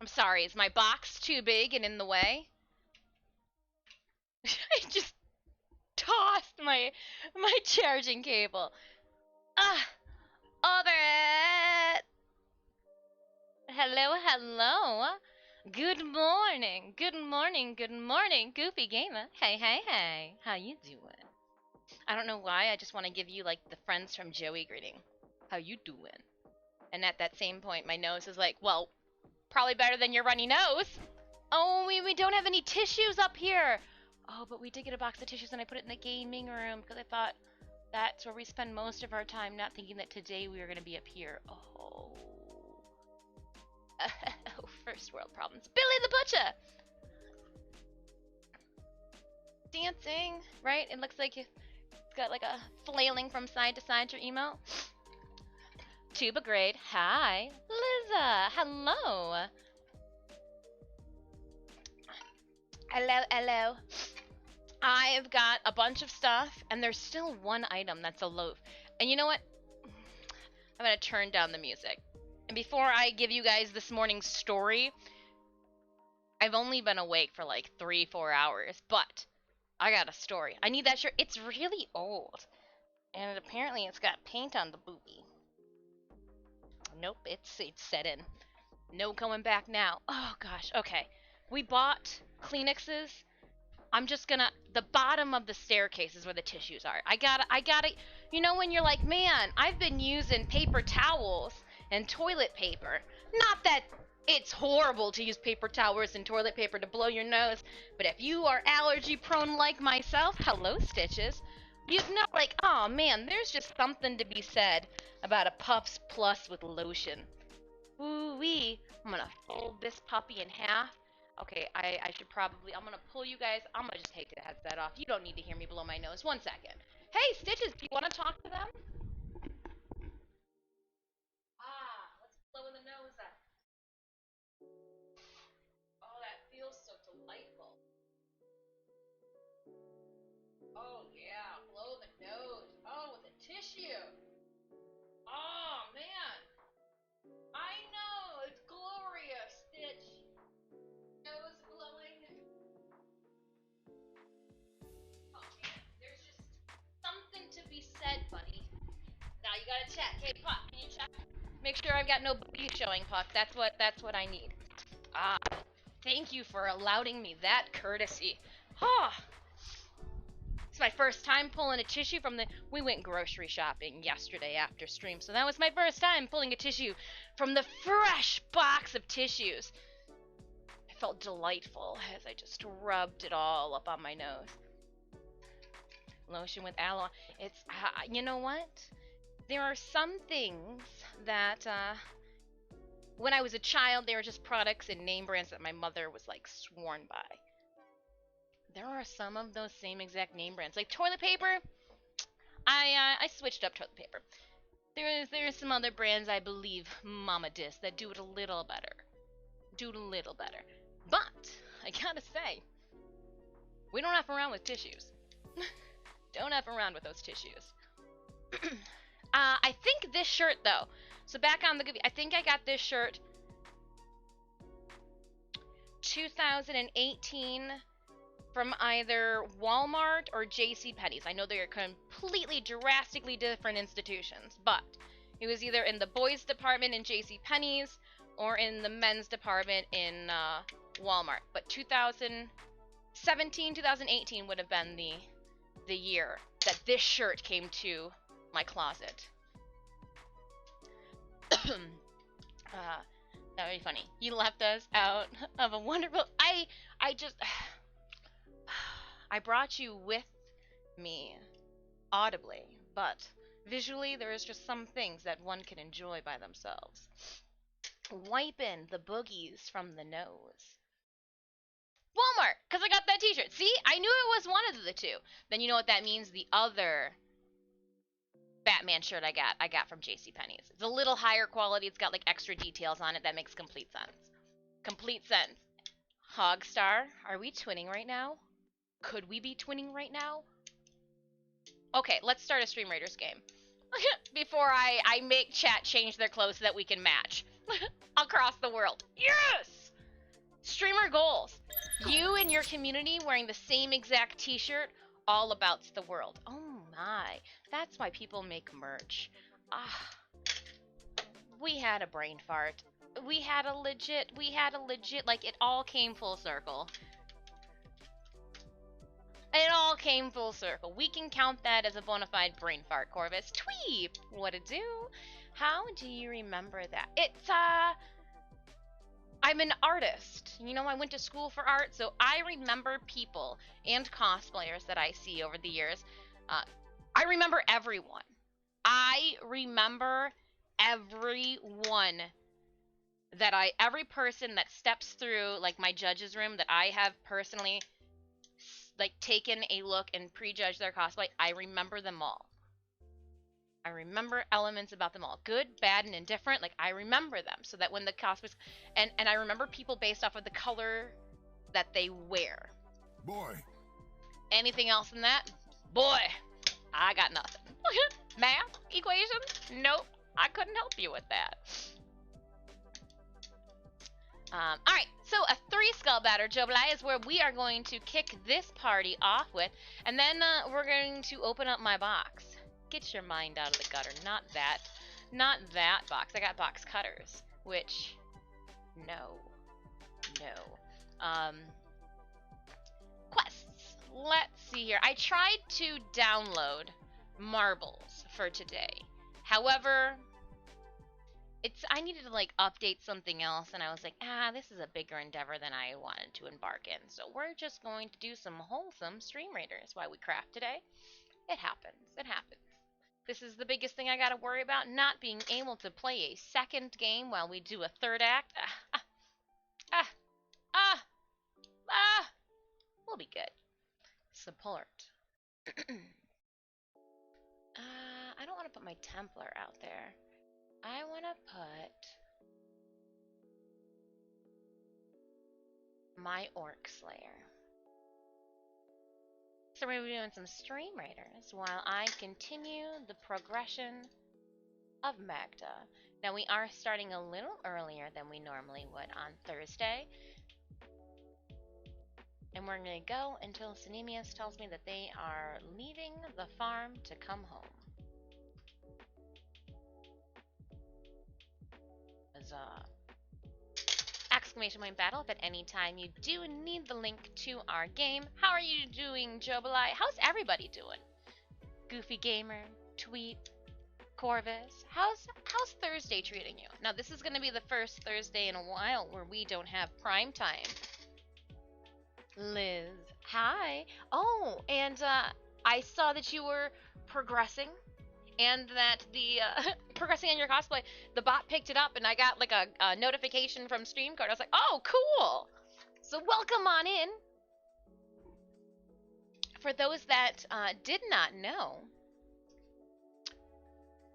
I'm sorry, is my box too big and in the way? I just tossed my charging cable. Ah, over it. Hello, hello. Good morning, good morning, good morning, Goofy Gamer. Hey, hey, hey. How you doing? I don't know why, I just want to give you like the friends from Joey greeting. How you doing? And at that same point, my nose is like, well, probably better than your runny nose. Oh, we don't have any tissues up here. Oh, but we did get a box of tissues and I put it in the gaming room because I thought that's where we spend most of our time, not thinking that today we were going to be up here. Oh. Oh, first world problems. Billy the Butcher! Dancing, right? It looks like it's got like a flailing from side to side to emo. Tuba Grade, hi. Liza, hello. Hello, hello. I've got a bunch of stuff, and there's still one item that's a loaf. And you know what? I'm gonna turn down the music. And before I give you guys this morning's story, I've only been awake for like 3-4 hours, but I got a story. I need that shirt. It's really old. And apparently it's got paint on the booby. Nope, it's set in. No going back now. Oh gosh, okay. We bought Kleenexes. I'm just gonna, the bottom of the staircase is where the tissues are. I gotta, you know when you're like, man, I've been using paper towels and toilet paper. Not that it's horrible to use paper towels and toilet paper to blow your nose, but if you are allergy prone like myself, hello Stitches, you know like, oh man, there's just something to be said about a Puffs Plus with lotion. Ooh-wee. I'm gonna fold this puppy in half. Okay, I should probably, I'm gonna pull you guys, I'm gonna just take the headset off. You don't need to hear me blow my nose. 1 second. Hey, Stitches, do you want to talk to them? Let's blow the nose up. Oh, that feels so delightful. Oh, yeah, blow the nose. Oh, with a tissue. Oh, man. I know, it's glorious, Stitch. Nose blowing. Oh man, there's just something to be said, buddy. Now you gotta check. Hey, Puck, can you check? Make sure I've got no booty showing, Puck. That's what I need. Thank you for allowing me that courtesy. It's my first time pulling a tissue from the... We went grocery shopping yesterday after stream, so that was my first time pulling a tissue from the fresh box of tissues. I felt delightful as I just rubbed it all up on my nose. Lotion with aloe. It's, you know what? There are some things that, when I was a child, they were just products and name brands that my mother was, like, sworn by. There are some of those same exact name brands. Like toilet paper, I switched up toilet paper. There are some other brands, I believe, Mama Dis, that do it a little better. But, I gotta say, we don't F around with tissues. Don't F around with those tissues. I think this shirt, though. So back on the... I think I got this shirt 2018 from either Walmart or JCPenney's. I know they are completely drastically different institutions, but it was either in the boys department in JCPenney's or in the men's department in Walmart. But 2017, 2018 would have been the year that this shirt came to my closet. That would be funny. He left us out of a wonderful... I just... I brought you with me, audibly, but visually there is just some things that one can enjoy by themselves. Wiping the boogies from the nose. Walmart, because I got that t-shirt. See? I knew it was one of the two. Then you know what that means? The other Batman shirt I got from JCPenney's. It's a little higher quality. It's got like extra details on it. That makes complete sense. Complete sense. Hogstar, are we twinning right now? Could we be twinning right now? Okay, let's start a Stream Raiders game. Before I make chat change their clothes so that we can match. Across the world. Yes! Streamer goals. You and your community wearing the same exact t-shirt, all about the world. Oh my. That's why people make merch. Ah, we had a brain fart. We had a legit, like, it all came full circle. It all came full circle. We can count that as a bona fide brain fart, Corvus. Tweep! What to do? How do you remember that? It's, I'm an artist. You know, I went to school for art, so I remember people and cosplayers that I see over the years. I remember everyone. I remember everyone every person that steps through, like, my judge's room that I have personally, like, taken a look and prejudged their cosplay. I remember them all. I remember elements about them all, good, bad, and indifferent. Like, I remember them, so that when the cosplays, and I remember people based off of the color that they wear. Boy. Anything else than that? Boy, I got nothing. Math equations? Nope, I couldn't help you with that. All right, so a 3 skull batter, Joblai, is where we are going to kick this party off with, and then we're going to open up my box. Get your mind out of the gutter. Not that box. I got box cutters, which, no. Quests. Let's see here. I tried to download marbles for today. However, I needed to, like, update something else, and I was like, this is a bigger endeavor than I wanted to embark in. So we're just going to do some wholesome stream raiders while we craft today. It happens. This is the biggest thing I gotta worry about, not being able to play a second game while we do a third act. We'll be good. Support. I don't want to put my Templar out there. I want to put my Orc Slayer. So we're doing some stream raiders while I continue the progression of Maghda. Now, we are starting a little earlier than we normally would on Thursday. And we're going to go until Synemius tells me that they are leaving the farm to come home. Huzzah. Exclamation point battle if at any time you do need the link to our game. How are you doing, Jobalai? How's everybody doing? Goofy Gamer, Tweet, Corvus. How's Thursday treating you? Now, this is going to be the first Thursday in a while where we don't have prime time. Liz, hi. Oh, and I saw that you were progressing, and that the progressing on your cosplay, the bot picked it up, and I got like a notification from StreamCard. I was like, oh, cool. So welcome on in. For those that did not know,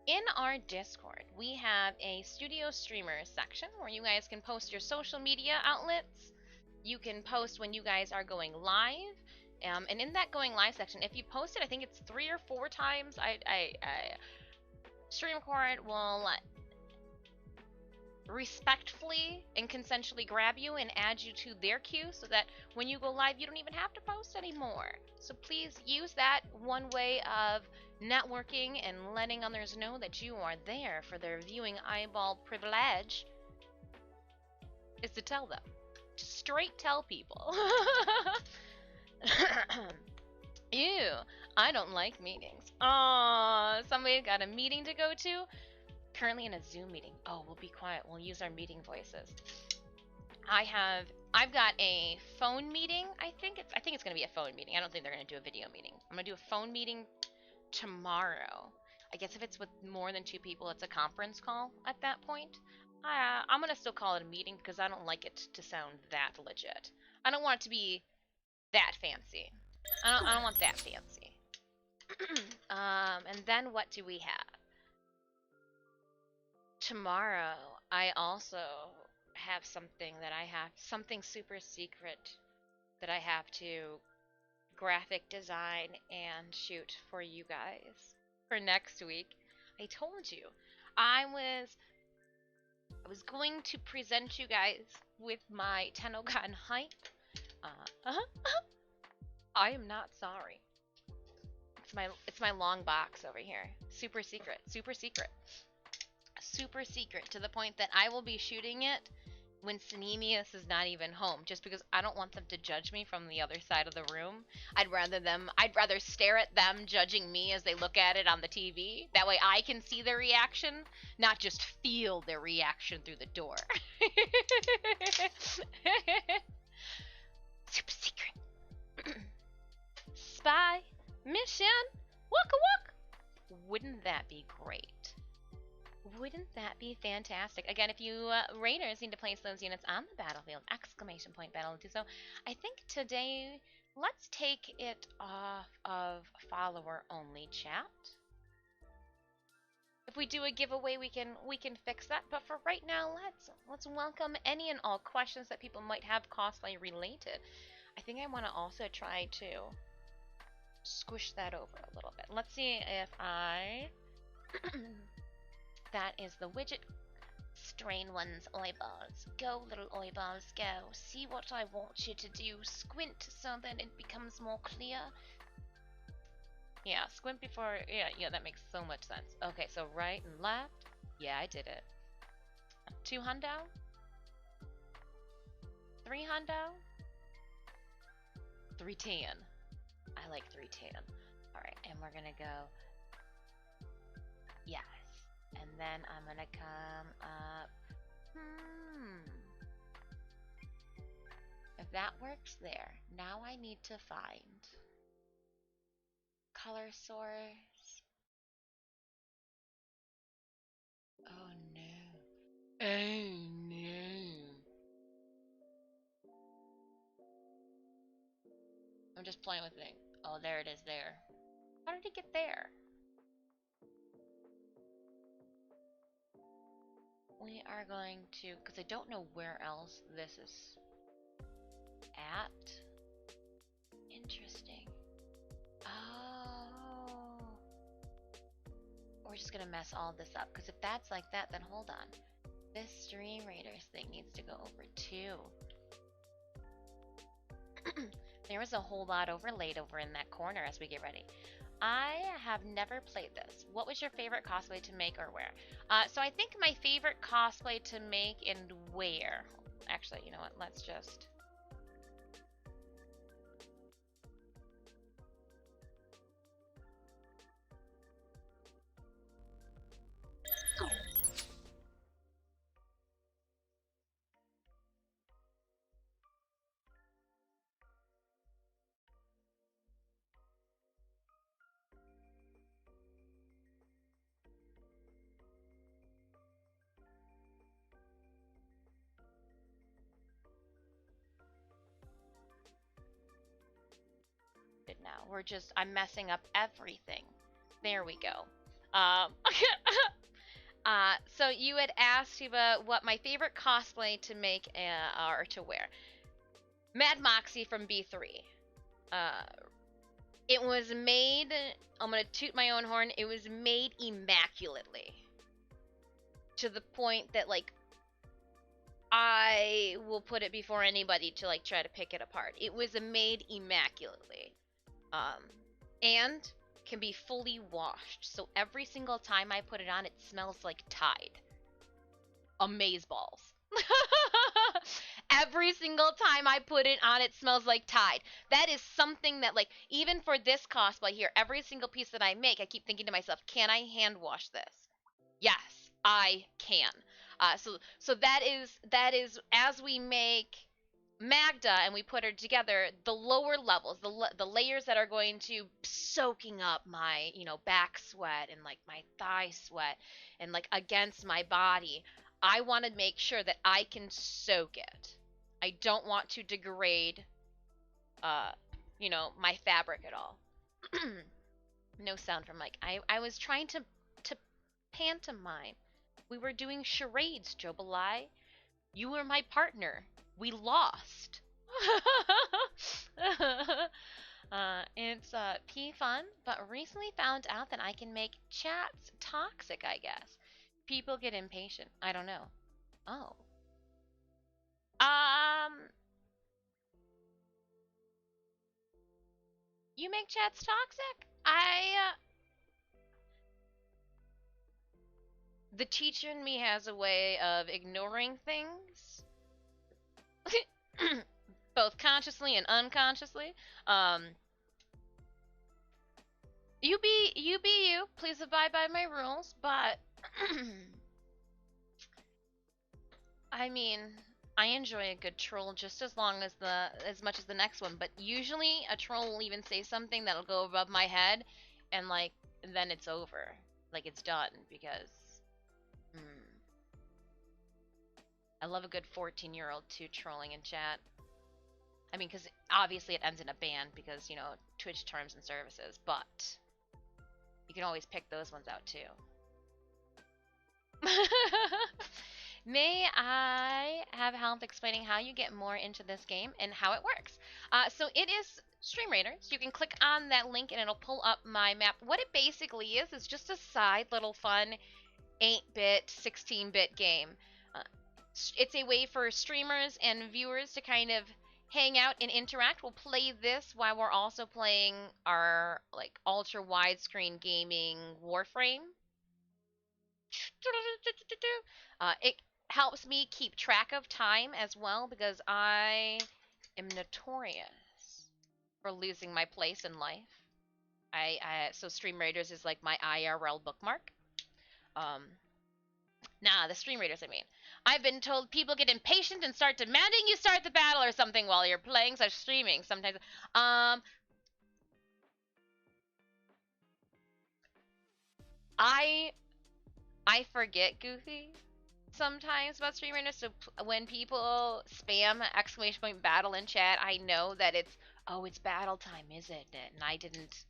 in our Discord, we have a studio streamer section where you guys can post your social media outlets. You can post when you guys are going live. And in that going live section, if you post it, I think it's 3 or 4 times, StreamCard will respectfully and consensually grab you and add you to their queue so that when you go live, you don't even have to post anymore. So please use that one way of networking and letting others know that you are there for their viewing eyeball privilege is to tell them. To straight tell people. Ew, I don't like meetings. Aw, somebody got a meeting to go to? Currently in a Zoom meeting. Oh, we'll be quiet. We'll use our meeting voices. I've got a phone meeting. I think it's gonna be a phone meeting. I don't think they're gonna do a video meeting. I'm gonna do a phone meeting tomorrow. I guess if it's with more than 2 people, it's a conference call at that point. I'm gonna still call it a meeting because I don't like it to sound that legit. I don't want it to be that fancy. I don't want that fancy. And then what do we have? Tomorrow, I also have something super secret that I have to graphic design and shoot for you guys for next week. I told you I was going to present you guys with my Tennokan hype. I am not sorry. It's my long box over here. Super secret. Super secret. Super secret to the point that I will be shooting it when Sanemius is not even home, just because I don't want them to judge me from the other side of the room. I'd rather stare at them judging me as they look at it on the TV. That way I can see their reaction, not just feel their reaction through the door. Super secret. Spy mission. Waka waka. Wouldn't that be great? Wouldn't that be fantastic? Again, if you raiders need to place those units on the battlefield, exclamation point battle do so. I think today, let's take it off of follower only chat. If we do a giveaway, we can fix that. But for right now, let's welcome any and all questions that people might have cosplay related. I think I want to also try to squish that over a little bit. Let's see if I that is the widget. Strain one's eyeballs. Go, little eyeballs, go. See what I want you to do. Squint so that it becomes more clear. Yeah, squint before... Yeah, that makes so much sense. Okay, so right and left. Yeah, I did it. 2 hundo. 3 hundo. 310. I like 310. Alright, and we're gonna go... Yes. And then I'm gonna come up. If that works there, now I need to find color source. Oh no. Oh no. I'm just playing with it. Oh, there it is there. How did it get there? We are going to, because I don't know where else this is at. Interesting. Oh. We're just going to mess all this up, because if that's like that, then hold on. This Stream Raiders thing needs to go over too. There was a whole lot overlaid over in that corner as we get ready. I have never played this. What was your favorite cosplay to make or wear? So I think my favorite cosplay to make and wear... Actually, you know what? Let's just... now. I'm messing up everything. There we go. So you had asked about what my favorite cosplay to make or to wear. Mad Moxie from B3. It was made, I'm gonna toot my own horn, it was made immaculately. To the point that, like, I will put it before anybody to, like, try to pick it apart. It was made immaculately. And can be fully washed. So every single time I put it on, it smells like Tide. Amazeballs. Every single time I put it on, it smells like Tide. That is something that, like, even for this cosplay here, every single piece that I make, I keep thinking to myself, can I hand wash this? Yes, I can. So that is as we make Maghda and we put her together, the lower levels, the layers that are going to soaking up my, back sweat and like my thigh sweat and like against my body, I want to make sure that I can soak it. I don't want to degrade, my fabric at all. No sound from Mike. I was trying to pantomime. We were doing charades, Jobalai. You were my partner. We lost. It's P fun, but recently found out that I can make chats toxic, I guess. People get impatient. I don't know. Oh. You make chats toxic? The teacher in me has a way of ignoring things, both consciously and unconsciously. You be you. Please abide by my rules, but I mean, I enjoy a good troll just as long as as much as the next one, but usually a troll will even say something that'll go above my head, and like then it's over, like it's done because I love a good 14-year-old too trolling in chat. I mean, because obviously it ends in a ban because you know Twitch terms and services, but you can always pick those ones out too. May I have help explaining how you get more into this game and how it works? So it is Stream Raider. So you can click on that link and it'll pull up my map. What it basically is just a side little fun 8-bit, 16-bit game. It's a way for streamers and viewers to kind of hang out and interact. We'll play this while we're also playing our like ultra widescreen gaming Warframe. It helps me keep track of time as well because I am notorious for losing my place in life. So Stream Raiders is like my IRL bookmark. The Stream Raiders, I mean. I've been told people get impatient and start demanding you start the battle or something while you're playing / streaming. Sometimes, I forget, Goofy, sometimes about Stream Raiders, so when people spam ! battle in chat, I know that it's battle time, isn't it? And I didn't,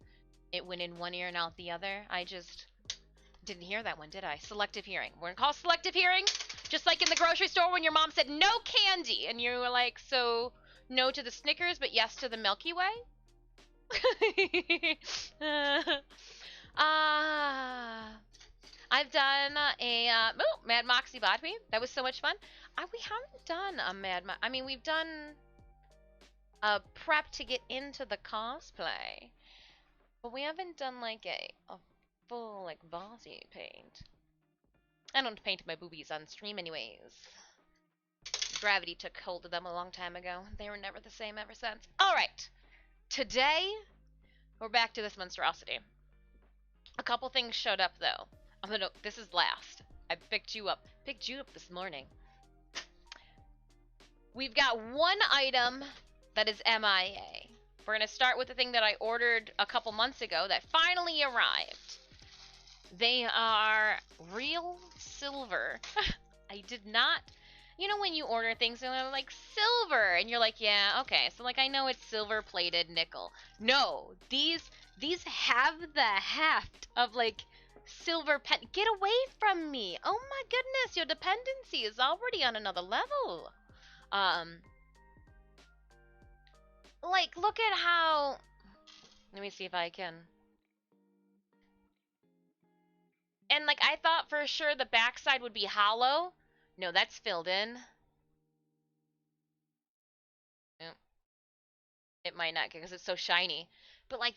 it went in one ear and out the other. I just didn't hear that one, did I? Selective hearing. We're gonna call selective hearing, just like in the grocery store when your mom said no candy, and you were like, so no to the Snickers, but yes to the Milky Way? I've done Mad Moxie Bodby. That was so much fun. We haven't done a I mean, we've done a prep to get into the cosplay, but we haven't done like a full like body paint. I don't paint my boobies on stream anyways. Gravity took hold of them a long time ago. They were never the same ever since. Alright. Today, we're back to this monstrosity. A couple things showed up though. This is last. I picked you up this morning. We've got one item that is MIA. We're gonna start with the thing that I ordered a couple months ago that finally arrived. They are real silver. I did not, you know when you order things and they're like silver and you're like, yeah, okay, so like I know it's silver plated nickel. No, these have the heft of like silver pen. Get away from me. Oh my goodness, your dependency is already on another level. Like look at how, let me see if I can. And like I thought for sure the backside would be hollow. No, that's filled in. It might not because it's so shiny. But like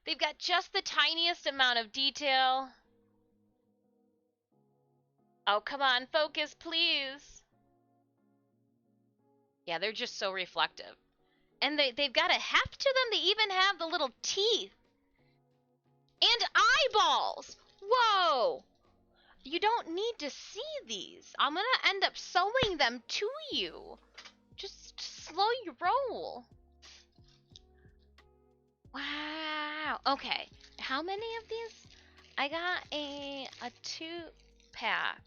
they've got just the tiniest amount of detail. Oh, come on, focus, please. Yeah, they're just so reflective. And they've got a heft to them. They even have the little teeth. And eyeballs! Whoa! You don't need to see these. I'm gonna end up sewing them to you. Just slow your roll. Wow. Okay. How many of these? I got a 2-pack.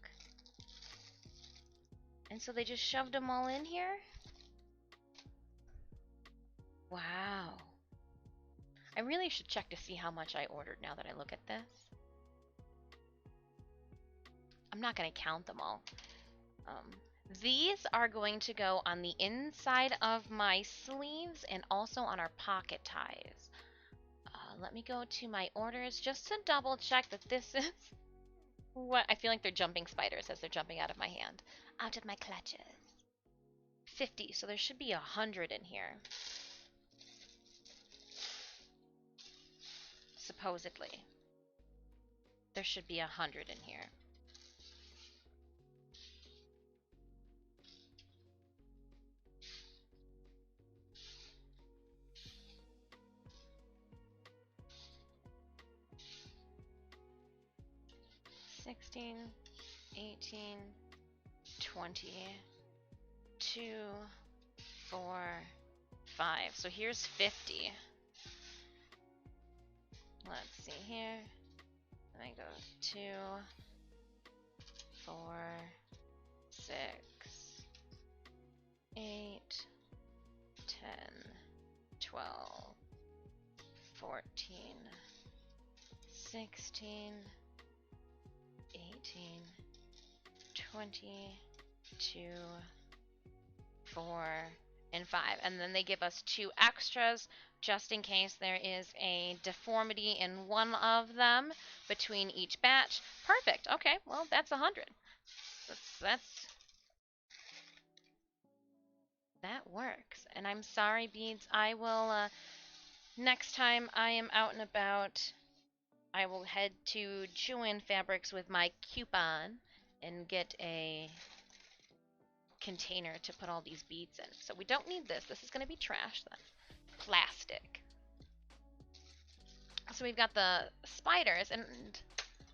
And so they just shoved them all in here? Wow. I really should check to see how much I ordered now that I look at this. I'm not going to count them all. These are going to go on the inside of my sleeves and also on our pocket ties. Let me go to my orders just to double check that this is what I feel like they're jumping spiders as they're jumping out of my hand, out of my clutches. 50, so there should be 100 in here. Supposedly. There should be 100 in here. $16, $18, $20, $2, $4, $5. So here's 50. Let's see here. Let me go 2, 4, 6, 8, 10, 12, 14, 16, 18, 20, 2, 4, and 5. And then they give us 2 extras just in case there is a deformity in one of them between each batch. Perfect. Okay, well, that's 100. That works. And I'm sorry, Beads. I will, next time I am out and about, I will head to Joann Fabrics with my coupon and get a container to put all these beads in. So we don't need this. This is going to be trash then. Plastic. So we've got the spiders, and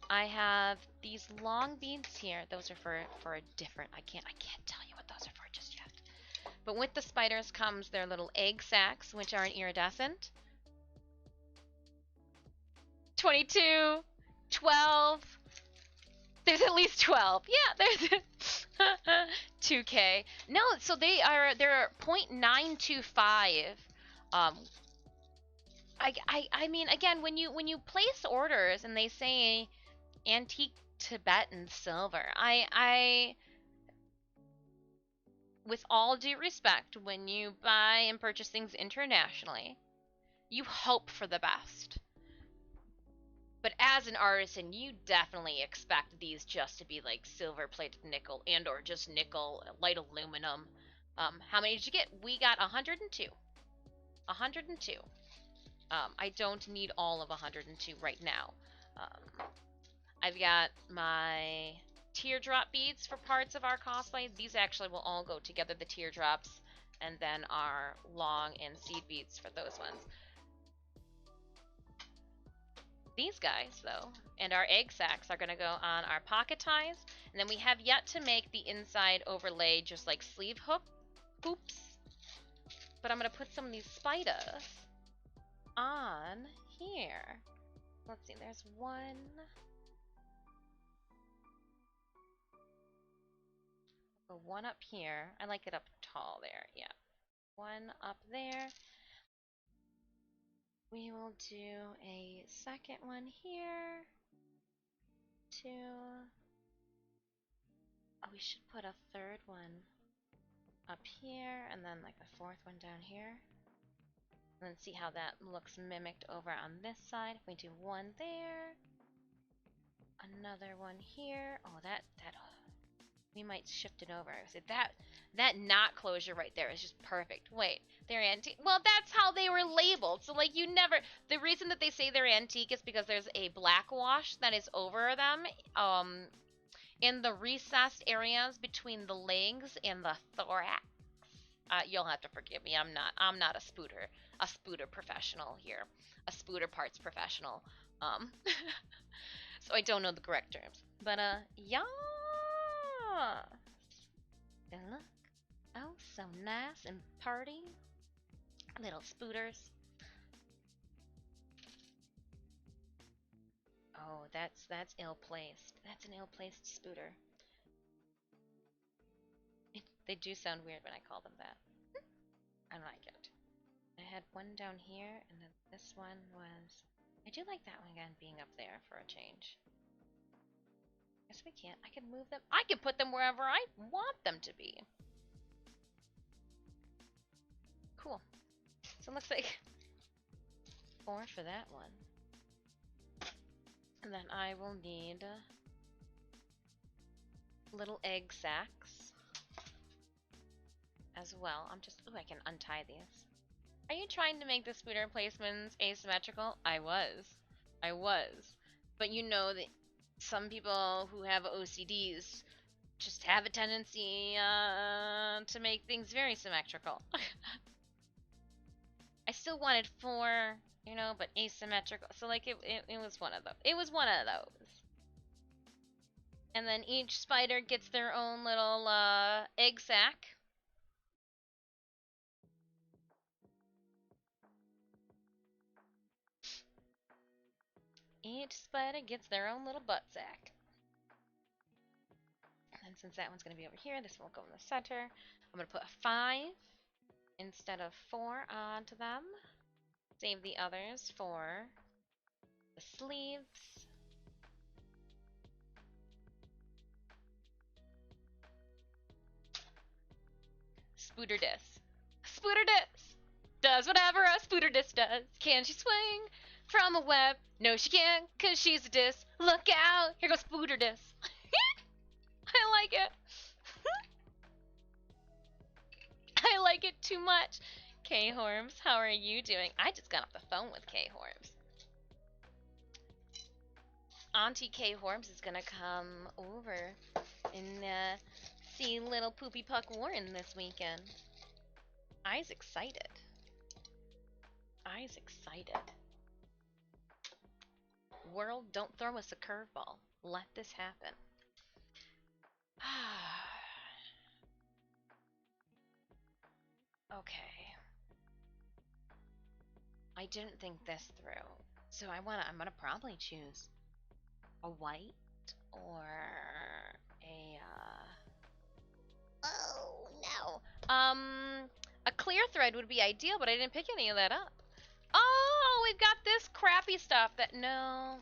I have these long beads here. Those are for a different, I can't tell you what those are for just yet. But with the spiders comes their little egg sacs, which are an iridescent. 22, 12. There's at least 12. Yeah, there's 2K. No, so they're 0.925. I mean, again, when you place orders and they say antique Tibetan silver, I with all due respect, when you buy and purchase things internationally, you hope for the best. But as an artisan, you definitely expect these just to be like silver-plated nickel and or just nickel, light aluminum. How many did you get? We got 102. 102. I don't need all of 102 right now. I've got my teardrop beads for parts of our cosplay. These actually will all go together, the teardrops, and then our long and seed beads for those ones. These guys, though, and our egg sacs are going to go on our pocket ties. And then we have yet to make the inside overlay just like sleeve hoops. But I'm going to put some of these spiders on here. Let's see, there's one. One up here. I like it up tall there. Yeah. One up there. We will do a second one here. 2. Oh, we should put a third one up here, and then like a fourth one down here. And then see how that looks mimicked over on this side. If we do one there, another one here. Oh, that we might shift it over. So that knot closure right there is just perfect. Wait, they're antique. Well, that's how they were labeled. So like the reason that they say they're antique is because there's a black wash that is over them. In the recessed areas between the legs and the thorax. You'll have to forgive me. I'm not a spooter professional here, a spooter parts professional. So I don't know the correct terms. But yeah. And look, oh, so nice and party, little spooters. Oh, that's ill-placed. That's an ill-placed spooter. They do sound weird when I call them that. I like it. I had one down here, and then this one was... I do like that one again being up there for a change. Guess we can't. I can move them. I can put them wherever I want them to be. Cool. So it looks like 4 for that one. And then I will need little egg sacs. as well. I can untie these. Are you trying to make the spooder placements asymmetrical? I was. But you know that some people who have OCDs just have a tendency to make things very symmetrical. I still wanted 4, you know, but asymmetrical. So like it was one of those. It was one of those. And then each spider gets their own little egg sac. Each spider gets their own little butt sack. And since that one's going to be over here, this will go in the center. I'm going to put a 5 instead of 4 onto them. Save the others for the sleeves. Spooter dis. Spooter dis! Does whatever a spooter dis does. Can she swing from a web? No, she can't, cause she's a dis. Look out! Here goes spooter dis. I like it. I like it too much. K-Horms, how are you doing? I just got off the phone with K-Horms. Auntie K-Horms is gonna come over and see little Poopy Puck Warren this weekend. I's excited. I's excited. World, don't throw us a curveball. Let this happen. Okay. I didn't think this through. So I'm gonna probably choose a white or a oh no. A clear thread would be ideal, but I didn't pick any of that up. Oh, we've got this crappy stuff that no.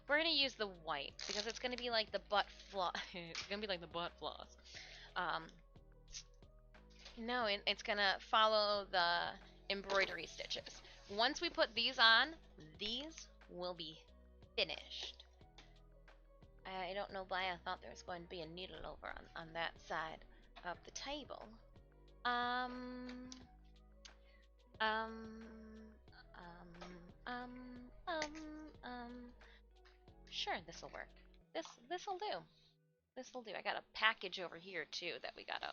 We're gonna use the white because it's gonna be like the butt floss. It's gonna be like the butt floss. No, it's gonna follow the embroidery stitches. Once we put these on, these will be finished. I don't know why I thought there was going to be a needle over on that side of the table. Sure, this'll work. This'll do. This'll do. I got a package over here too that we gotta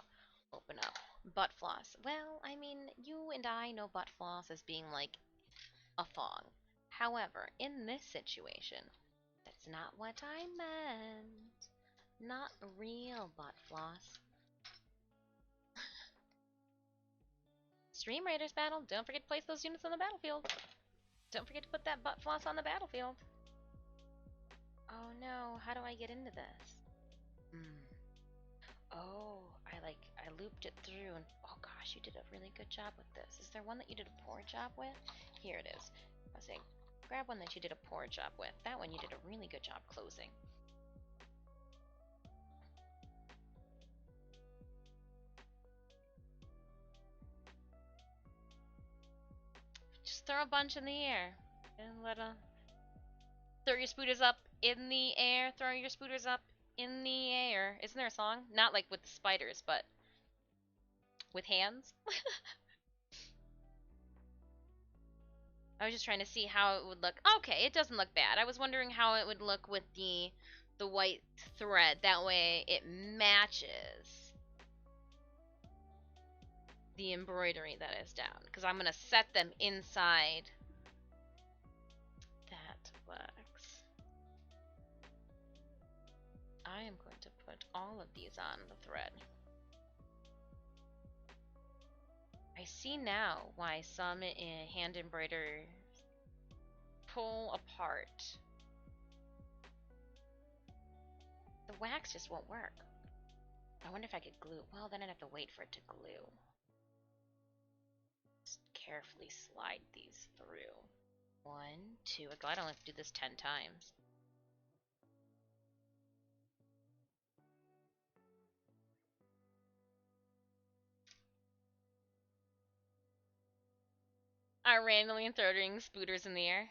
open up. Butt floss. Well, I mean, you and I know butt floss as being like a thong. However, in this situation, that's not what I meant. Not real butt floss. Stream Raiders battle. Don't forget to place those units on the battlefield. Don't forget to put that butt floss on the battlefield. Oh no, how do I get into this? Oh, I looped it through and oh gosh, you did a really good job with this. Is there one that you did a poor job with? Here it is. I was saying, grab one that you did a poor job with. That one you did a really good job closing. Just throw a bunch in the air and throw your spooters up in the air. Throw your spooters up in the air. Isn't there a song? Not like with the spiders, but with hands. I was just trying to see how it would look. Okay, it doesn't look bad. I was wondering how it would look with the white thread. That way it matches the embroidery that is down. Because I'm going to set them inside that wax. I am going to put all of these on the thread. I see now why some hand embroiderers pull apart. The wax just won't work. I wonder if I could glue. Well, then I'd have to wait for it to glue. Just carefully slide these through. 1, 2. I don't have to do this 10 times. Are randomly throwing spooters in the air?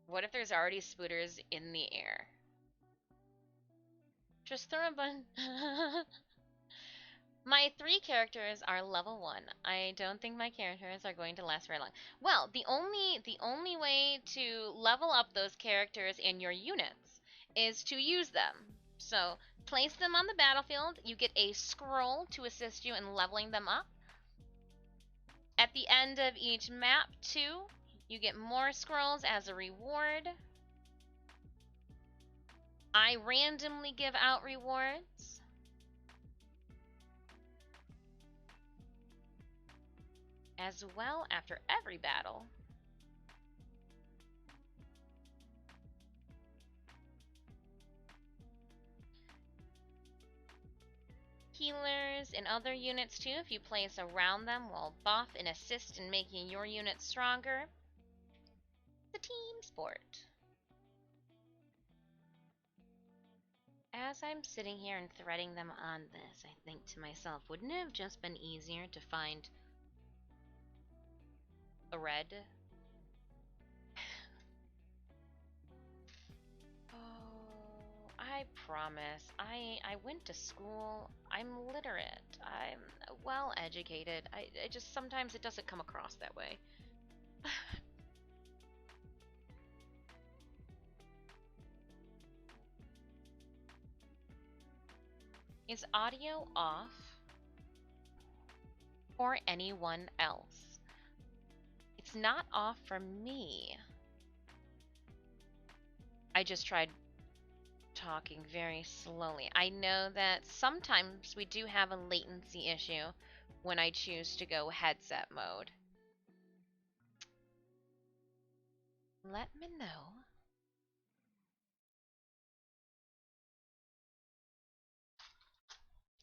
What if there's already spooters in the air? Just throw a bunch. My 3 characters are level 1. I don't think my characters are going to last very long. Well, the only way to level up those characters in your units is to use them. So, place them on the battlefield, you get a scroll to assist you in leveling them up. At the end of each map, too, you get more scrolls as a reward. I randomly give out rewards. As well after every battle. Healers and other units too, if you place around them, will buff and assist in making your unit stronger. It's a team sport. As I'm sitting here and threading them on this, I think to myself, wouldn't it have just been easier to find thread? Oh, I promise. I went to school. I'm literate. I'm well educated. I just sometimes it doesn't come across that way. Is audio off for anyone else? It's not off for me. I just tried talking very slowly. I know that sometimes we do have a latency issue when I choose to go headset mode. Let me know.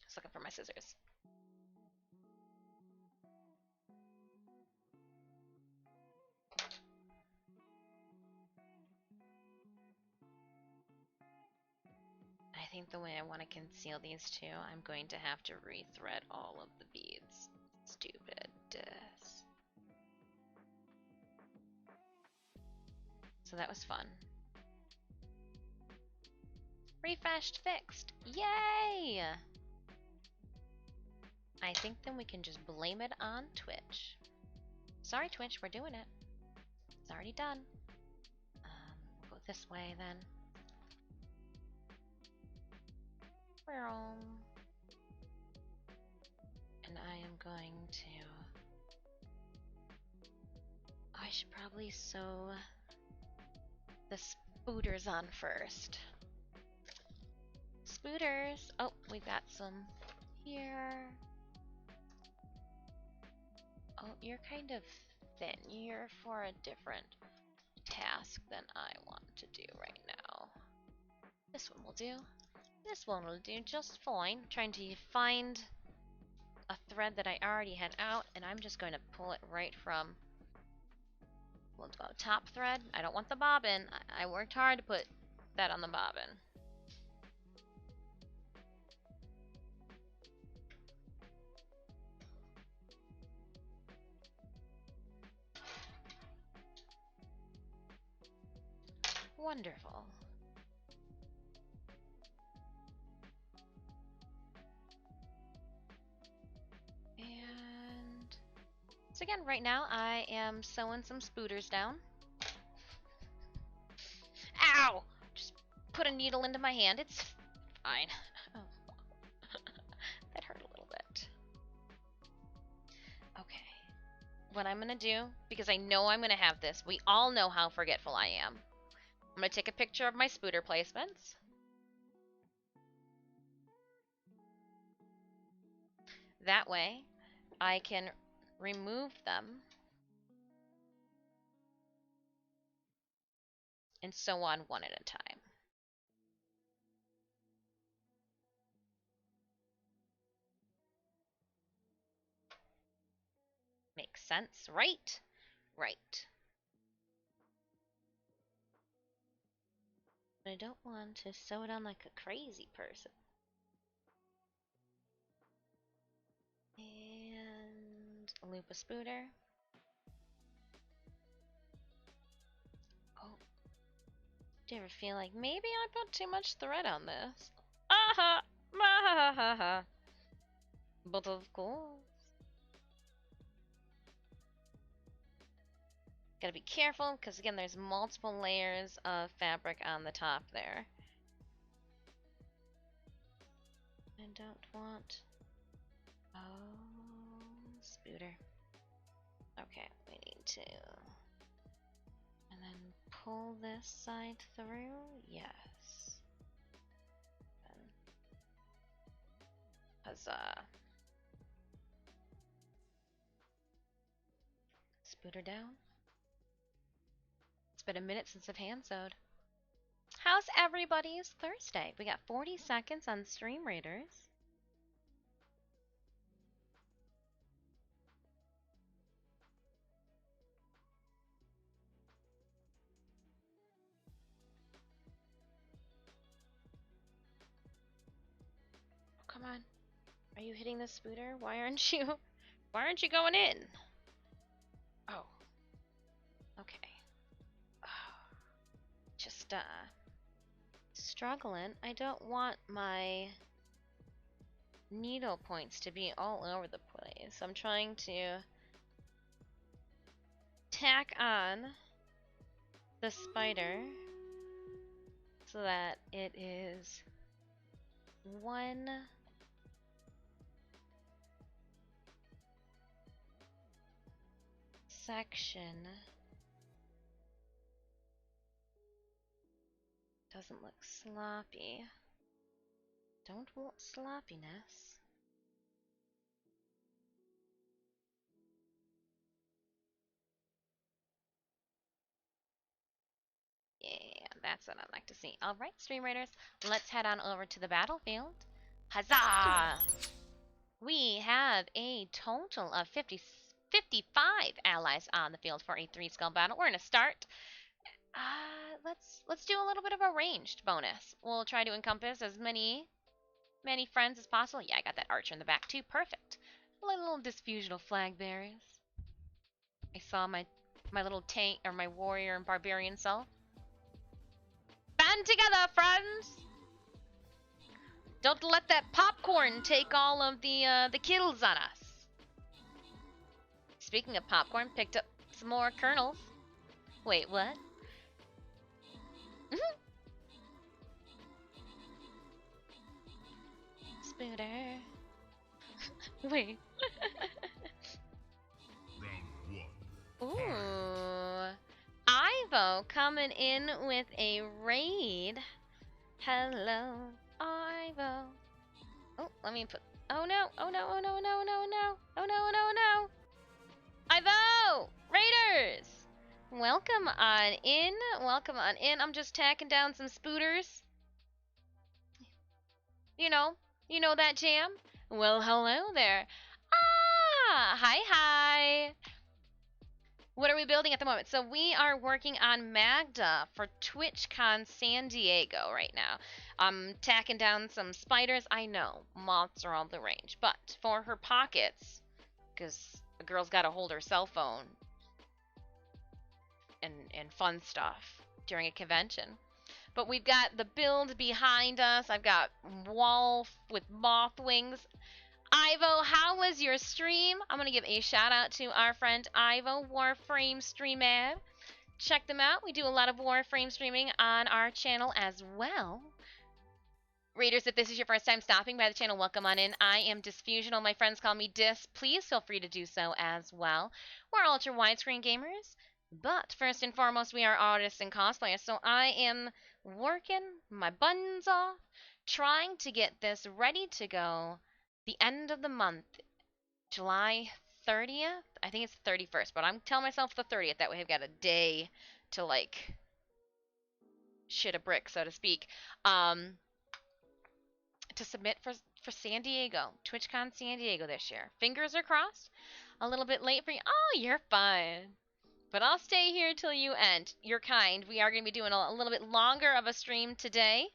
Just looking for my scissors. I think the way I want to conceal these two, I'm going to have to rethread all of the beads. Stupid. So that was fun. Refreshed, fixed. Yay! I think then we can just blame it on Twitch. Sorry, Twitch, we're doing it. It's already done. We'll go this way then. And I am going to... I should probably sew the spooters on first. Spooters! Oh, we got some here. Oh, you're kind of thin. You're for a different task than I want to do right now. This one will do. This one will do just fine. I'm trying to find a thread that I already had out, and I'm just going to pull it right from, let's go top thread. I don't want the bobbin. I worked hard to put that on the bobbin. Wonderful. And so again, right now I am sewing some spooters down. Ow! Just put a needle into my hand. It's fine. Oh. That hurt a little bit. Okay. What I'm gonna do, because I know I'm gonna have this, we all know how forgetful I am. I'm gonna take a picture of my spooter placements. That way, I can remove them and sew on one at a time. Makes sense, right? Right. But I don't want to sew it on like a crazy person. And loop a spooter. Oh. Do you ever feel like maybe I put too much thread on this? Aha! Mahahaha! But of course. Gotta be careful, because again, there's multiple layers of fabric on the top there. I don't want... Oh, spooter. Okay, we need to... And then pull this side through? Yes. And huzzah. Spooter down. It's been a minute since I've hand sewed. How's everybody's Thursday? We got 40 seconds on Stream Raiders. Oh, come on. Are you hitting the spooter? Why aren't you going in? Oh. Okay. Oh. Just struggling. I don't want my needle points to be all over the place. I'm trying to tack on the spider so that it is one section. Doesn't look sloppy. Don't want sloppiness. Yeah, that's what I'd like to see. Alright, Stream Raiders, let's head on over to the battlefield. Huzzah! We have a total of 55 allies on the field for a 3-skull battle. We're gonna start. Let's do a little bit of a ranged bonus. We'll try to encompass as many friends as possible. Yeah, I got that archer in the back too. Perfect. Little Disfusional flag bearers. I saw my little tank or my warrior and barbarian self. Band together, friends! Don't let that popcorn take all of the kills on us. Speaking of popcorn, picked up some more kernels. Wait, what? Spooter. Wait. Ooh. Ivo coming in with a raid. Hello, Ivo. Oh, let me put... Oh no, oh no, oh no, no, no, no. Oh no, no, no. Ivo! Raiders! Welcome on in. Welcome on in. I'm just tacking down some spooters. You know that jam? Well, hello there. Ah, hi. What are we building at the moment? So we are working on Maghda for TwitchCon SanDiego right now. I'm tacking down some spiders. I know, moths are all the range. But for her pockets, because a girl's got to hold her cell phone and fun stuff during a convention. But we've got the build behind us. I've got wall with moth wings. Ivo, how was your stream? I'm going to give a shout out to our friend Ivo, Warframe Streamer. Check them out. We do a lot of Warframe streaming on our channel as well. Raiders, if this is your first time stopping by the channel, welcome on in. I am Disfusional. My friends call me Dis. Please feel free to do so as well. We're ultra widescreen gamers. But first and foremost, we are artists and cosplayers. So I am working my buns off, trying to get this ready to go the end of the month, July 30th. I think it's the 31st, but I'm telling myself the 30th. That way I've got a day to like shit a brick, so to speak. To submit for SanDiego, TwitchCon SanDiego this year. Fingers are crossed. A little bit late for you. Oh, you're fine. But I'll stay here till you end. You're kind. We are going to be doing a little bit longer of a stream today.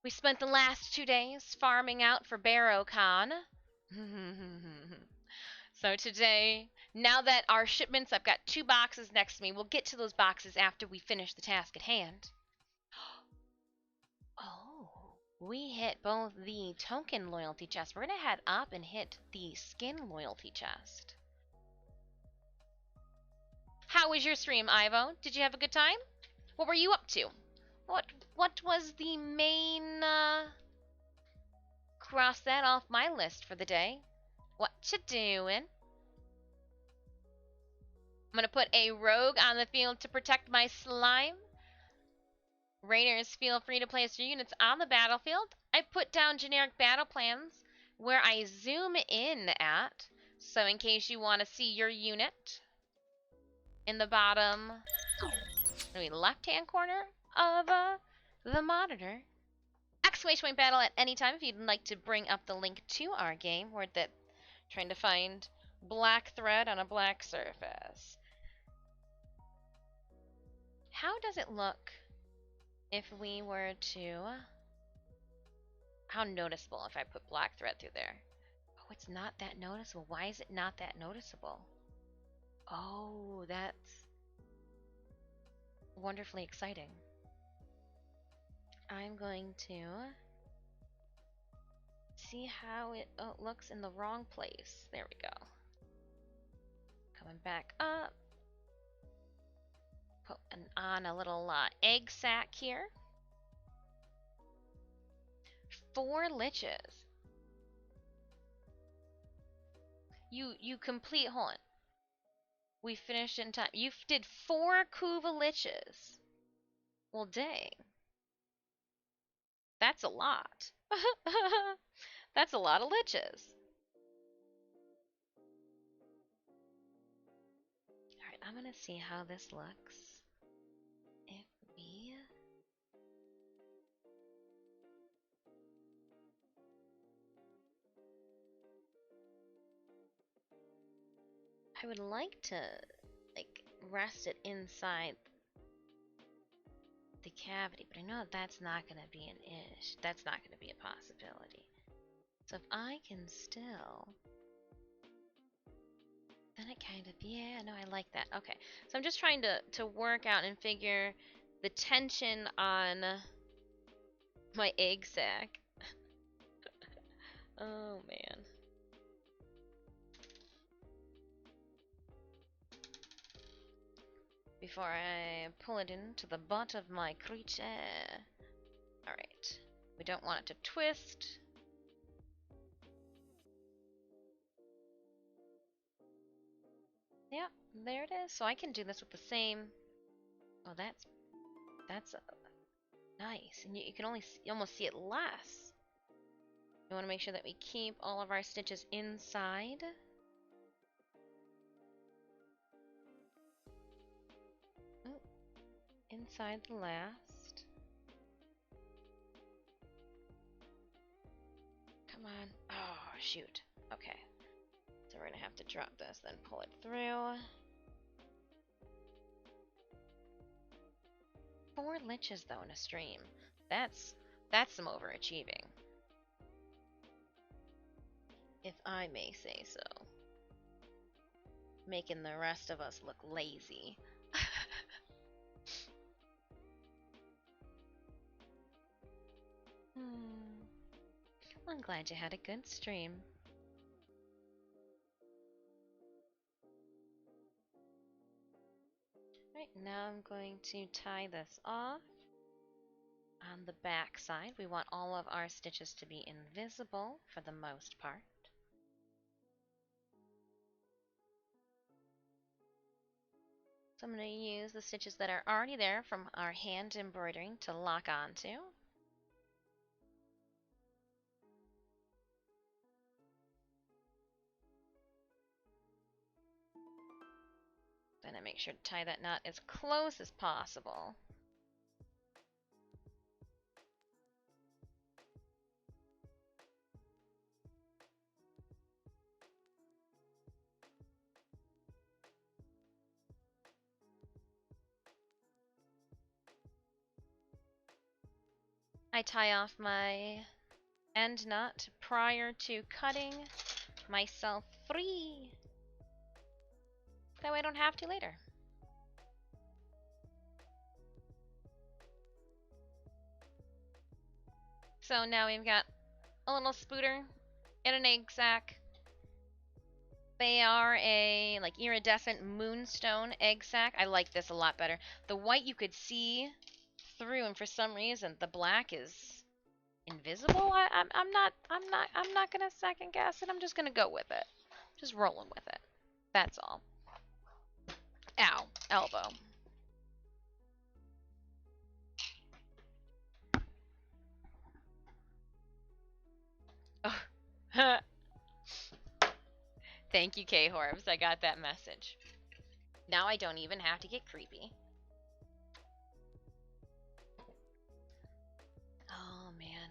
We spent the last 2 days farming out for BarrowCon. So today, now that our shipments, I've got 2 boxes next to me. We'll get to those boxes after we finish the task at hand. Oh. we hit both the token loyalty chest. We're going to head up and hit the skin loyalty chest. How was your stream, Ivo? Did you have a good time? What were you up to? What was the main, cross that off my list for the day. What you doing? I'm gonna put a rogue on the field to protect my slime. Raiders, feel free to place your units on the battlefield. I put down generic battle plans where I zoom in at, so in case you want to see your unit in the bottom left-hand corner of the monitor. Exclamation point battle at any time if you'd like to bring up the link to our game. We're trying to find black thread on a black surface. How does it look if we were to... How noticeable if I put black thread through there? Oh, it's not that noticeable. Why is it not that noticeable? Oh, that's wonderfully exciting. I'm going to see how it looks in the wrong place. There we go. Coming back up. Put on a little egg sac here. 4 liches. You complete, hold on. We finished in time. You did 4 Kuva liches. Well, dang. That's a lot. That's a lot of liches. Alright, I'm gonna see how this looks. If we... I would like to, like, rest it inside the cavity, but I know that's not gonna be an ish. That's not gonna be a possibility. So if I can still... Then it kind of, yeah, no, I like that. Okay, so I'm just trying to work out and figure the tension on my egg sac. Oh, man. Before I pull it into the butt of my creature. Alright. We don't want it to twist. Yeah, there it is. So I can do this with the same... Oh, that's nice. And you can you almost see it less. We want to make sure that we keep all of our stitches inside. Oh, inside the last. Come on. Oh, shoot. Okay. So we're going to have to drop this, then pull it through. 4 liches, though, in a stream. That's some overachieving. If I may say so. Making the rest of us look lazy. I'm glad you had a good stream. Right, now I'm going to tie this off. On the back side, we want all of our stitches to be invisible for the most part. So I'm going to use the stitches that are already there from our hand embroidering to lock onto. Then I make sure to tie that knot as close as possible. I tie off my end knot prior to cutting myself free. That way I don't have to later. So now we've got a little spooter and an egg sac. They are a like iridescent moonstone egg sac. I like this a lot better. The white you could see through, and for some reason the black is invisible. I'm not gonna second guess it. I'm just gonna go with it. Just rolling with it. That's all. Ow, elbow. Oh. Thank you, K-Horbs. I got that message. Now I don't even have to get creepy. Oh, man.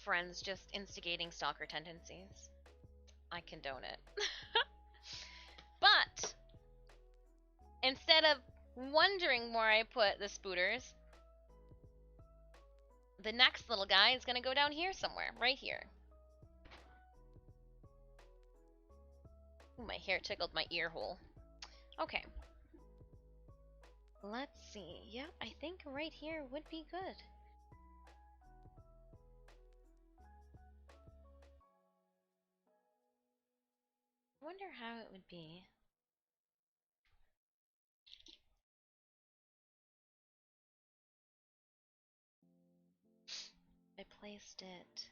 Friends just instigating stalker tendencies. I condone it. But, instead of wondering where I put the spooters, the next little guy is going to go down here somewhere. Right here. Ooh, my hair tickled my ear hole. Okay. Let's see. Yep, I think right here would be good. I wonder how it would be. I placed it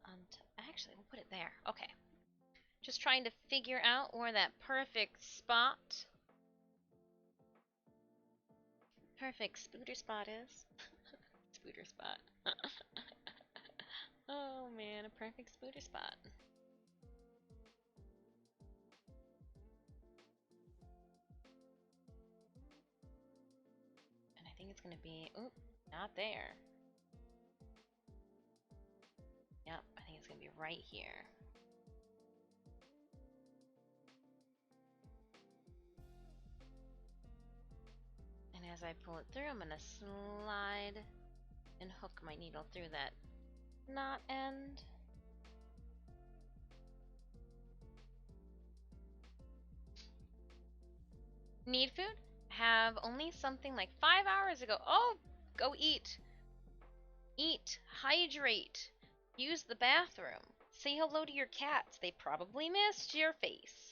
on actually, we'll put it there. Okay. Just trying to figure out where that perfect spot, perfect spooter spot is. Spooter spot. Oh man, a perfect spooter spot. And I think it's gonna be, oop, not there. Yep, I think it's gonna be right here. And as I pull it through, I'm gonna slide and hook my needle through that knot end. Need food? Have only something like 5 hours ago. Oh, go eat. Eat, hydrate, use the bathroom, say hello to your cats. They probably missed your face.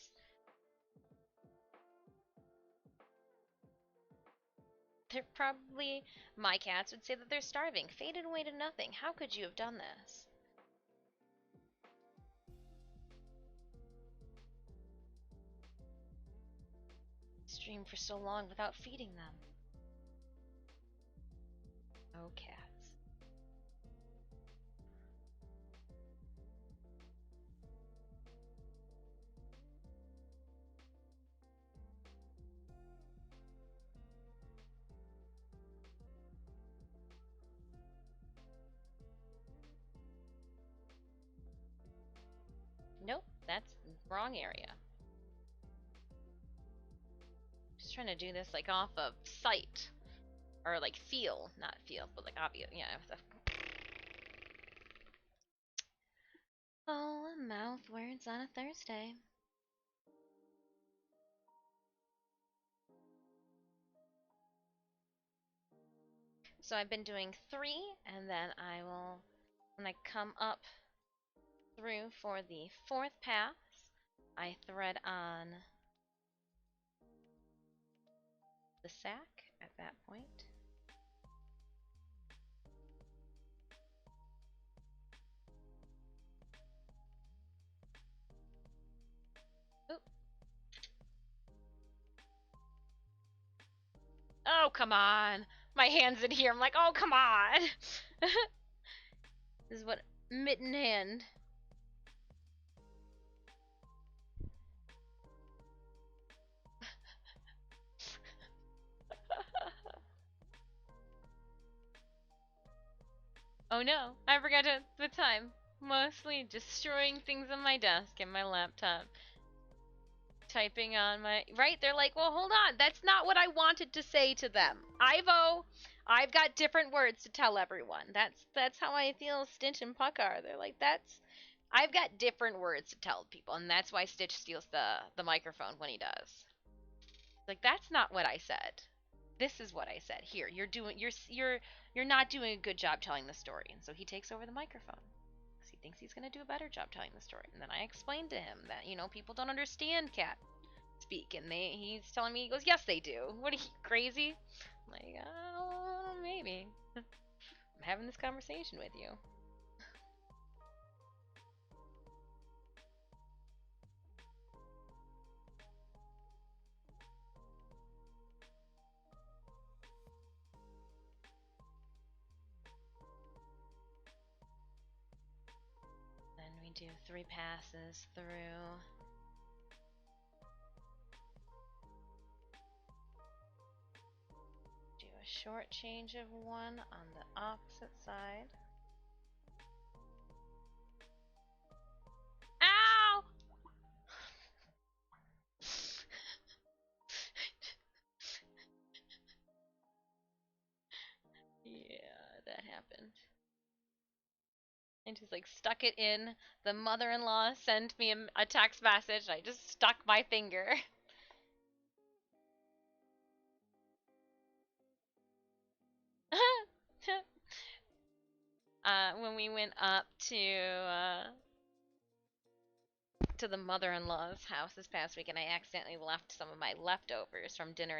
They're probably, my cats would say that they're starving, faded away to nothing. How could you have done this? Stream for so long without feeding them. Oh, cats. Nope, that's the wrong area. Just trying to do this like off of sight. Or like feel, not feel, but like obvious, yeah. Oh, mouth words on a Thursday. So I've been doing 3, and then I will, when I come up through for the 4th pass, I thread on the sack at that point. Oop. Oh, come on. My hand's in here. I'm like, oh, come on. This is what mitten hand. Oh no, I forgot to the time. Mostly destroying things on my desk and my laptop. Typing on my right, they're like, well, hold on, that's not what I wanted to say to them. I've got different words to tell everyone. That's how I feel. Stitch and Puck are. They're like, I've got different words to tell people, and that's why Stitch steals the microphone when he does. Like, that's not what I said. This is what I said. Here, you're not doing a good job telling the story. And so he takes over the microphone because he thinks he's going to do a better job telling the story. And then I explained to him that, you know, people don't understand cat speak, and he's telling me, he goes, yes they do. What are you, crazy? I'm like, oh, maybe. I'm having this conversation with you. Then we do 3 passes through. Do a short change of 1 on the opposite side. Ow! Yeah, that happened. And just like stuck it in. The mother-in-law sent me a text message. And I just stuck my finger. When we went up to the mother-in-law's house this past week, and I accidentally left some of my leftovers from dinner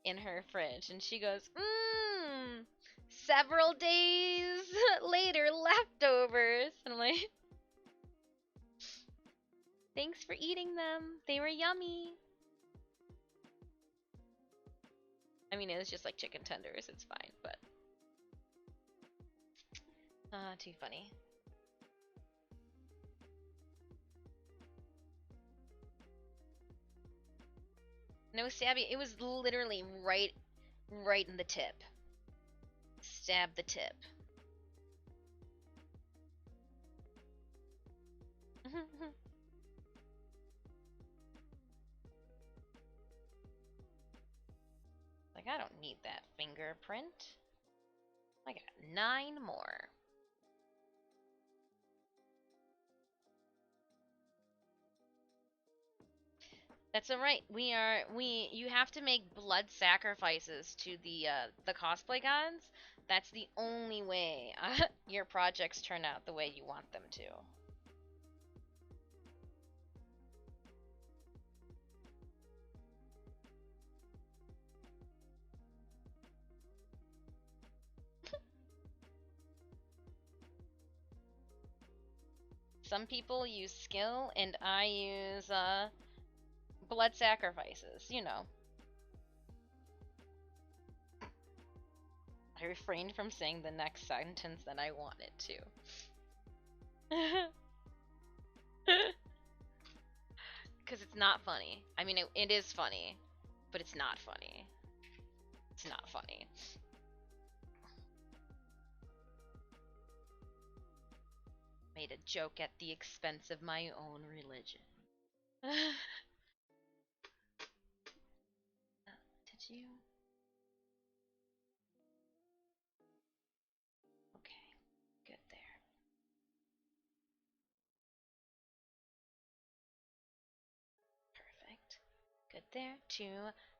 in her fridge, and she goes, several days later, leftovers. And I'm like, thanks for eating them. They were yummy. I mean, it was just like chicken tenders. It's fine, but too funny. No stabby. It was literally right in the tip. Stab the tip. Like, I don't need that fingerprint. I got 9 more. That's alright. You have to make blood sacrifices to the cosplay gods. That's the only way your projects turn out the way you want them to. Some people use skill, and I use blood sacrifices, you know. I refrained from saying the next sentence that I wanted to. Because it's not funny. I mean, it is funny, but it's not funny. It's not funny. Made a joke at the expense of my own religion. Did you? Okay, good there. Perfect. Good there.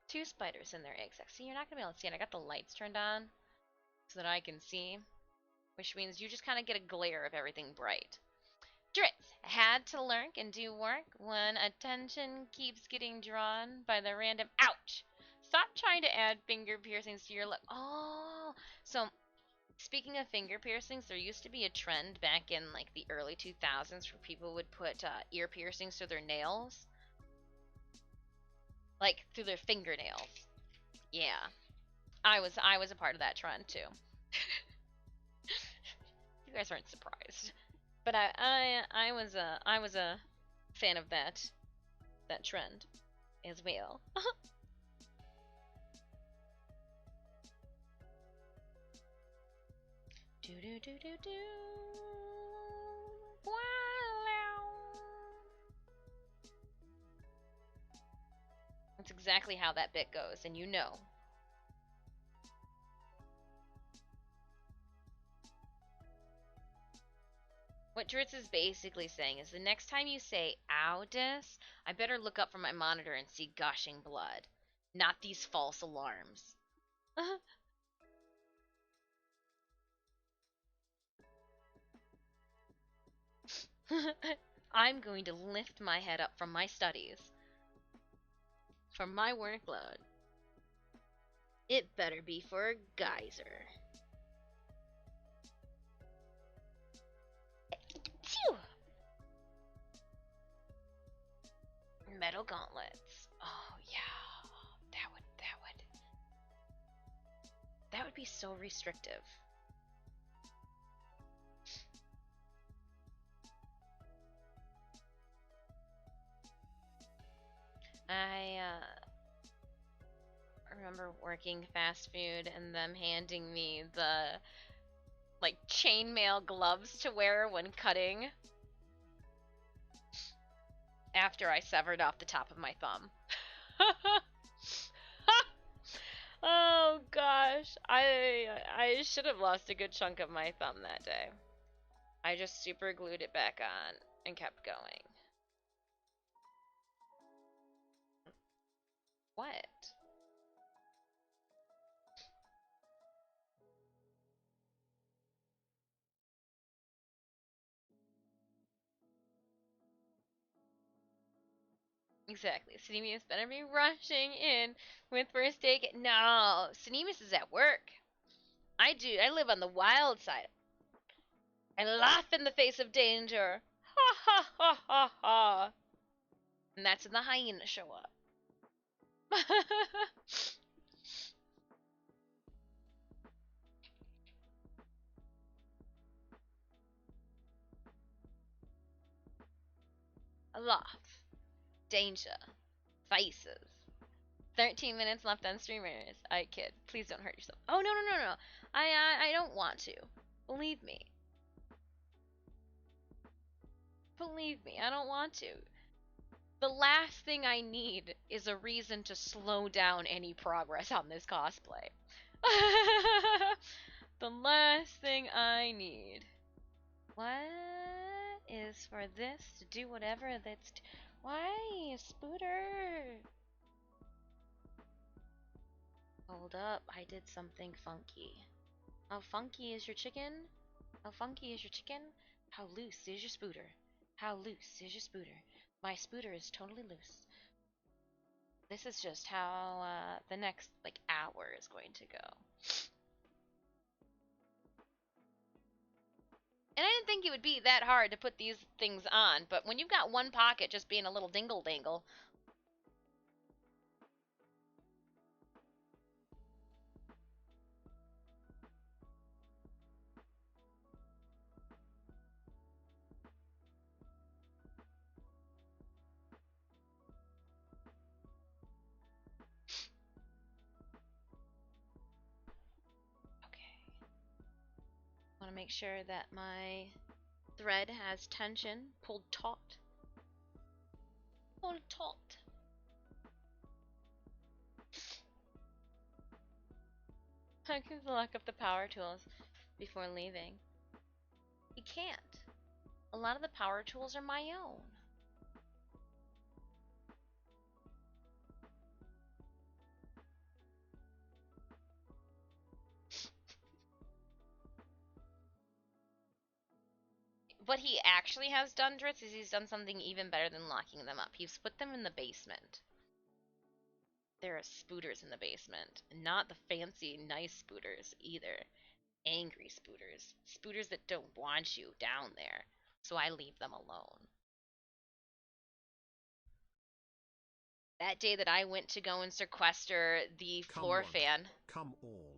Two spiders in their egg sacs. See, you're not gonna be able to see it. I got the lights turned on so that I can see, which means you just kind of get a glare of everything bright. Dritz had to lurk and do work when attention keeps getting drawn by the random ouch. Stop trying to add finger piercings to your lip. Oh, so speaking of finger piercings, there used to be a trend back in like the early 2000s where people would put ear piercings through their nails, like through their fingernails. Yeah, I was a part of that trend too. You guys aren't surprised, but I was a fan of that trend as well. Do do do do do. Wow. That's exactly how that bit goes, and you know. What Dritz is basically saying is the next time you say, ow, I better look up from my monitor and see gushing blood, not these false alarms. I'm going to lift my head up from my studies. From my workload. It better be for a geyser. Phew! Metal gauntlets. Oh yeah. That would be so restrictive. I remember working fast food and them handing me the like chainmail gloves to wear when cutting after I severed off the top of my thumb. Oh gosh, I should have lost a good chunk of my thumb that day. I just super glued it back on and kept going. What? Exactly. Cinemus better be rushing in with first aid. No, Cinemus is at work. I live on the wild side. I laugh in the face of danger. Ha ha ha ha ha. And that's when the hyenas show up. Laugh. Danger. Faces. 13 minutes left on streamers. I kid. Please don't hurt yourself. Oh, no, no, no, no. I don't want to. Believe me. Believe me, I don't want to. The last thing I need is a reason to slow down any progress on this cosplay. The last thing I need. What is for this to do whatever that's... Why, Spooter? Hold up, I did something funky. How funky is your chicken? How funky is your chicken? How loose is your Spooter? How loose is your Spooter? My Spooter is totally loose. This is just how the next like hour is going to go. And I didn't think it would be that hard to put these things on, but when you've got one pocket just being a little dingle dangle. I want to make sure that my thread has tension pulled taut. Pulled taut. I can lock up the power tools before leaving. You can't. A lot of the power tools are my own. What he actually has done, Dritz, is he's done something even better than locking them up. He's put them in the basement. There are spooters in the basement. Not the fancy, nice spooters either. Angry spooters. Spooters that don't want you down there. So I leave them alone. That day that I went to go and sequester the floor fan. Come all.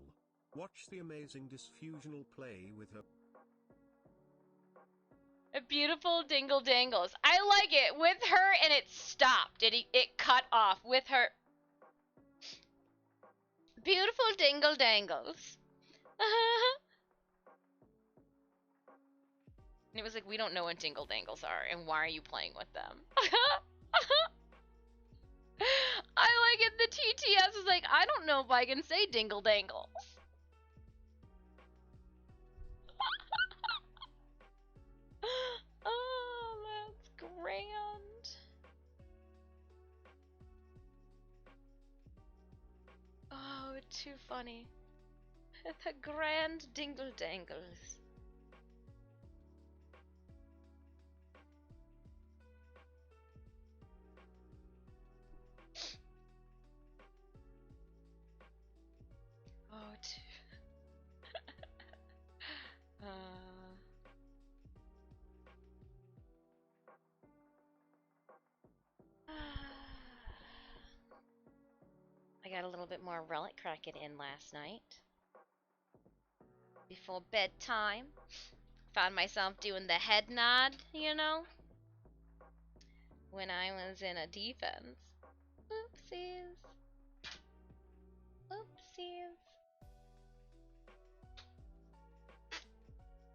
Watch the amazing Disfusional play with her. A beautiful dingle dangles. I like it with her, and it stopped. It cut off with her. Beautiful dingle dangles. And it was like, we don't know what dingle dangles are, and why are you playing with them? I like it. The TTS is like, I don't know if I can say dingle dangles. Oh, that's grand. Oh, too funny. The grand dingle dangles. Oh, I got a little bit more relic cracking in last night. Before bedtime. Found myself doing the head nod, you know? When I was in a defense. Oopsies. Oopsies.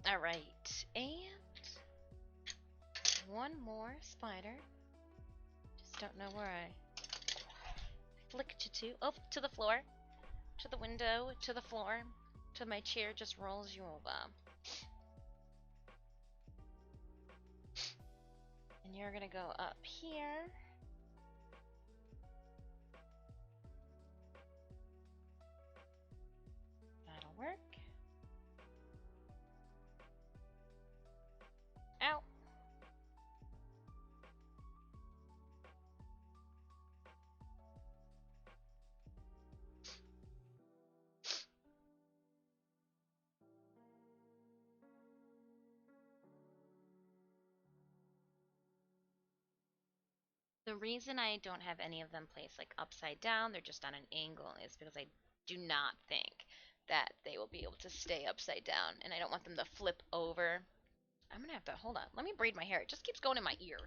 Alright, and one more spider. Just don't know where I flicked you to. Oh, to the floor. To the window, to the floor. To my chair just rolls you over. And you're gonna go up here. That'll work. Ow. The reason I don't have any of them placed like upside down, they're just on an angle, is because I do not think that they will be able to stay upside down, and I don't want them to flip over. I'm gonna have to, hold on, let me braid my hair. It just keeps going in my ear.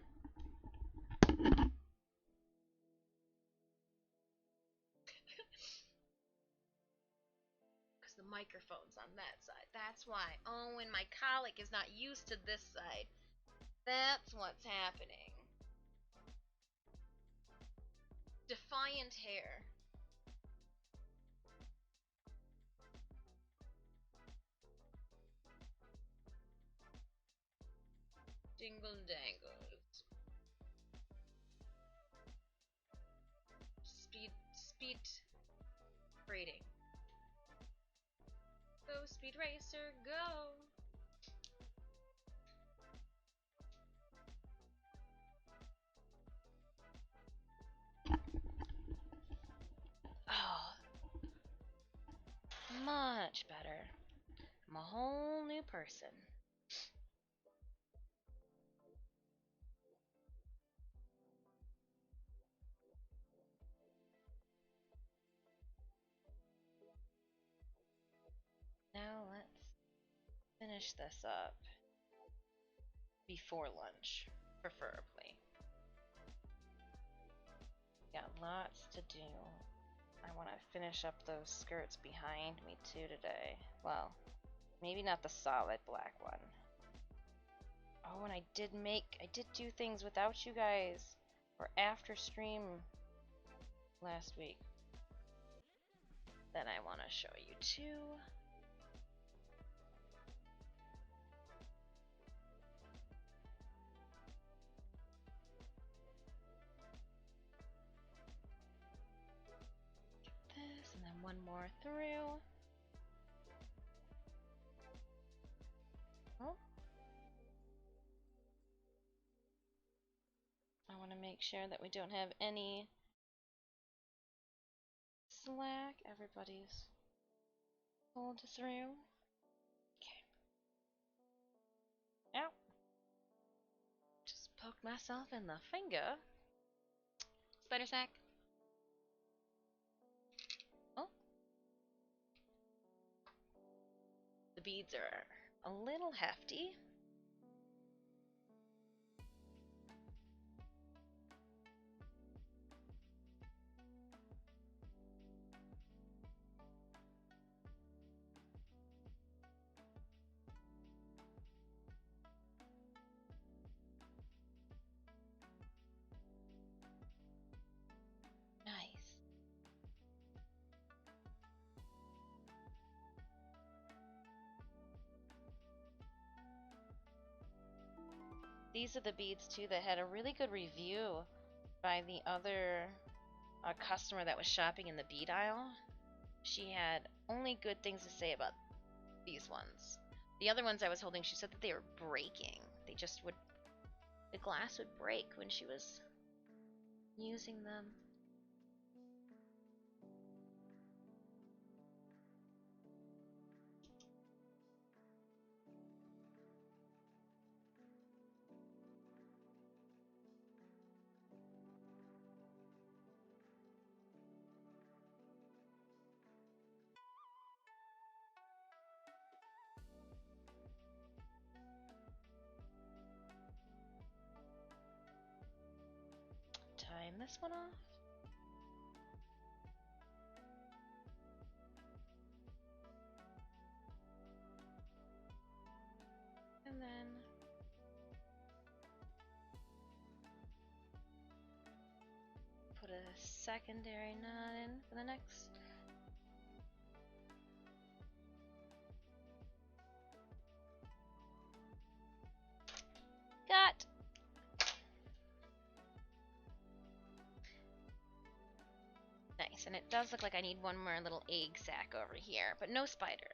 Because the microphone's on that side. That's why. Oh, and my colic is not used to this side. That's what's happening. Defiant hair. Dingle dangles. Speed braiding. Go, speed racer, go! Oh, much better. I'm a whole new person. Now let's finish this up before lunch, preferably. Got lots to do. I want to finish up those skirts behind me too today. Well, maybe not the solid black one. Oh, and I did do things without you guys, or after stream last week. That I want to show you too. This, and then one more through. Oh. I want to make sure that we don't have any slack. Everybody's pulled through. Okay. Ow. Just poked myself in the finger. Spider sack. Oh. The beads are a little hefty. Nice. These are the beads too that had a really good review by the other customer that was shopping in the bead aisle. she had only good things to say about these ones. The other ones I was holding, she said that they were breaking. They just would, the glass would break when she was using them. Time this one off. And then put a secondary knot in for the next. Got. Nice, and it does look like I need one more little egg sac over here, but no spider.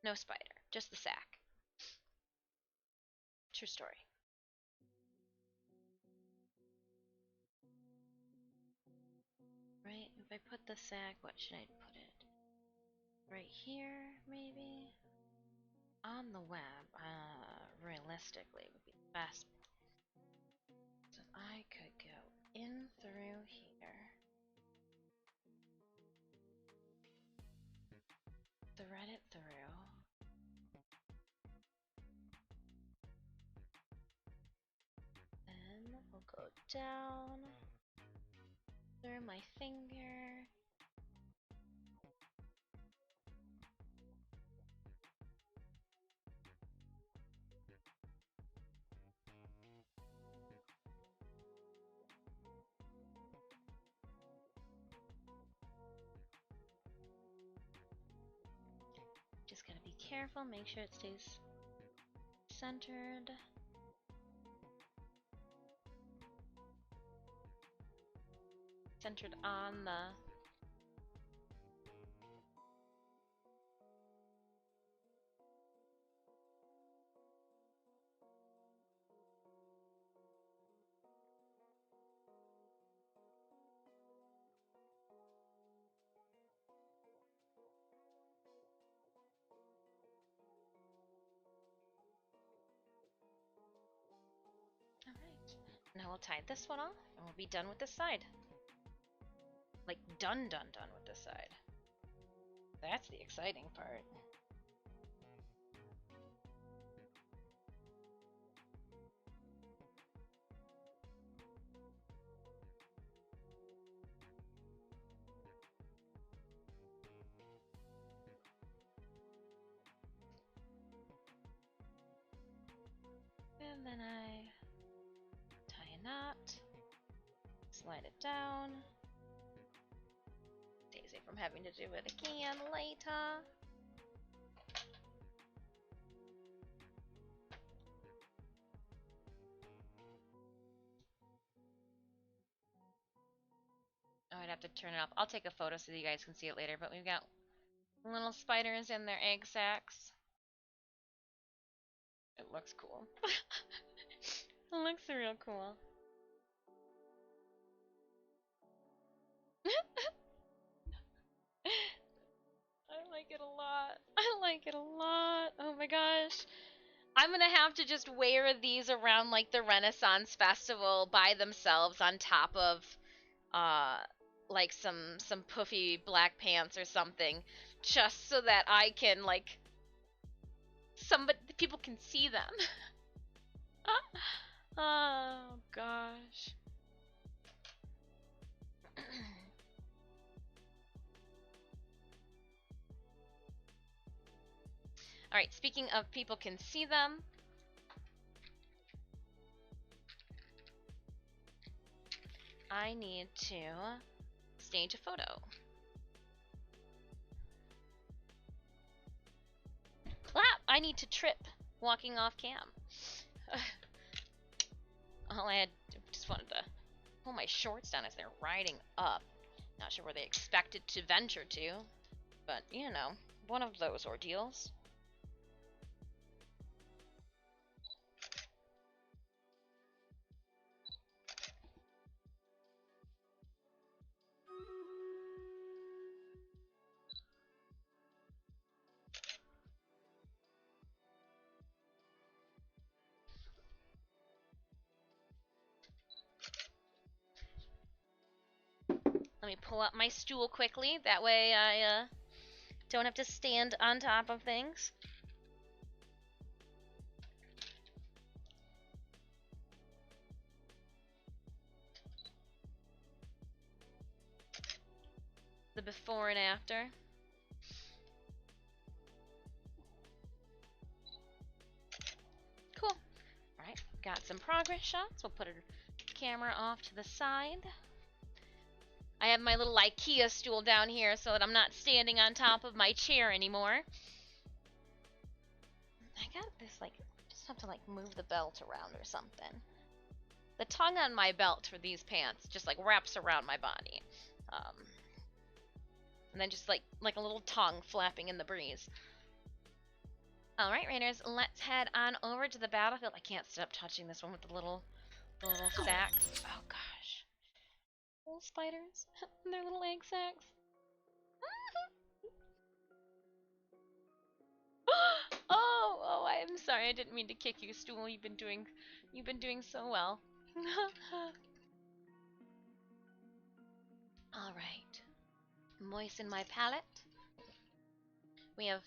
No spider, just the sac. True story. Right, if I put the sac, what should I put it? Right here, maybe? On the web, realistically, would be the best. So I could go in through here. Thread it through. Then we'll go down through my finger. Just gotta be careful, make sure it stays centered. Centered on the Alright. Now we'll tie this one off and we'll be done with this side. Like done with this side. That's the exciting part. And then I tie a knot, slide it down, saves it from having to do it again later. Oh, I'd have to turn it off. I'll take a photo so that you guys can see it later, but we've got little spiders in their egg sacs. It looks cool. It looks real cool. I like it a lot. I like it a lot. Oh my gosh. I'm gonna have to just wear these around like the Renaissance Festival by themselves on top of like some puffy black pants or something, just so that I can like people can see them. Oh gosh. Alright, speaking of people can see them, I need to stage a photo. Clap! I need to trip walking off cam. All I had just wanted to pull my shorts down as they're riding up. Not sure where they expected to venture to. But, you know, one of those ordeals. Let me pull up my stool quickly. That way I don't have to stand on top of things. The before and after. Cool. Alright, got some progress shots. We'll put a camera off to the side. I have my little IKEA stool down here so that I'm not standing on top of my chair anymore. I got this, like, just have to, like, move the belt around or something. The tongue on my belt for these pants just, like, wraps around my body. And then just, like a little tongue flapping in the breeze. Alright, Raiders, let's head on over to the battlefield. I can't stop touching this one with the little sacks. Oh, gosh. Little spiders. Their little egg sacks. Oh, I'm sorry. I didn't mean to kick you, Stool. You've been doing so well. All right. Moisten my palette. We have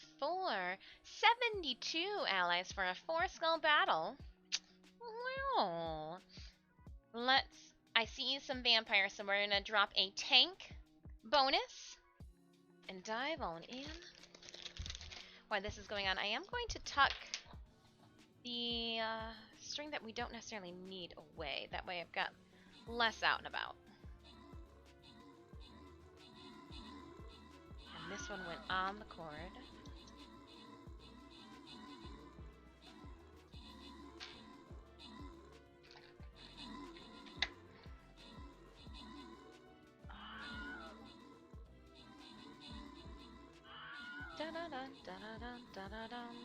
72 allies for a 4-skull battle. Wow. I see some vampires, so we're gonna drop a tank bonus and dive on in. While this is going on, I am going to tuck the string that we don't necessarily need away. That way I've got less out and about. And this one went on the cord. Da-da-dun, da-da-dun, da-da-dun.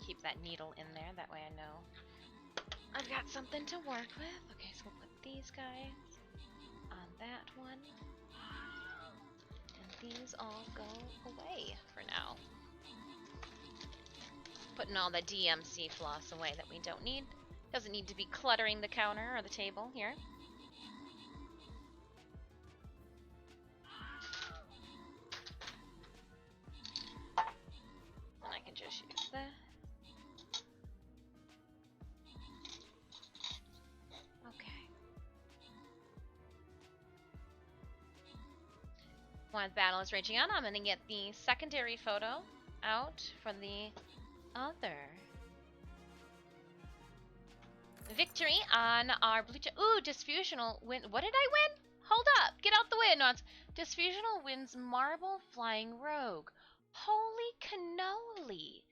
Keep that needle in there, that way I know I've got something to work with. Okay, so we'll put these guys on that one. And these all go away for now. Putting all the DMC floss away that we don't need. Doesn't need to be cluttering the counter or the table here. And I can just use that. While the battle is raging on, I'm going to get the secondary photo out for the other victory on our blue. Ooh, Disfusional win. What did I win? Hold up. Get out the way, Nons. Disfusional wins Marble Flying Rogue. Holy cannoli.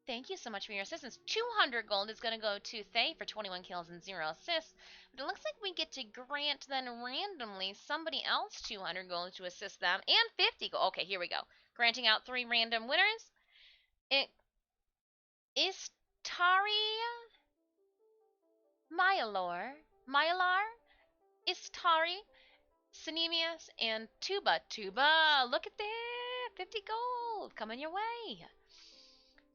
Thank you so much for your assistance. 200 gold is going to go to Thay for 21 kills and 0 assists. But it looks like we get to grant then randomly somebody else 200 gold to assist them and 50 gold. Okay, here we go. Granting out 3 random winners. It is Tari Myalar, Istari, Sinemius, and Tuba. Look at that! 50 gold coming your way.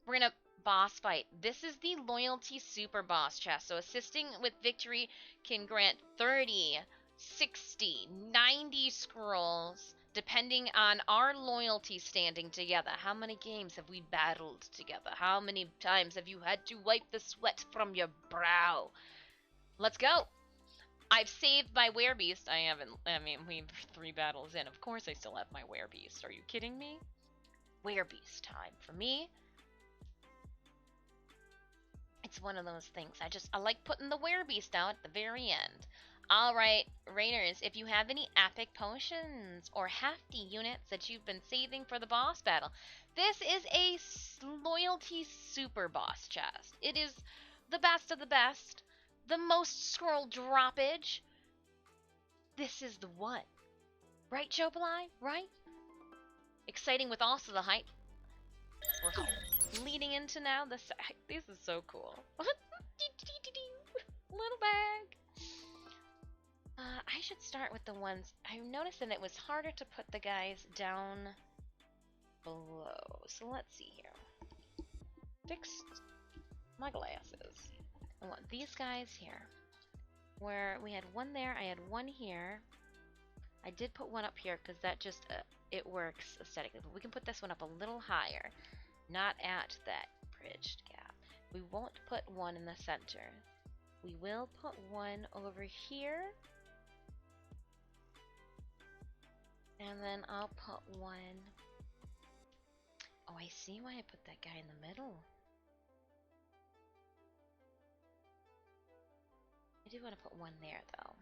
We're gonna boss fight. This is the loyalty super boss chest. So assisting with victory can grant 30, 60, 90 scrolls, depending on our loyalty standing together. How many games have we battled together? How many times have you had to wipe the sweat from your brow? Let's go. I've saved my werebeast. I mean, we're 3 battles in. Of course I still have my werebeast. Are you kidding me? Werebeast time for me. It's one of those things. I like putting the werebeast out at the very end. Alright, Raiders, if you have any epic potions or hefty units that you've been saving for the boss battle, this is a loyalty super boss chest. It is the best of the best, the most scroll droppage, this is the one. Right, Jobali? Right? Exciting with also the hype. We're leading into now the... This is so cool. Little bag. I should start with the ones... I noticed that it was harder to put the guys down below. So let's see here. Fixed my glasses. I want these guys here. Where we had one there, I had one here. I did put one up here because that just, it works aesthetically. But we can put this one up a little higher. Not at that bridged gap. We won't put one in the center. We will put one over here. And then I'll put one... Oh, I see why I put that guy in the middle. I do want to put one there, though.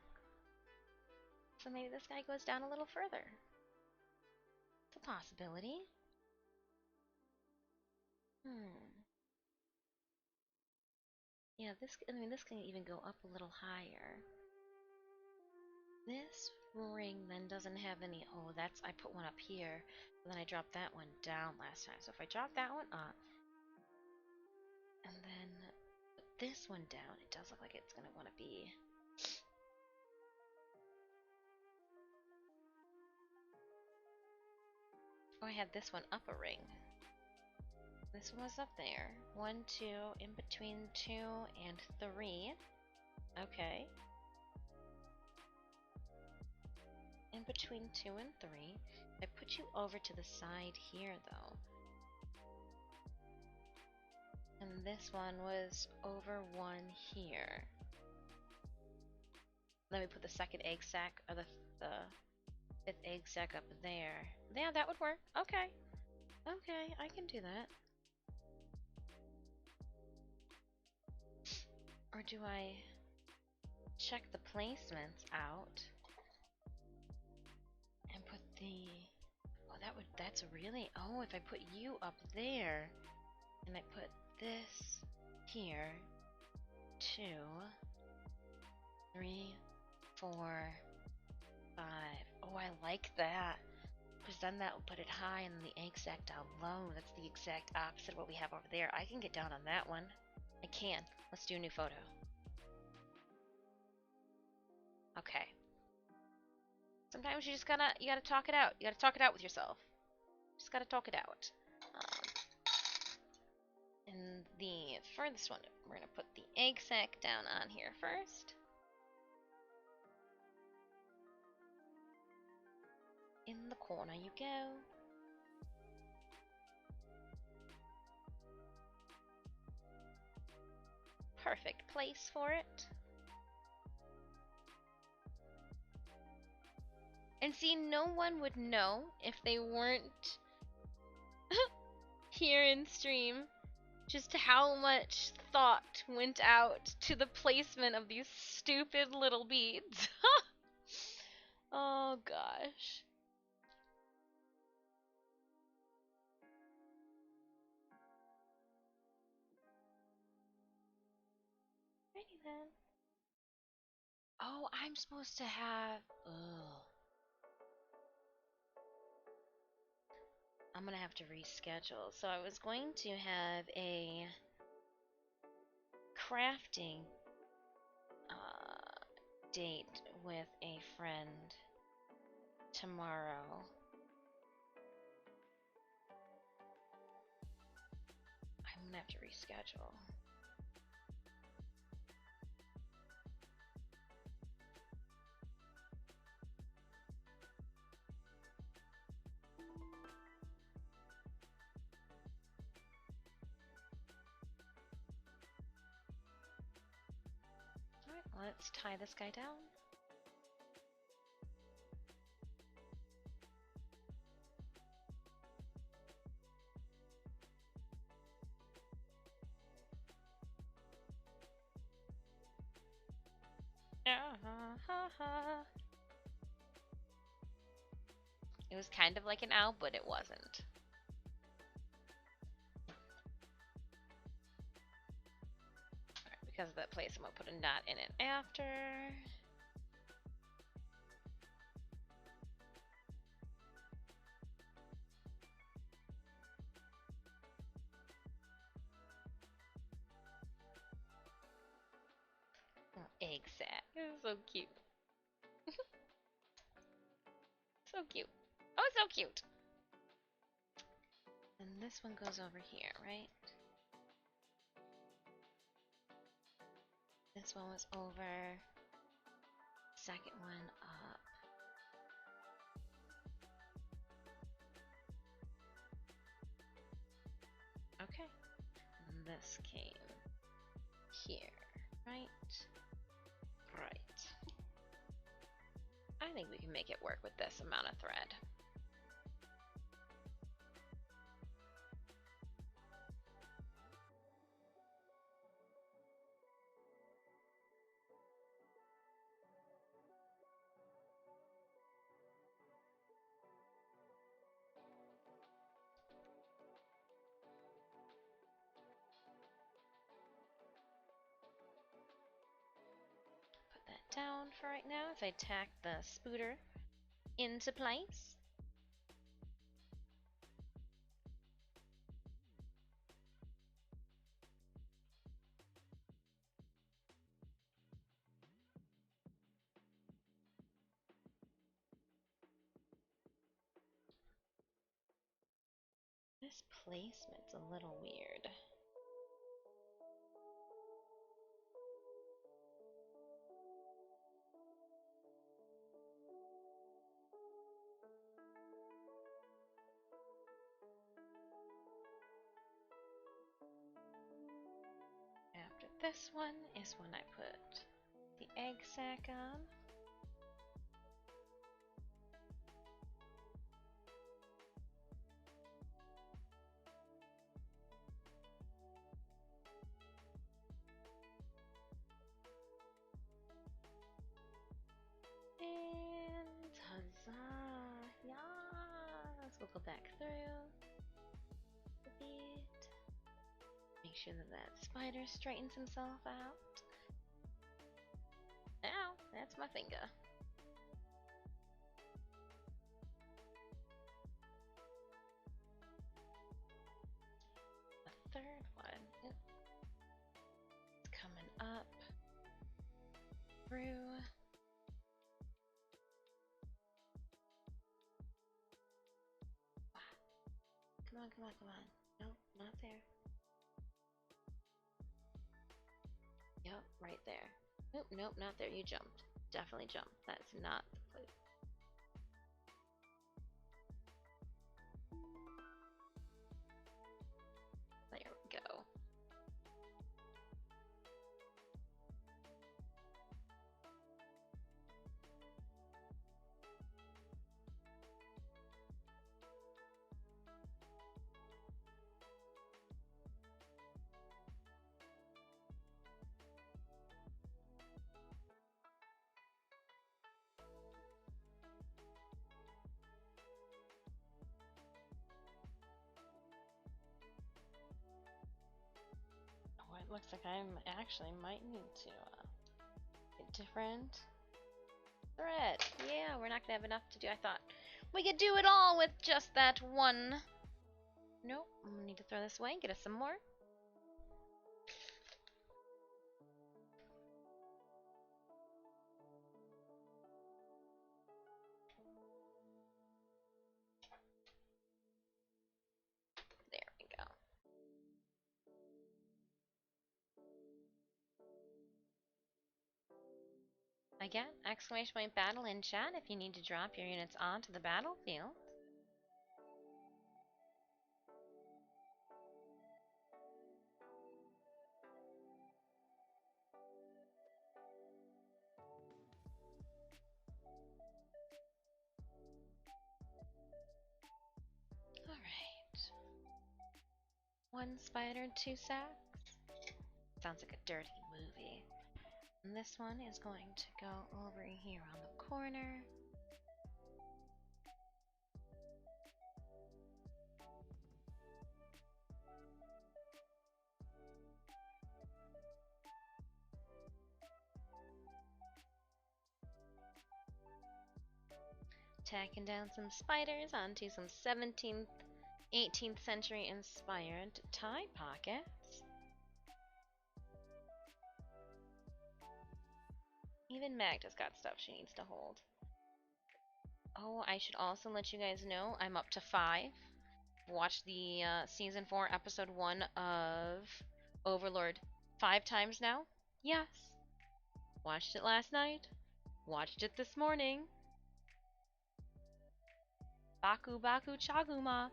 So maybe this guy goes down a little further. It's a possibility. Yeah, this can even go up a little higher. This ring then doesn't have any... Oh, that's... I put one up here, and then I dropped that one down last time. So if I drop that one up, and then put this one down, it does look like it's going to want to be... Oh, I had this one up a ring. This one was up there. 1, 2, in between 2 and 3. Okay. In between 2 and 3. I put you over to the side here, though. And this one was over 1 here. Then we put the second egg sac, or the 5th egg sac up there. Yeah, that would work. Okay. Okay, I can do that. Or do I check the placements out and put the... Oh, that's really... Oh, if I put you up there and I put this here, 2, 3, 4, 5. Oh, I like that. Because then that will put it high and then the egg sac down low. That's the exact opposite of what we have over there. I can get down on that one. I can. Let's do a new photo. Okay. Sometimes you just gotta talk it out. You gotta talk it out with yourself. Just gotta talk it out. And the furthest one, we're gonna put the egg sac down on here first. In the corner you go. Perfect place for it. And see, no one would know if they weren't here in stream just how much thought went out to the placement of these stupid little beads. Oh gosh. Ready then. Oh, I'm supposed to have... Ugh. I'm gonna have to reschedule. So I was going to have a crafting date with a friend tomorrow. I'm gonna have to reschedule. Let's tie this guy down. It was kind of like an owl, but it wasn't. Because of that place, I'm gonna put a knot in it after. egg sack. This is so cute. So cute. Oh, so cute. And this one goes over here, right? This one was over. Second one up. Okay. And this came here, right? Right. I think we can make it work with this amount of thread. Down for right now as I tack the spooter into place. This placement's a little weird. After this one is when I put the egg sac on. And huzzah! Yes! We'll go back through a bit. Make sure that that spider straightens himself out. Ow! That's my finger. The third one is coming up through. Come on, come on, come on. Nope, not there. Yep, right there. Nope, nope, not there. You jumped. Definitely jumped. That's not the place. There we go. It looks like I actually might need to get different thread. Yeah, we're not gonna have enough to do. I thought we could do it all with just that one. Nope, I'm gonna need to throw this away and get us some more. There we go. Again, exclamation point battle in chat if you need to drop your units onto the battlefield. Alright. One spider, 2 sacks. Sounds like a dirty movie. And this one is going to go over here on the corner. Tacking down some spiders onto some 17th, 18th century inspired tie pockets. Even Magda's got stuff she needs to hold. Oh, I should also let you guys know I'm up to 5. Watched the season 4 episode 1 of Overlord 5 times now. Yes. Watched it last night. Watched it this morning. Baku Baku Chaguma.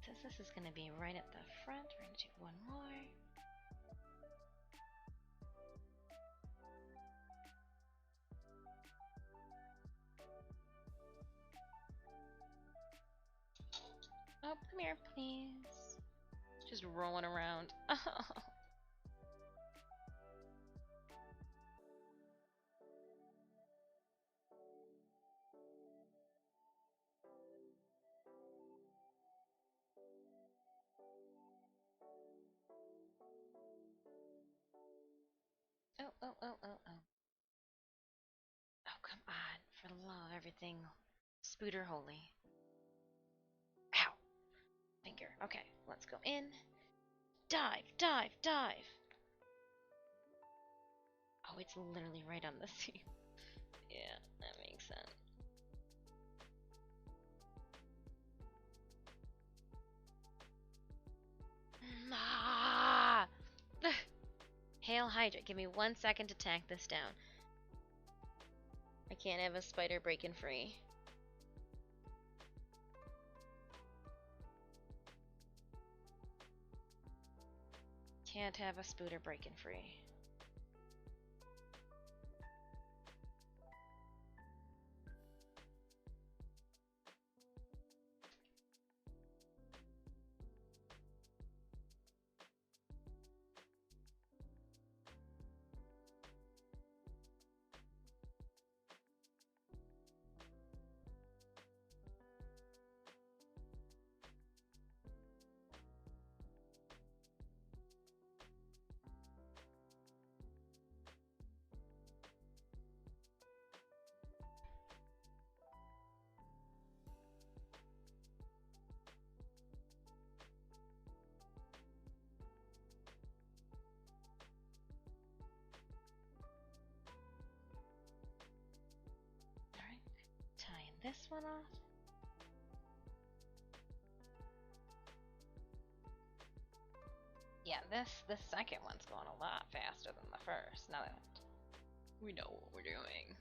Since this is going to be right at the front, we're going to do one more. Oh, come here, please. Just rolling around. Oh, oh, oh, oh, oh. Oh, come on. For the love of everything. Spooter holy. Ow. Finger. Okay, let's go in. Dive, dive, dive. Oh, it's literally right on the seam. Yeah, that makes sense. Ah! Hail Hydra, give me 1 second to tank this down. I can't have a spider breaking free. Can't have a spooter breaking free. This one off. Yeah, this second one's going a lot faster than the first. Now that we know what we're doing.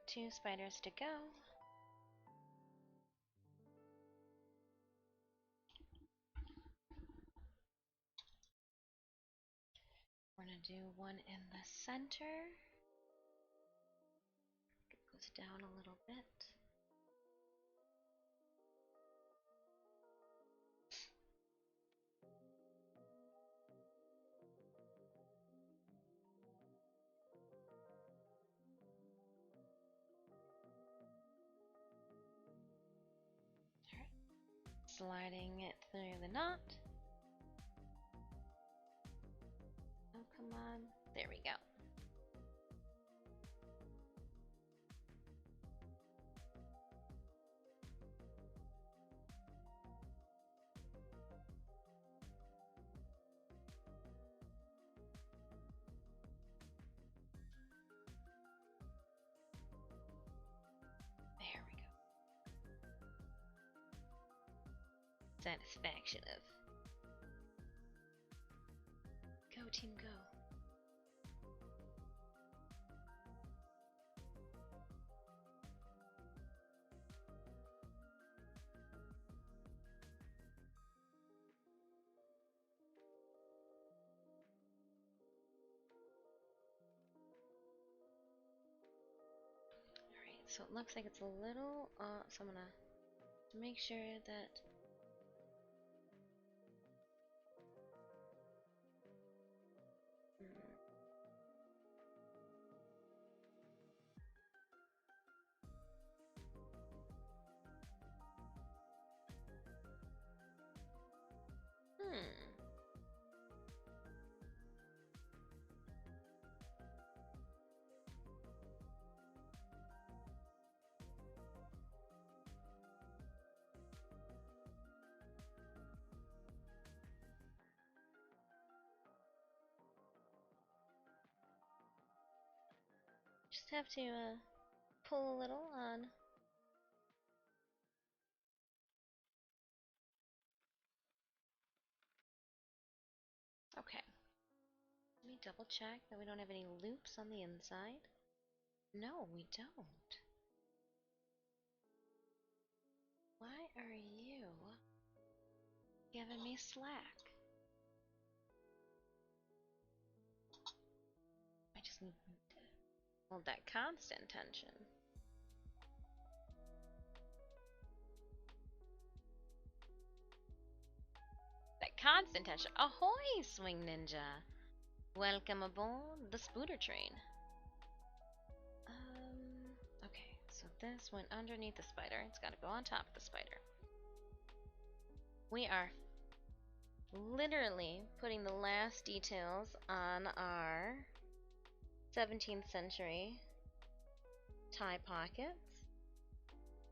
Two spiders to go. We're gonna do one in the center. It goes down a little bit. Alright. Sliding it through the knot. Oh, come on. There we go. There we go. Satisfaction of go team go. Alright, so it looks like it's a little so I'm gonna make sure that just have to pull a little on. Okay. Let me double check that we don't have any loops on the inside. No, we don't. Why are you giving me slack? I just need to hold that constant tension. That constant tension. Ahoy, Swing Ninja! Welcome aboard the Spooter Train. Okay, so this went underneath the spider. It's got to go on top of the spider. We are literally putting the last details on our 17th century tie pockets.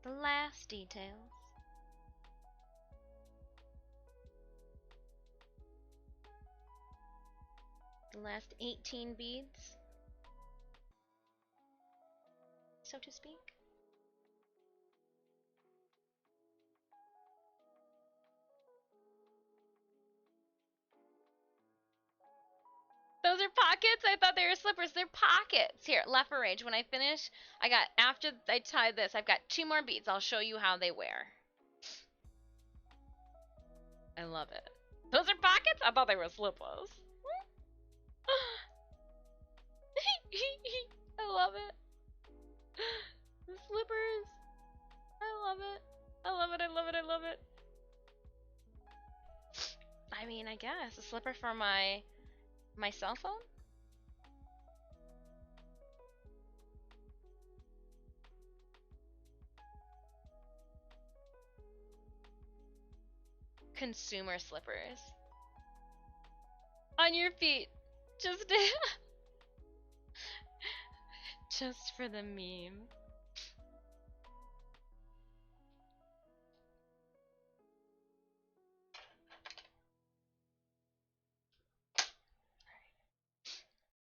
The last details. The last 18 beads, so to speak. Those are pockets? I thought they were slippers. They're pockets. Here, left for rage. When I finish, after I tie this, I've got 2 more beads. I'll show you how they wear. I love it. Those are pockets? I thought they were slippers. I love it. The slippers. I love it. I love it. I love it. I love it. I mean, I guess a slipper for my cell phone. Consumer slippers. On your feet. Just just for the meme.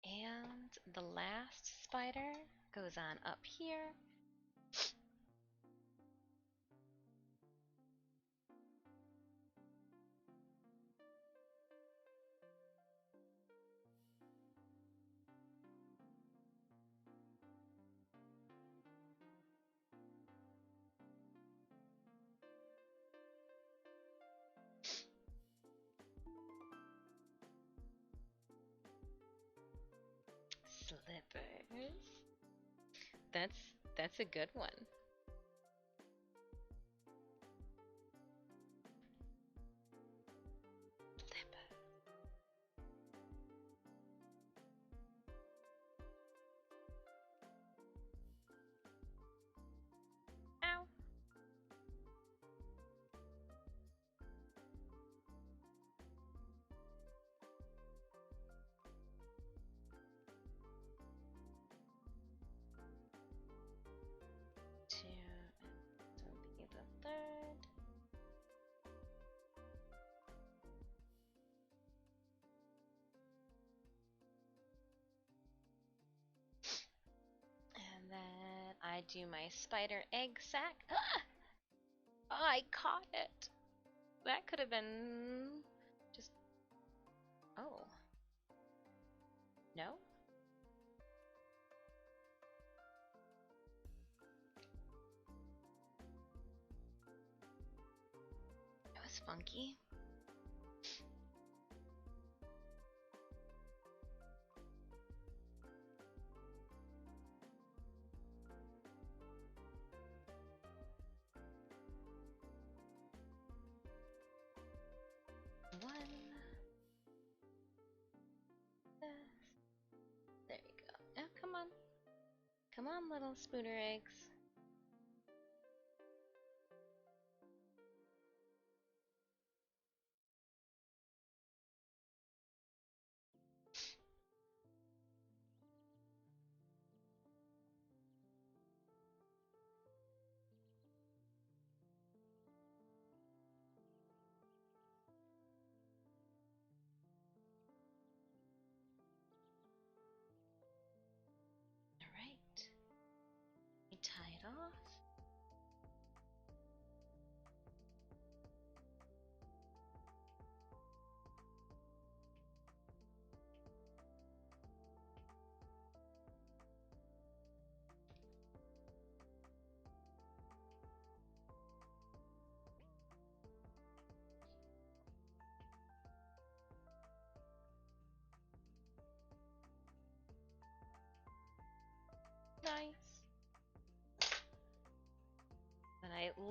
And the last spider goes on up here. Slippers. That's a good one. Slippers. Ow. Be the third. And then I do my spider egg sac. Ah! Oh, I caught it. That could have been just. Oh. No? That was funky. One. There you go. Oh, come on. Come on, little spooner eggs. Alright.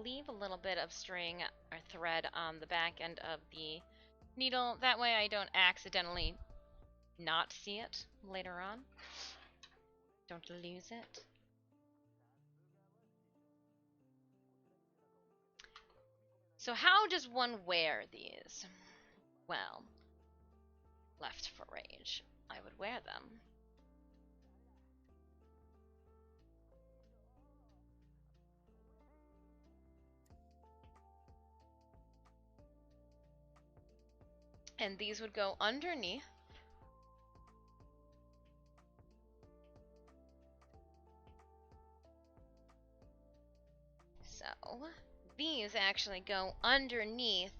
leave a little bit of string or thread on the back end of the needle. That way I don't accidentally not see it later on. Don't lose it. So how does one wear these? Well, left for rage, I would wear them. And these would go underneath. So these actually go underneath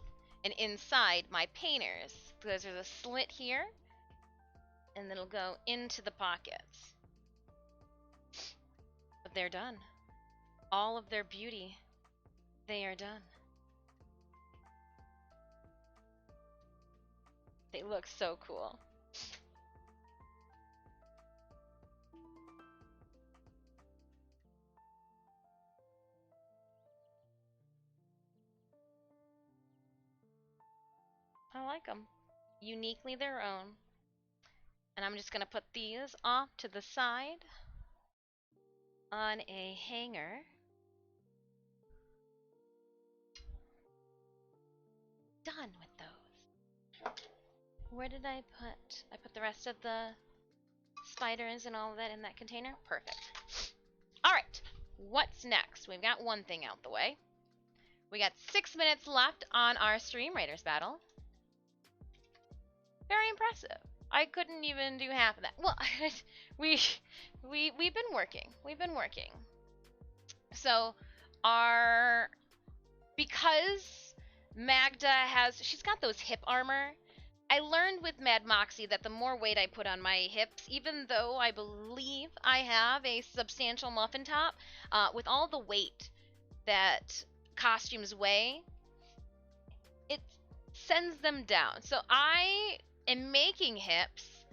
and inside my painters. Because there's a slit here, and it'll go into the pockets. But they're done. All of their beauty, they are done. They look so cool. I like them. Uniquely their own. And I'm just going to put these off to the side on a hanger. Done with those. Where did I put? I put the rest of the spiders and all of that in that container? Perfect. Alright, what's next? We've got one thing out the way. We got 6 minutes left on our Stream Raiders battle. Very impressive. I couldn't even do half of that. Well, we've been working. We've been working. So because Maghda she's got those hip armor. I learned with Mad Moxie that the more weight I put on my hips, even though I believe I have a substantial muffin top, with all the weight that costumes weigh, it sends them down. So I am making hips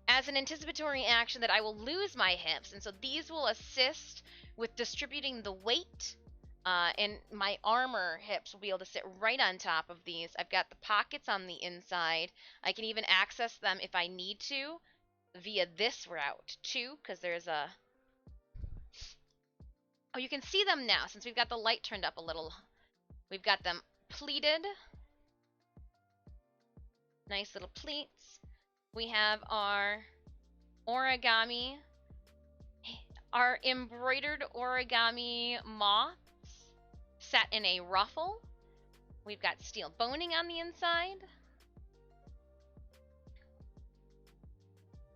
as an anticipatory action that I will lose my hips, and so these will assist with distributing the weight, and my armor hips will be able to sit right on top of these. I've got the pockets on the inside. I can even access them if I need to via this route too, because there's a... Oh, you can see them now since we've got the light turned up a little. We've got them pleated. Nice little pleats. We have our origami, our embroidered origami moths set in a ruffle. We've got steel boning on the inside.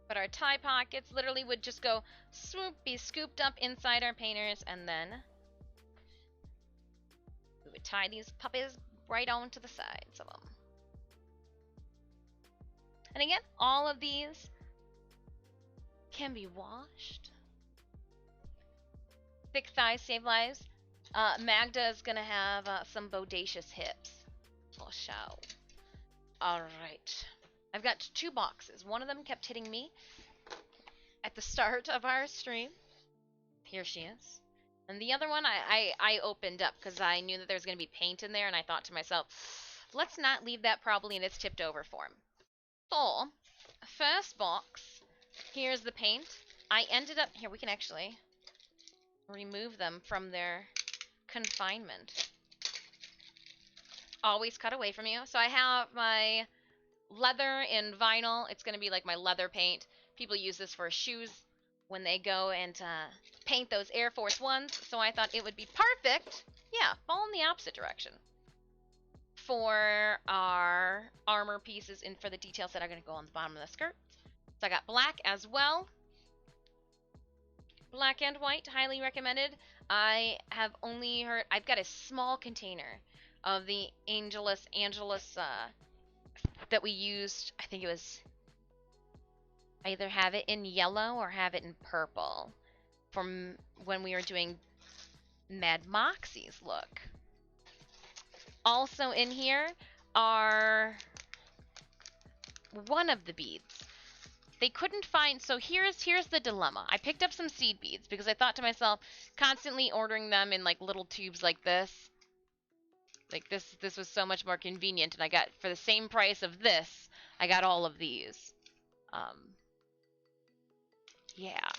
But our tie pockets literally would just go swoop, be scooped up inside our painters, and then we would tie these puppies right onto the sides of them. And again, all of these can be washed. Thick thighs save lives. Maghda is gonna have some bodacious hips. For show. Alright. I've got 2 boxes. One of them kept hitting me at the start of our stream. Here she is. And the other one I opened up because I knew that there was going to be paint in there, and I thought to myself, let's not leave that probably in its tipped over form. So, first box, here's the paint. I ended up, here we can actually remove them from their confinement. Always cut away from you. So I have my leather and vinyl. It's going to be like my leather paint. People use this for shoes when they go and paint those Air Force Ones. So I thought it would be perfect. Yeah, fall in the opposite direction. For our armor pieces and for the details that are going to go on the bottom of the skirt. So I got black as well. Black and white, highly recommended. I have only heard, I've got a small container of the Angelus that we used. I think it was, I either have it in yellow or have it in purple from when we were doing Mad Moxie's look. Also in here are one of the beads. They couldn't find, so here's the dilemma. I picked up some seed beads because I thought to myself, constantly ordering them in like little tubes like this, Like this was so much more convenient, and I got, for the same price of this, I got all of these. Yeah,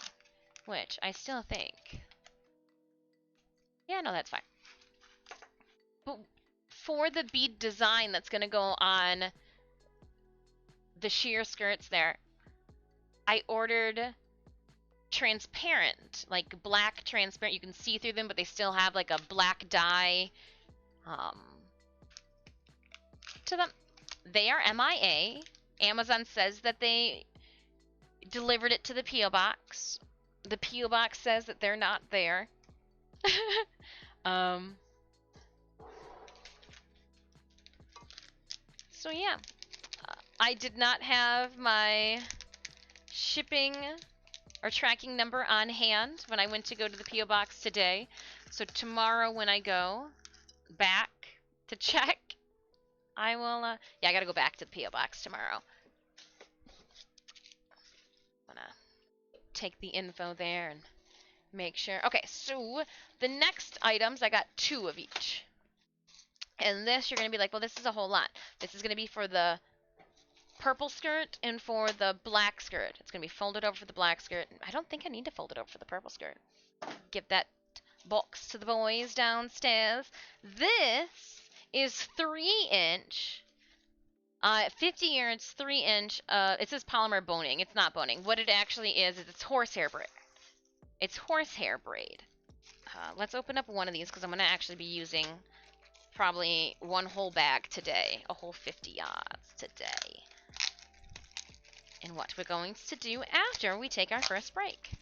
which I still think. Yeah, no, that's fine. But for the bead design that's gonna go on the sheer skirts there, I ordered transparent, like black transparent. You can see through them, but they still have like a black dye to them. They are MIA. Amazon says that they delivered it to the P.O. box. The P.O. box says that they're not there. So yeah, I did not have my shipping or tracking number on hand when I went to go to the P.O. box today. So tomorrow when I go back to check, I will, yeah, I gotta go back to the P.O. box tomorrow. I'm gonna take the info there and make sure. Okay, so the next items, I got 2 of each. And this, you're gonna be like, well, this is a whole lot. This is gonna be for the purple skirt and for the black skirt. It's gonna be folded over for the black skirt. I don't think I need to fold it over for the purple skirt. Give that box to the boys downstairs. This is 3-inch, 50 yards, 3-inch. It says polymer boning. It's not boning. What it actually is it's horsehair braid. It's horsehair braid. Let's open up one of these because I'm gonna actually be using probably one whole bag today, a whole 50 yards today. And what we're going to do after we take our first break.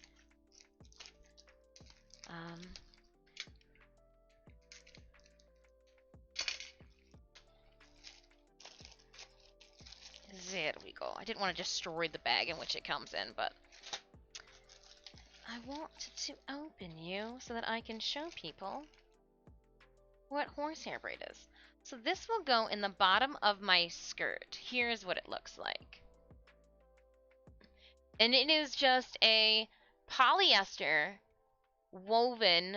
There we go. I didn't want to destroy the bag in which it comes in, but I want to open you so that I can show people what horsehair braid is. So this will go in the bottom of my skirt. Here's what it looks like. And it is just a polyester woven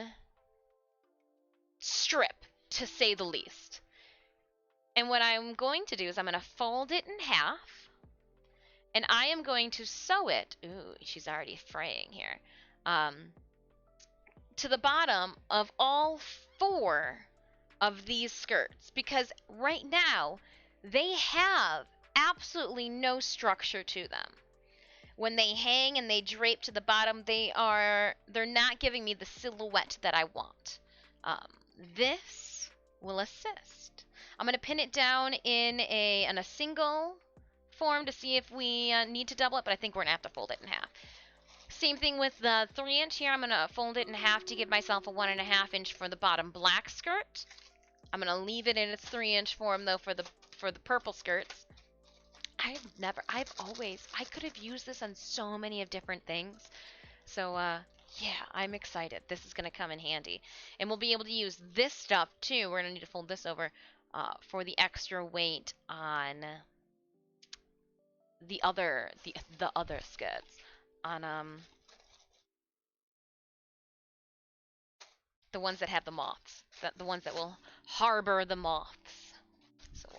strip, to say the least. And what I'm going to do is I'm going to fold it in half, and I am going to sew it. Ooh, she's already fraying here. To the bottom of all 4 of these skirts, because right now they have absolutely no structure to them. When they hang and they drape to the bottom, they're not giving me the silhouette that I want. This will assist. I'm going to pin it down in a single form to see if we need to double it, but I think we're going to have to fold it in half. Same thing with the 3-inch here. I'm going to fold it in half to give myself a 1.5 inch for the bottom black skirt. I'm going to leave it in its 3-inch form though for the purple skirts. I could have used this on so many of different things. So, yeah, I'm excited. This is going to come in handy. And we'll be able to use this stuff, too. We're going to need to fold this over for the extra weight on the other skirts. On, the ones that have the moths. The ones that will harbor the moths. So,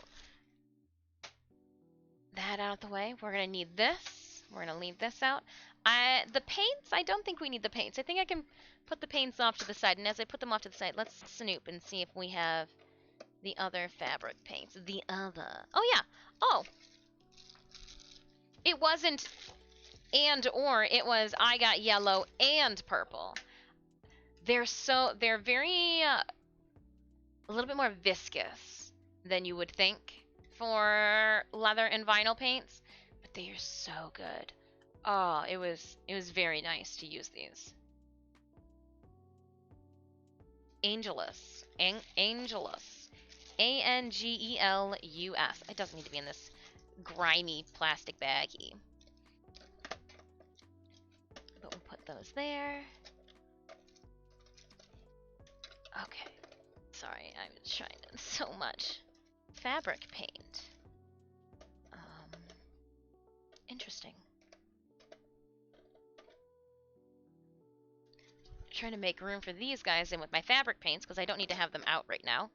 that out of the way. We're going to need this. We're going to leave this out. The paints, I don't think we need the paints. I think I can put the paints off to the side. And as I put them off to the side, let's snoop and see if we have the other fabric paints. Oh, yeah. Oh. It wasn't it was I got yellow and purple. They're very, a little bit more viscous than you would think for leather and vinyl paints. But they are so good. Oh, it was very nice to use these. Angelus. Angelus. Angelus. It doesn't need to be in this grimy plastic baggie. But we'll put those there. Okay. Sorry, I'm trying so much fabric paint. Interesting. Trying to make room for these guys in with my fabric paints because I don't need to have them out right now.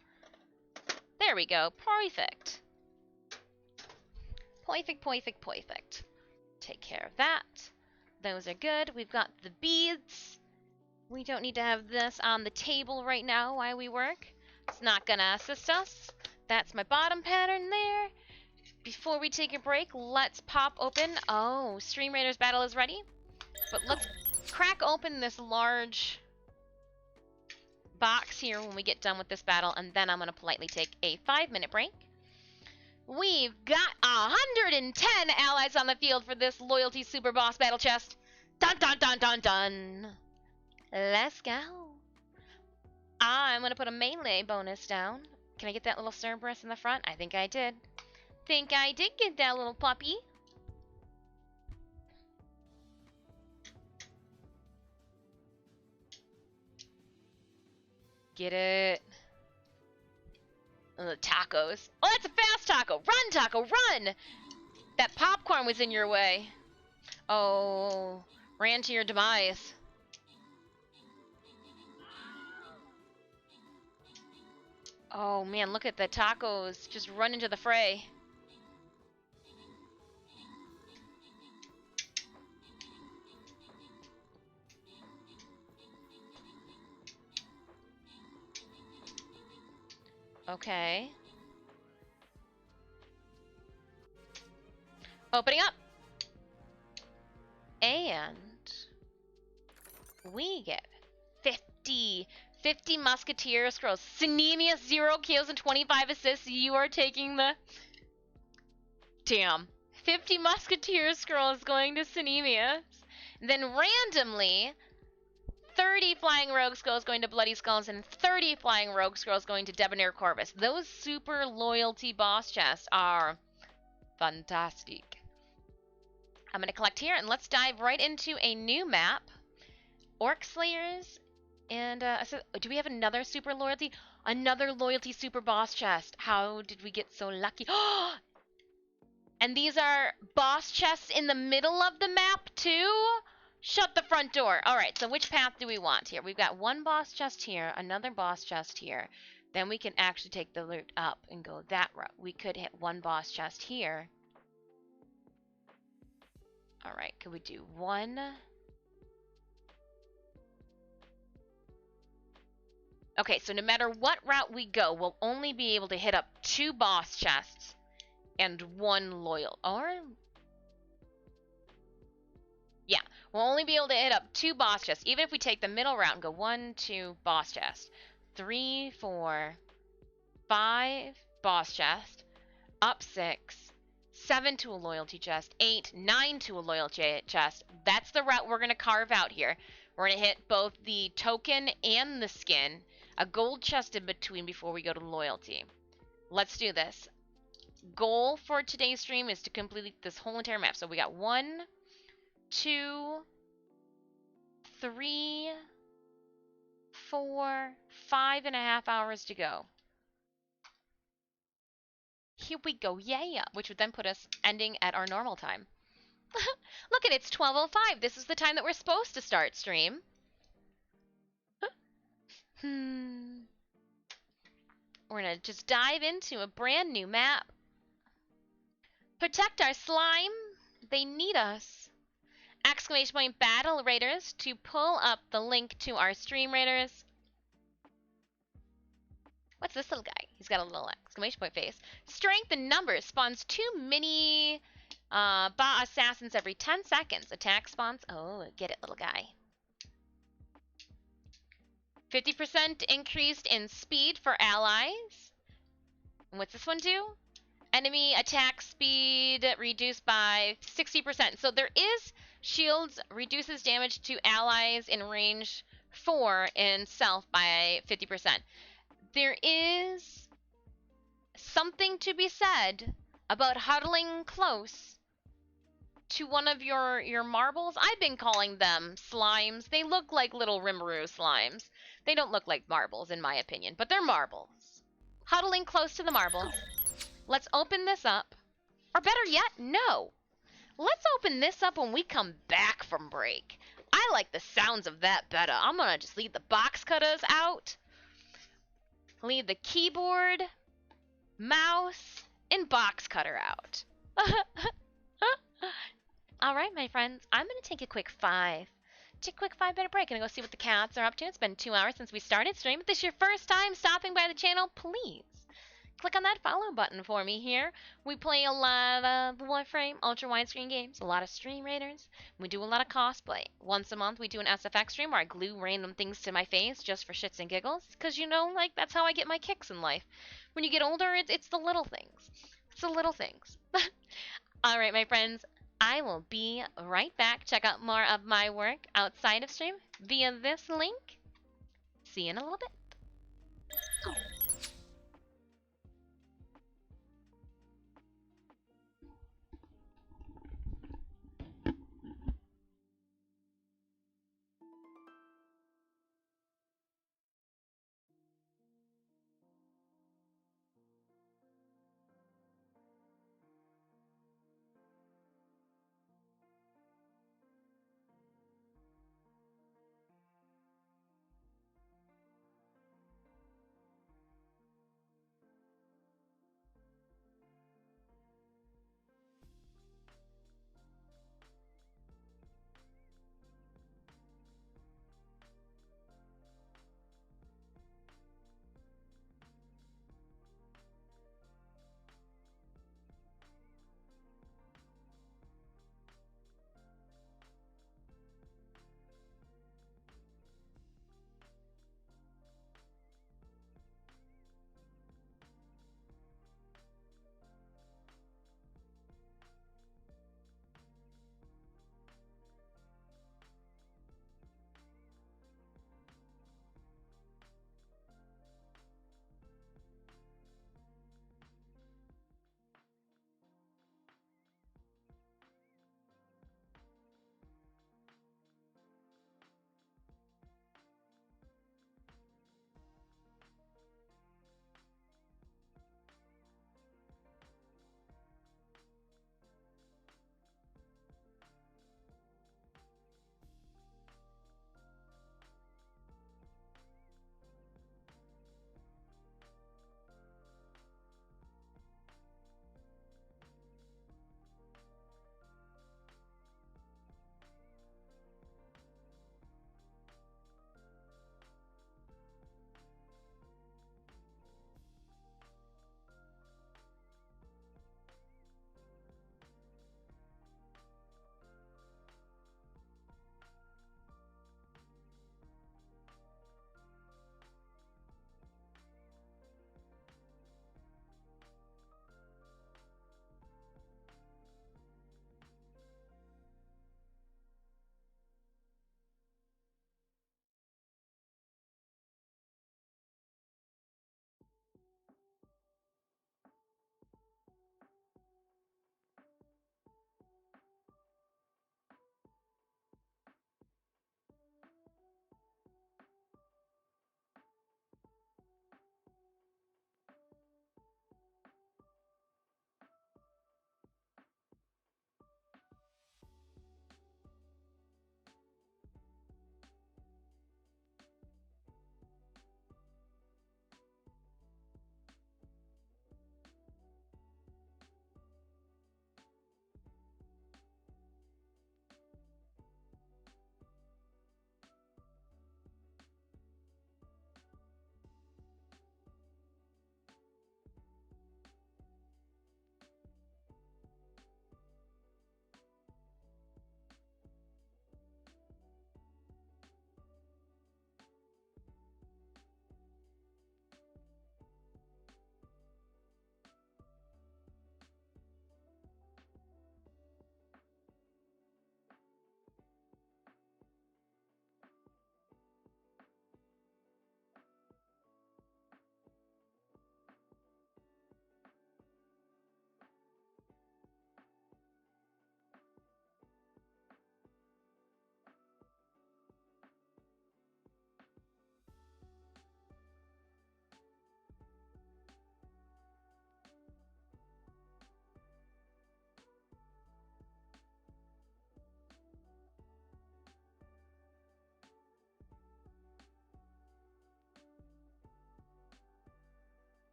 There we go. Perfect. Perfect. Take care of that. Those are good. We've got the beads. We don't need to have this on the table right now while we work. It's not gonna assist us. That's my bottom pattern there. Before we take a break, let's pop open. Oh, Stream Raiders battle is ready. But let's crack open this large box here when we get done with this battle, and then I'm gonna politely take a 5-minute break. We've got 110 allies on the field for this Loyalty Super Boss Battle Chest. Dun dun dun dun dun. Let's go. I'm gonna put a melee bonus down. Can I get that little Cerberus in the front? I think I did. Think I did get that little puppy. Get it. Tacos. Oh, that's a fast taco. Run, taco, run! That popcorn was in your way. Oh, ran to your demise. Oh man, look at the tacos just run into the fray. Okay. Opening up. And we get 50 Musketeer Scrolls. Sinemia, 0 kills and 25 assists. You are taking the... Damn. 50 Musketeer Scrolls going to Sinemia. Then randomly, 30 Flying Rogue Scrolls going to Bloody Skulls and 30 Flying Rogue Scrolls going to Debonair Corvus. Those super loyalty boss chests are fantastic. I'm going to collect here, and let's dive right into a new map. Orc Slayers, and so, do we have another super loyalty? Another loyalty super boss chest. How did we get so lucky? And these are boss chests in the middle of the map too? Shut the front door. All right, so which path do we want here? We've got one boss chest here, another boss chest here. Then we can actually take the loot up and go that route. We could hit one boss chest here. All right, could we do one? Okay, so no matter what route we go, we'll only be able to hit up 2 boss chests and 1 loyal. Or... yeah, we'll only be able to hit up 2 boss chests, even if we take the middle route and go 1, 2, boss chest. 3, 4, 5, boss chest. Up 6. 7 to a loyalty chest, 8, 9 to a loyalty chest. That's the route we're going to carve out here. We're going to hit both the token and the skin, a gold chest in between before we go to loyalty. Let's do this. Goal for today's stream is to complete this whole entire map. So we got 1, 2, 3, 4, 5.5 hours to go. Here we go, yeah! Which would then put us ending at our normal time. Look at it, it's 12:05. This is the time that we're supposed to start stream. We're gonna just dive into a brand new map. Protect our slime. They need us. Exclamation point battle raiders to pull up the link to our stream raiders. What's this little guy? He's got a little exclamation point face. Strength in numbers spawns 2 mini Ba assassins every 10 seconds. Attack spawns. Oh, get it, little guy. 50% increased in speed for allies. And what's this one do? Enemy attack speed reduced by 60%. So there is shields, reduces damage to allies in range 4 in self by 50%. There is something to be said about huddling close to one of your marbles. I've been calling them slimes. They look like little Rimuru slimes. They don't look like marbles in my opinion, but they're marbles. Huddling close to the marbles. Let's open this up. Or better yet, no. Let's open this up when we come back from break. I like the sounds of that better. I'm gonna just leave the box cutters out. Leave the keyboard mouse, and box cutter out. All right, my friends, I'm gonna take a quick 5-minute break and go see what the cats are up to. It's been 2 hours since we started stream. If this is your first time stopping by the channel, please click on that follow button for me here. We play a lot of Warframe, ultra widescreen games, a lot of Stream Raiders. We do a lot of cosplay. Once a month, we do an SFX stream where I glue random things to my face just for shits and giggles. Because, you know, like, that's how I get my kicks in life. When you get older, it's the little things. It's the little things. All right, my friends, I will be right back. Check out more of my work outside of stream via this link. See you in a little bit.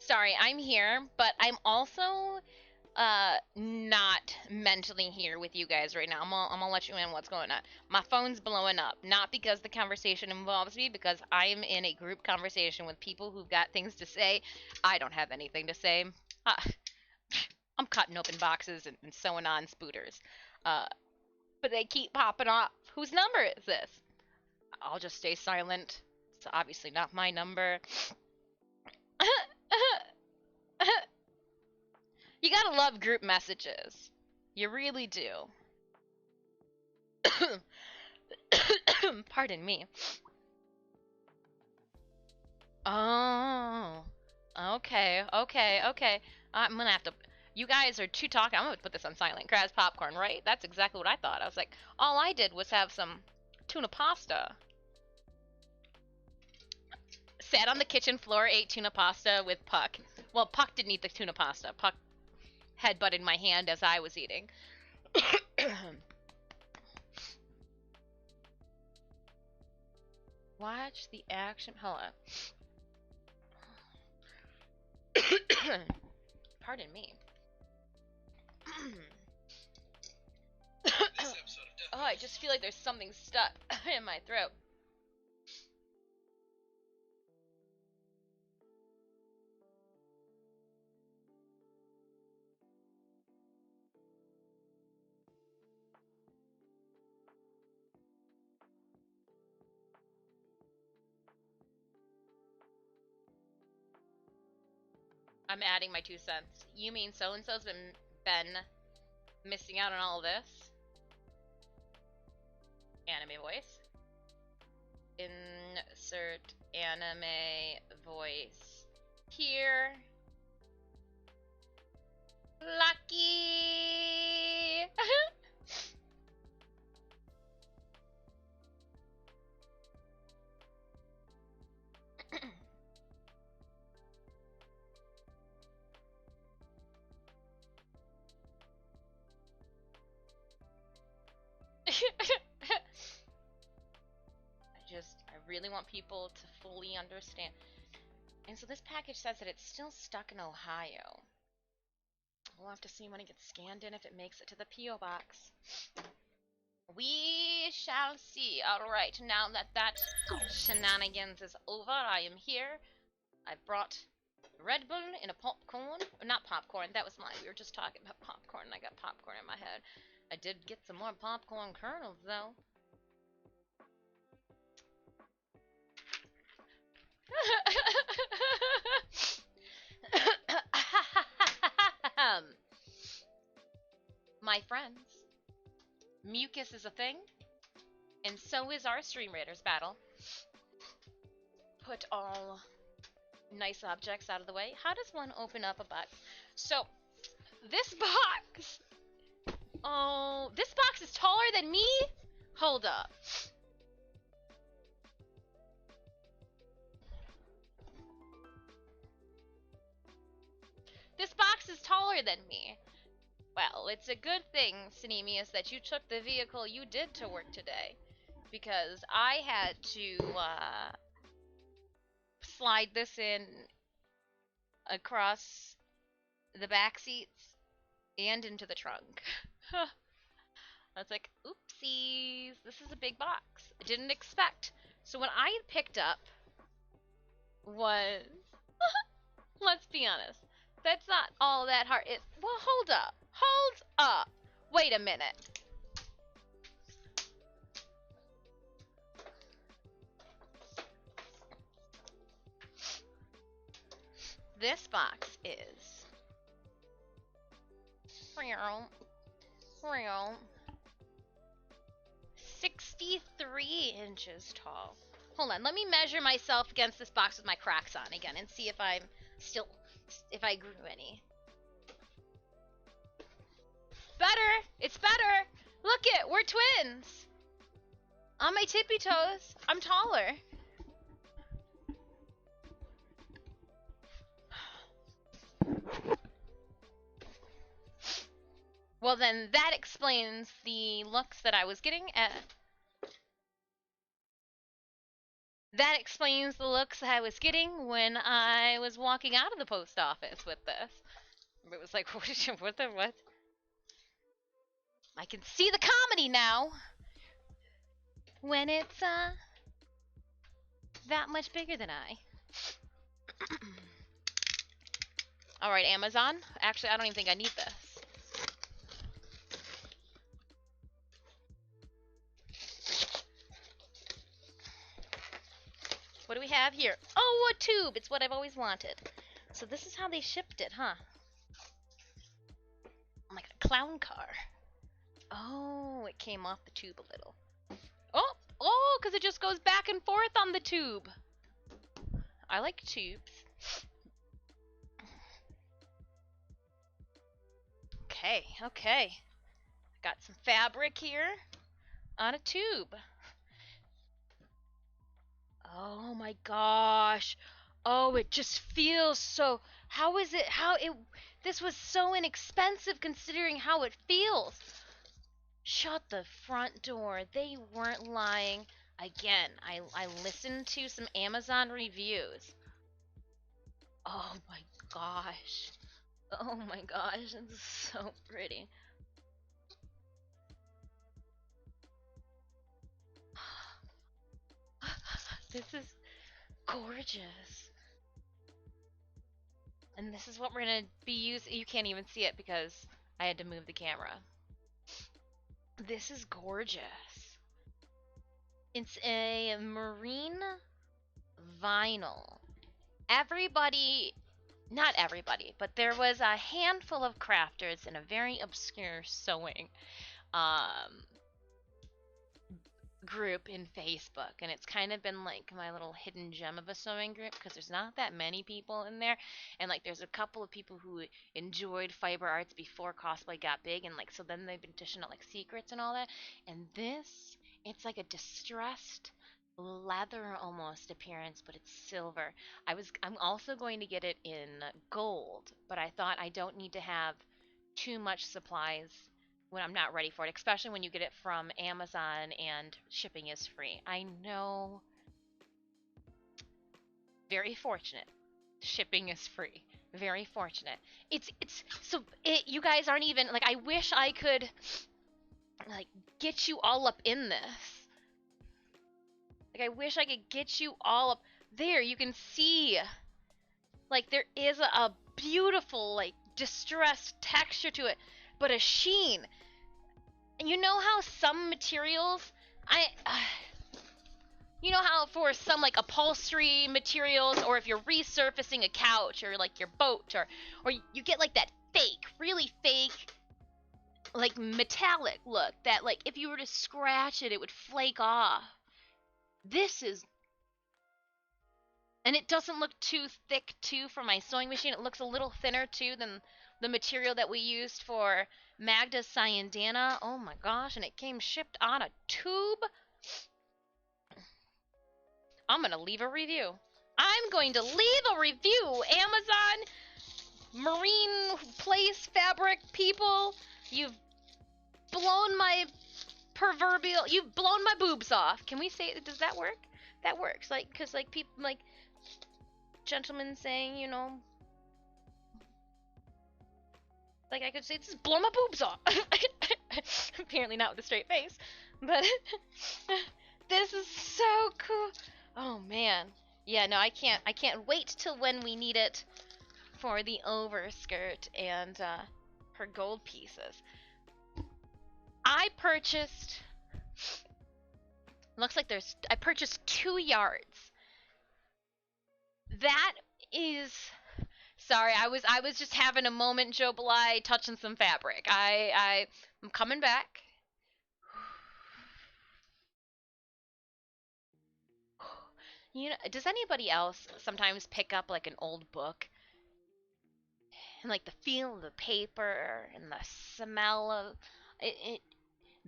Sorry, I'm here, but I'm also not mentally here with you guys right now. I'm gonna let you in what's going on. My phone's blowing up, not because the conversation involves me, because I'm in a group conversation with people who've got things to say. I don't have anything to say. Uh, I'm cutting open boxes and sewing on spooters. But they keep popping up. Whose number is this? I'll just stay silent. It's obviously not my number. You gotta love group messages. You really do. Pardon me. Oh. Okay, okay, okay. I'm gonna have to. You guys are too talking. I'm gonna put this on silent. Kraz popcorn, right? That's exactly what I thought. I was like, all I did was have some tuna pasta. Sat on the kitchen floor, ate tuna pasta with Puck. Well, Puck didn't eat the tuna pasta. Puck headbutted my hand as I was eating. Watch the action. Hold on. Pardon me. Oh, I just feel like there's something stuck in my throat. I'm adding my 2 cents. You mean so-and-so's been missing out on all of this? Anime voice. Insert anime voice here. Lucky! I really want people to fully understand. And so this package says that it's still stuck in Ohio. We'll have to see when it gets scanned in if it makes it to the P.O. box. We shall see. Alright, now that shenanigans is over, I am here. I brought Red Bull in a popcorn. Not popcorn, that was mine. We were just talking about popcorn and I got popcorn in my head. I did get some more popcorn kernels, though. My friends, mucus is a thing, and so is our Stream Raiders battle. Put all nice objects out of the way. How does one open up a box? So, this box... Oh, this box is taller than me? Hold up. This box is taller than me. Well, it's a good thing, Sinemius, that you took the vehicle you did to work today. Because I had to, slide this in across the back seats and into the trunk. I was like, oopsies, this is a big box. I didn't expect. So what I picked up was, let's be honest, that's not all that hard. Well, hold up. Hold up. Wait a minute. This box is real 63 inches tall. Hold on, let me measure myself against this box with my Crocs on again and see if I'm still, if I grew any. Better! It's better! Look it, we're twins! On my tippy toes, I'm taller. Well then, that explains the looks that I was getting at. That explains the looks I was getting when I was walking out of the post office with this. It was like, what the what? I can see the comedy now. When it's, that much bigger than I. Alright, Amazon. Actually, I don't even think I need this. What do we have here? Oh, a tube! It's what I've always wanted. So this is how they shipped it, huh? Like a clown car. Oh, it came off the tube a little. Oh, because it just goes back and forth on the tube. I like tubes. Okay. Got some fabric here on a tube. Oh my gosh. Oh, it just feels so. How is it? This was so inexpensive considering how it feels. Shut the front door. They weren't lying. Again, I listened to some Amazon reviews. Oh my gosh. Oh my gosh, it's so pretty. This is gorgeous. And this is what we're gonna be using. You can't even see it because I had to move the camera. This is gorgeous. It's a marine vinyl. Not everybody, but there was a handful of crafters in a very obscure sewing group in Facebook, and it's kind of been like my little hidden gem of a sewing group because there's not that many people in there, and like there's a couple of people who enjoyed fiber arts before cosplay got big, and like so then they've been dishing out like secrets and all that. And this, it's like a distressed leather almost appearance, but it's silver. I'm also going to get it in gold, but I thought I don't need to have too much supplies when I'm not ready for it, especially when you get it from Amazon and shipping is free. I know. Very fortunate. Shipping is free. Very fortunate. You guys aren't even like I wish I could like get you all up in this. Like I wish I could get you all up there. You can see like there is a beautiful like distressed texture to it, but a sheen. And you know how some materials, you know how for some like upholstery materials, or if you're resurfacing a couch or like your boat, or you get like that fake, really fake, like metallic look that like if you were to scratch it, it would flake off. This is, and it doesn't look too thick too for my sewing machine. It looks a little thinner too than the material that we used for Maghda's SanDiego. Oh my gosh, and it came shipped on a tube. I'm gonna leave a review. I'm going to leave a review, Amazon, marine place fabric people. You've blown my you've blown my boobs off. Can we say, does that work? That works, like, cause like people, like, gentlemen saying, you know, like I could say, this is blow my boobs off. Apparently not with a straight face, but this is so cool. Oh man. Yeah, no, I can't wait till when we need it for the overskirt and her gold pieces. I purchased, looks like I purchased 2 yards. That is, sorry, I was just having a moment, Joe Bly, touching some fabric. I'm coming back. You know, does anybody else sometimes pick up like an old book and like the feel of the paper and the smell of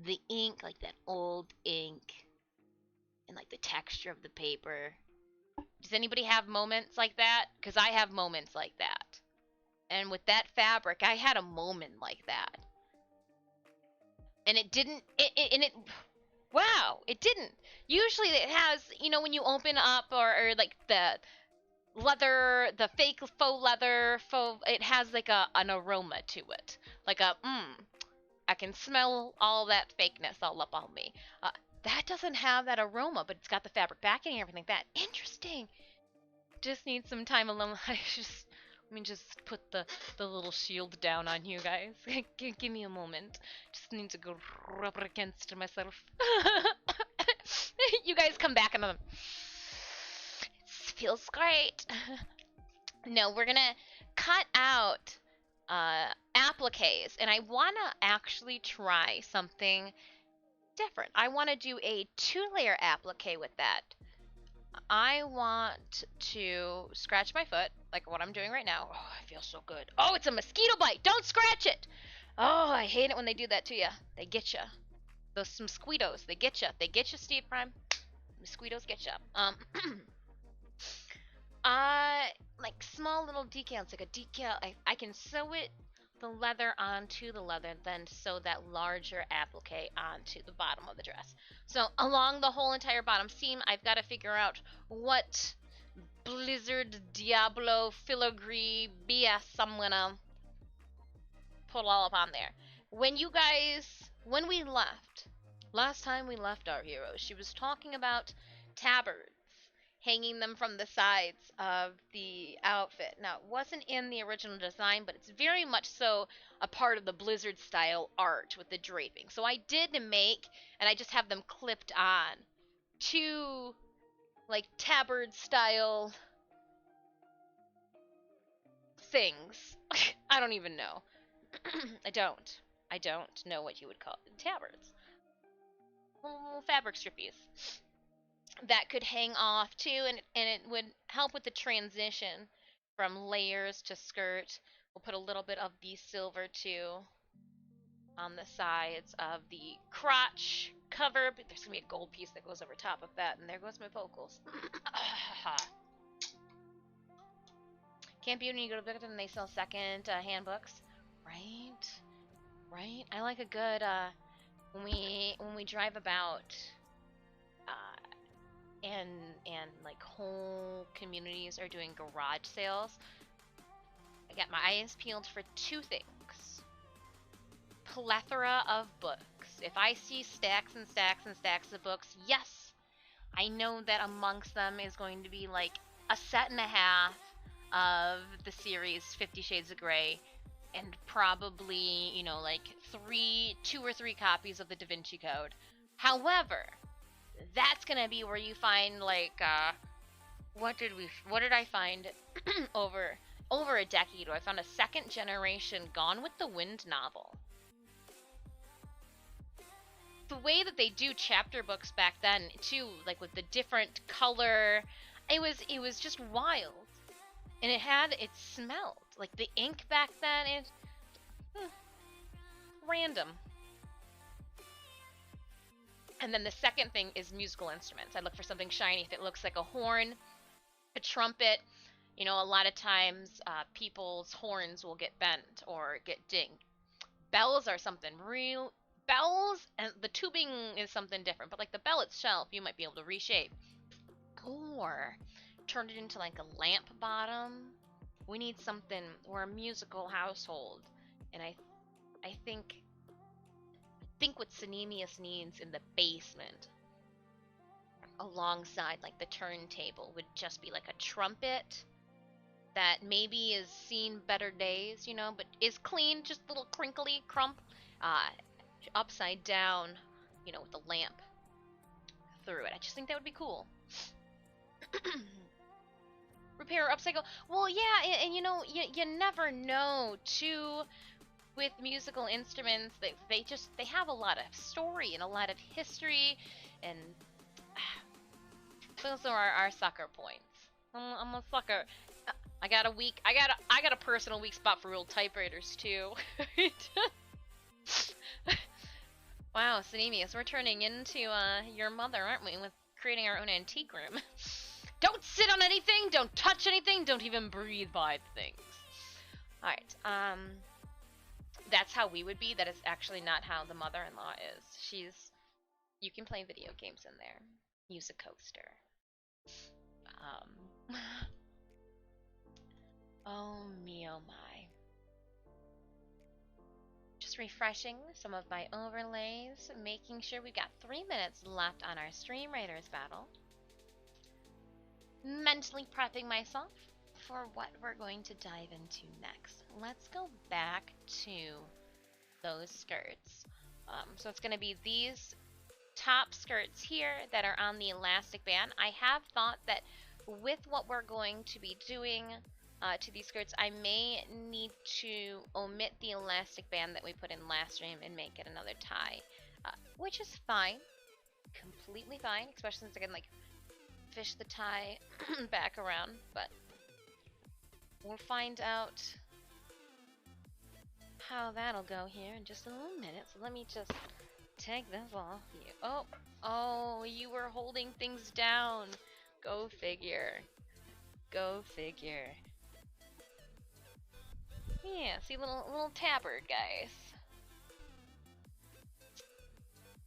the ink, like that old ink, and like the texture of the paper? Does anybody have moments like that? Because I have moments like that. And with that fabric, I had a moment like that. And it didn't, and it, Wow, it didn't. Usually it has, you know, when you open up or like the leather, the fake faux leather, faux, it has like an aroma to it. Like I can smell all that fakeness all up on me. Uh, that doesn't have that aroma, but it's got the fabric backing and everything like that. Interesting. Just need some time alone. Let me just put the little shield down on you guys. Give me a moment. Just need to go rub it against myself. You guys come back and it feels great. No, we're gonna cut out appliques, and I wanna actually try something different. I wanna do a 2-layer applique with that. I want to scratch my foot, like what I'm doing right now. Oh, I feel so good. Oh, it's a mosquito bite. Don't scratch it. Oh, I hate it when they do that to you. They get you. Those mosquitoes, they get you. They get you, Steve Prime. Mosquitoes get you. Like small little decals, like a decal. I can sew it, the leather onto the leather, then sew that larger applique onto the bottom of the dress. So along the whole entire bottom seam, I've got to figure out what Blizzard Diablo filigree BS I'm gonna put all up on there. When we left, last time we left our hero, she was talking about tabards, hanging them from the sides of the outfit. Now, it wasn't in the original design, but it's very much so a part of the Blizzard style art with the draping. So I did make, and I just have them clipped on, 2 like tabard style things. I don't even know. I don't. I don't know what you would call it. Tabards. Little fabric strippies that could hang off too, and it would help with the transition from layers to skirt. We'll put a little bit of the silver too on the sides of the crotch cover, but there's gonna be a gold piece that goes over top of that, and there goes my vocals. Camp Beauty, you go to Bickleton and they sell second handbooks, right? Right? I like a good when we drive about and like whole communities are doing garage sales. I got my eyes peeled for 2 things. Plethora of books. If I see stacks and stacks and stacks of books, yes, I know that amongst them is going to be like a set and a half of the series 50 Shades of Grey, and probably, you know, like 2 or 3 copies of the Da Vinci Code. However, that's gonna be where you find like what did I find over a decade ago? I found a 2nd generation Gone with the Wind novel. The way that they do chapter books back then too, like with the different color, it was just wild. And it smelled like the ink back then. Random. And then the second thing is musical instruments. I look for something shiny. If it looks like a horn, a trumpet, you know, a lot of times people's horns will get bent or get dinged. Bells are something real. Bells, and the tubing is something different, but like the bell itself, you might be able to reshape. Or turn it into like a lamp bottom. We need something, we're a musical household. And I think what Sanemius needs in the basement alongside like the turntable would just be like a trumpet that maybe has seen better days, you know, but is clean, just a little crinkly crump, upside down, you know, with the lamp through it. I just think that would be cool. Repair or upcycle. Well, yeah, and you know, you never know too. With musical instruments, they have a lot of story and a lot of history, and those are our sucker points. I'm a sucker. I got a personal weak spot for old typewriters too. Wow, Sanemius, we're turning into your mother, aren't we? With creating our own antique room. Don't sit on anything. Don't touch anything. Don't even breathe by things. All right. That's how we would be. That is actually not how the mother-in-law is. You can play video games in there. Use a coaster. Oh me, oh my. Just refreshing some of my overlays, making sure we've got 3 minutes left on our Stream Raiders battle. Mentally prepping myself for what we're going to dive into next. Let's go back to those skirts. So it's going to be these top skirts here that are on the elastic band. I have thought that with what we're going to be doing to these skirts, I may need to omit the elastic band that we put in last stream and make it another tie, which is fine, completely fine, especially since I can like fish the tie back around, but we'll find out how that'll go here in just a little minute. So let me just take this off you. Oh, you were holding things down. Go figure. Go figure. Yeah, see, little tabard guys.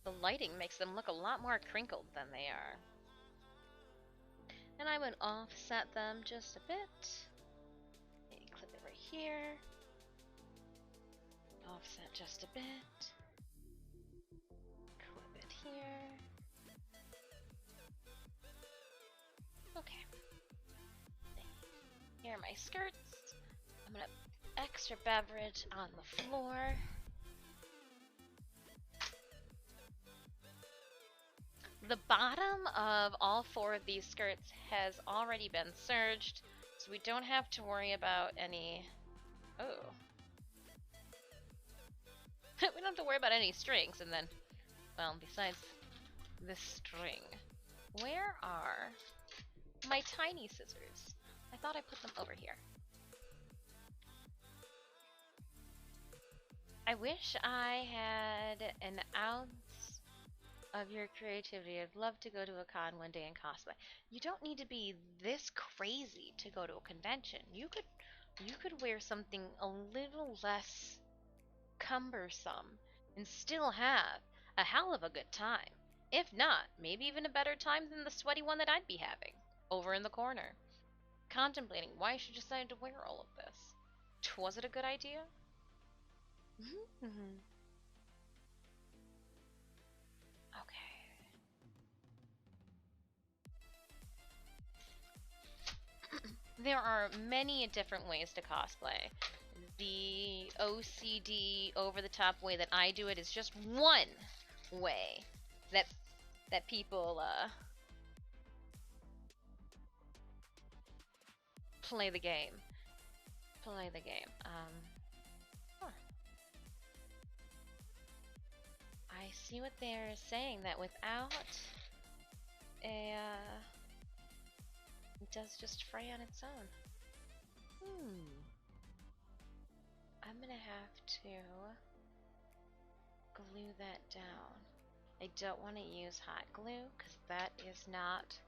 The lighting makes them look a lot more crinkled than they are. And I would offset them just a bit. Maybe clip it right here. Offset just a bit. Clip it here. Okay. Here are my skirts. I'm gonna extra beverage on the floor. The bottom of all 4 of these skirts has already been serged, so we don't have to worry about any... Oh. We don't have to worry about any strings, and then, well, besides this string, where are my tiny scissors? I thought I put them over here. I wish I had an ounce of your creativity. I'd love to go to a con one day and cosplay. You don't need to be this crazy to go to a convention. You could wear something a little less cumbersome and still have a hell of a good time. If not, maybe even a better time than the sweaty one that I'd be having over in the corner, contemplating why she decided to wear all of this. Was it a good idea? Okay. There are many different ways to cosplay. The OCD over-the-top way that I do it is just one way that people play the game. Play the game. I see what they're saying, that without a it does just fray on its own. I'm gonna have to glue that down. I don't want to use hot glue because that is not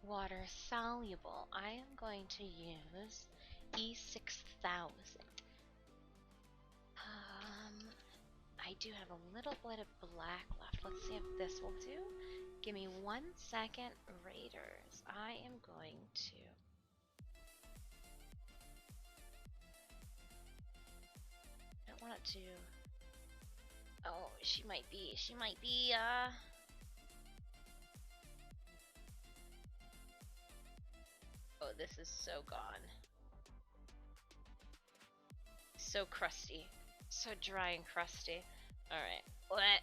water soluble. I am going to use E6000. I do have a little bit of black left. Let's see if this will do. Give me 1 second, Raiders. I am going to... I don't want it to... Oh, she might be, Oh, this is so gone. So crusty. So dry and crusty. Alright, what?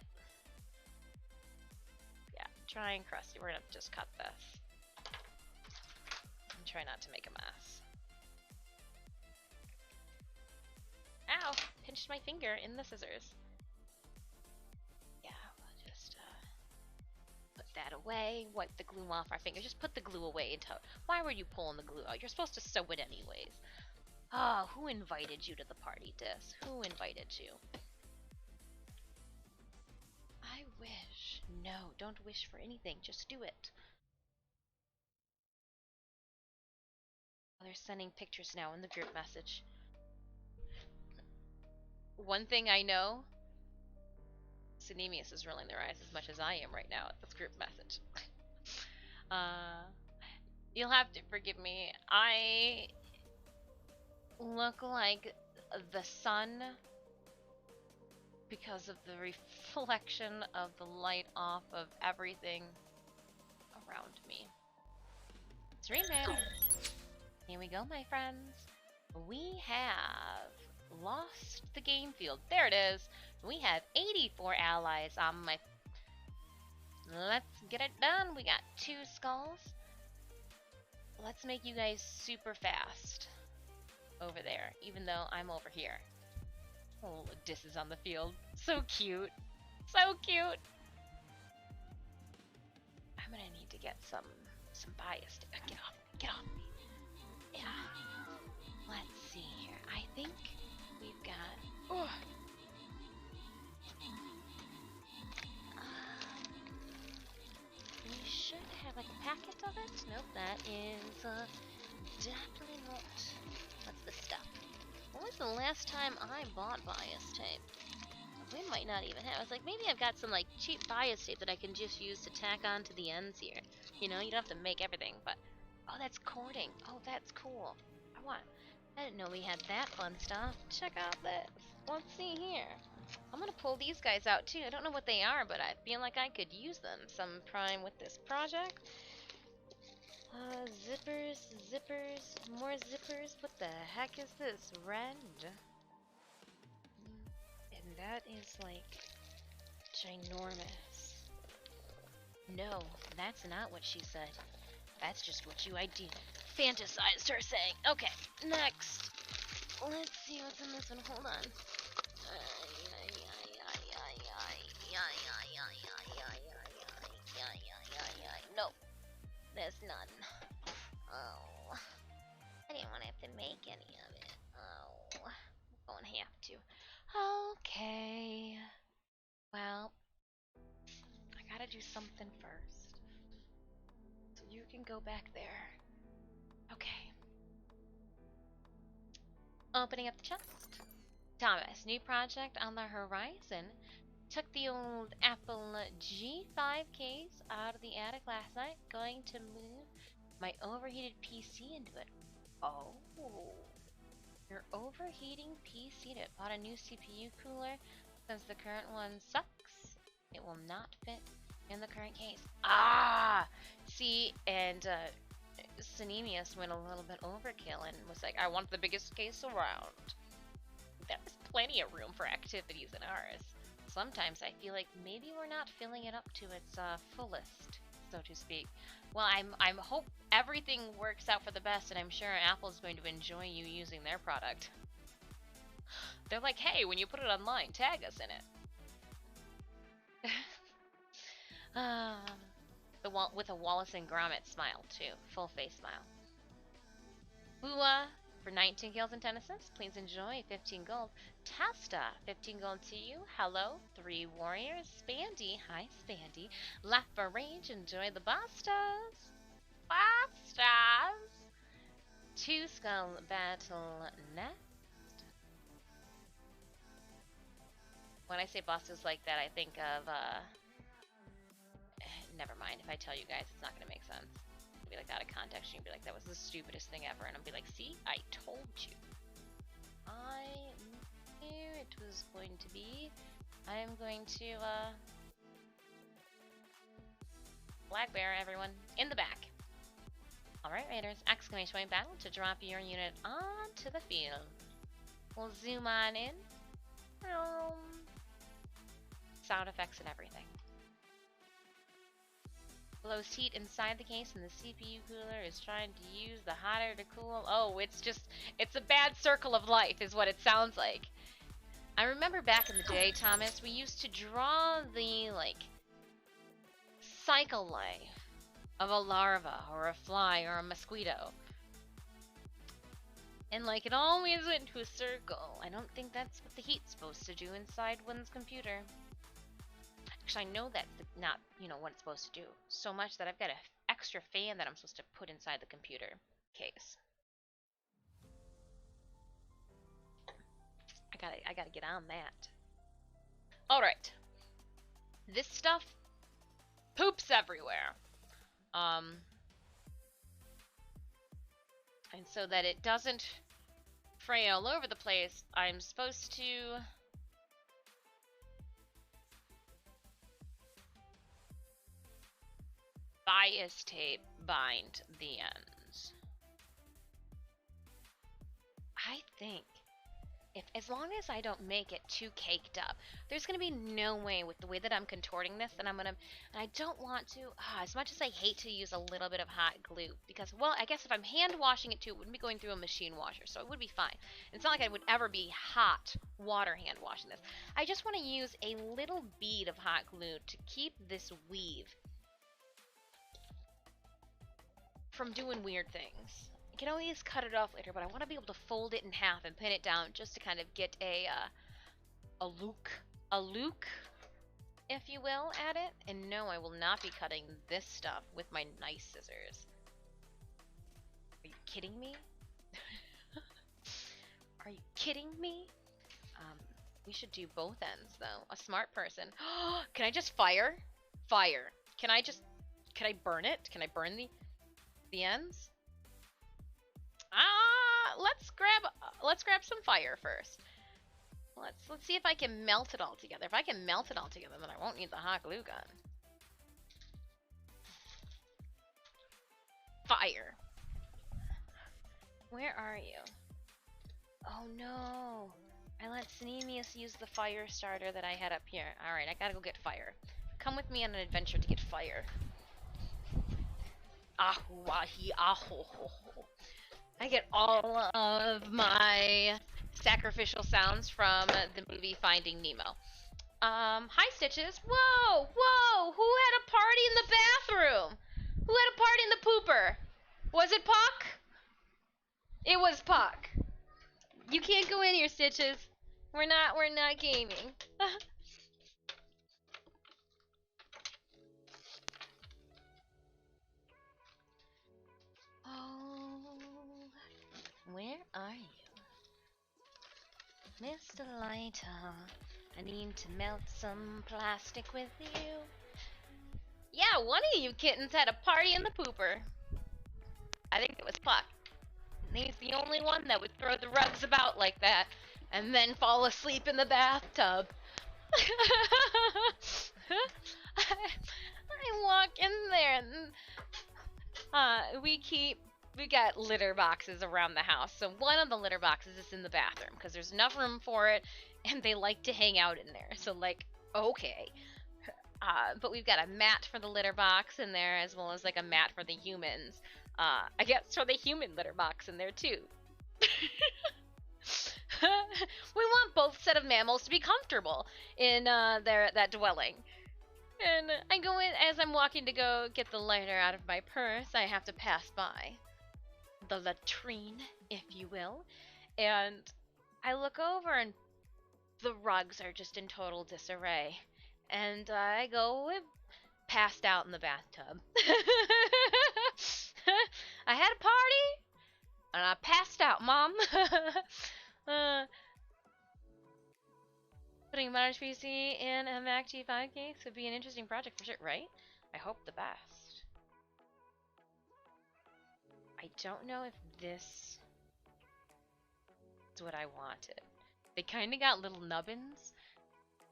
Yeah, dry and crusty. We're gonna just cut this. And try not to make a mess. Ow! Pinched my finger in the scissors. Yeah, we'll just put that away. Wipe the glue off our finger. Just put the glue away. Why were you pulling the glue out? You're supposed to sew it anyways. Oh, who invited you to the party, Dis? Who invited you? I wish. No, don't wish for anything. Just do it. Oh, they're sending pictures now in the group message. One thing I know, Synemius is rolling their eyes as much as I am right now at this group message. You'll have to forgive me. I look like the sun because of the reflection of the light off of everything around me. StreamBeats. Here we go, my friends. We have lost the game field. There it is. We have 84 allies on my... Let's get it done. We got 2 skulls. Let's make you guys super fast over there, even though I'm over here. Oh, Dis is on the field. So cute. So cute. I'm gonna need to get some bias. Get off. Get off. Yeah. Let's see here. I think we've got... Oh. We should have like a packet of it. Nope, that is definitely not. What's this stuff? When was the last time I bought bias tape? We might not even have. I was like, maybe I've got some like cheap bias tape that I can just use to tack onto the ends here. You know, you don't have to make everything, but oh, that's cording. Oh, that's cool. I didn't know we had that fun stuff. Check out this. Let's see here. I'm gonna pull these guys out too. I don't know what they are, but I feel like I could use them some prime with this project. Zippers, more zippers. What the heck is this? Red. And that is like ginormous. No, that's not what she said. That's just what you fantasized her saying. Okay, next. Let's see what's in this one. Hold on. No, there's none. Oh, I didn't want to have to make any of it. Oh, I'm going to have to. Okay. Well, I gotta do something first. So you can go back there. Okay. Opening up the chest. Thomas, new project on the horizon. Took the old Apple G5 case out of the attic last night. Going to move my overheated PC into it. Oh. Your overheating PC to bought a new CPU cooler since the current one sucks. It will not fit in the current case. Ah! See, and Synemius went a little bit overkill and was like, I want the biggest case around. There's plenty of room for activities in ours. Sometimes I feel like maybe we're not filling it up to its fullest, so to speak. Well, I'm hope everything works out for the best, and I'm sure Apple's going to enjoy you using their product. They're like, hey, when you put it online, tag us in it. With a Wallace and Gromit smile, too. Full face smile. Bua for 19 kills and 10 assists. Please enjoy 15 gold. Tasta, 15 gold to you. Hello, 3 warriors. Spandy, hi Spandy. Left for rage, enjoy the bastas. Bastas. 2 skull battle next. When I say bastas like that, I think of, never mind. If I tell you guys, it's not going to make sense. It'll be like out of context. You'll be like, that was the stupidest thing ever. And I'll be like, see, I told you. I knew it was going to be. I'm going to, Black Bear, everyone. In the back. Alright, Raiders. Exclamation point battle to drop your unit onto the field. We'll zoom on in. Sound effects and everything. Blows heat inside the case and the CPU cooler is trying to use the hot air to cool. Oh, it's a bad circle of life is what it sounds like. I remember back in the day, Thomas, we used to draw the, like, cycle life of a larva or a fly or a mosquito. And, like, it always went to a circle. I don't think that's what the heat's supposed to do inside one's computer. Actually, I know that's not, what it's supposed to do. So much that I've got an extra fan that I'm supposed to put inside the computer case. I gotta get on that. Alright. This stuff poops everywhere. And so that it doesn't fray all over the place, I'm supposed to bias tape bind the ends. I think as long as I don't make it too caked up, there's gonna be no way with the way that I'm contorting this that and I don't want to, as much as I hate to use a little bit of hot glue, because, well, I guess if I'm hand washing it too, it wouldn't be going through a machine washer, so it would be fine. It's not like I would ever be hot water hand washing this. I just want to use a little bead of hot glue to keep this weave from doing weird things. I can always cut it off later, but I want to be able to fold it in half and pin it down just to kind of get a look, if you will, at it. And no, I will not be cutting this stuff with my nice scissors. Are you kidding me? Are you kidding me? We should do both ends, though. A smart person. Can I just fire? Fire. Can I burn it? Can I burn the ends? Let's grab some fire first. Let's see if I can melt it all together. If I can melt it all together, then I won't need the hot glue gun. Fire. Where are you? Oh no. I let Sneemius use the fire starter that I had up here. Alright, I gotta go get fire. Come with me on an adventure to get fire. Ahu-wahi, aho-ho-ho. I get all of my sacrificial sounds from the movie Finding Nemo. Hi Stitches. Whoa, whoa, who had a party in the bathroom? Who had a party in the pooper? Was it Puck? It was Puck. You can't go in here, Stitches. We're not gaming. Oh, where are you? Mr. Lighter, I need to melt some plastic with you. Yeah, one of you kittens had a party in the pooper. I think it was Puck. He's the only one that would throw the rugs about like that and then fall asleep in the bathtub. I walk in there and we got litter boxes around the house. So one of the litter boxes is in the bathroom because there's enough room for it and they like to hang out in there. So like, okay. But we've got a mat for the litter box in there as well as like a mat for the humans. I guess for the human litter box in there too. We want both set of mammals to be comfortable in that dwelling. And I go in, as I'm walking to go get the lighter out of my purse, I have to pass by the latrine, if you will. And I look over and the rugs are just in total disarray. And I go passed out in the bathtub. I had a party and I passed out, Mom. Putting a Modern PC in a Mac G5 case would be an interesting project for sure, right? I hope the best. I don't know if this is what I wanted. They kind of got little nubbins,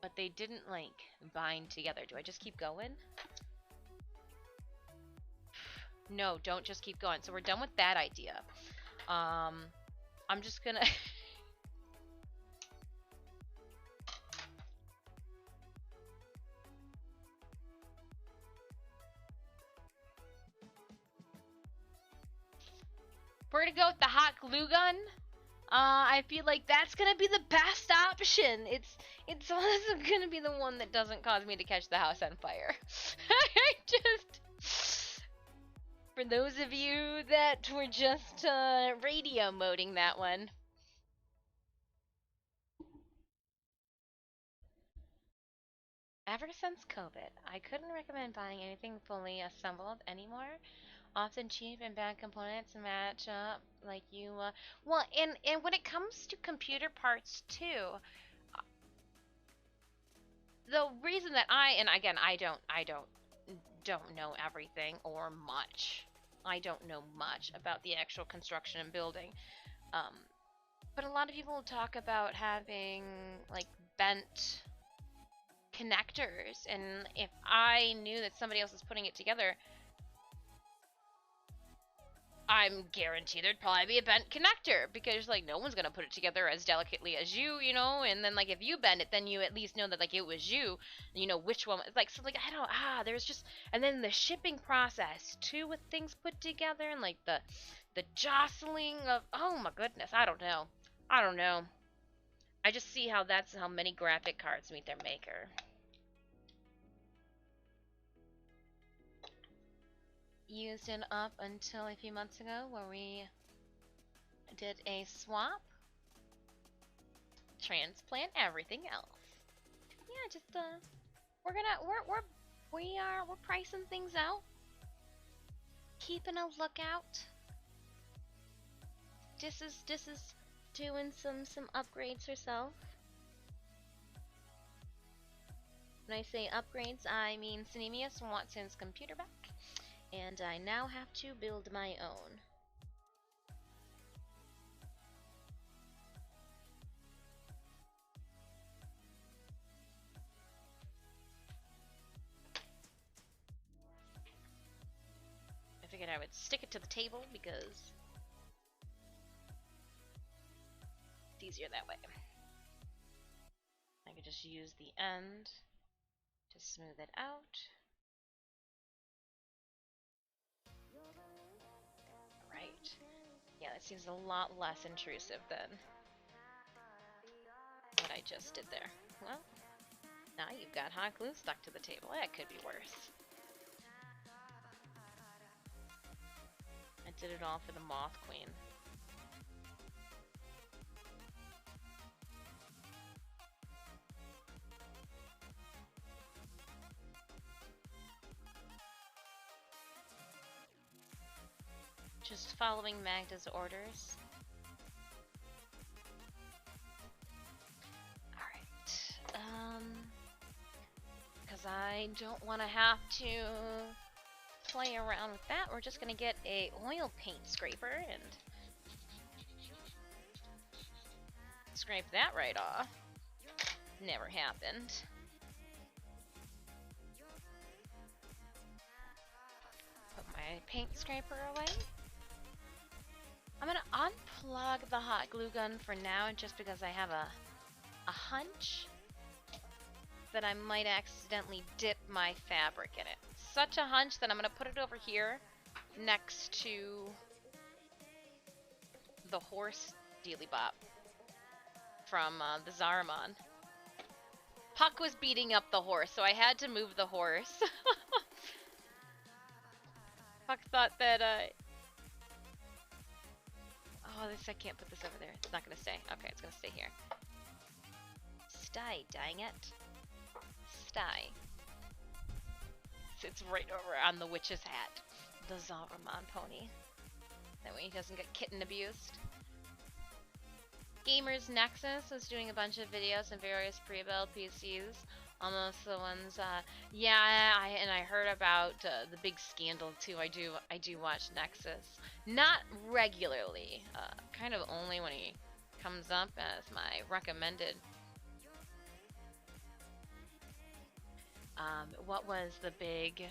but they didn't, like, bind together. Do I just keep going? No, don't just keep going. So we're done with that idea. I'm just gonna... We're gonna go with the hot glue gun. I feel like that's gonna be the best option. It's also gonna be the one that doesn't cause me to catch the house on fire. I just... For those of you that were just radio moding that one. Ever since COVID, I couldn't recommend buying anything fully assembled anymore. Often cheap and bad components match up like you well, and when it comes to computer parts too, the reason that I don't know everything or much. I don't know much about the actual construction and building. But a lot of people talk about having like bent connectors, and if I knew that somebody else is putting it together, I'm guaranteed there'd probably be a bent connector, because like no one's gonna put it together as delicately as you know, and then like if you bend it, then you at least know that like it was you, and you know which one. Like, so like I don't there's just, and then the shipping process too with things put together, and like the jostling of, oh my goodness, I don't know. I just see how that's how many graphic cards meet their maker. Used it up until a few months ago where we did a swap, transplant, everything else. Yeah, just we're pricing things out, keeping a lookout. This is doing some upgrades herself. When I say upgrades, I mean Cinemius wants his computer back, and I now have to build my own. I figured I would stick it to the table because it's easier that way. I could just use the end to smooth it out. Right. Yeah, that seems a lot less intrusive than what I just did there. Well, now you've got hot glue stuck to the table. That could be worse. I did it all for the Moth Queen. Just following Maghda's orders. Alright. Because I don't want to have to play around with that, we're just gonna get a oil paint scraper and scrape that right off. Never happened. Put my paint scraper away. I'm gonna unplug the hot glue gun for now, just because I have a hunch that I might accidentally dip my fabric in it. Such a hunch that I'm gonna put it over here next to the horse dealy bop from the Zaramon. Puck was beating up the horse, so I had to move the horse. Puck thought that oh, this, I can't put this over there. It's not gonna stay. Okay, it's gonna stay here. Stay, dang it. Stay. Sits right over on the witch's hat. The Zaramon pony. That way he doesn't get kitten abused. Gamers Nexus is doing a bunch of videos on various pre-built PCs. Almost the ones, yeah, I heard about the big scandal too. I do watch Nexus, not regularly, kind of only when he comes up as my recommended. What was the big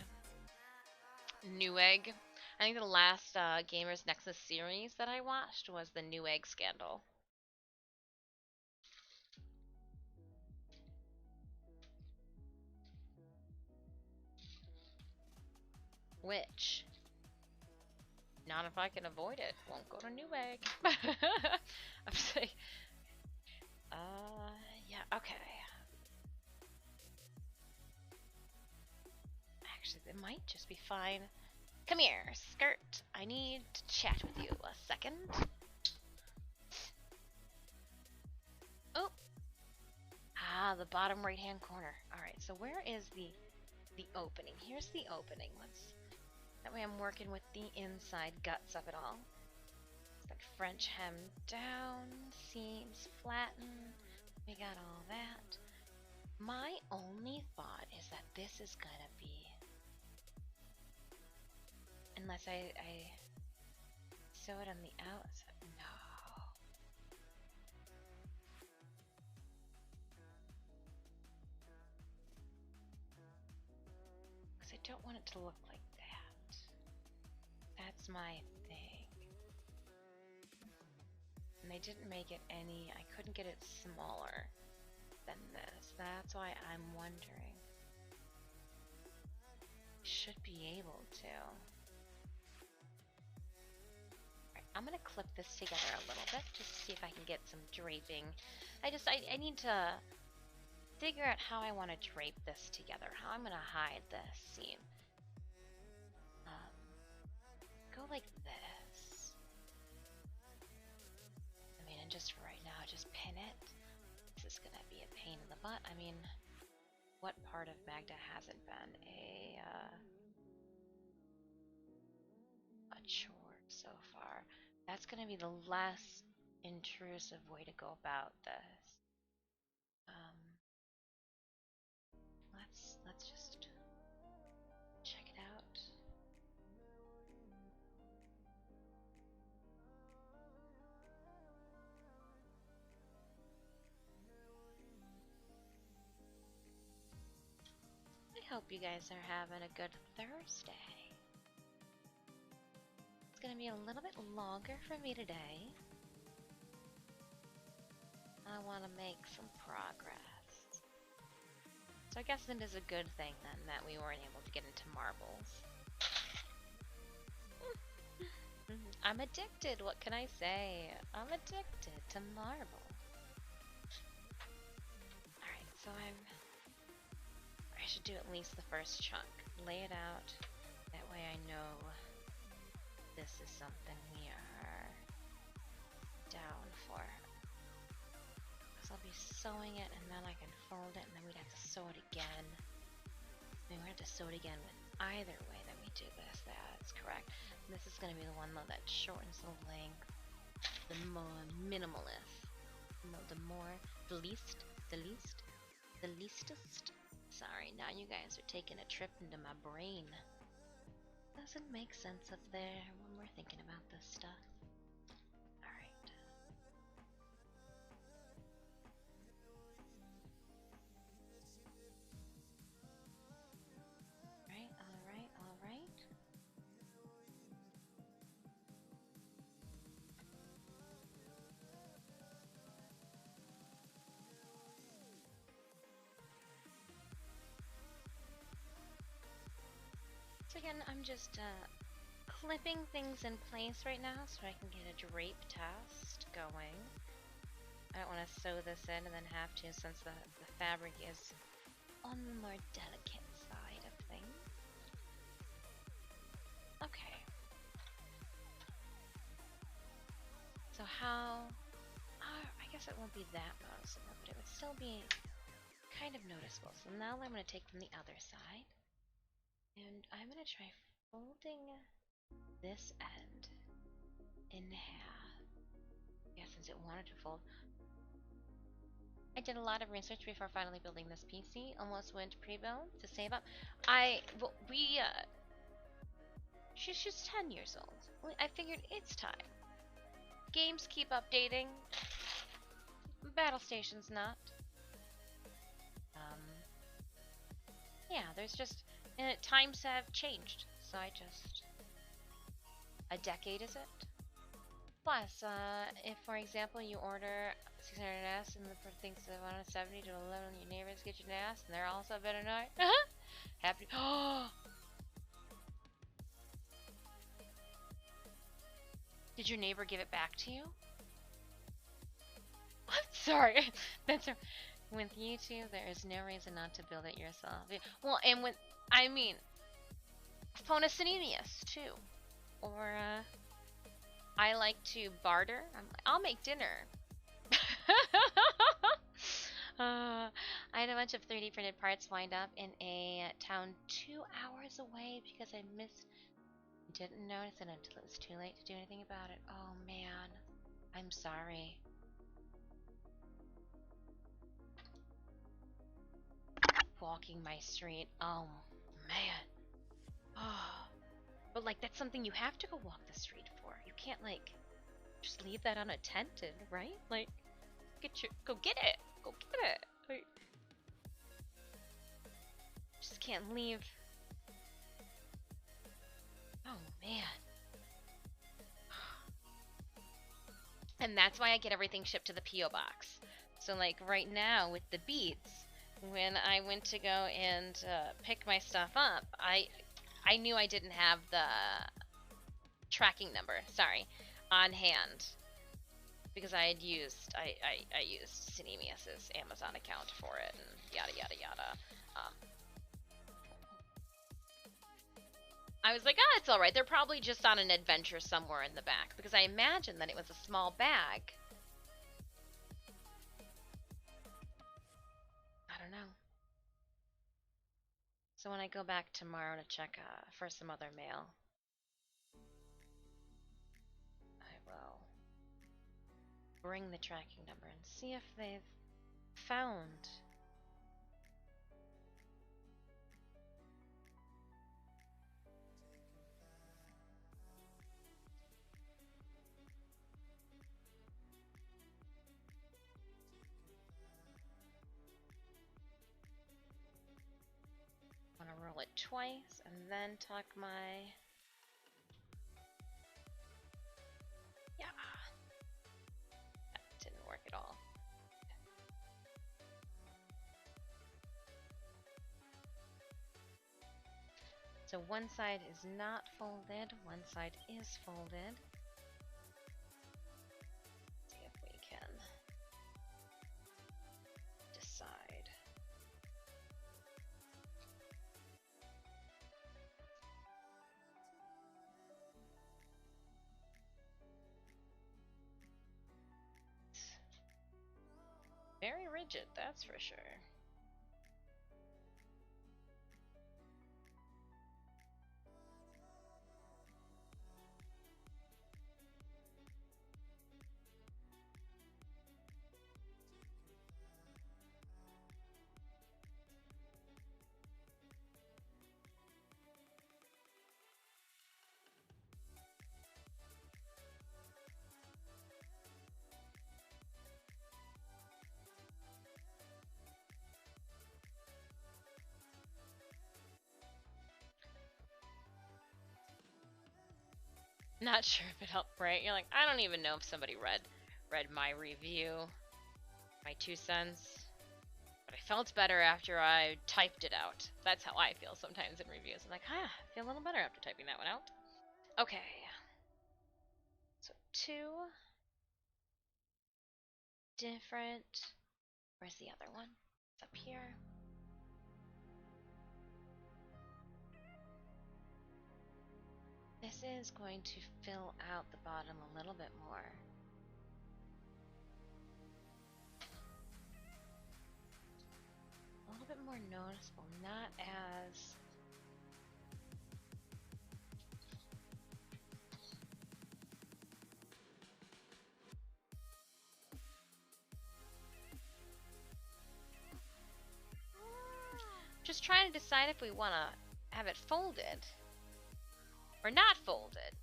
Newegg? I think the last Gamers Nexus series that I watched was the Newegg scandal. Which, not if I can avoid it, won't go to Newegg. I'm saying, yeah, okay. Actually, it might just be fine. Come here, skirt. I need to chat with you a second. Oh. Ah, the bottom right-hand corner. Alright, so where is the opening? Here's the opening. That way I'm working with the inside guts of it all. Got French hem down, seams flattened. We got all that. My only thought is that this is gonna be, unless I sew it on the outside. No. Because I don't want it to look like that. That's my thing. And they didn't make it any, I couldn't get it smaller than this. That's why I'm wondering. Should be able to. Alright, I'm gonna clip this together a little bit just to see if I can get some draping. I need to figure out how I want to drape this together, how I'm gonna hide this seam. Go like this. I mean, and just for right now, just pin it. This is gonna be a pain in the butt. I mean, what part of Maghda hasn't been a chore so far? That's gonna be the less intrusive way to go about this. Let's just check it out. I hope you guys are having a good Thursday. It's gonna be a little bit longer for me today. I want to make some progress. So I guess it is a good thing then that we weren't able to get into marbles. I'm addicted, what can I say? I'm addicted to marble. Alright, so I should do at least the first chunk. Lay it out. That way I know this is something we are down for. Because I'll be sewing it and then I can fold it and then we'd have to sew it again. I mean, we have to sew it again with either way that we do this. That's correct. And this is going to be the one though that shortens the length. The more minimalist. The leastest. Sorry, now you guys are taking a trip into my brain. Doesn't make sense up there when we're thinking about this stuff. Alright. Alright. So again, I'm just clipping things in place right now so I can get a drape test going. I don't want to sew this in and then have to, since the fabric is on the more delicate side of things. Okay. So how... I guess it won't be that noticeable, but it would still be kind of noticeable. So now I'm going to take from the other side. And I'm going to try folding this end in half. Yeah, since it wanted to fold. I did a lot of research before finally building this PC. Almost went pre-build to save up. She's 10 years old. I figured it's time. Games keep updating. Battle station's not. Yeah, there's just... times have changed, so I just... A decade, is it? Plus, if, for example, you order 600S and the things that 170 to 11 your neighbors get you an ass, and they're also better night. Happy. Did your neighbor give it back to you? I'm sorry. That's a, with YouTube, there is no reason not to build it yourself. Well, and with, I mean, Phonocinemius too, or I like to barter. I'll make dinner. I had a bunch of 3D printed parts wind up in a town 2 hours away because I didn't notice it until it was too late to do anything about it. Oh man, I'm sorry. walking my street. Oh, man. Oh. But, like, that's something you have to go walk the street for. You can't, like, just leave that unattended, right? Like, go get it. Go get it. Like, just can't leave. Oh, man. And that's why I get everything shipped to the P.O. box. So, like, right now with the beats, when I went to go and pick my stuff up, I knew I didn't have the tracking number, on hand. Because I used Cinemius's Amazon account for it, and yada yada yada. I was like, it's alright, they're probably just on an adventure somewhere in the back, because I imagined that it was a small bag. I don't know. So when I go back tomorrow to check for some other mail, I will bring the tracking number and see if they've found. I'm gonna roll it twice and then tuck my. Yeah. That didn't work at all. So one side is not folded, one side is folded. Let's see if we can decide. Very rigid, that's for sure. Not sure if it helped, right? You're like, I don't even know if somebody read my review, my 2 cents. But I felt better after I typed it out. That's how I feel sometimes in reviews. I'm like, I feel a little better after typing that one out. Okay. So 2 different. Where's the other one? It's up here. This is going to fill out the bottom a little bit more. A little bit more noticeable, not as... Just trying to decide if we want to have it folded. Or not folded.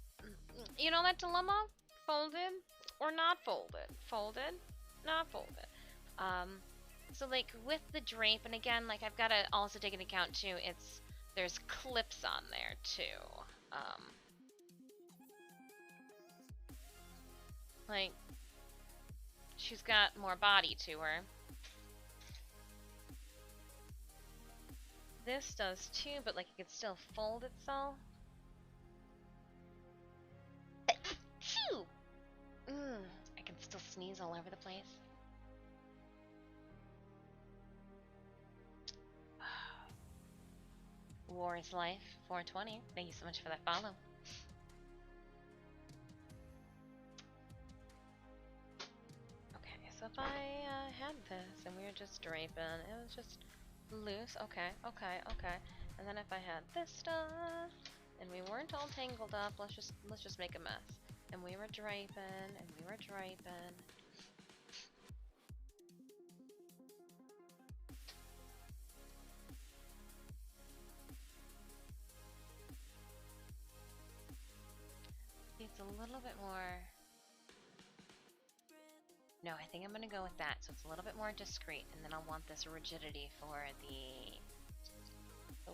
You know that dilemma? Folded or not folded. Folded, not folded. So like with the drape, and again, like I've got to also take into account too, there's clips on there too. Like she's got more body to her. This does too, but like it could still fold itself. I can still sneeze all over the place. War is life, 420. Thank you so much for that follow. Okay, so if I had this and we were just draping, it was just loose. Okay. And then if I had this stuff and we weren't all tangled up, let's just make a mess. And we were draping, and we were draping. little bit more... No, I think I'm going to go with that, so it's a little bit more discreet, and then I'll want this rigidity for the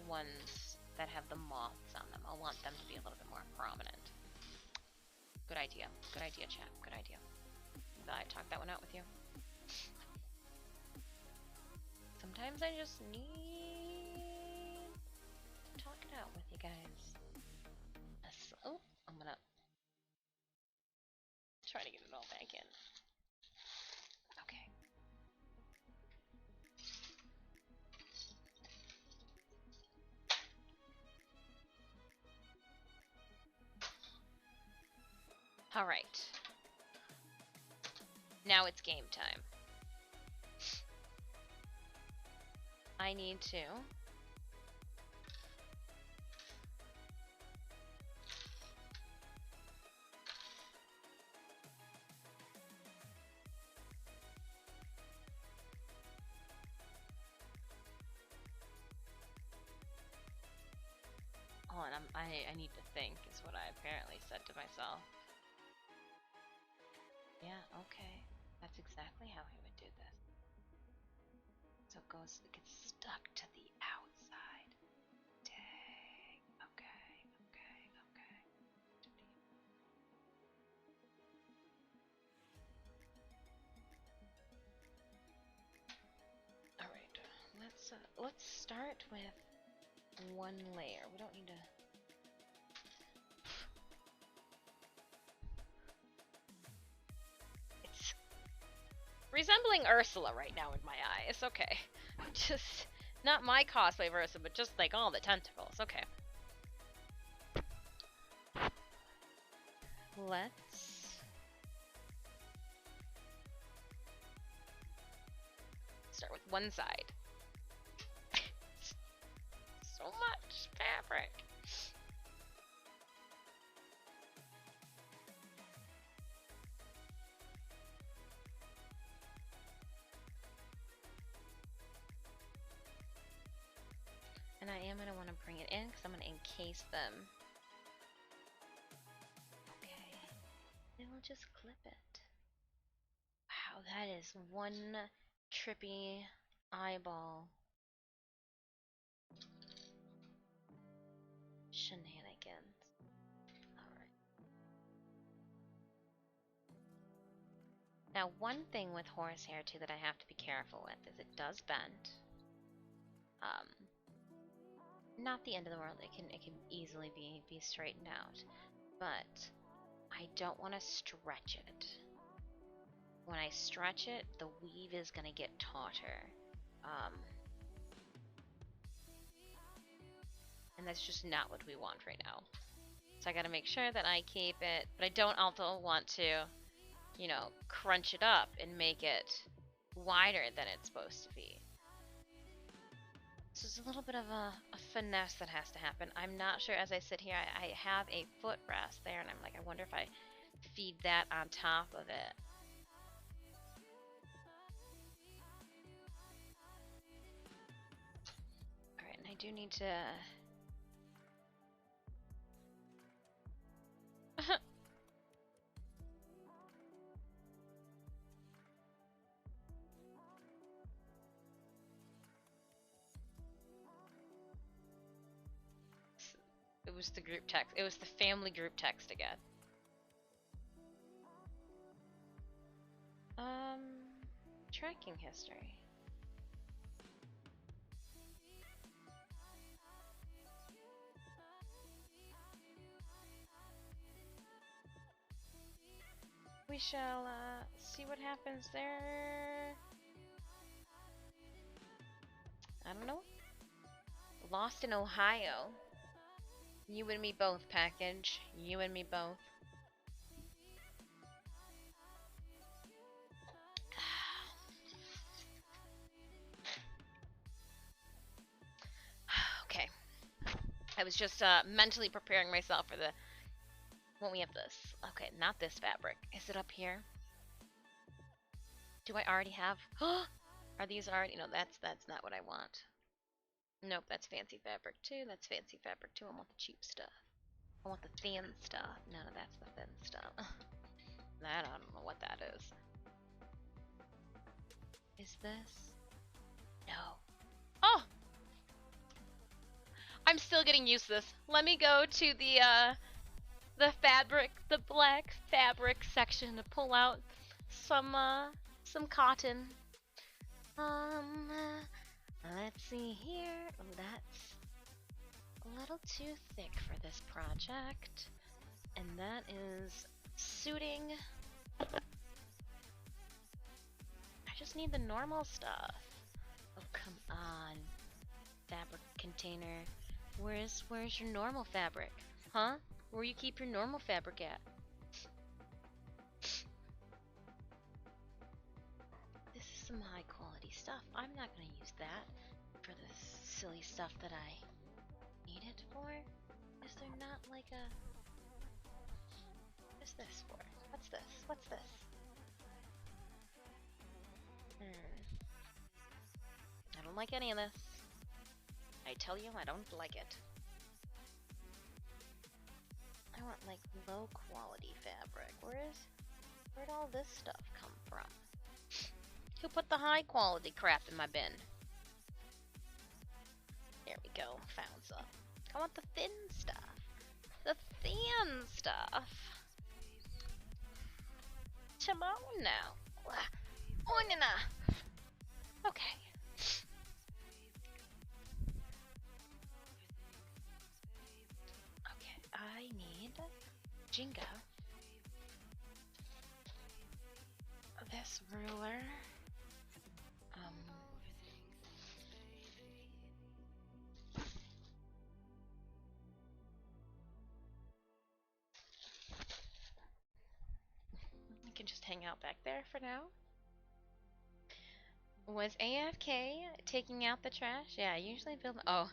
ones that have the moths on them. I'll want them to be a little bit more prominent. Good idea. Good idea, chat. Good idea. Thought I talked that one out with you. Sometimes I just need to talk it out with you guys. Oh, I'm gonna try to get it all back in. Okay. All right. Now it's game time. I need to and I need to think is what I apparently said to myself. Yeah, okay. That's exactly how he would do this. So it gets stuck to the outside. Dang. Okay. Alright. Let's start with one layer. We don't need to... It's resembling Ursula right now in my eyes. Okay. Just not my cosplay of Ursula, but just like all the tentacles. Okay. Let's start with one side. So much fabric. And I am going to want to bring it in because I'm going to encase them. Okay. And we'll just clip it. Wow, that is one trippy eyeball. Shenanigans. Alright. Now, one thing with horsehair, too, that I have to be careful with is it does bend. Not the end of the world. It can easily be straightened out, but I don't want to stretch it. When I stretch it, the weave is gonna get tauter, and that's just not what we want right now. So I gotta make sure that I keep it, but I don't also want to, you know, crunch it up and make it wider than it's supposed to be. So there's a little bit of a finesse that has to happen. I'm not sure, as I sit here, I have a footrest there, and I'm like, I wonder if I feed that on top of it. Alright, and I do need to... It was the group text. It was the family group text again. Tracking history. We shall see what happens there. I don't know. Lost in Ohio. You and me both, package. You and me both. Okay. I was just mentally preparing myself for the... when we have this. Okay, not this fabric. Is it up here? Do I already have... Are these already... No, that's not what I want. Nope, that's fancy fabric too. That's fancy fabric too. I want the cheap stuff. I want the thin stuff. No, that's the thin stuff. That, I don't know what that is. Is this? No. Oh! I'm still getting used to this. Let me go to the fabric, the black fabric section to pull out some cotton. Let's see here. Oh, that's a little too thick for this project. And that is suiting. I just need the normal stuff. Oh, come on. Fabric container. Where's your normal fabric? Huh? Where you keep your normal fabric at? This is some high quality stuff. I'm not gonna use that for this silly stuff that I need it for. Is there not like a... What is this for? What's this? What's this? I don't like any of this. I tell you, I don't like it. I want like low quality fabric. Where'd all this stuff come from? Who put the high quality crap in my bin? There we go, found some. I want the thin stuff. The thin stuff. Come on now. Oh, no. Okay. Okay, I need Jingo. This ruler. I can just hang out back there for now. Was AFK taking out the trash? Yeah, I usually build. Oh.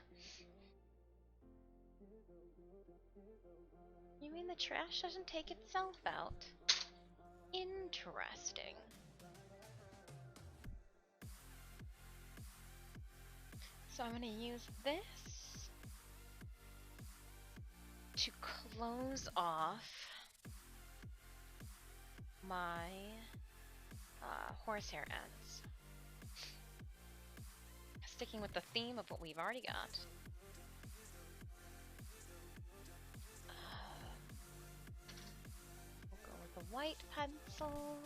You mean the trash doesn't take itself out? Interesting. So I'm gonna use this to close off my horsehair ends. Sticking with the theme of what we've already got. We'll go with the white pencil.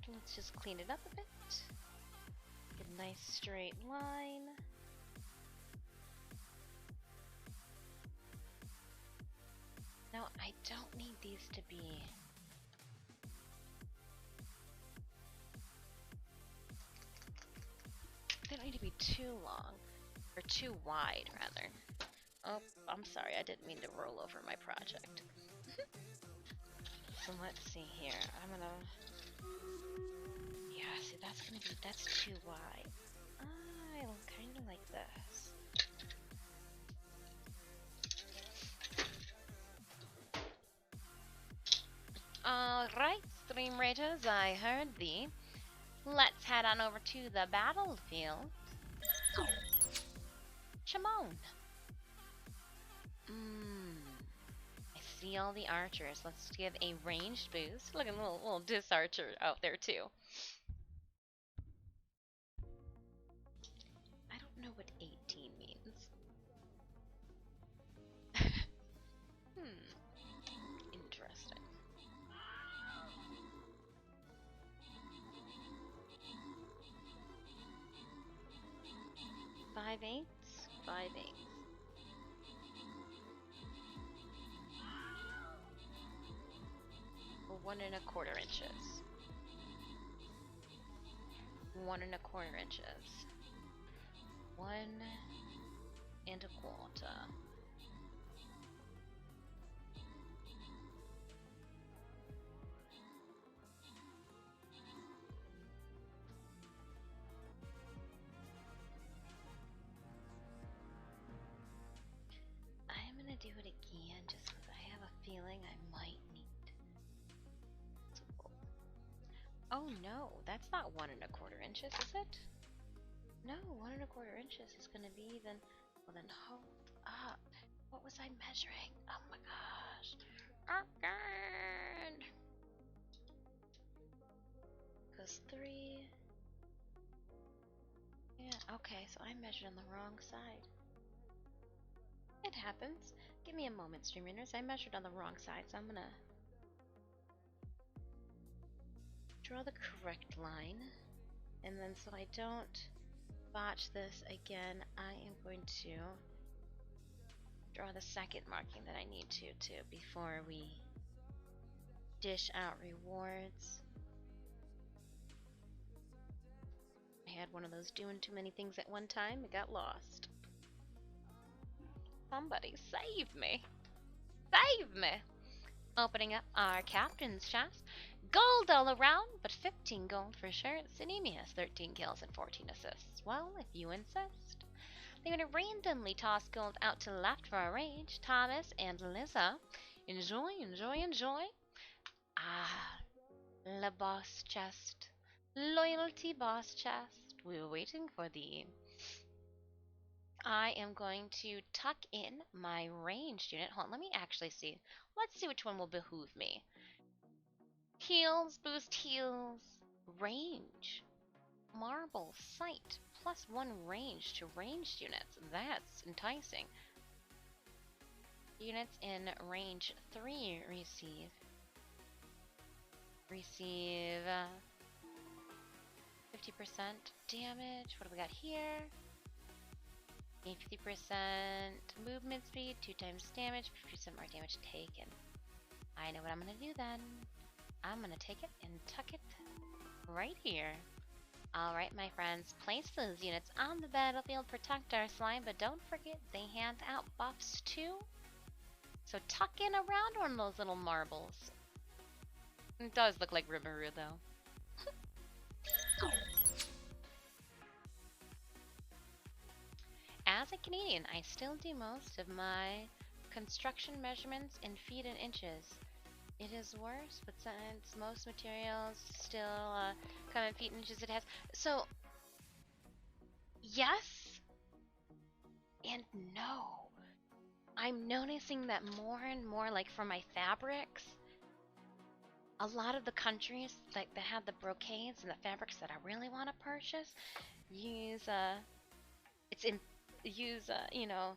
And let's just clean it up a bit. Get a nice straight line. Now, I don't need these to be... They don't need to be too long. Or too wide, rather. Oh, I'm sorry, I didn't mean to roll over my project. So let's see here. I'm gonna... Yeah, see, that's too wide. I kind of like this. Alright, Stream Raiders, I heard thee. Let's head on over to the battlefield. Shimon. I see all the archers. Let's give a ranged boost. Look at a little dis archer out there too. I don't know what 18 means. Interesting. 5/8? 5/8. Or 1 1/4 inches. 1 1/4 inches. 1 1/4. again just because I have a feeling I might need. Oh no, that's not 1¼ inches, is it? No, 1¼ inches is gonna be then. Well then, hold up. What was I measuring? Oh my gosh. Oh god. Goes 3. Yeah, okay, so I measured on the wrong side. It happens. Give me a moment, streamers. I measured on the wrong side, so I'm gonna draw the correct line. And then so I don't botch this again, I am going to draw the second marking that I need to before we dish out rewards. I had one of those doing too many things at one time, it got lost. Somebody save me! Save me! Opening up our captain's chest. Gold all around, but 15 gold for sure. Tsunemi has 13 kills and 14 assists. Well, if you insist. They're going to randomly toss gold out to left for a range. Thomas and Liza. Enjoy, enjoy, enjoy. Ah, the boss chest. Loyalty boss chest. We're waiting for thee. I am going to tuck in my ranged unit. Hold on, let me actually see. Let's see which one will behoove me. Heals, boost heals, range, marble, sight, +1 range to ranged units. That's enticing. Units in range 3 receive 50% damage. What do we got here? Gain 50% movement speed, 2 times damage, 50% more damage taken. I know what I'm gonna do then. I'm gonna take it and tuck it right here. Alright, my friends, place those units on the battlefield, protect our slime, but don't forget they hand out buffs too. So tuck in around one of those little marbles. It does look like Rimuru though. As a Canadian, I still do most of my construction measurements in feet and inches. It is worse, but since most materials still come in feet and inches, it has. So, yes and no. I'm noticing that more and more, like for my fabrics, a lot of the countries that have the brocades and the fabrics that I really want to purchase use you know,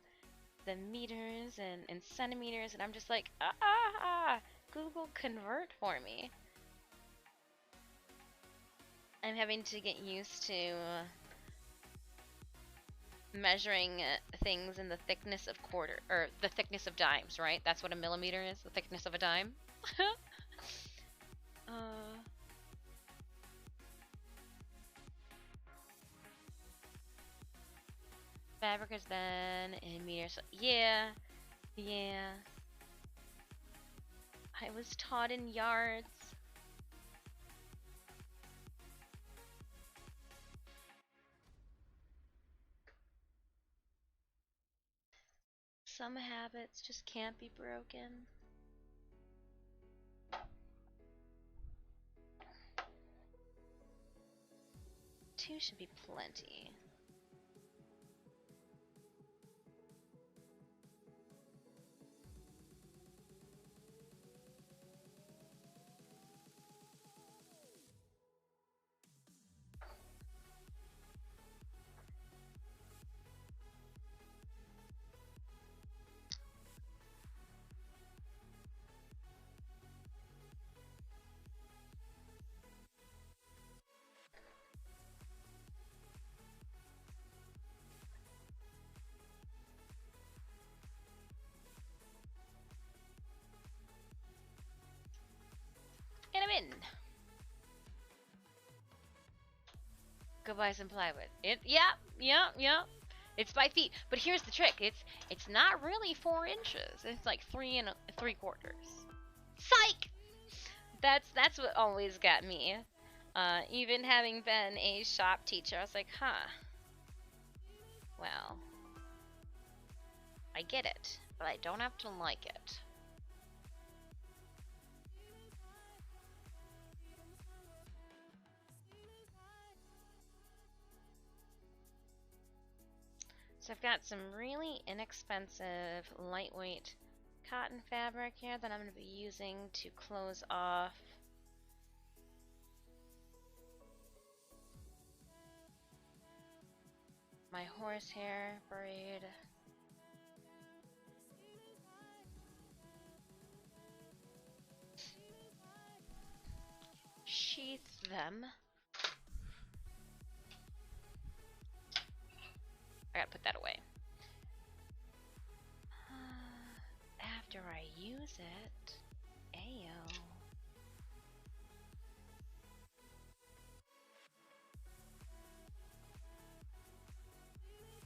the meters and centimeters, and I'm just like, Google convert for me. I'm having to get used to measuring things in the thickness of the thickness of dimes, right? That's what a millimeter is, the thickness of a dime. Fabric is then in meters. Yeah. I was taught in yards. Some habits just can't be broken. Two should be plenty. Get him in. Go buy some plywood. Yep. It's by feet, but here's the trick. It's not really 4 inches. It's like 3 3/4. Psych. That's what always got me. Even having been a shop teacher, I was like, huh. Well, I get it, but I don't have to like it. So I've got some really inexpensive, lightweight cotton fabric here that I'm going to be using to close off my horsehair braid. Sheath them. I gotta put that away. After I use it, ayo.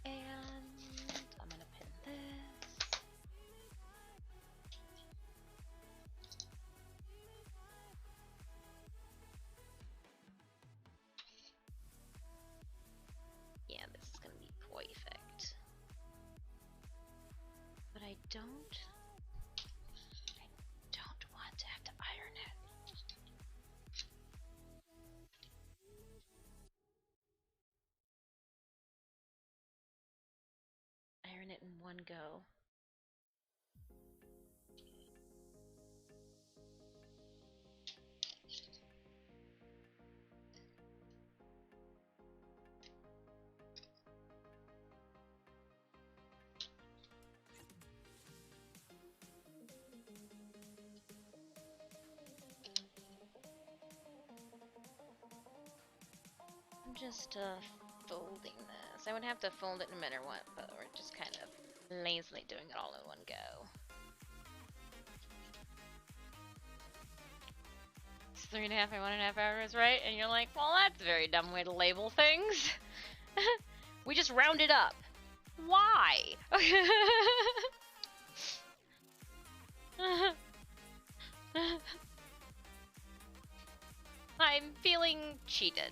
And I'm gonna pin this. Yeah, this is gonna be perfect. But I don't want to have to iron it. Iron it in one go. I'm just folding this. I would have to fold it no matter what, but we're just kind of lazily doing it all in one go. It's 3.5 and 1.5 hours, right? And you're like, well, that's a very dumb way to label things. We just round it up. Why? I'm feeling cheated.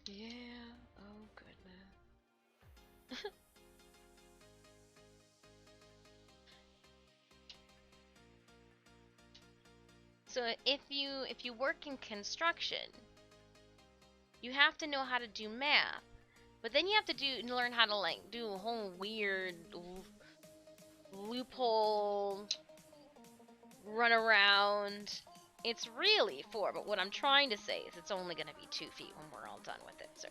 Yeah, oh goodness. So if you work in construction, you have to know how to do math, but then you have to learn how to like do a whole weird loophole run around. It's really 4, but what I'm trying to say is it's only going to be 2 feet when we're all done with it, sir.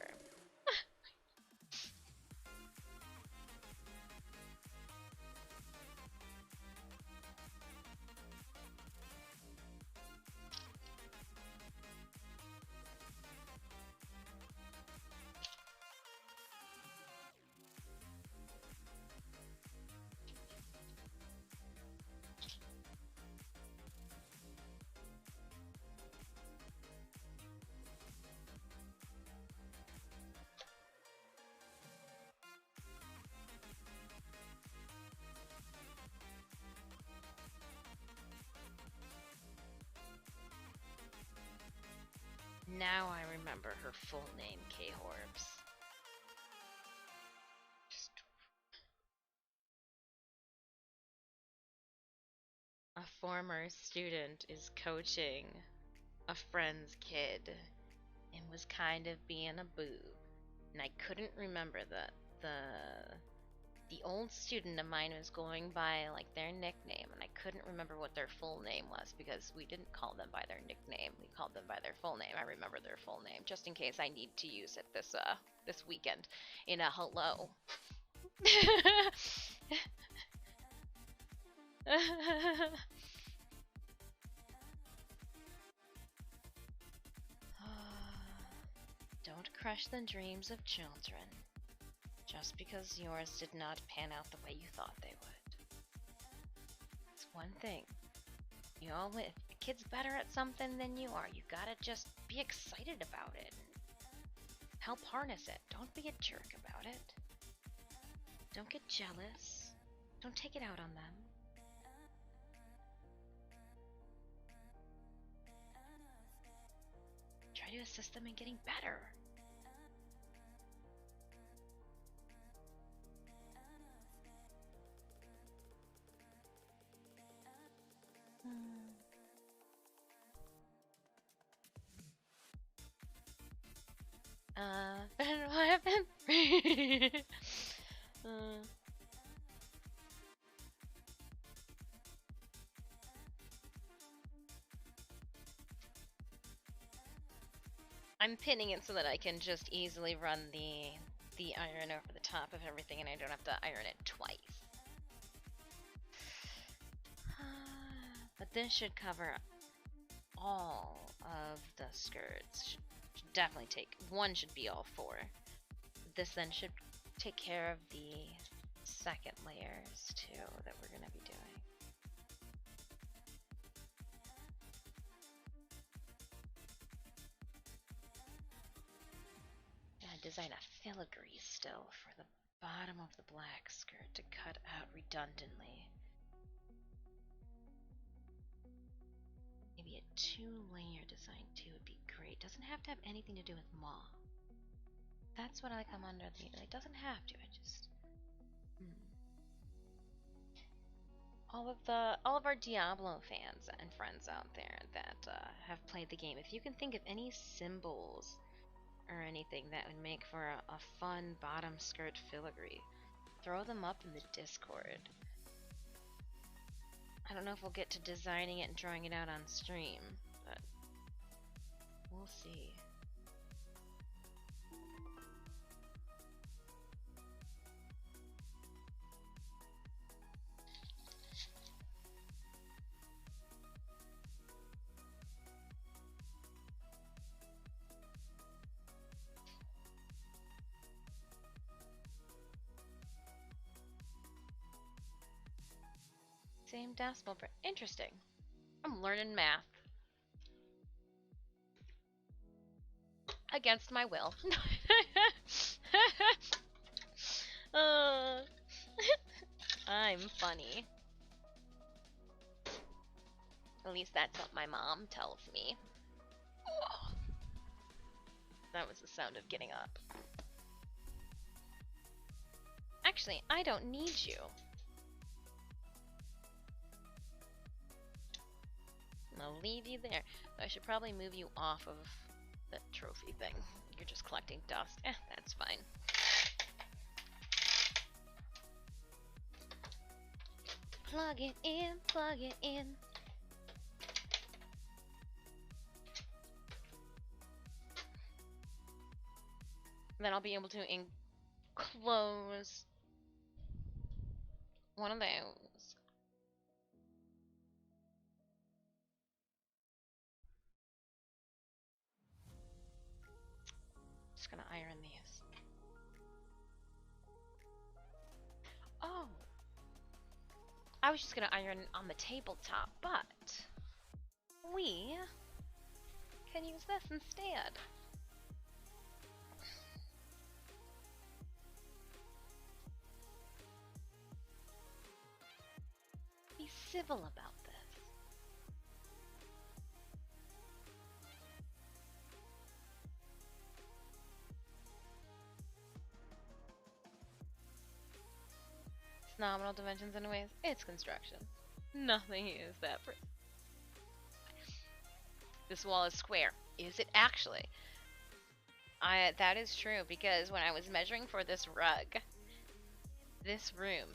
Now I remember her full name, K-Horbs. A former student is coaching a friend's kid and was kind of being a boob. And I couldn't remember the old student of mine was going by like their nickname, and I couldn't remember what their full name was because we didn't call them by their nickname. We called them by their full name. I remember their full name just in case I need to use it this weekend in a hello. Don't crush the dreams of children just because yours did not pan out the way you thought they would. It's one thing. If a kid's better at something than you are, you gotta just be excited about it. Help harness it. Don't be a jerk about it. Don't get jealous. Don't take it out on them. Try to assist them in getting better. What happened? I'm pinning it so that I can just easily run the iron over the top of everything and I don't have to iron it twice. But this should cover all of the skirts. Should definitely take, one should be all four. This then should take care of the second layers too that we're going to be doing. Design a filigree still for the bottom of the black skirt to cut out redundantly. Maybe a 2-layer design too would be great. Doesn't have to have anything to do with moth. That's what I come under the. It doesn't have to. I just. All of our Diablo fans and friends out there that have played the game, if you can think of any symbols or anything that would make for a fun bottom skirt filigree, throw them up in the Discord. I don't know if we'll get to designing it and drawing it out on stream, but we'll see. Same decimal point. Interesting. I'm learning math. Against my will. I'm funny. At least that's what my mom tells me. That was the sound of getting up. Actually, I don't need you. I'll leave you there. I should probably move you off of that trophy thing. You're just collecting dust. That's fine. Plug it in, plug it in. Then I'll be able to enclose one of those. Just gonna iron these. Oh, I was just gonna iron on the tabletop, but we can use this instead. Be civil about this. It's nominal dimensions anyways. It's construction. Nothing is that This wall is square. Is it actually? That is true, because when I was measuring for this rug, this room,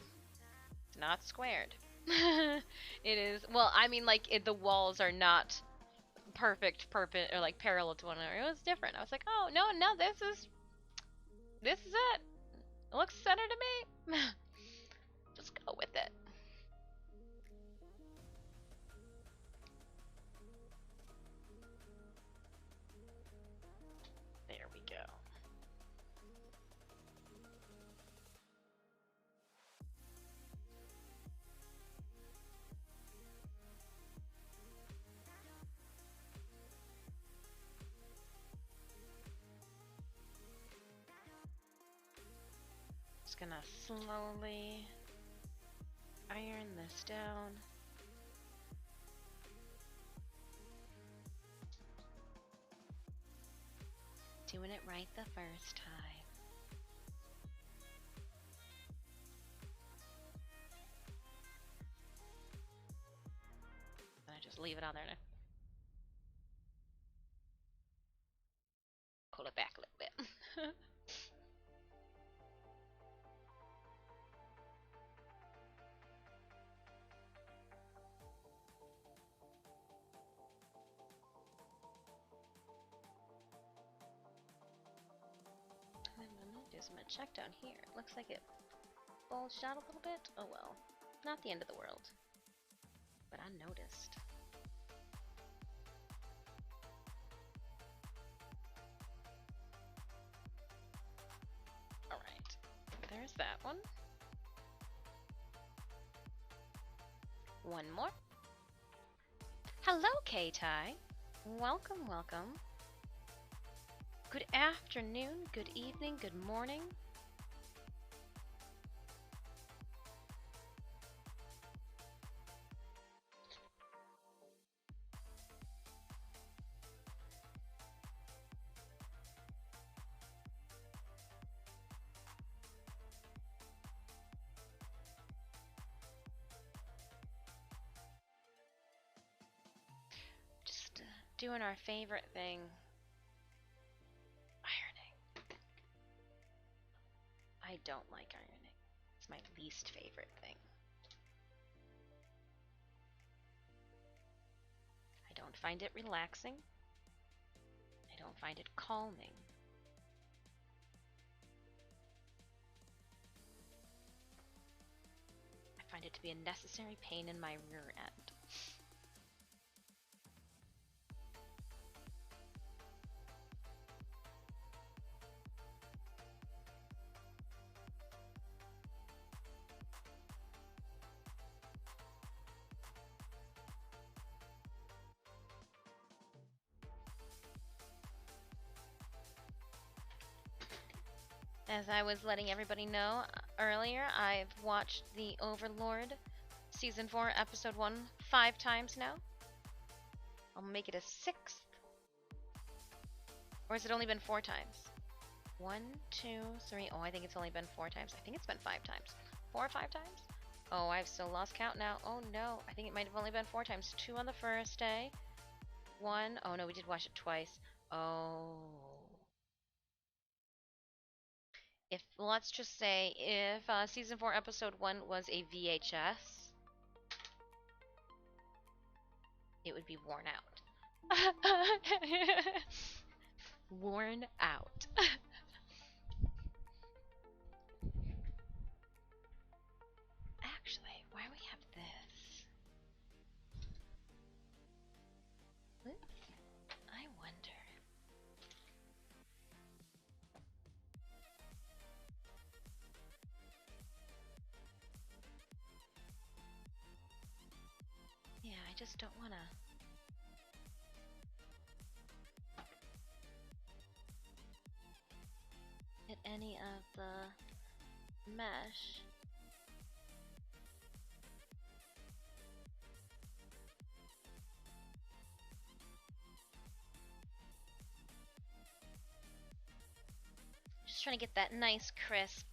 it's not squared. It is, well, I mean, like, the walls are not perfect, or like parallel to one another. It was different. I was like, oh, no, this is it. It looks center to me. Just go with it. There we go. just gonna slowly iron this down. Doing it right the first time. And I just leave it on there now. Pull it back a little bit. I'm gonna check down here. It looks like it bulged out a little bit. Oh well. Not the end of the world. But I noticed. Alright. There's that one. One more. Hello, K-Tai. Welcome, welcome. Good afternoon, good evening, good morning. Just doing our favorite thing. I don't like ironing. It's my least favorite thing. I don't find it relaxing. I don't find it calming. I find it to be a necessary pain in my rear end. As I was letting everybody know earlier, I've watched The Overlord Season 4, Episode 1 5 times now. I'll make it a 6th. Or has it only been 4 times? 1, 2, 3. Oh, I think it's only been 4 times. I think it's been 5 times. 4 or 5 times? Oh, I've still lost count now. Oh no, I think it might have only been 4 times. 2 on the first day. 1. Oh no, we did watch it twice. Oh. If, let's just say, if Season 4 Episode 1 was a VHS, it would be worn out. Worn out. Actually, why do we have this? I wonder. Yeah, I just don't want to. Hit any of the mesh. Just trying to get that nice crisp.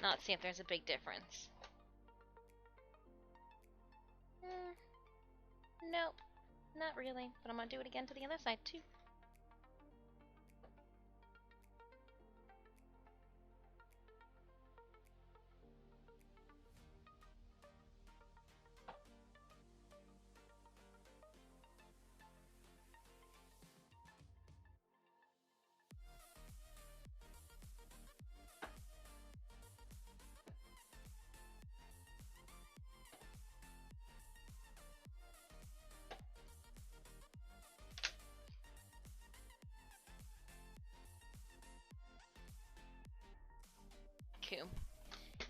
Now let's see if there's a big difference. Nope, not really, but I'm gonna do it again to the other side too.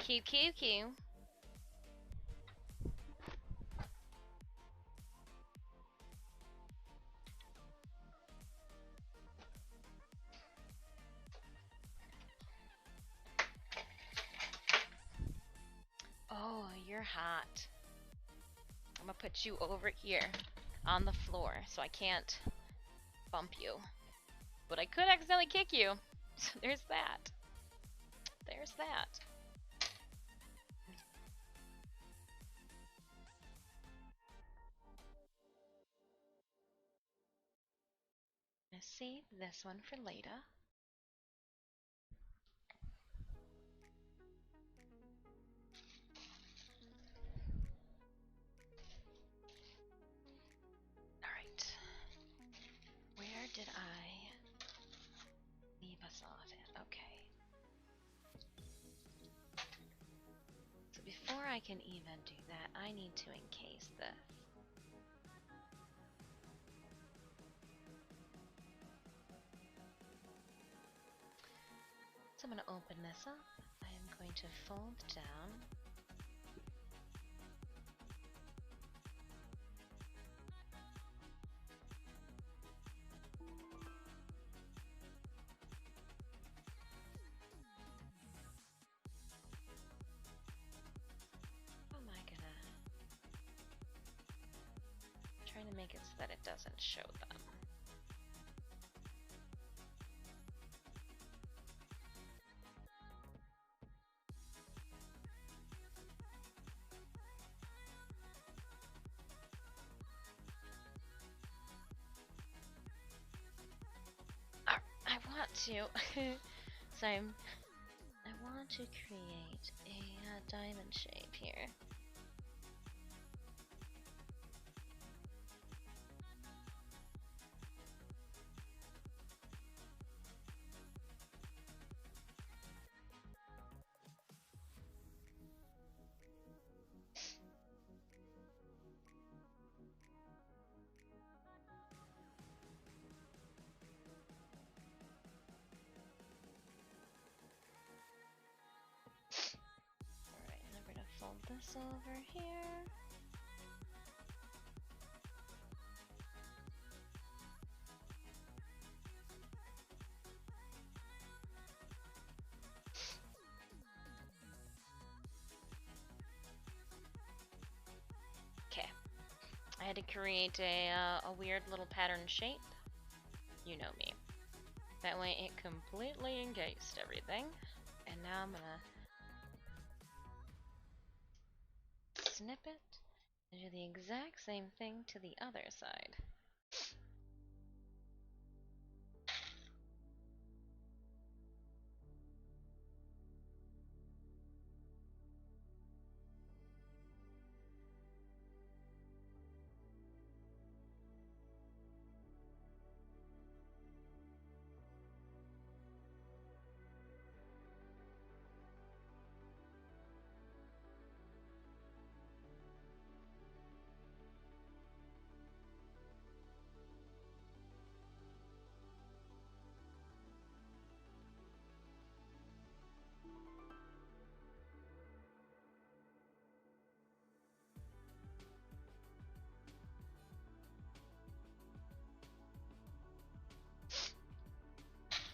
Cute, cute, cute. Oh, you're hot. I'm gonna put you over here on the floor so I can't bump you. But I could accidentally kick you. So there's that. There's that. I'm gonna save this one for later. Alright. Where did I leave us off at? Okay. So before I can even do that, I need to encase this. So I'm going to open this up. I am going to fold down. How am I gonna trying to make it so that it doesn't show them? I want to. So I want to create a diamond shape here. Alright, now we're gonna fold this over here. Okay, I had to create a weird little pattern shape. You know me. That way it completely encased everything. And now I'm gonna snip it and do the exact same thing to the other side.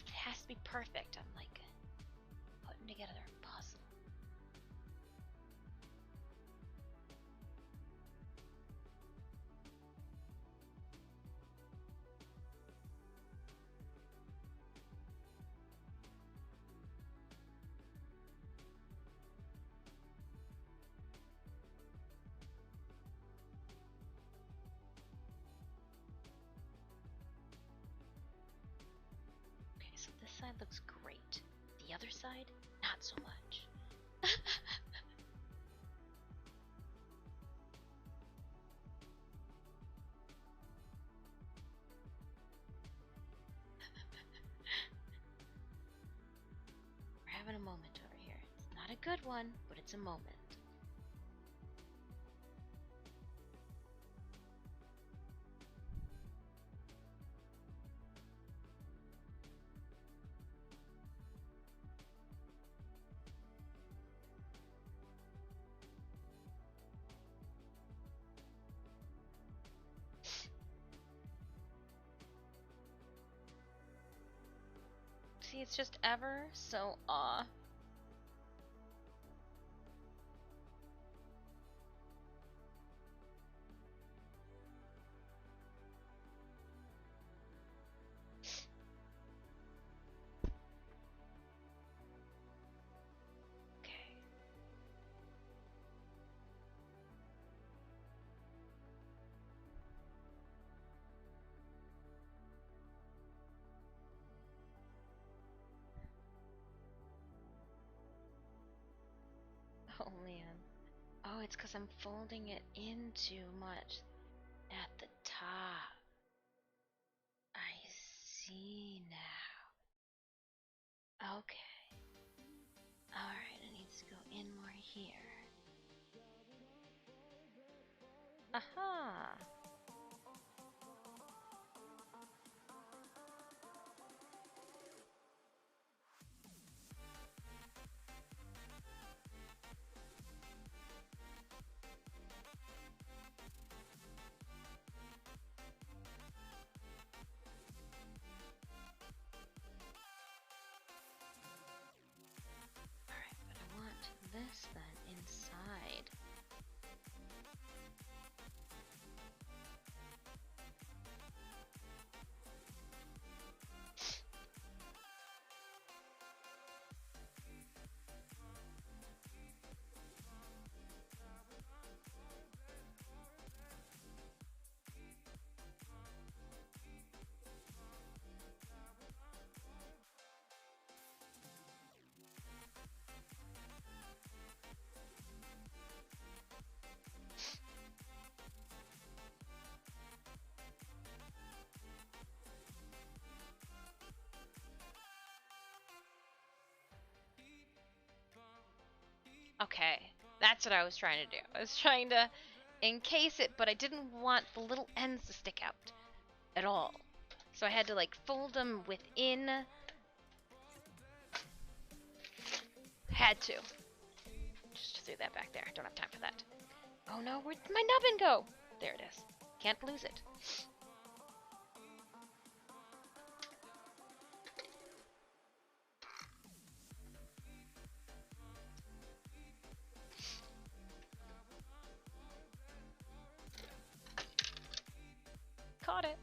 It has to be perfect. I'm like putting together a puzzle. Okay, so this side looks great. The other side, not so much. We're having a moment over here. It's not a good one, but it's a moment. See, it's just ever so Okay. Oh man. Oh, it's because I'm folding it in too much at the top. I see now. Okay. Alright, it needs to go in more here. Aha! Alright, but I want this then inside. Okay, that's what I was trying to do. I was trying to encase it, but I didn't want the little ends to stick out at all. So I had to like fold them within. Had to. Just threw that back there. Don't have time for that. Oh no, where'd my nubbin go? There it is. Can't lose it. Caught it.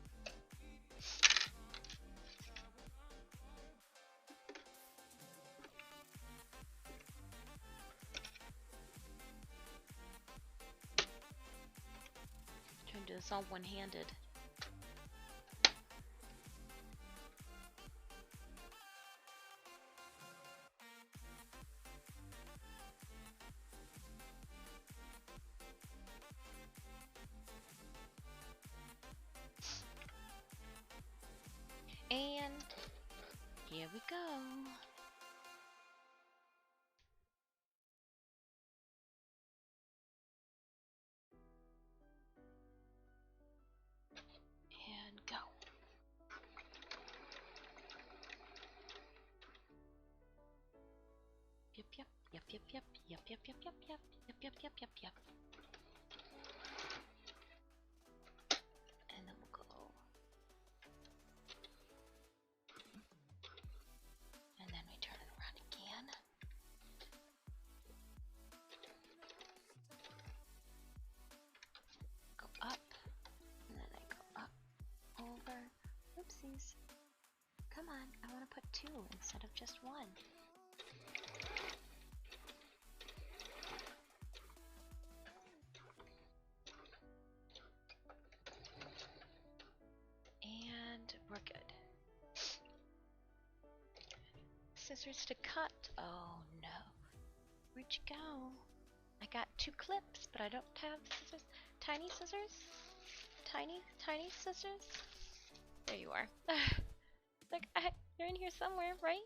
Trying to do this all one-handed. And here we go. And go. Yep, yep, yep, yep, yep, yep, yep, yep, yep, yep, yep, yep, yep, yep. And then we'll go. And then we turn it around again. Go up. And then I go up, over. Oopsies. Come on, I want to put 2 instead of just 1. And we're good. Scissors to cut. Oh no. Where'd you go? I got 2 clips, but I don't have scissors. Tiny scissors? Tiny scissors? There you are. Look, you're in here somewhere, right?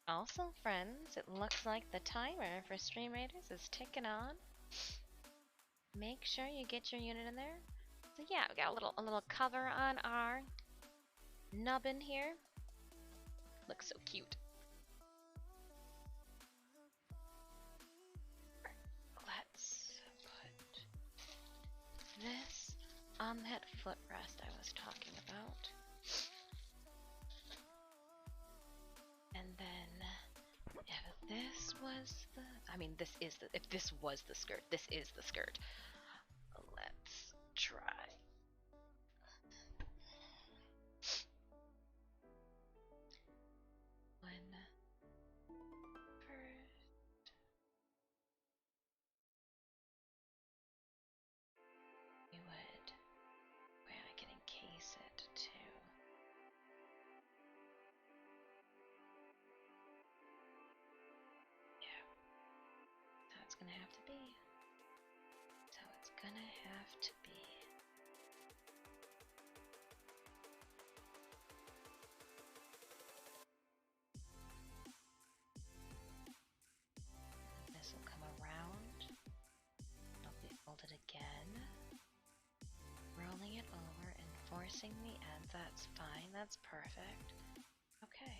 Also, friends, it looks like the timer for Stream Raiders is ticking on. Make sure you get your unit in there. So yeah, we got a little cover on our nubbin here. Looks so cute. Let's put this on that footrest I was talking about. And then, if this was the, I mean, this is the, if this was the skirt, this is the skirt. Let's try. Gonna have to be. So it's gonna have to be. This will come around. It'll be folded again. Rolling it over and forcing the end. That's fine. That's perfect. Okay.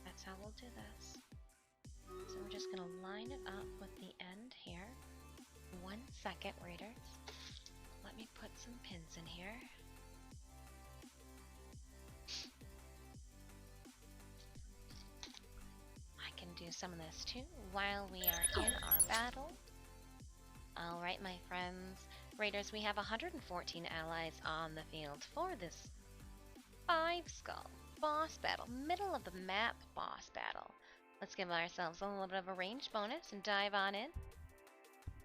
That's how we'll do this. So we're just gonna line it up with the end here. 1 second, readers. Let me put some pins in here. I can do some of this too while we are in our battle. Alright, my friends. Raiders, we have 114 allies on the field for this 5-skull boss battle. Middle of the map boss battle. Let's give ourselves a little bit of a range bonus and dive on in.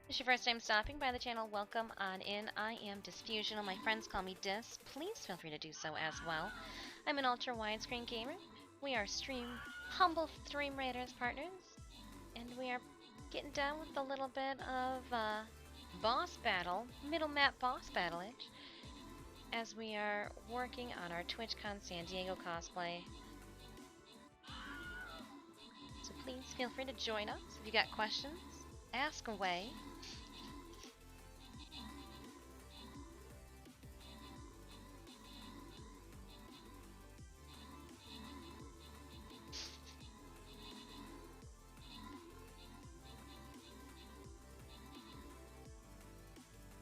If it's your first time stopping by the channel, welcome on in. I am Disfusional. My friends call me Dis. Please feel free to do so as well. I'm an ultra widescreen gamer. We are humble Stream Raiders partners, and we are getting down with a little bit of boss battle, middle map boss battle-ish, as we are working on our TwitchCon SanDiego cosplay. So please feel free to join us. If you got questions, ask away.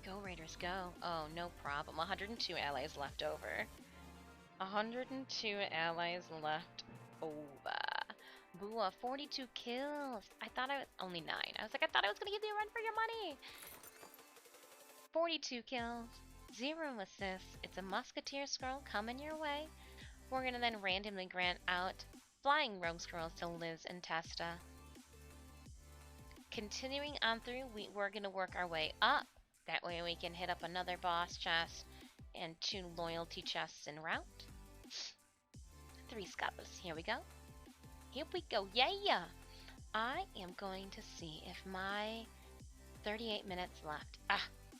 Go Raiders, go. Oh, no problem. 102 allies left over. 102 allies left over. Boo, 42 kills. I thought I was only 9. I was like, I thought I was gonna give you a run for your money. 42 kills, 0 assists. It's a musketeer scroll coming your way. We're gonna then randomly grant out flying rogue scrolls to Liz and Testa. Continuing on through, we're gonna work our way up. That way we can hit up another boss chest and 2 loyalty chests en route. 3 skulls. Here we go. Here we go, yeah! I am going to see if my 38 minutes left.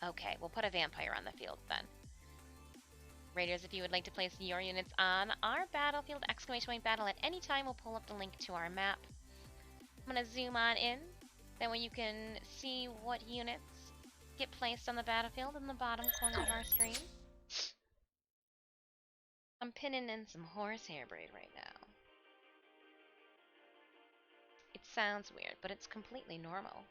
Okay, we'll put a vampire on the field then. Raiders, if you would like to place your units on our battlefield, ! battle at any time, we'll pull up the link to our map. I'm gonna zoom on in, that way you can see what units get placed on the battlefield in the bottom corner of our stream. I'm pinning in some horsehair braid right now. It sounds weird, but it's completely normal.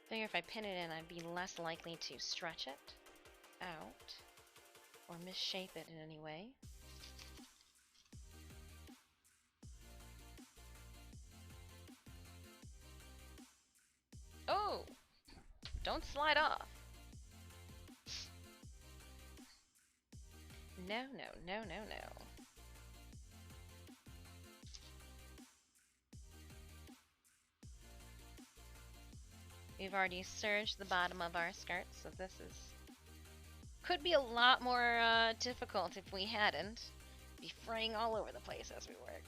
Figure if I pin it in, I'd be less likely to stretch it out or misshape it in any way. Oh! Don't slide off! No, no, no, no, no. We've already serged the bottom of our skirts, so this could be a lot more difficult if we hadn't. Be fraying all over the place as we work.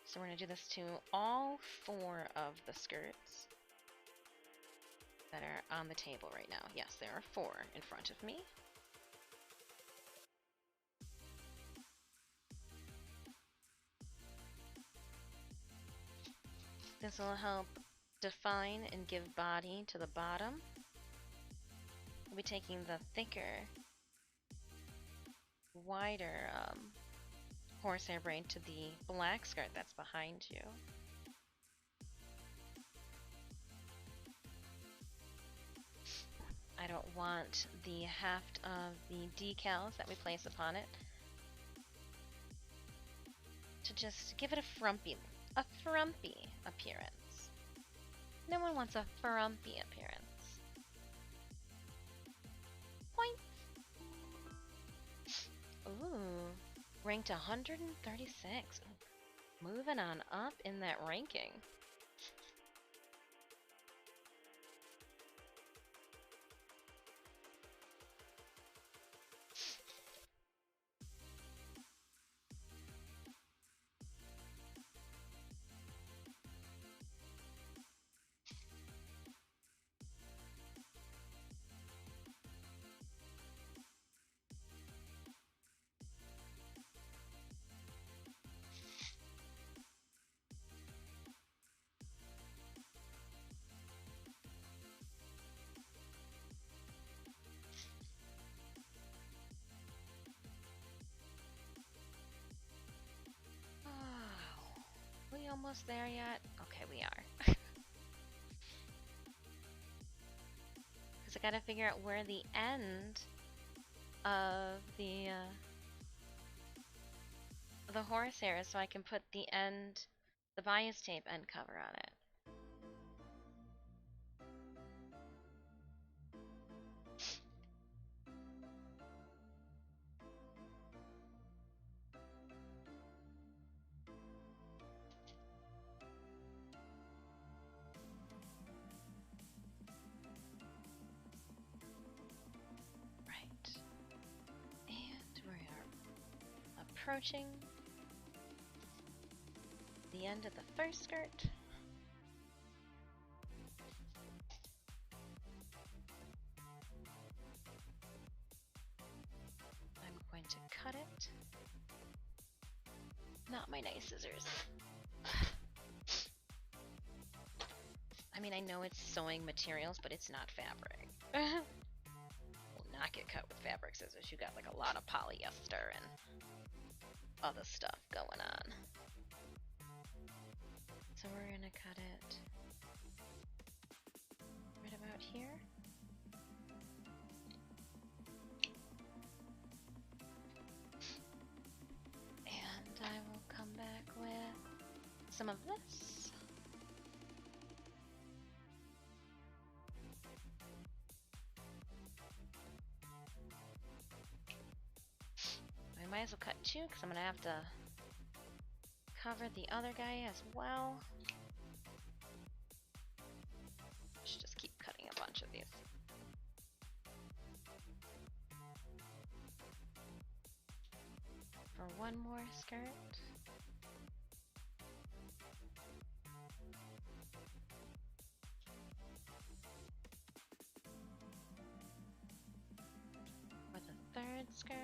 So we're going to do this to all 4 of the skirts that are on the table right now. Yes, there are 4 in front of me. This will help define and give body to the bottom. We'll be taking the thicker, wider horsehair braid to the black skirt that's behind you. I don't want the haft of the decals that we place upon it to just give it a frumpy appearance. No one wants a frumpy appearance. Point. Ooh, ranked 136. Ooh, moving on up in that ranking. We almost there yet? Okay, we are. Because I gotta figure out where the end of the horsehair is so I can put the bias tape end cover on it. Approaching the end of the first skirt. I'm going to cut it. Not my nice scissors. I mean, I know it's sewing materials, but it's not fabric. Will not get cut with fabric scissors. You got like a lot of polyester and other stuff going on. So we're gonna cut it right about here. And I will come back with some of this. I might as well cut two because I'm gonna have to cover the other guy as well. Should just keep cutting a bunch of these. For one more skirt. For the third skirt.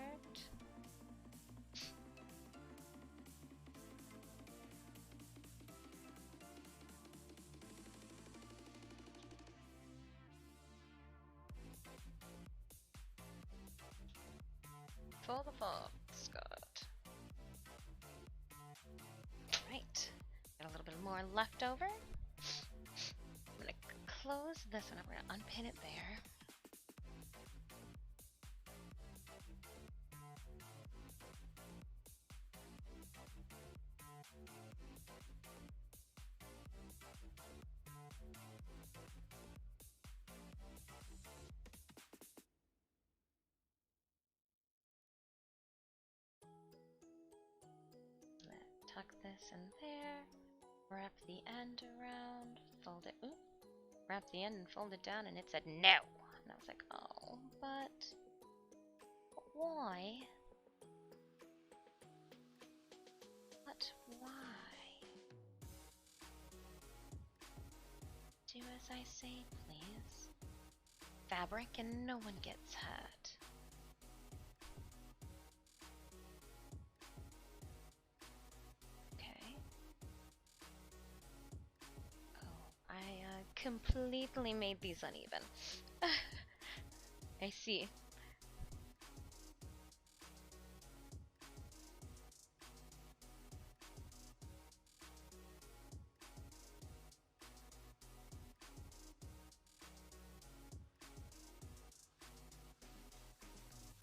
For the fourth skirt. Right, got a little bit more left over. I'm gonna close this one up. We're gonna unpin it there. Tuck this in there, wrap the end around, fold it, wrap the end and fold it down, and it said no. And I was like, oh, but why? But why? Do as I say, please. Fabric and no one gets hurt. completely made these uneven. I see.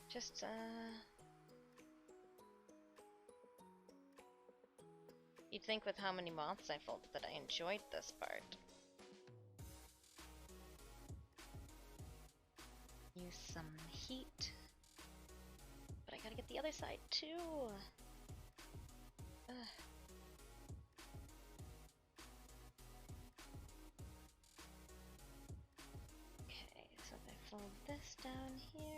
Just, you'd think with how many moths I folded that I enjoyed this part. Use some heat. But I gotta get the other side too. Ugh. Okay, so if I fold this down here.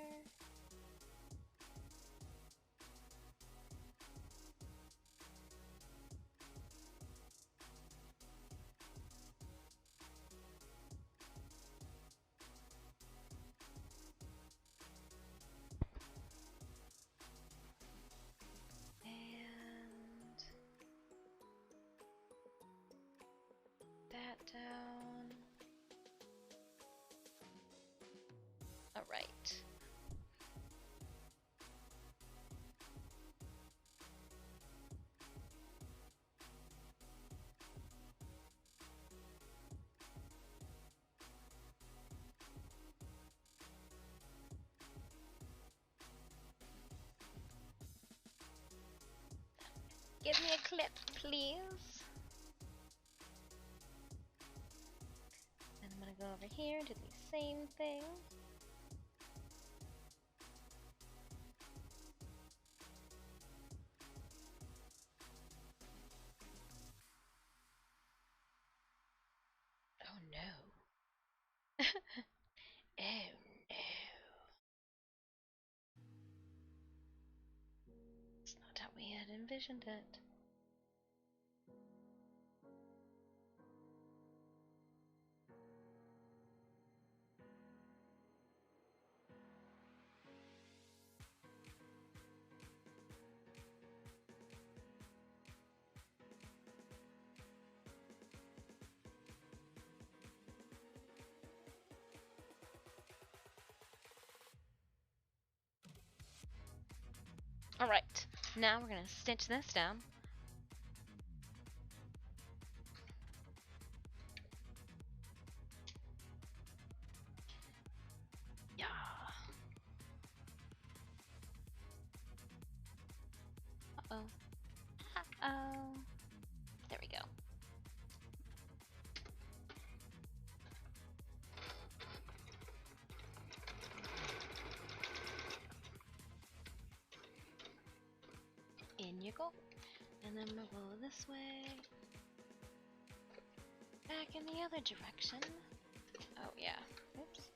Down. All right. Give me a clip, please. And I'm gonna go over here, do the same thing. Oh no. Oh no. It's not how we had envisioned it. Alright, now we're gonna stitch this down. Yeah. Uh-oh. Uh-oh. There we go. In you go. And then we'll go this way. Back in the other direction. Oh yeah. Oops.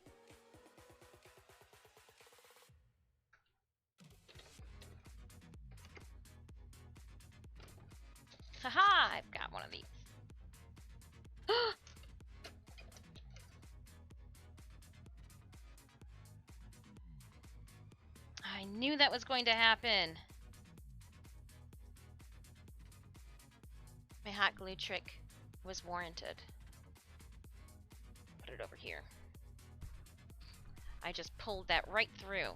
Haha! I've got one of these. I knew that was going to happen. My hot glue trick was warranted. Put it over here. I just pulled that right through.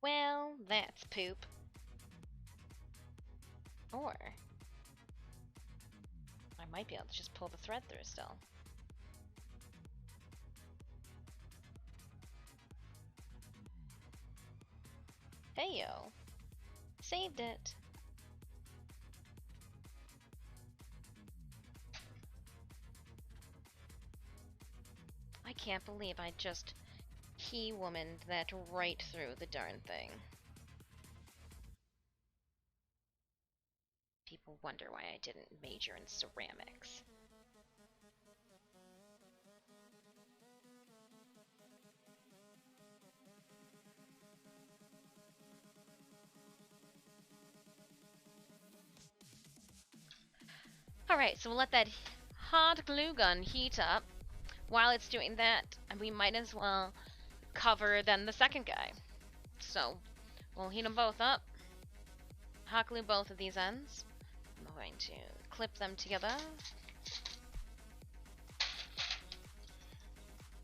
Well, that's poop. Or I might be able to just pull the thread through still. Hey yo. Saved it. I can't believe I just he-womaned that right through the darn thing. People wonder why I didn't major in ceramics. Alright, so we'll let that hot glue gun heat up. While it's doing that, we might as well cover then the second guy. So we'll heat them both up. Hot glue both of these ends. I'm going to clip them together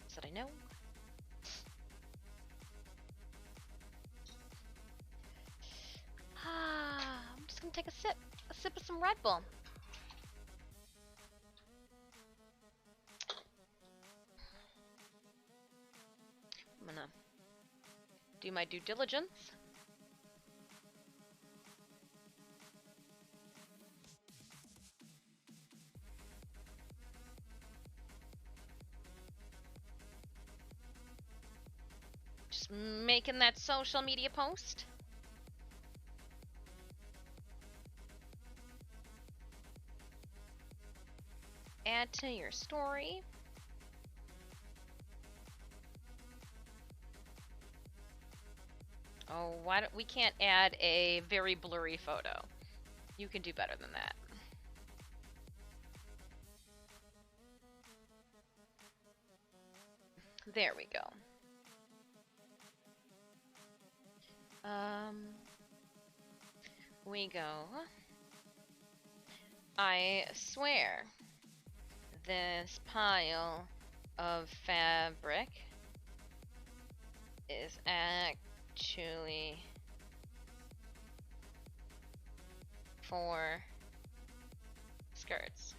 so that I know. I'm just gonna take a sip of some Red Bull. I'm gonna do my due diligence. Just making that social media post. Add to your story. Oh, why don't we can't add a very blurry photo? You can do better than that. There we go. We go. I swear this pile of fabric is actually for skirts.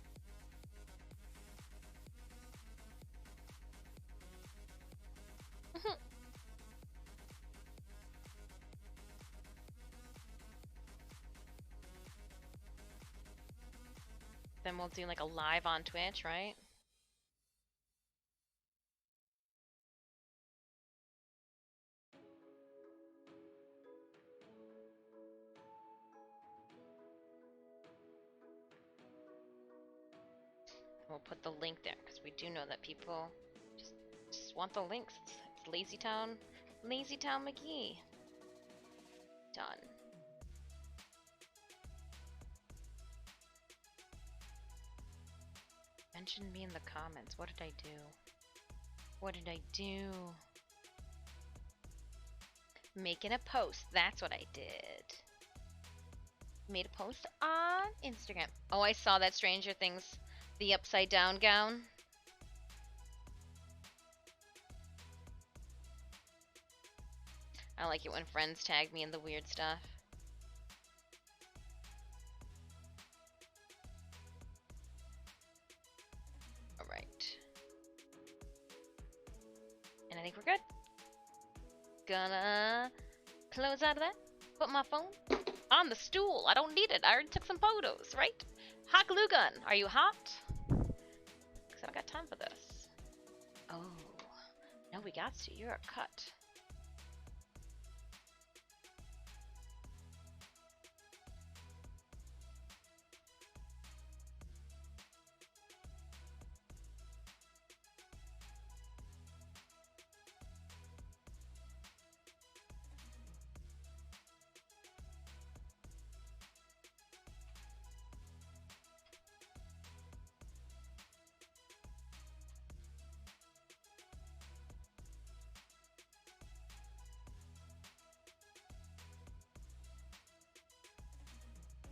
Then we'll do like a live on Twitch, right? We'll put the link there because we do know that people just want the links. It's Lazy Town McGee. Done. Mention me in the comments. What did I do? What did I do? Making a post. That's what I did. Made a post on Instagram. Oh, I saw that Stranger Things, the upside down gown. I like it when friends tag me in the weird stuff. Alright. And I think we're good. Gonna close out of that. Put my phone on the stool. I don't need it. I already took some photos, right? Hot glue gun. Are you hot? Because I don't got time for this. Oh. No, we got to. You're a cut.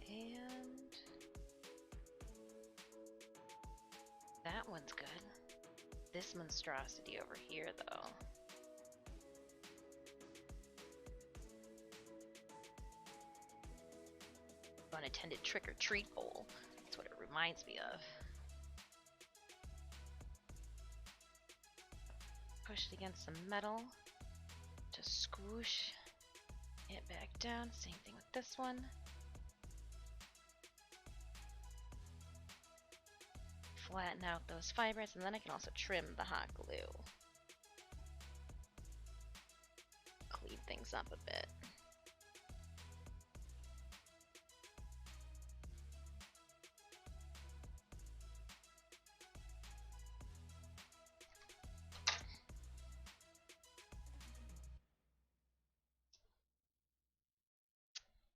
And that one's good. This monstrosity over here, though. Unattended trick-or-treat bowl. That's what it reminds me of. Push it against some metal to squish it back down. Same thing with this one. Flatten out those fibers, and then I can also trim the hot glue. Clean things up a bit.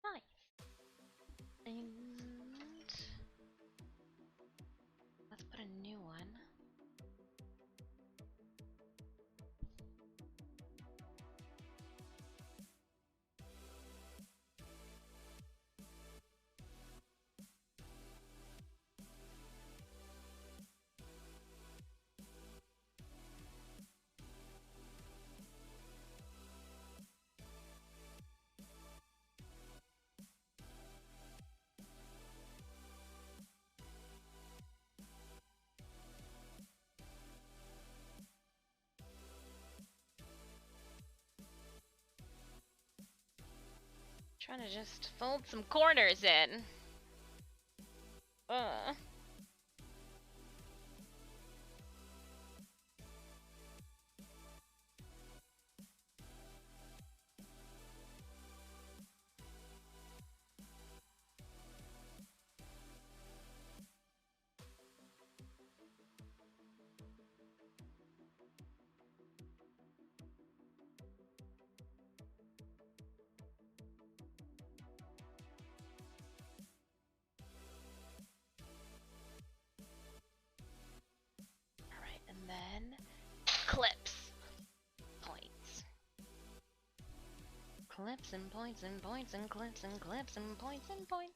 Nice. And let's put a Trying to just fold some corners in. Then clips, points, clips and points and points and clips and clips and points and points.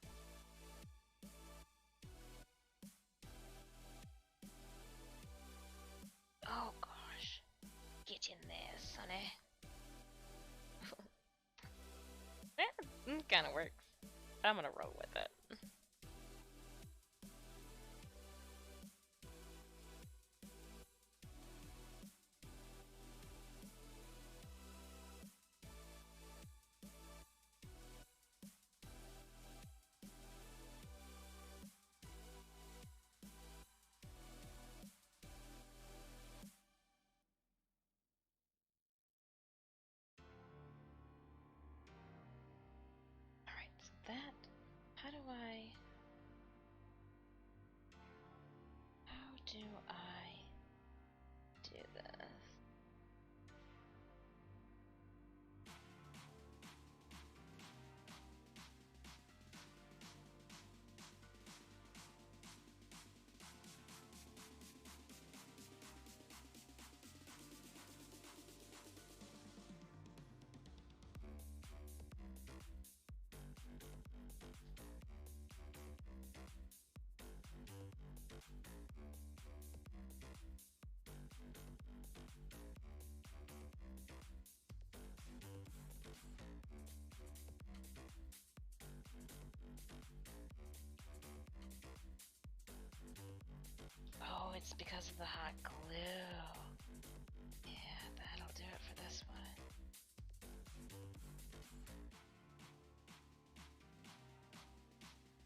Oh gosh, get in there, sonny. It kind of works. I'm gonna roll with it. That, how do I do this? Oh, it's because of the hot glue. Yeah, that'll do it for this one.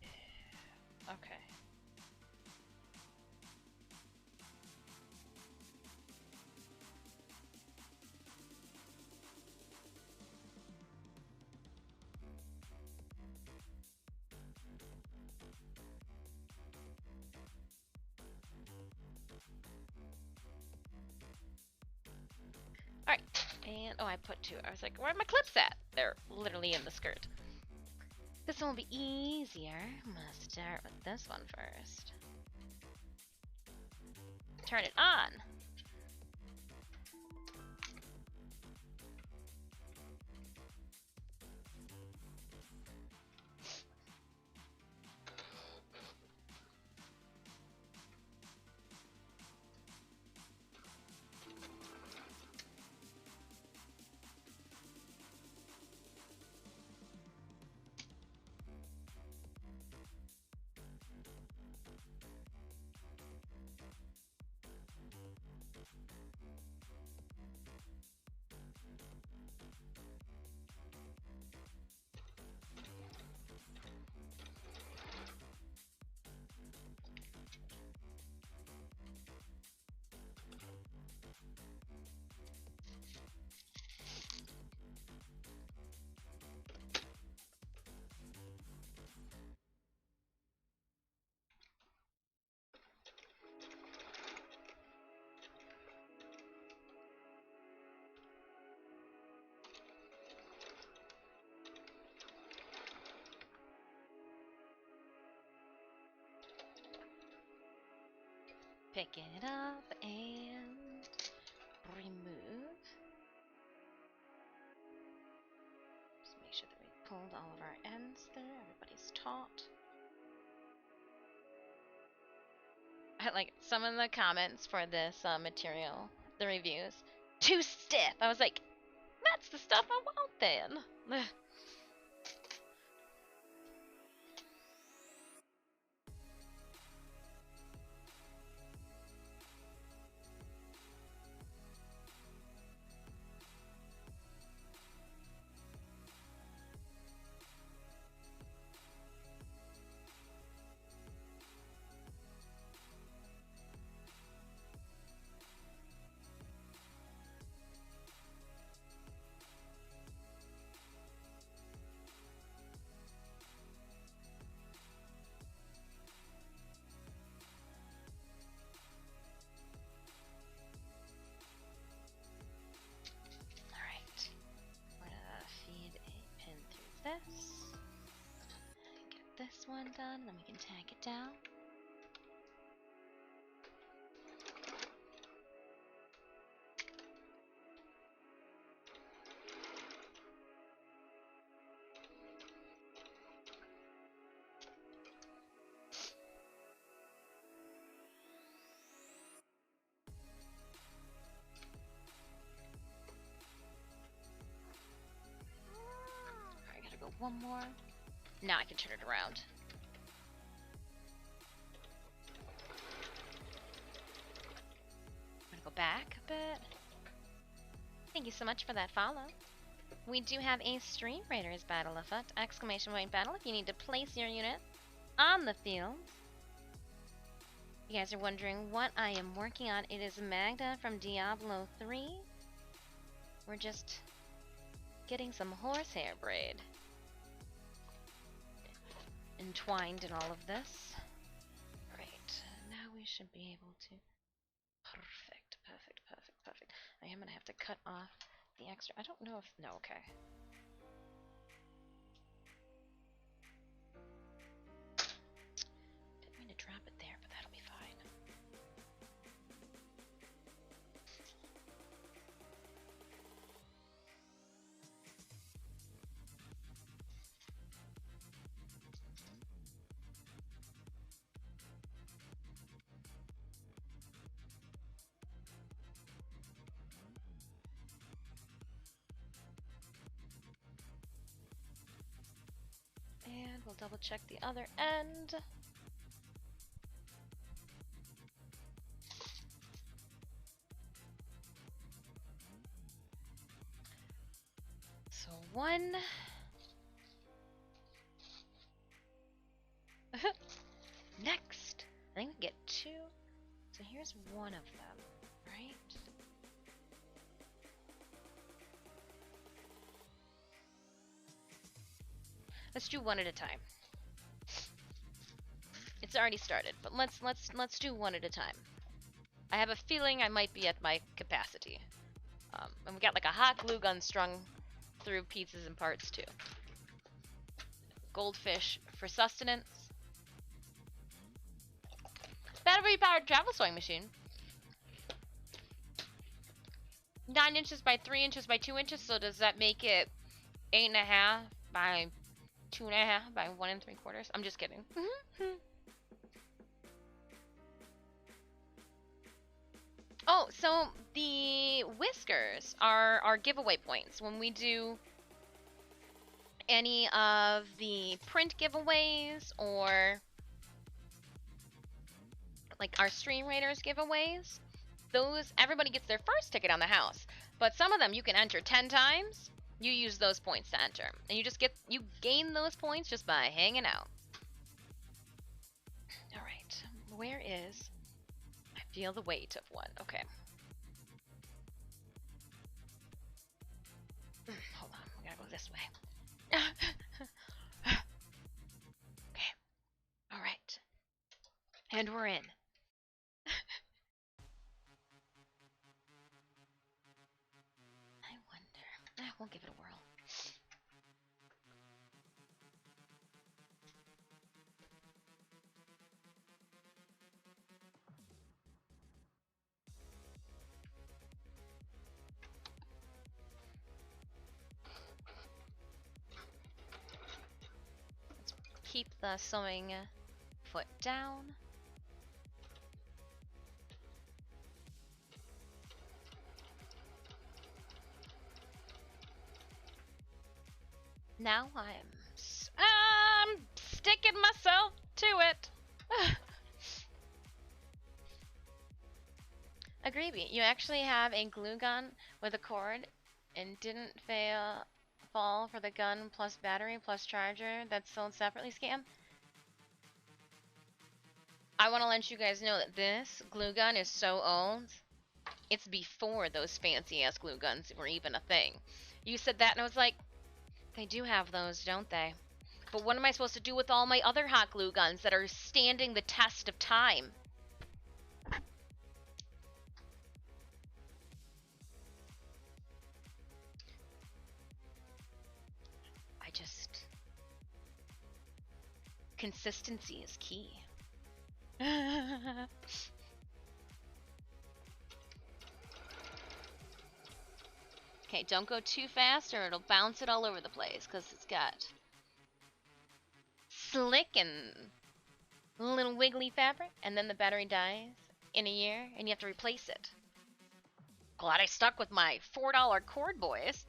Yeah. Okay. Alright, and oh, I put two. I was like, where are my clips at? They're literally in the skirt. This one will be easier. I'm gonna start with this one first. Turn it on. Pick it up and remove. Just make sure that we pulled all of our ends through. Everybody's taut. I like some of the comments for this material, the reviews. Too stiff. I was like, that's the stuff I want then. We can tag it down. I gotta go one more. Now I can turn it around. I'm gonna go back a bit. Thank you so much for that follow. We do have a Stream Raiders battle afoot! Exclamation point battle if you need to place your unit on the field. You guys are wondering what I am working on. It is Maghda from Diablo 3. We're just getting some horsehair braid entwined in all of this. Right, now we should be able to... Perfect, perfect, perfect, perfect. I am going to have to cut off the extra... I don't know if... No, okay. Didn't mean to drop it there, but that'll be fine. And we'll double check the other end. So one. Next. I think we get two. So here's one of them, right? Let's do one at a time. It's already started, but let's do one at a time. I have a feeling I might be at my capacity. And we got like a hot glue gun strung through pieces and parts too. Goldfish for sustenance. Battery powered travel sewing machine. 9 inches by 3 inches by 2 inches, so does that make it 8.5 by 2.5 by 1 3/4? I'm just kidding. Oh, so the whiskers are giveaway points when we do any of the print giveaways or like our Stream Raiders giveaways. Those, everybody gets their first ticket on the house, but some of them you can enter 10 times. You use those points to enter, and you gain those points just by hanging out. All right, where is? I feel the weight of one. Okay. Hold on, we gotta go this way. Okay. All right. And we're in. I wonder. We'll give it a whirl. Let's keep the sewing foot down. Now I'm sticking myself to it. Agreeby, you actually have a glue gun with a cord and didn't fall for the gun plus battery plus charger that's sold separately scam? I want to let you guys know that this glue gun is so old. It's before those fancy ass glue guns were even a thing. You said that and I was like, they do have those, don't they? But what am I supposed to do with all my other hot glue guns that are standing the test of time? Consistency is key. Okay, don't go too fast or it'll bounce it all over the place because it's got slick and little wiggly fabric, and then the battery dies in a year and you have to replace it. Glad I stuck with my $4 cord, boys.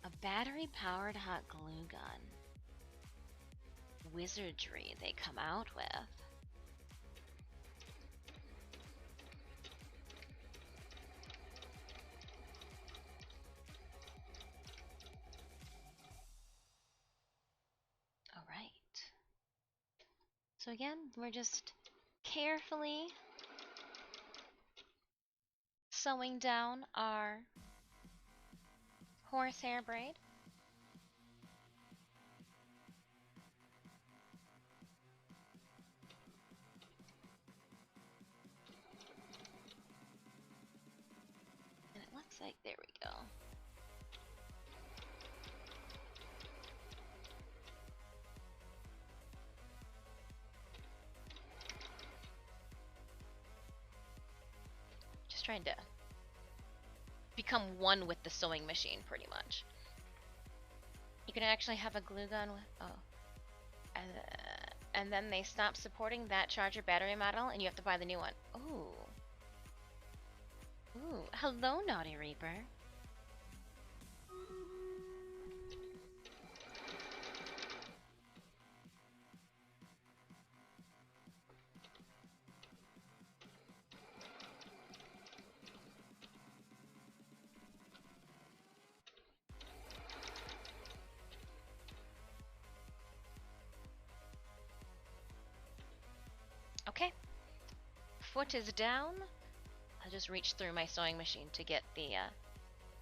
A battery-powered hot glue gun. Wizardry they come out with. All right. So again, we're just carefully sewing down our horsehair braid. And it looks like, there we go. Just trying to become one with the sewing machine, pretty much. You can actually have a glue gun with, and then they stop supporting that charger battery model and you have to buy the new one. Ooh. Ooh, hello, Naughty Reaper. Okay. Foot is down. I'll just reach through my sewing machine to get the,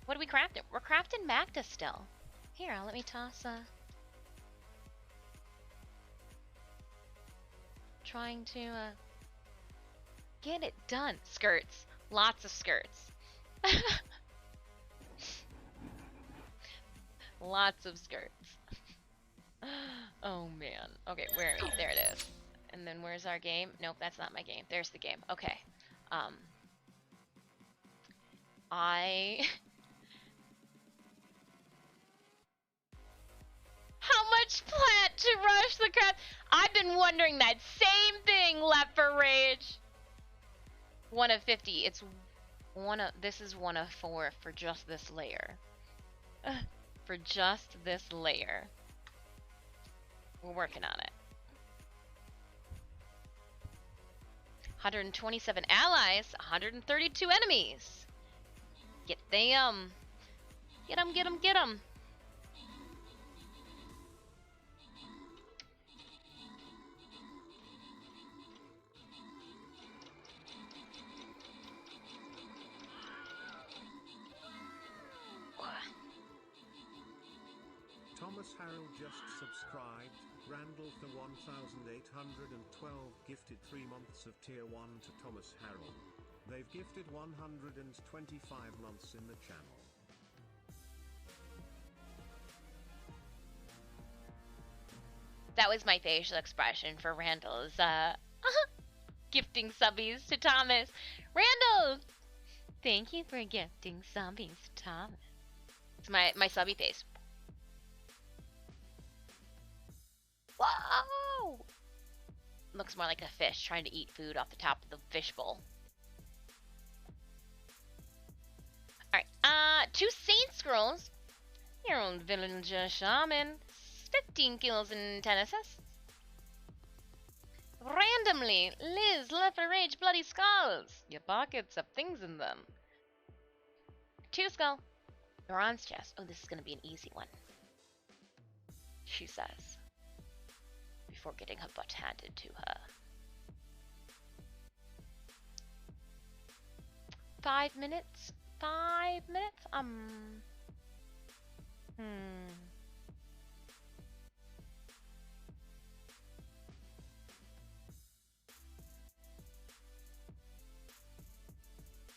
what are we crafting? We're crafting Maghda still. Here, let me toss, trying to, get it done. Skirts. Lots of skirts. Lots of skirts. Oh, man. Okay, where are we? There it is. And then where's our game? Nope, that's not my game. There's the game. Okay. How much plant to rush the craft? I've been wondering that same thing, Left for Rage. 1 of 50. It's this is 1 of 4 for just this layer. For just this layer. We're working on it. 127 allies, 132 enemies. Get them. Get them, get them, get them. Thomas Harrell just subscribed. Randall for 1,812 gifted 3 months of tier 1 to Thomas Harrell. They've gifted 125 months in the channel. That was my facial expression for Randall's gifting subbies to Thomas. Randall! Thank you for gifting subbies to Thomas. It's my subby face. Whoa! Looks more like a fish trying to eat food off the top of the fishbowl. Alright, 2 Saint Scrolls. Your own villager shaman. 15 kills and 10 assists. Randomly, Liz, Left for Rage, Bloody Skulls. Your pockets have things in them. 2 skull. Bronze chest. Oh, this is gonna be an easy one. She says. Before getting her butt handed to her. 5 minutes? 5 minutes?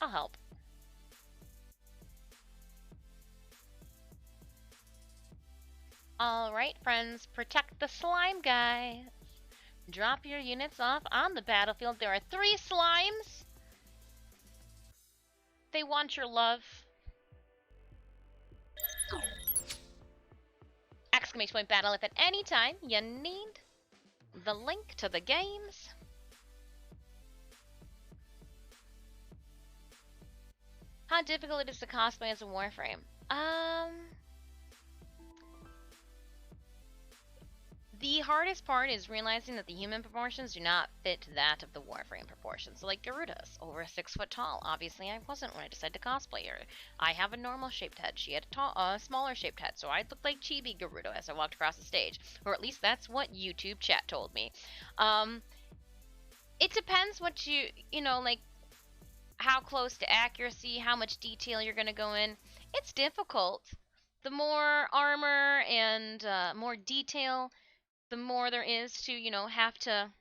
I'll help. Alright, friends, protect the slime guys. Drop your units off on the battlefield. There are 3 slimes. They want your love. Exclamation point battle if at any time you need the link to the games. How difficult it is to cosplay as a Warframe? The hardest part is realizing that the human proportions do not fit that of the Warframe proportions. So like Garuda's, over 6 foot tall. Obviously I wasn't when I decided to cosplay her. I have a normal shaped head. She had a smaller shaped head, so I looked like Chibi Garuda as I walked across the stage. Or at least that's what YouTube chat told me. It depends what you know, like how close to accuracy, how much detail you're going to go in. It's difficult. The more armor and more detail, the more there is to, you know, have to...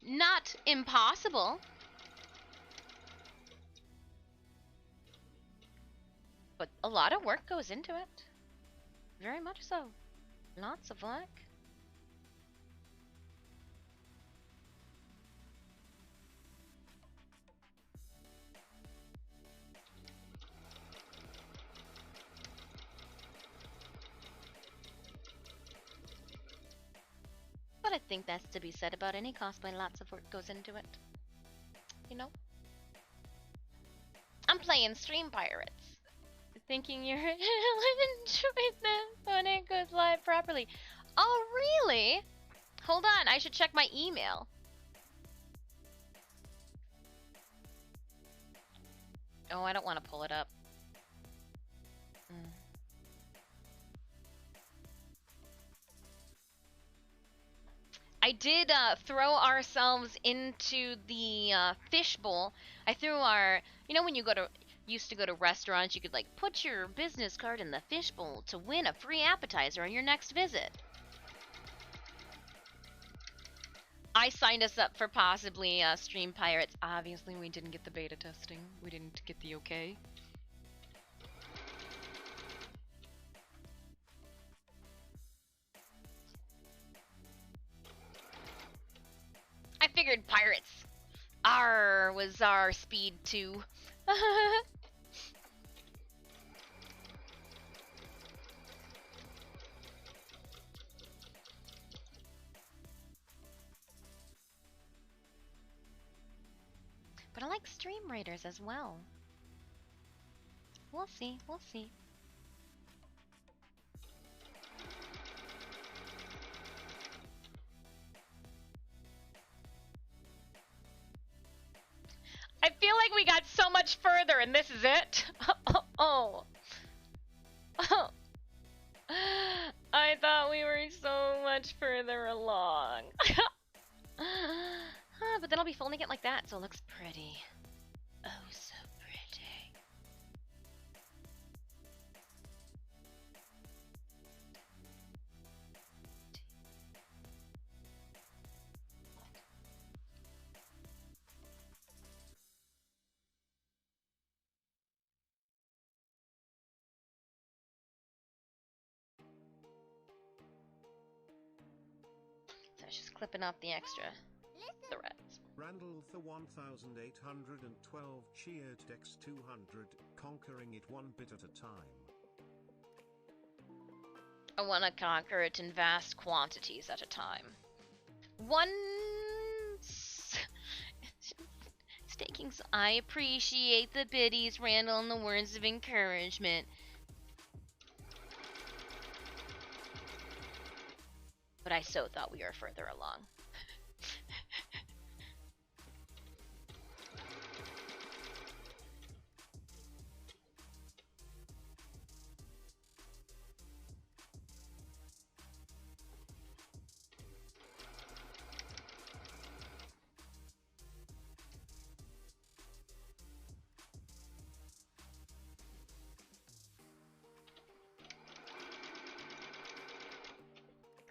Not impossible, but a lot of work goes into it. Very much so. Lots of work. But I think that's to be said about any cosplay. Lots of work goes into it. You know? I'm playing Stream Pirates. Thinking you're enjoying this when it goes live properly. Oh, really? Hold on, I should check my email. Oh, I don't want to pull it up. I did throw ourselves into the fishbowl. I threw our, you know, when you used to go to restaurants, you could like put your business card in the fishbowl to win a free appetizer on your next visit. I signed us up for possibly Stream Pirates. Obviously, we didn't get the beta testing. We didn't get the okay. I figured pirates was our speed too. But I like stream raiders as well. We'll see, we'll see. I feel like we got so much further and this is it. Oh. I thought we were so much further along. But then I'll be folding it like that, so it looks pretty. Oh, so pretty. So I was just clipping off the extra threads. Randall the 1812 cheered Dex 200, conquering it one bit at a time. I want to conquer it in vast quantities at a time. Stakings. I appreciate the biddies, Randall, and the words of encouragement. But I so thought we were further along.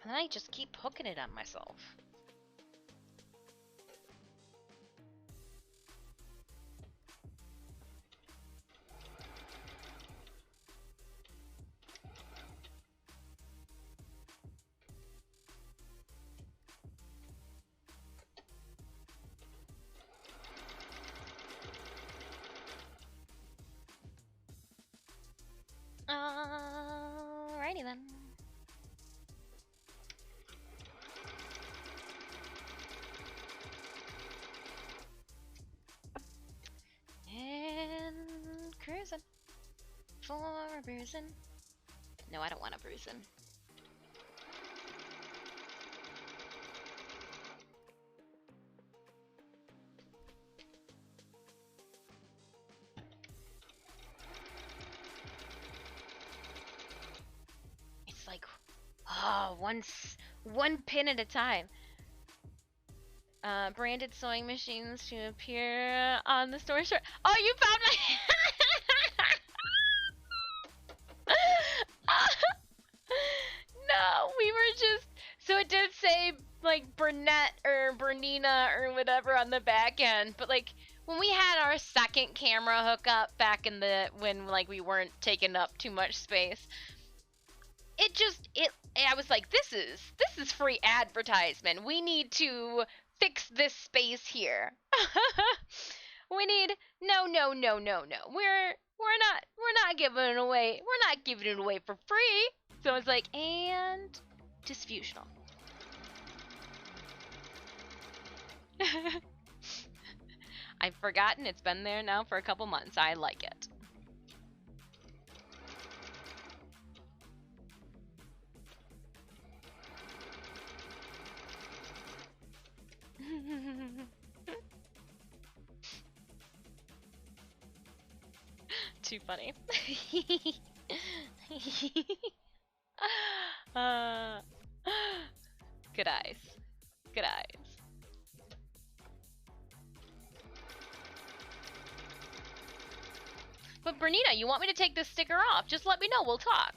And I just keep hooking it on myself. then. And cruising for a bruising. No, I don't want a bruising. It's like, oh, one pin at a time. Branded sewing machines to appear on the store shirt. Oh, you found my. No, we were just. So it did say like Burnett or Bernina or whatever on the back end, but like when we had our second camera hookup back in the when like we weren't taking up too much space, I was like, this is free advertisement. We need to fix this space here. We need no. We're not giving it away. We're not giving it away for free. So I was like, and Disfusional. I've forgotten it's been there now for a couple months. I like it. Too funny. Good eyes. Good eyes. But Bernina, you want me to take this sticker off? Just let me know. We'll talk.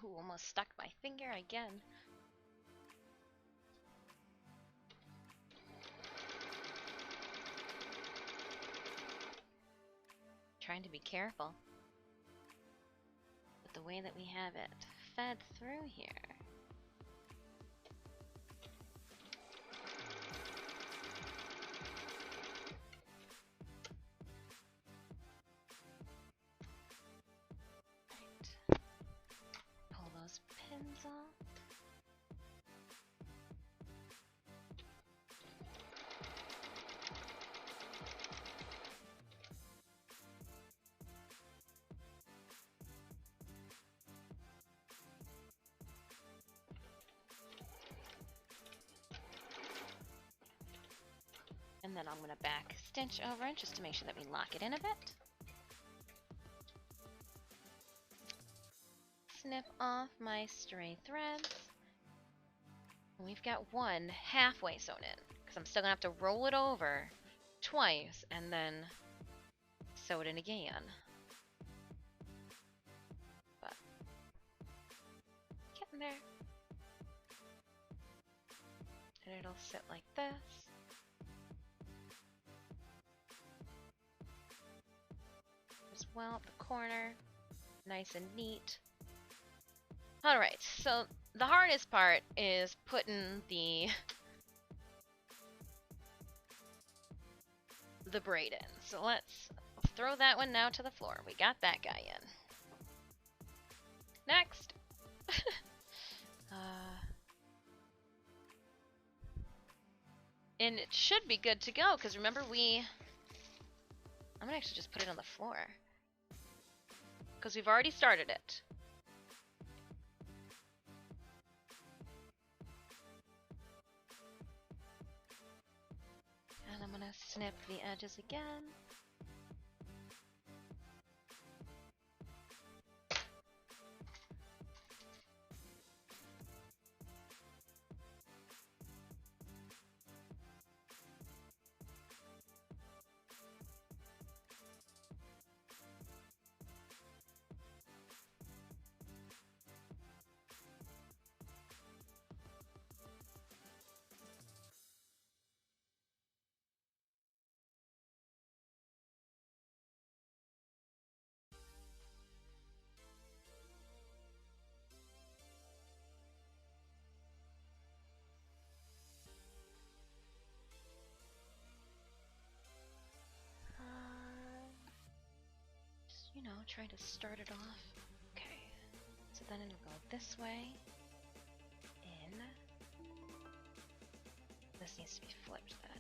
Ooh, almost stuck my finger again. Trying to be careful with the way that we have it fed through here. Pins off. And then I'm going to back stitch over it just to make sure that we lock it in a bit. Snip off my stray threads. And we've got one halfway sewn in, because I'm still gonna have to roll it over twice and then sew it in again. But getting there. And it'll sit like this. As well at the corner. Nice and neat. Alright, so the hardest part is putting the braid in. So let's throw that one now to the floor. We got that guy in. Next! And it should be good to go, because remember I'm gonna actually just put it on the floor. Because we've already started it. And I'm gonna snip the edges again. You know, trying to start it off. Okay, so then it'll go this way. In. This needs to be flipped then.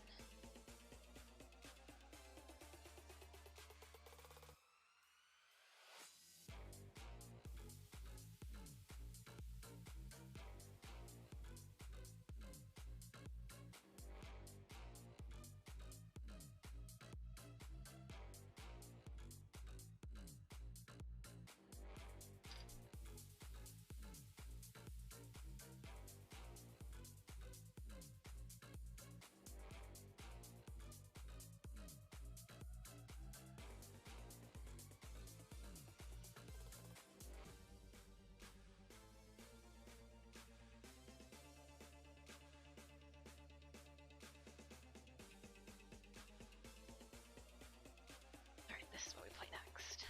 This is what we play next.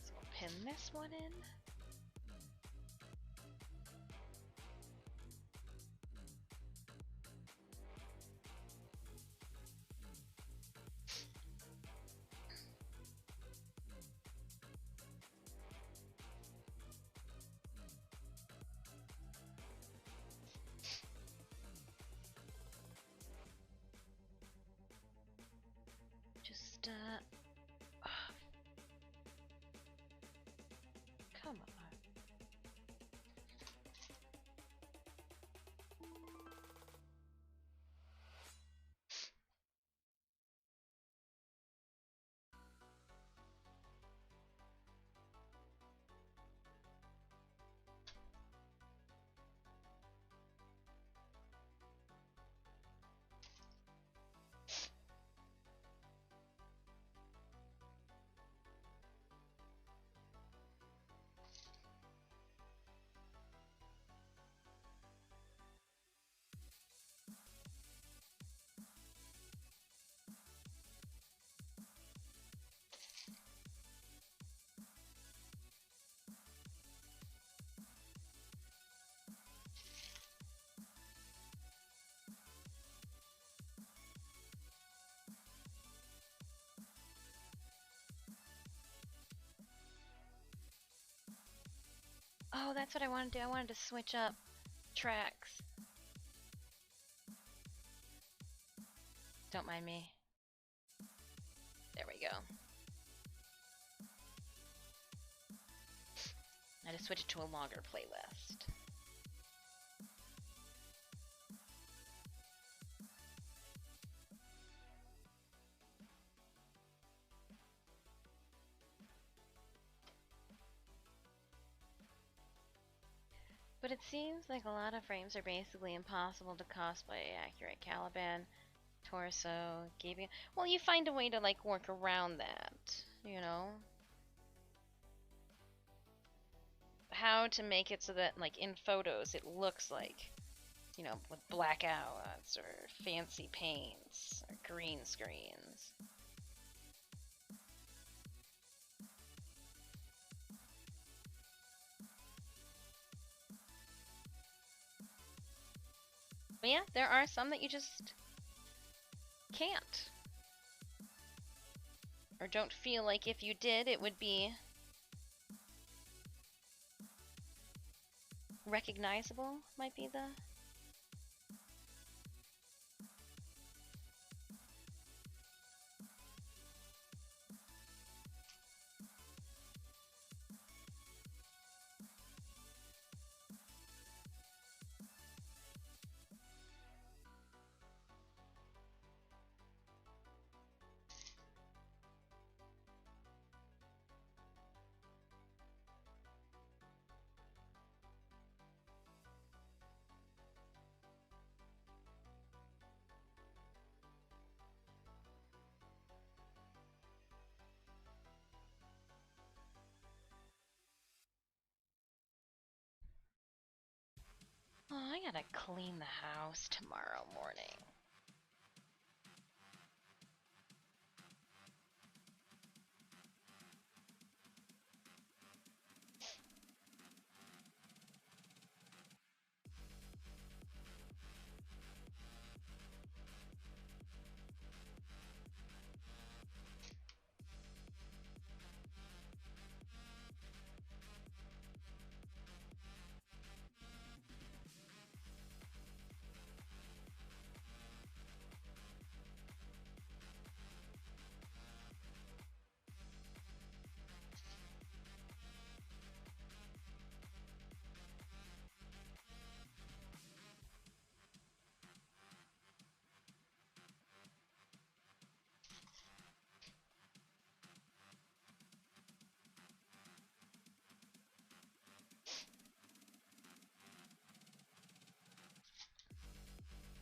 So we'll pin this one in. Come on. Oh, that's what I wanted to do. I wanted to switch up tracks. Don't mind me. There we go. I just switch it to a longer playlist. But it seems like a lot of frames are basically impossible to cosplay accurate. Caliban, torso, gaping. Well, you find a way to like work around that, you know? How to make it so that like in photos it looks like, you know, with blackouts or fancy paints or green screens. But yeah, there are some that you just can't. Or don't feel like if you did, it would be recognizable, might be the... Oh, I gotta clean the house tomorrow morning.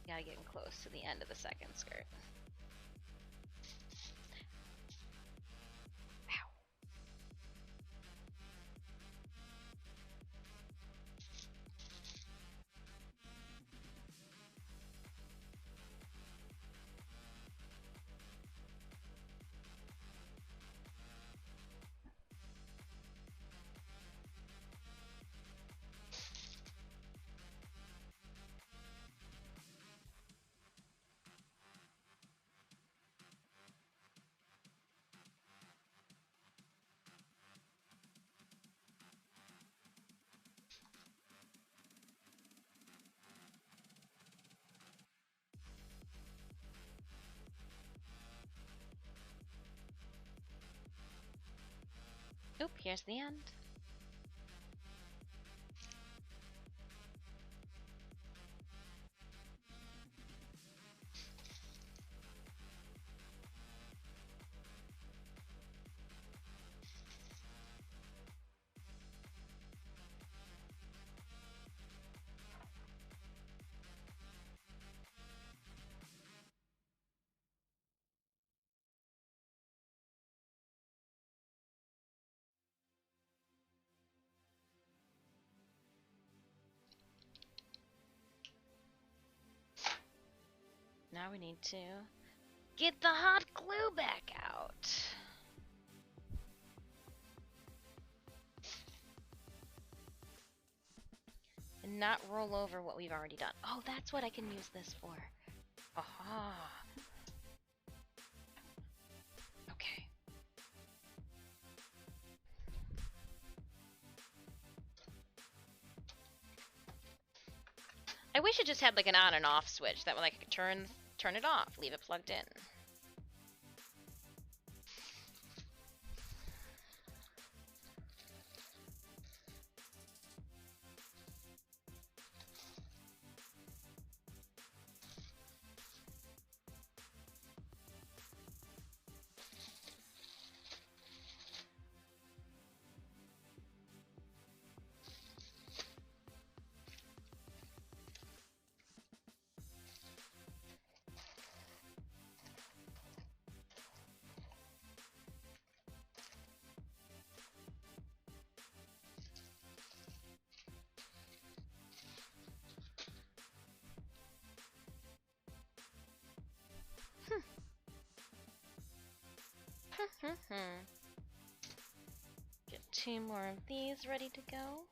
Yeah, getting close to the end of the second skirt. Ow. Oop, here's the end. Now we need to get the hot glue back out. And not roll over what we've already done. Oh, that's what I can use this for. Aha. Okay. I wish it just had like an on and off switch. That way like I could turn it off, leave it plugged in. Get 2 more of these ready to go.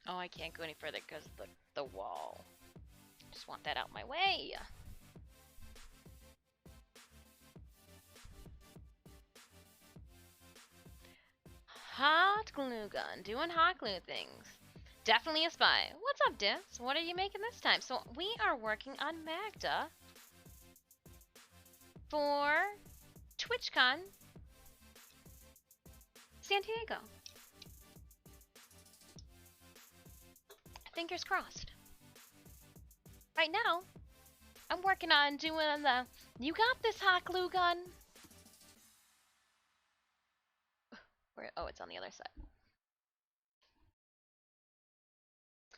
Oh, I can't go any further because of the wall. Just want that out my way. Hot glue gun. Doing hot glue things. Definitely a spy. What's up, Dis? What are you making this time? So we are working on Maghda for TwitchCon SanDiego. Fingers crossed. Right now, I'm working on doing the, you got this hot glue gun? Where, oh, it's on the other side.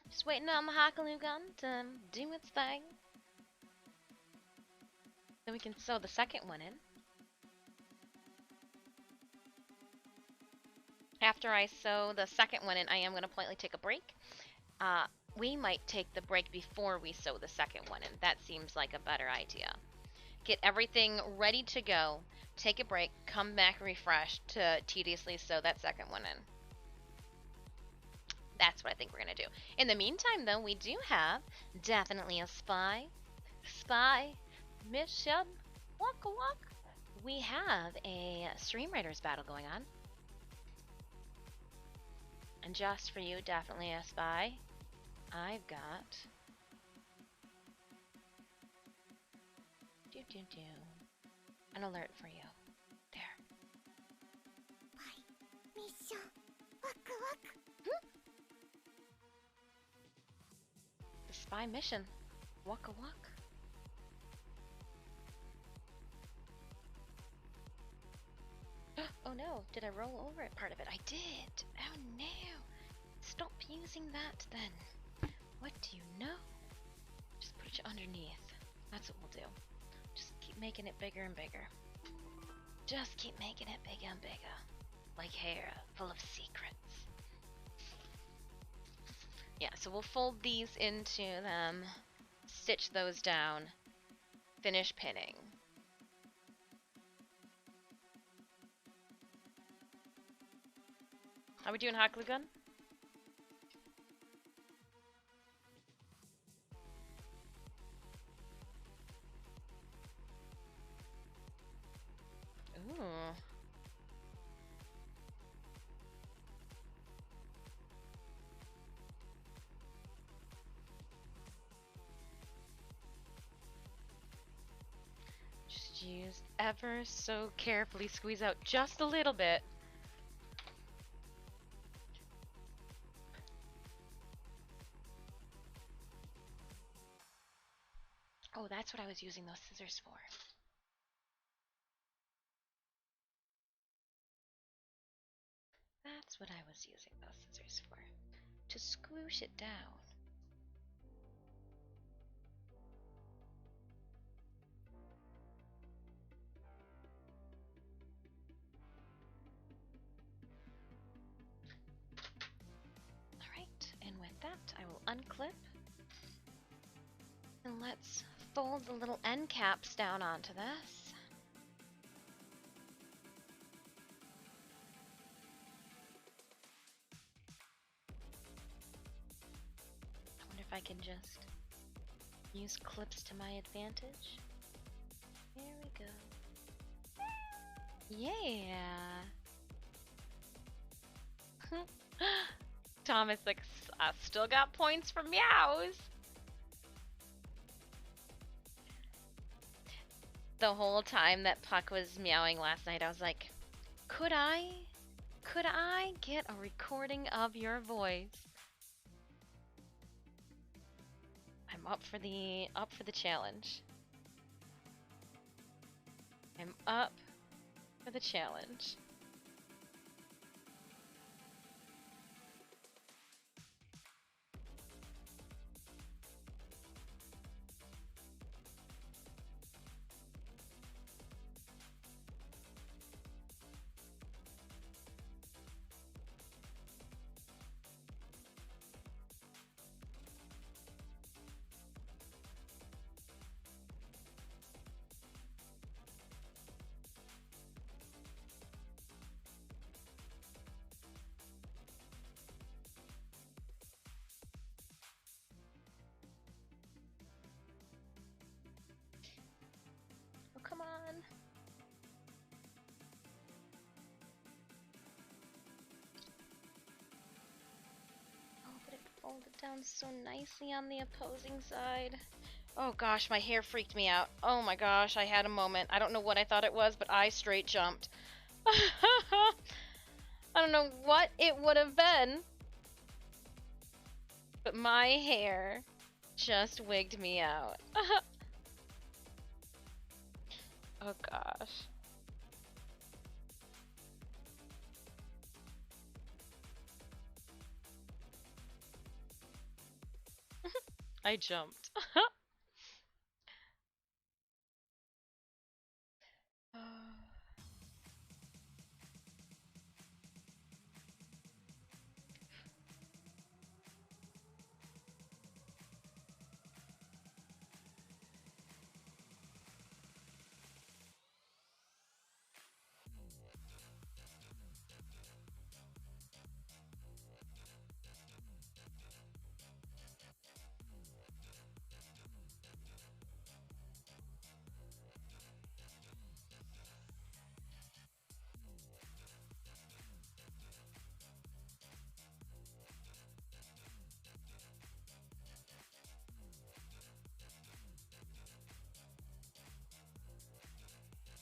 Just waiting on the hot glue gun to do its thing. Then we can sew the second one in. After I sew the second one in, I am going to politely take a break. We might take the break before we sew the second one in. That seems like a better idea. Get everything ready to go, take a break, come back refreshed to tediously sew that second one in. That's what I think we're going to do. In the meantime, though, we do have definitely a spy mission. Walk a walk. We have a Stream Raiders battle going on. And just for you, definitely a spy, I've got an alert for you. There. The spy mission. Waka walk. Oh no, did I roll over it part of it? I did! Oh no! Stop using that then. What do you know? Just put it underneath. That's what we'll do. Just keep making it bigger and bigger. Just keep making it bigger and bigger. Like hair, full of secrets. Yeah, so we'll fold these into them, stitch those down, finish pinning. Are we doing hot glue gun? Ooh. Just use ever so carefully, squeeze out just a little bit. Oh, that's what I was using those scissors for. That's what I was using those scissors for. To squish it down. Alright, and with that, I will unclip. And let's fold the little end caps down onto this. I wonder if I can just use clips to my advantage. There we go. Yeah! Thomas, like, I still got points for meows! The whole time that Puck was meowing last night, I was like, could I get a recording of your voice? I'm up for the challenge. I'm up for the challenge. hold it down so nicely on the opposing side. Oh gosh, my hair freaked me out. Oh my gosh, I had a moment. I don't know what I thought it was, but I straight jumped. I don't know what it would have been, but my hair just wigged me out. Oh gosh. I jumped.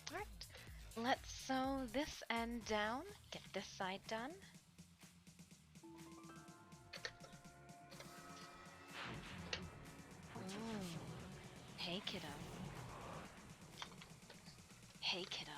Alright, let's sew this end down, get this side done. Ooh. Hey kiddo. Hey kiddo.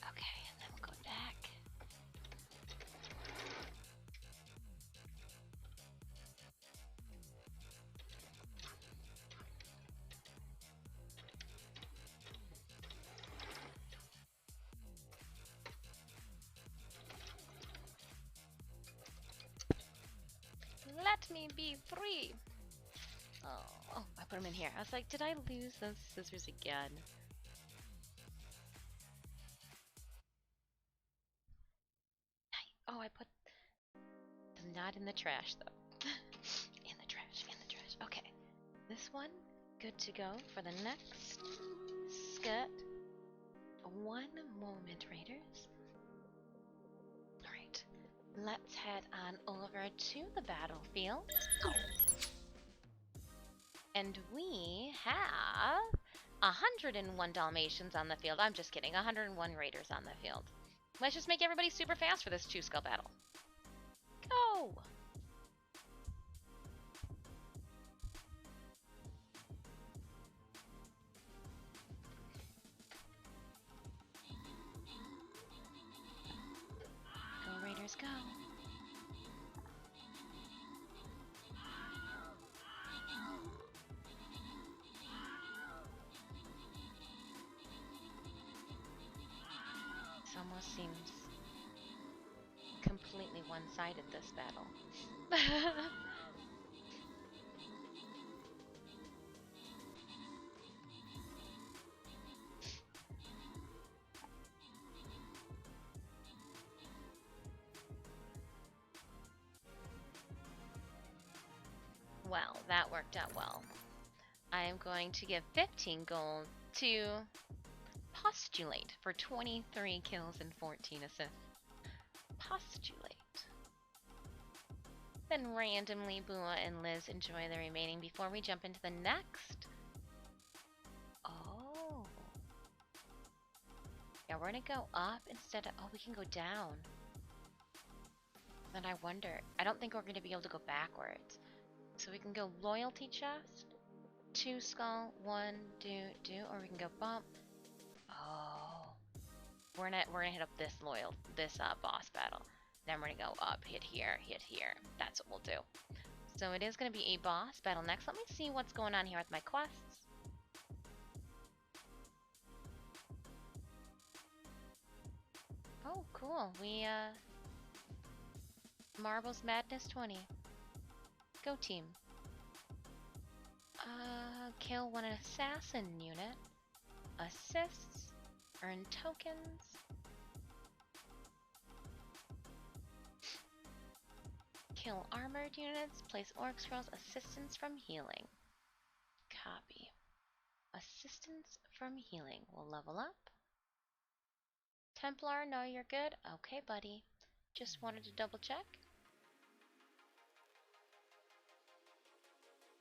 Okay, and then we'll go back. Let me be free. Oh, I put them in here. I was like, did I lose those scissors again? Oh, I put them not in the trash though. In the trash, in the trash. Okay, this one, good to go for the next skirt. One moment, Raiders. Alright, let's head on over to the battlefield. And we have 101 Dalmatians on the field. I'm just kidding, 101 Raiders on the field. Let's just make everybody super fast for this 2-skull battle. Go! Go, Raiders, go! This almost seems completely one-sided, this battle. Well, that worked out well. I am going to give 15 gold to Postulate for 23 kills and 14 assists. Postulate. Then randomly Bua and Liz enjoy the remaining before we jump into the next. Oh. Yeah, we're gonna go up instead of, oh, we can go down. Then I wonder, I don't think we're gonna be able to go backwards. So we can go loyalty chest, 2 skull, 1, do, or we can go bump. Oh. we're gonna hit up this boss battle. Then we're gonna go up, hit here, hit here. That's what we'll do. So it is gonna be a boss battle next. Let me see what's going on here with my quests. Oh, cool. We Marbles Madness 20. Go team. Kill one assassin unit. Assists. Earn tokens. Kill armored units. Place orc scrolls. Assistance from healing. Copy. Assistance from healing. We'll level up. Templar, no, you're good? Okay, buddy. Just wanted to double check.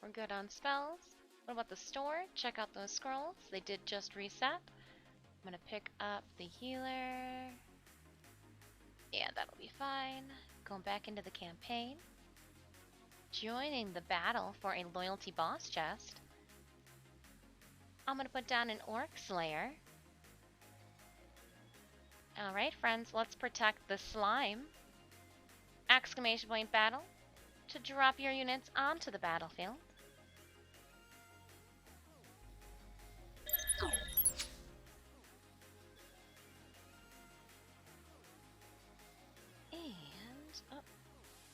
We're good on spells. What about the store? Check out those scrolls. They did just reset. I'm gonna pick up the healer. Yeah, that'll be fine. Going back into the campaign. Joining the battle for a loyalty boss chest. I'm gonna put down an orc slayer. Alright, friends, let's protect the slime. Exclamation point battle. To drop your units onto the battlefield. And, oh,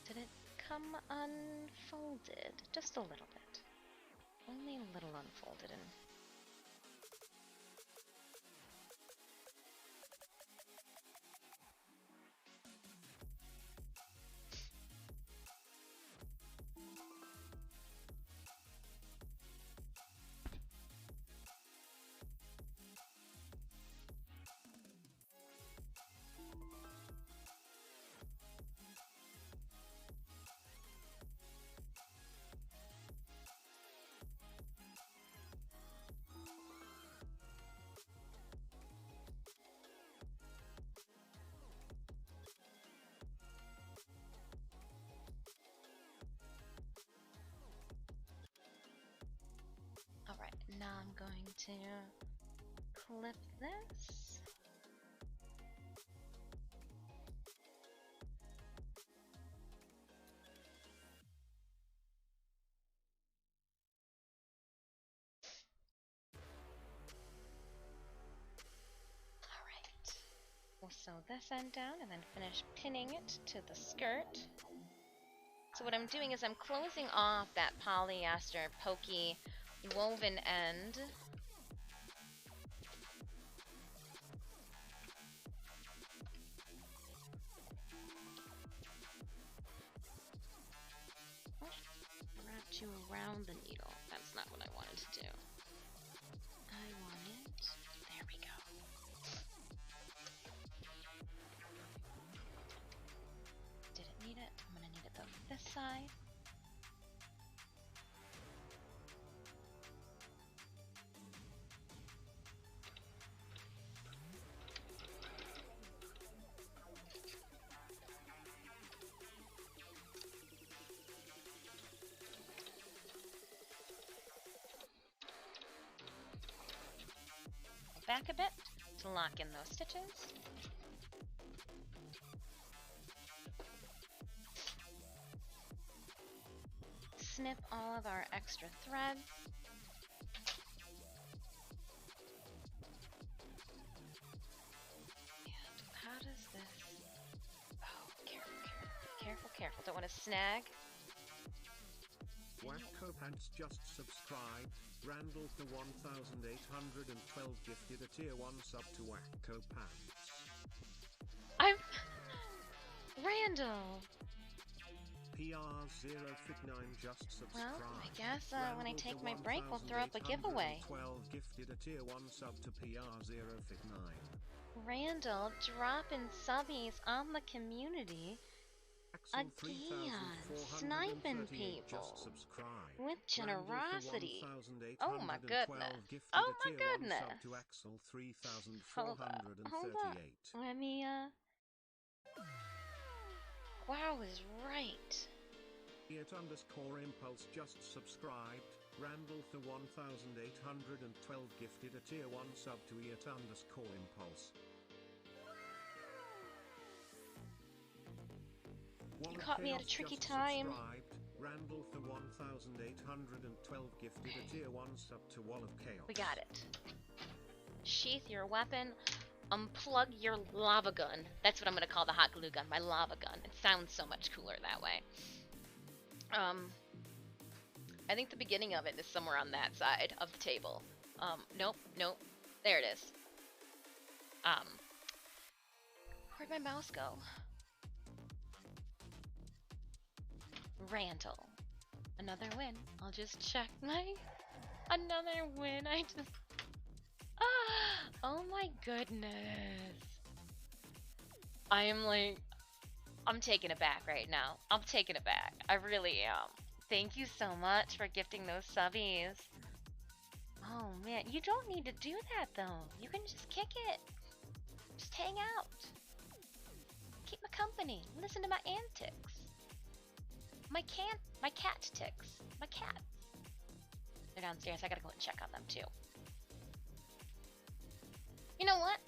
did it come unfolded? Just a little bit. Only a little unfolded and alright, now I'm going to clip this. Alright, we'll sew this end down and then finish pinning it to the skirt. So what I'm doing is I'm closing off that polyester pokey woven end. Oh, wrapped you around the needle. That's not what I wanted to do. I want it. There we go. Didn't need it. I'm gonna need it though this side. Back a bit to lock in those stitches. Snip all of our extra threads. And how does this... Oh, careful, careful, careful, careful. Don't want to snag. Wacko Pants just subscribed. Randall the 1812 gifted a tier 1 sub to Wacko Pants. I'm... Randall! PR0Fit9 just subscribed. Well, I guess when I take my break, we'll throw up a giveaway. 12 gifted a tier 1 sub to PR0Fit9. Randall, dropping subbies on the community. Again, sniping people with generosity. Oh my goodness. Oh my goodness. Hold up. Let me, Wow is right. @_impulse just subscribed. Randall the 1812 gifted a tier 1 sub to @_impulse. You caught me at a tricky time. Randall for 1,812 gifted a tier 1 sub to Wall of Chaos. We got it. Sheath your weapon. Unplug your lava gun. That's what I'm going to call the hot glue gun. My lava gun. It sounds so much cooler that way. I think the beginning of it is somewhere on that side of the table. Nope. There it is. Where'd my mouse go? Randall. Another win. I'll just check my... Another win. I just... Oh my goodness. I am like... I'm taken aback right now. I'm taken aback. I really am. Thank you so much for gifting those subbies. Oh man, you don't need to do that though. You can just kick it. Just hang out. Keep my company. Listen to my antics. My cat ticks. My cats. They're downstairs. I gotta go and check on them too. You know what?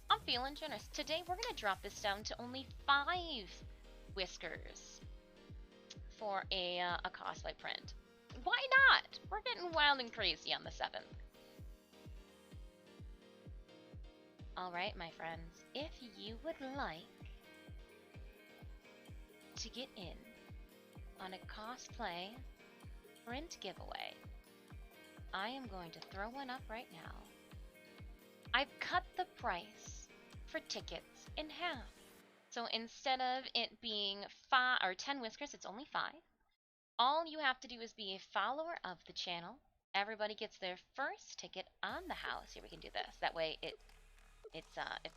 I'm feeling generous. Today we're gonna drop this down to only 5 whiskers for a cosplay print. Why not? We're getting wild and crazy on the 7th. Alright, my friends. If you would like to get in on a cosplay print giveaway, I am going to throw one up right now. I've cut the price for tickets in half. So instead of it being 5 or 10 whiskers, it's only 5. All you have to do is be a follower of the channel. Everybody gets their first ticket on the house. Here, we can do this. That way it's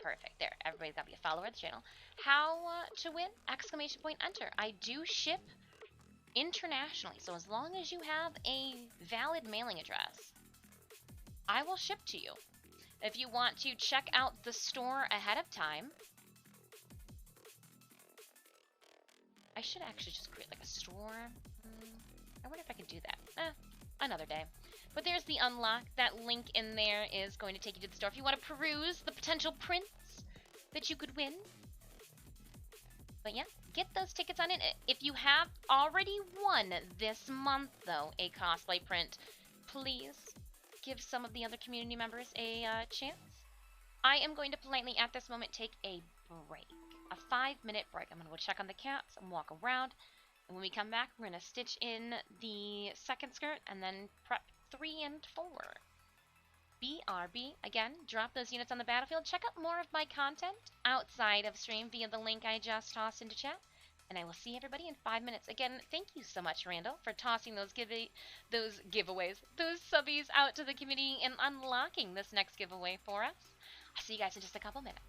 perfect. There, everybody's got to be a follower of the channel. How to win? Exclamation point enter. I do ship internationally, so as long as you have a valid mailing address, I will ship to you. If you want to check out the store ahead of time, I should actually just create like a store. I wonder if I could do that. Another day. But there's the unlock. That link in there is going to take you to the store if you want to peruse the potential prints that you could win. But yeah, get those tickets on in. If you have already won this month, though, a cosplay print, please give some of the other community members a chance. I am going to politely, at this moment, take a break. A 5-minute break. I'm going to go check on the cats and walk around. And when we come back, we're going to stitch in the second skirt and then prep 3 and 4. BRB. Again, drop those units on the battlefield. Check out more of my content outside of stream via the link I just tossed into chat. And I will see everybody in 5 minutes. Again, thank you so much, Randall, for tossing those giveaways, those subbies out to the community and unlocking this next giveaway for us. I'll see you guys in just a couple minutes.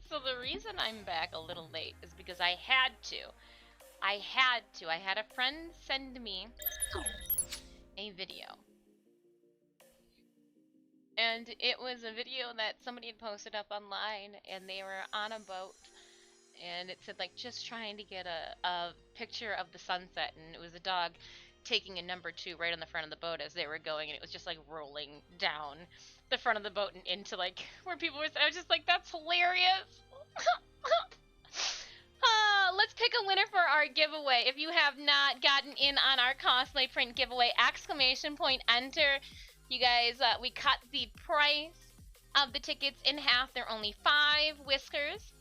So the reason I'm back a little late is because I had to. I had a friend send me a video. And it was a video that somebody had posted up online, and they were on a boat, and it said, like, just trying to get a picture of the sunset, and it was a dog taking a number 2 right on the front of the boat as they were going, and it was just, like, rolling down the front of the boat and into, like, where people were. I was just like, that's hilarious. Let's pick a winner for our giveaway. If you have not gotten in on our cosplay print giveaway, !enter. You guys, we cut the price of the tickets in half. They're only 5 whiskers.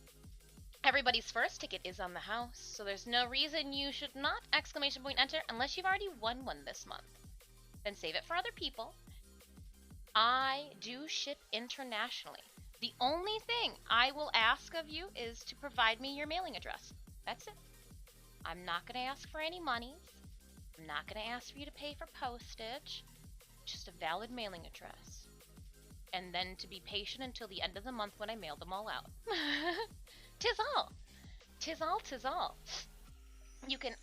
Everybody's first ticket is on the house, so there's no reason you should not !enter unless you've already won one this month. Then save it for other people. I do ship internationally. The only thing I will ask of you is to provide me your mailing address. That's it. I'm not going to ask for any monies. I'm not going to ask for you to pay for postage. Just a valid mailing address. And then to be patient until the end of the month when I mail them all out. Tis all. Tis all, tis all. You can,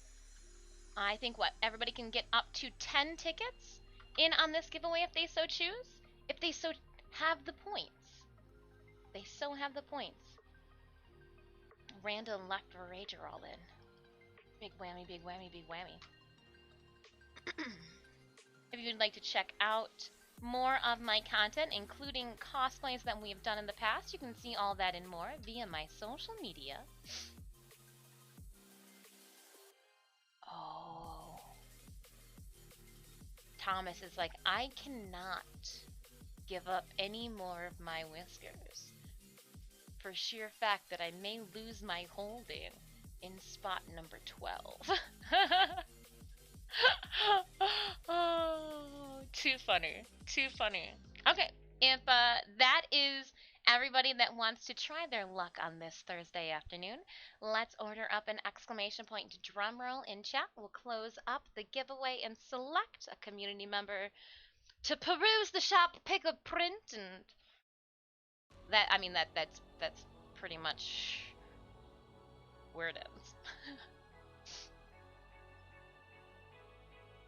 I think everybody can get up to 10 tickets in on this giveaway if they so choose. If they so have the points. They so have the points. Randall and Left for Rage are all in. Big whammy, big whammy, big whammy. If you would like to check out more of my content, including cosplays that we have done in the past, you can see all that and more via my social media. Oh. Thomas is like, I cannot give up any more of my whiskers, for sheer fact that I may lose my holding in spot number 12. Oh, too funny. Too funny. Okay, if that is everybody that wants to try their luck on this Thursday afternoon, let's order up an ! Drumroll in chat. We'll close up the giveaway and select a community member to peruse the shop, pick a print, and that, I mean, that's pretty much where it ends.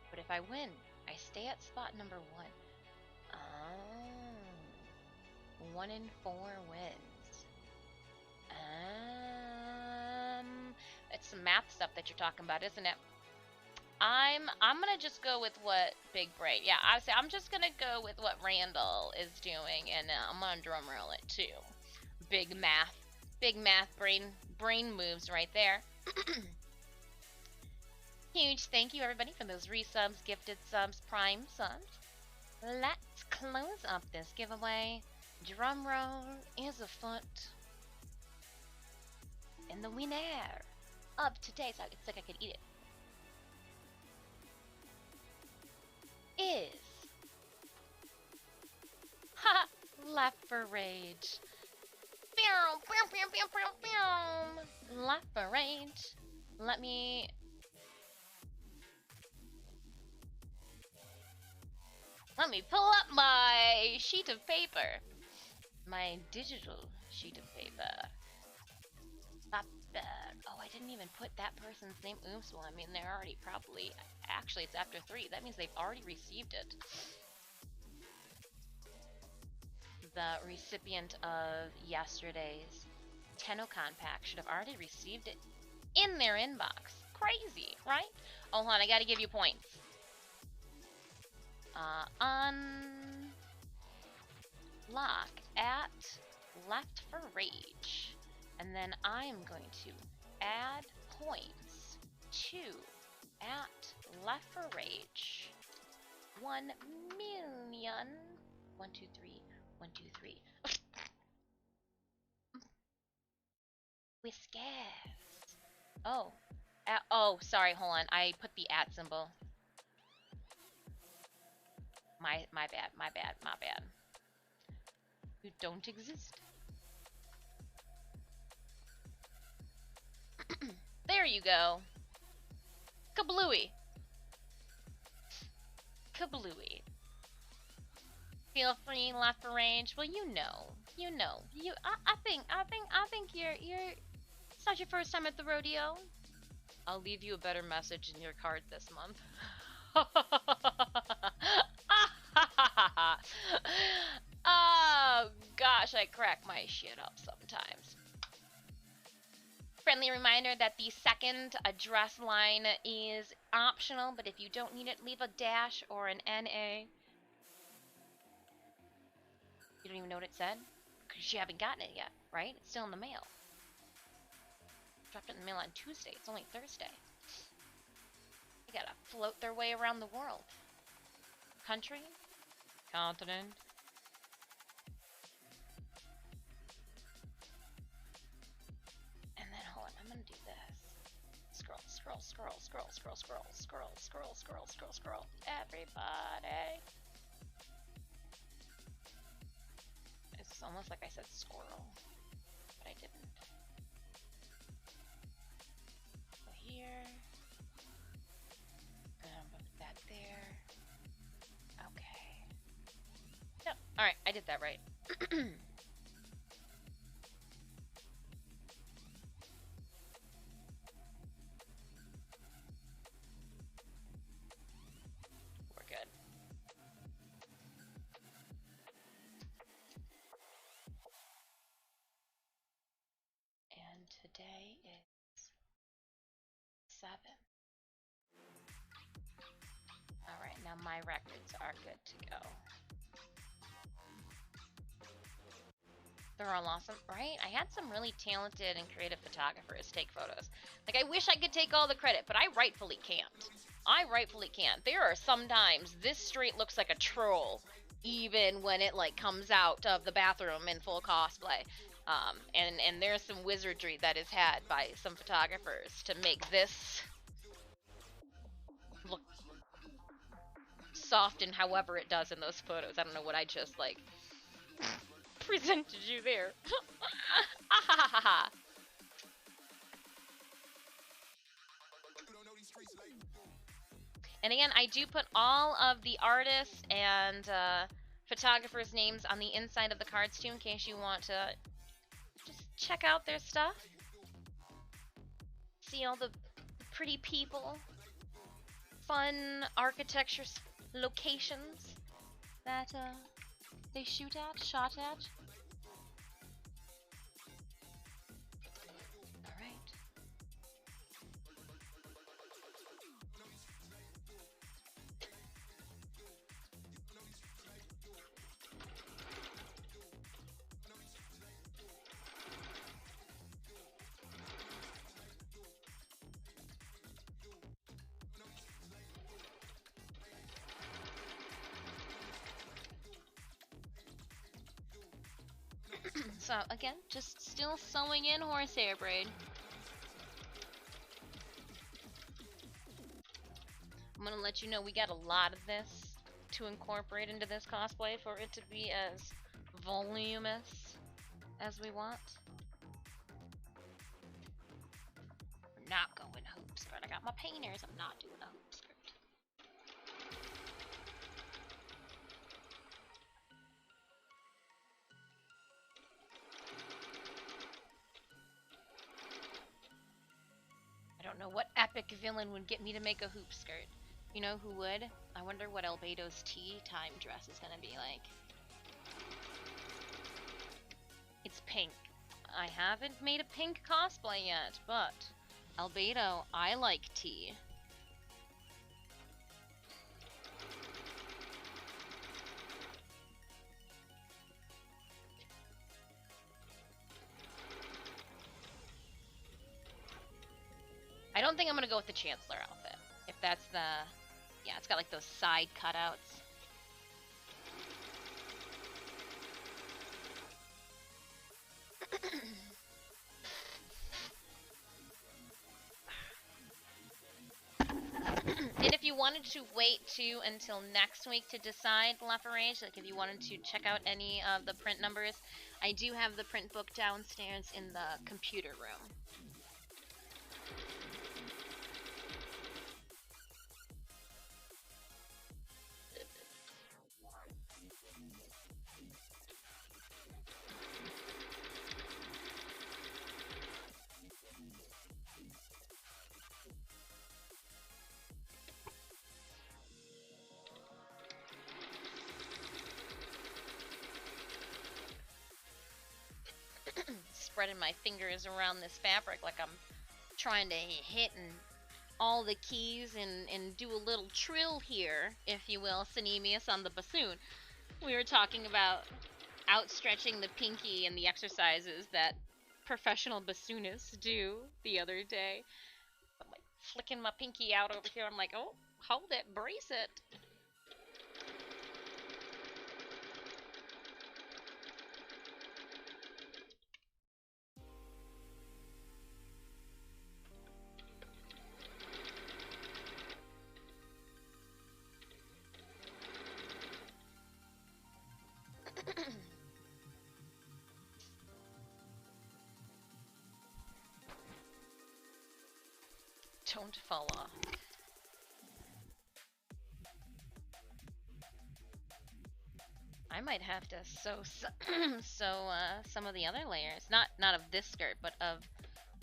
But if I win, I stay at spot number 1. Oh, 1 in 4 wins. It's some math stuff that you're talking about, isn't it? I'm gonna just go with what Big Braid. Yeah, I'm just gonna go with what Randall is doing, and I'm gonna drum roll it too. Big math brain moves right there. Huge thank you everybody for those resubs, gifted subs, prime subs. Let's close up this giveaway. Drum roll is afoot. And the winner of today, so it's like I could eat it, is Left for Rage. Left for Rage. Let me pull up my sheet of paper. My digital sheet of paper. Oh, I didn't even put that person's name. Oops, well, I mean, they're already probably... Actually, it's after 3. That means they've already received it. The recipient of yesterday's TennoCon pack should have already received it in their inbox. Crazy, right? Oh, hold on, I gotta give you points. lock at left for rage. And then I'm going to add points to at left for rage. 1 million. 1, 2, 3. 1, 2, 3. Whiskers. Oh. Oh, sorry, hold on. I put the at symbol. My bad. You don't exist. There you go. Kablooey. Kablooey. Feel free, left for range. Well, you know. I think you're. It's not your first time at the rodeo. I'll leave you a better message in your card this month. Oh gosh, I crack my shit up sometimes. Friendly reminder that the second address line is optional, but if you don't need it, leave a dash or an NA. You don't even know what it said? Because you haven't gotten it yet, right? It's still in the mail. Dropped it in the mail on Tuesday. It's only Thursday. They gotta float their way around the world. Country? Continent? And then, hold on, I'm gonna do this. Scroll. Everybody. It's almost like I said squirrel, but I didn't. So here. Put that there. Okay. Yep. Alright, I did that right. We're good. And today is 7. Alright, now my records are good to go. They're all awesome, right? I had some really talented and creative photographers take photos. Like, I wish I could take all the credit, but I rightfully can't. There are some times this straight looks like a troll, even when it, like, comes out of the bathroom in full cosplay. And there's some wizardry that is had by some photographers to make this look soft and however it does in those photos. I don't know what I just, like, presented you there. And again, I do put all of the artists and photographers' names on the inside of the cards too, in case you want to just check out their stuff. See all the pretty people, fun architecture locations that they shot at. Alright. So again, just still sewing in horsehair braid. I'm gonna let you know we got a lot of this to incorporate into this cosplay for it to be as voluminous as we want. We're not going hoop skirt. I got my painters. I'm not doing a hoop skirt. I don't know what epic villain would get me to make a hoop skirt. You know who would? I wonder what Albedo's tea time dress is gonna be like. It's pink. I haven't made a pink cosplay yet, but Albedo, I like tea. I don't think I'm gonna go with the Chancellor outfit. If that's the... Yeah, it's got like those side cutouts. And if you wanted to wait until next week to decide Lafarage, like if you wanted to check out any of the print numbers, I do have the print book downstairs in the computer room. Spreading my fingers around this fabric like I'm trying to hit and all the keys and do a little trill here, if you will, Synemius on the bassoon. We were talking about outstretching the pinky and the exercises that professional bassoonists do the other day. I'm like flicking my pinky out over here. I'm like, oh, hold it, brace it. Don't fall off. I might have to sew some of the other layers, not of this skirt, but of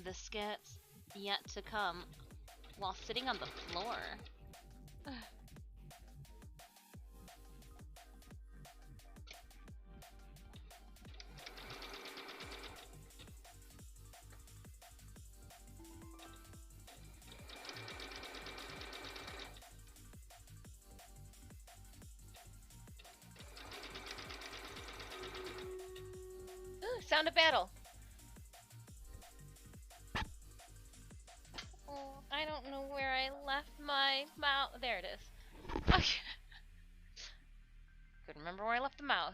the skirts yet to come, while sitting on the floor. Sound of battle. Oh, I don't know where I left my mouse. There it is. Okay. Couldn't remember where I left the mouse.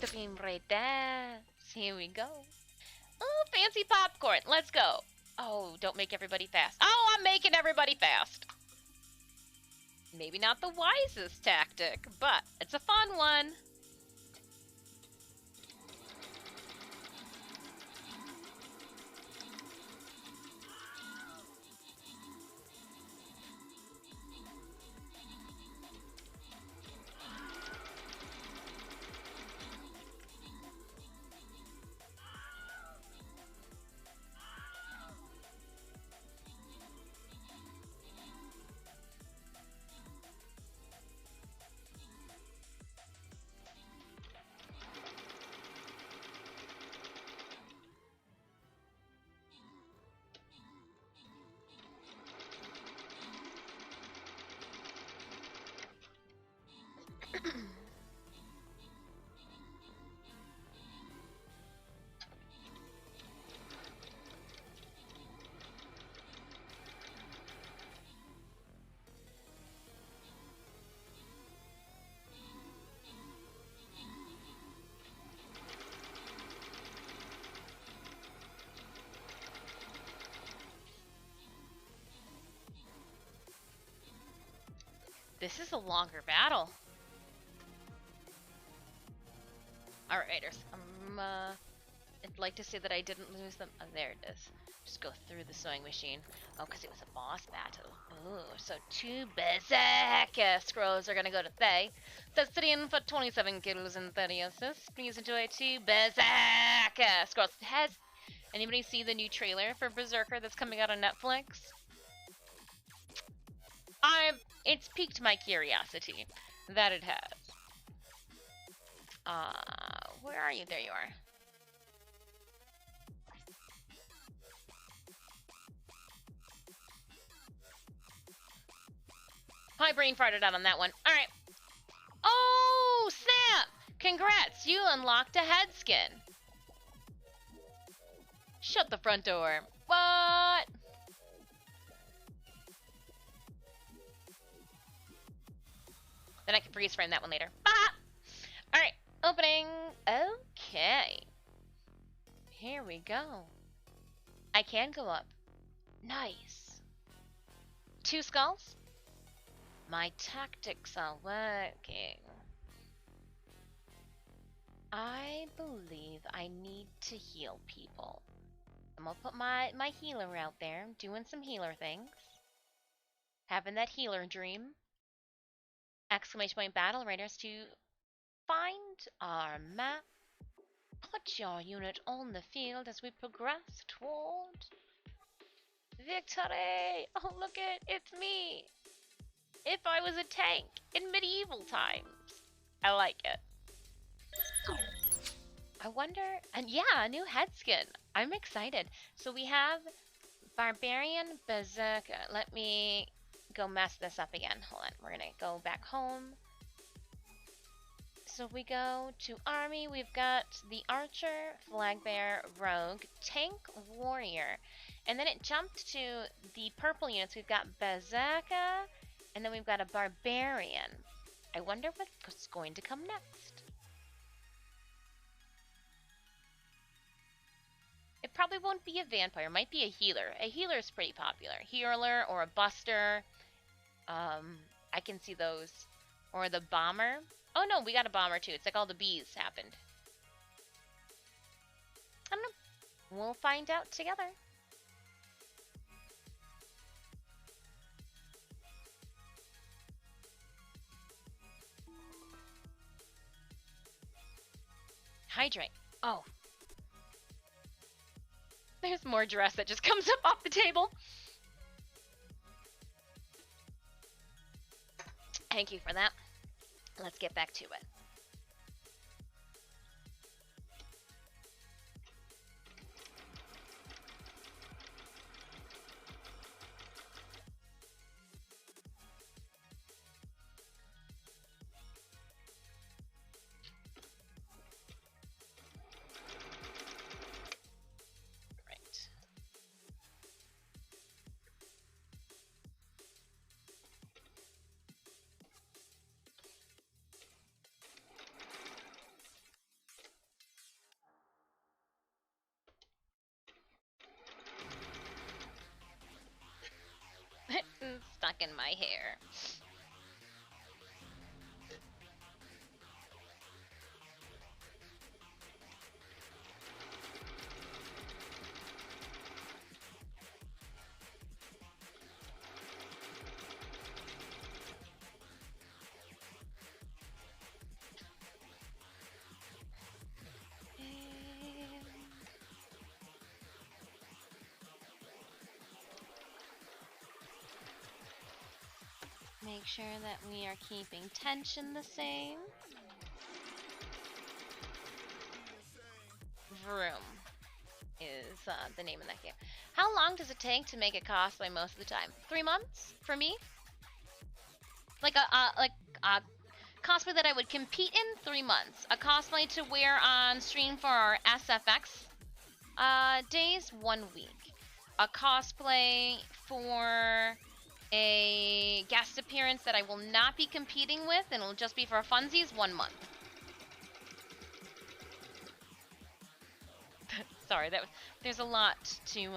Looking right there. Here we go. Oh, fancy popcorn. Let's go. Oh, don't make everybody fast. Oh, I'm making everybody fast. Maybe not the wisest tactic, but it's a fun one. This is a longer battle. Alright, Raiders. I'd like to say that I didn't lose them. Oh, there it is. Just go through the sewing machine. Oh, because it was a boss battle. Ooh, so 2 berserker scrolls are going to go to Thay. That's in for 27 kills and 30 assists. Please enjoy 2 berserker scrolls. Has anybody see the new trailer for Berserker that's coming out on Netflix? It's piqued my curiosity. That it has. Where are you? There you are. My brain farted out on that one. Alright. Oh, snap! Congrats, you unlocked a head skin. Shut the front door. What? Then I can freeze frame that one later. Ah! Alright, opening. Okay. Here we go. I can go up. Nice. 2 skulls? My tactics are working. I believe I need to heal people. I'm gonna put my healer out there, doing some healer things. Having that healer dream. Exclamation point battle raiders to find our map. Put your unit on the field as we progress toward victory. Oh, look it's me. If I was a tank in medieval times. I like it. I wonder, and yeah, a new head skin. I'm excited. So we have Barbarian Berserker. Let me go mess this up again. Hold on, we're gonna go back home. So we go to Army, we've got the Archer, Flagbearer, Rogue, Tank, Warrior. And then it jumped to the purple units. We've got Berserker, and then we've got a Barbarian. I wonder what's going to come next. It probably won't be a vampire. It might be a healer. A healer is pretty popular. Healer or a buster. I can see those. Or the bomber. Oh no, we got a bomber too. It's like all the bees happened. I don't know. We'll find out together. Hydrate. Oh. There's more dress that just comes up off the table. Thank you for that. Let's get back to it. Stuck in my hair. Make sure that we are keeping tension the same. Vroom is the name of that game. How long does it take to make a cosplay most of the time? 3 months for me? Like a cosplay that I would compete in, 3 months. A cosplay to wear on stream for our SFX days, 1 week. A cosplay for a guest appearance that I will not be competing with and it'll just be for funsies, 1 month. Sorry, there's a lot to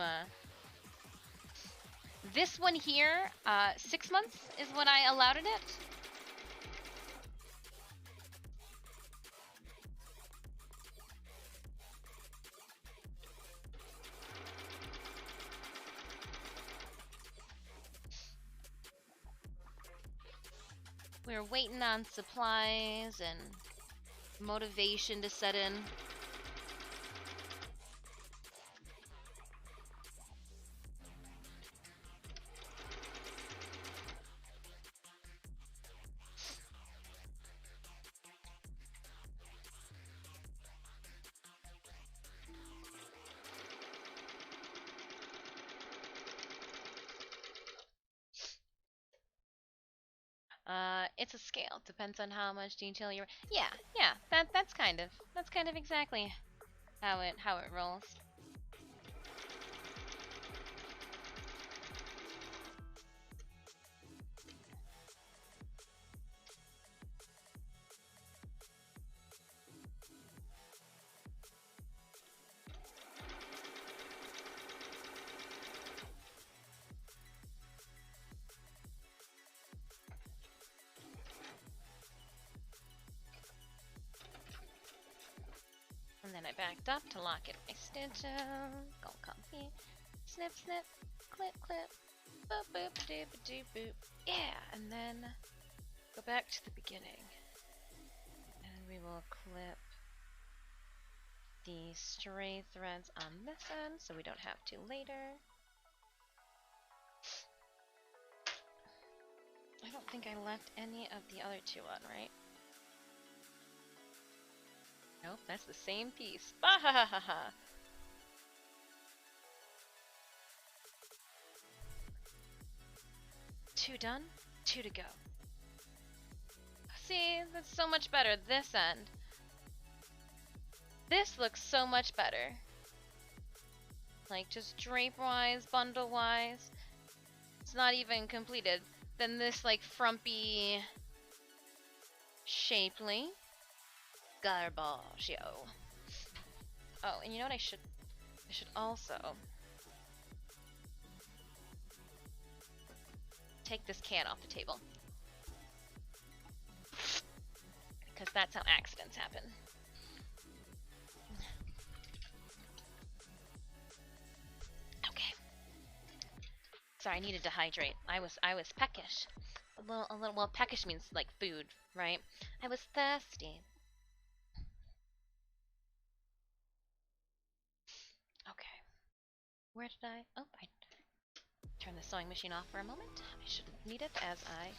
this one here, 6 months is what I allowed in it. We're waiting on supplies and motivation to set in. It's a scale. Depends on how much detail you're. Yeah. That's kind of exactly how it rolls. then I backed up to lock it in my stitches. Go copy. Snip, snip. Clip, clip. Boop, boop, doop, doop, boop. Yeah, and then go back to the beginning. And we will clip the stray threads on this end so we don't have to later. I don't think I left any of the other two on, right? Nope, that's the same piece. Bahahaha! 2 done, 2 to go. See, that's so much better this end. This looks so much better. Like, just drape-wise, bundle-wise. It's not even completed. Then this, like, frumpy, shapely garbage, yo. Oh, and you know what I should also take this can off the table. Because that's how accidents happen. Okay. Sorry, I needed to hydrate. I was peckish. A little, well, peckish means like food, right? I was thirsty. Okay. Where did I? Oh, I turned the sewing machine off for a moment. I shouldn't need it as I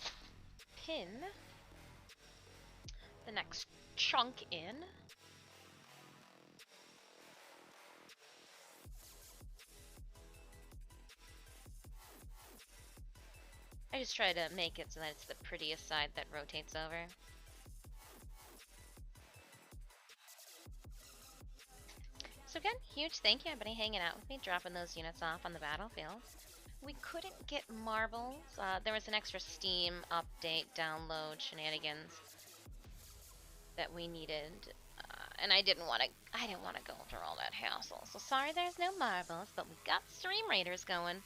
pin the next chunk in. I just try to make it so that it's the prettiest side that rotates over. So again, huge thank you everybody hanging out with me, dropping those units off on the battlefield. We couldn't get marbles. There was an extra Steam update download shenanigans that we needed, and I didn't want to go through all that hassle. So sorry, there's no marbles, but we got Stream Raiders going.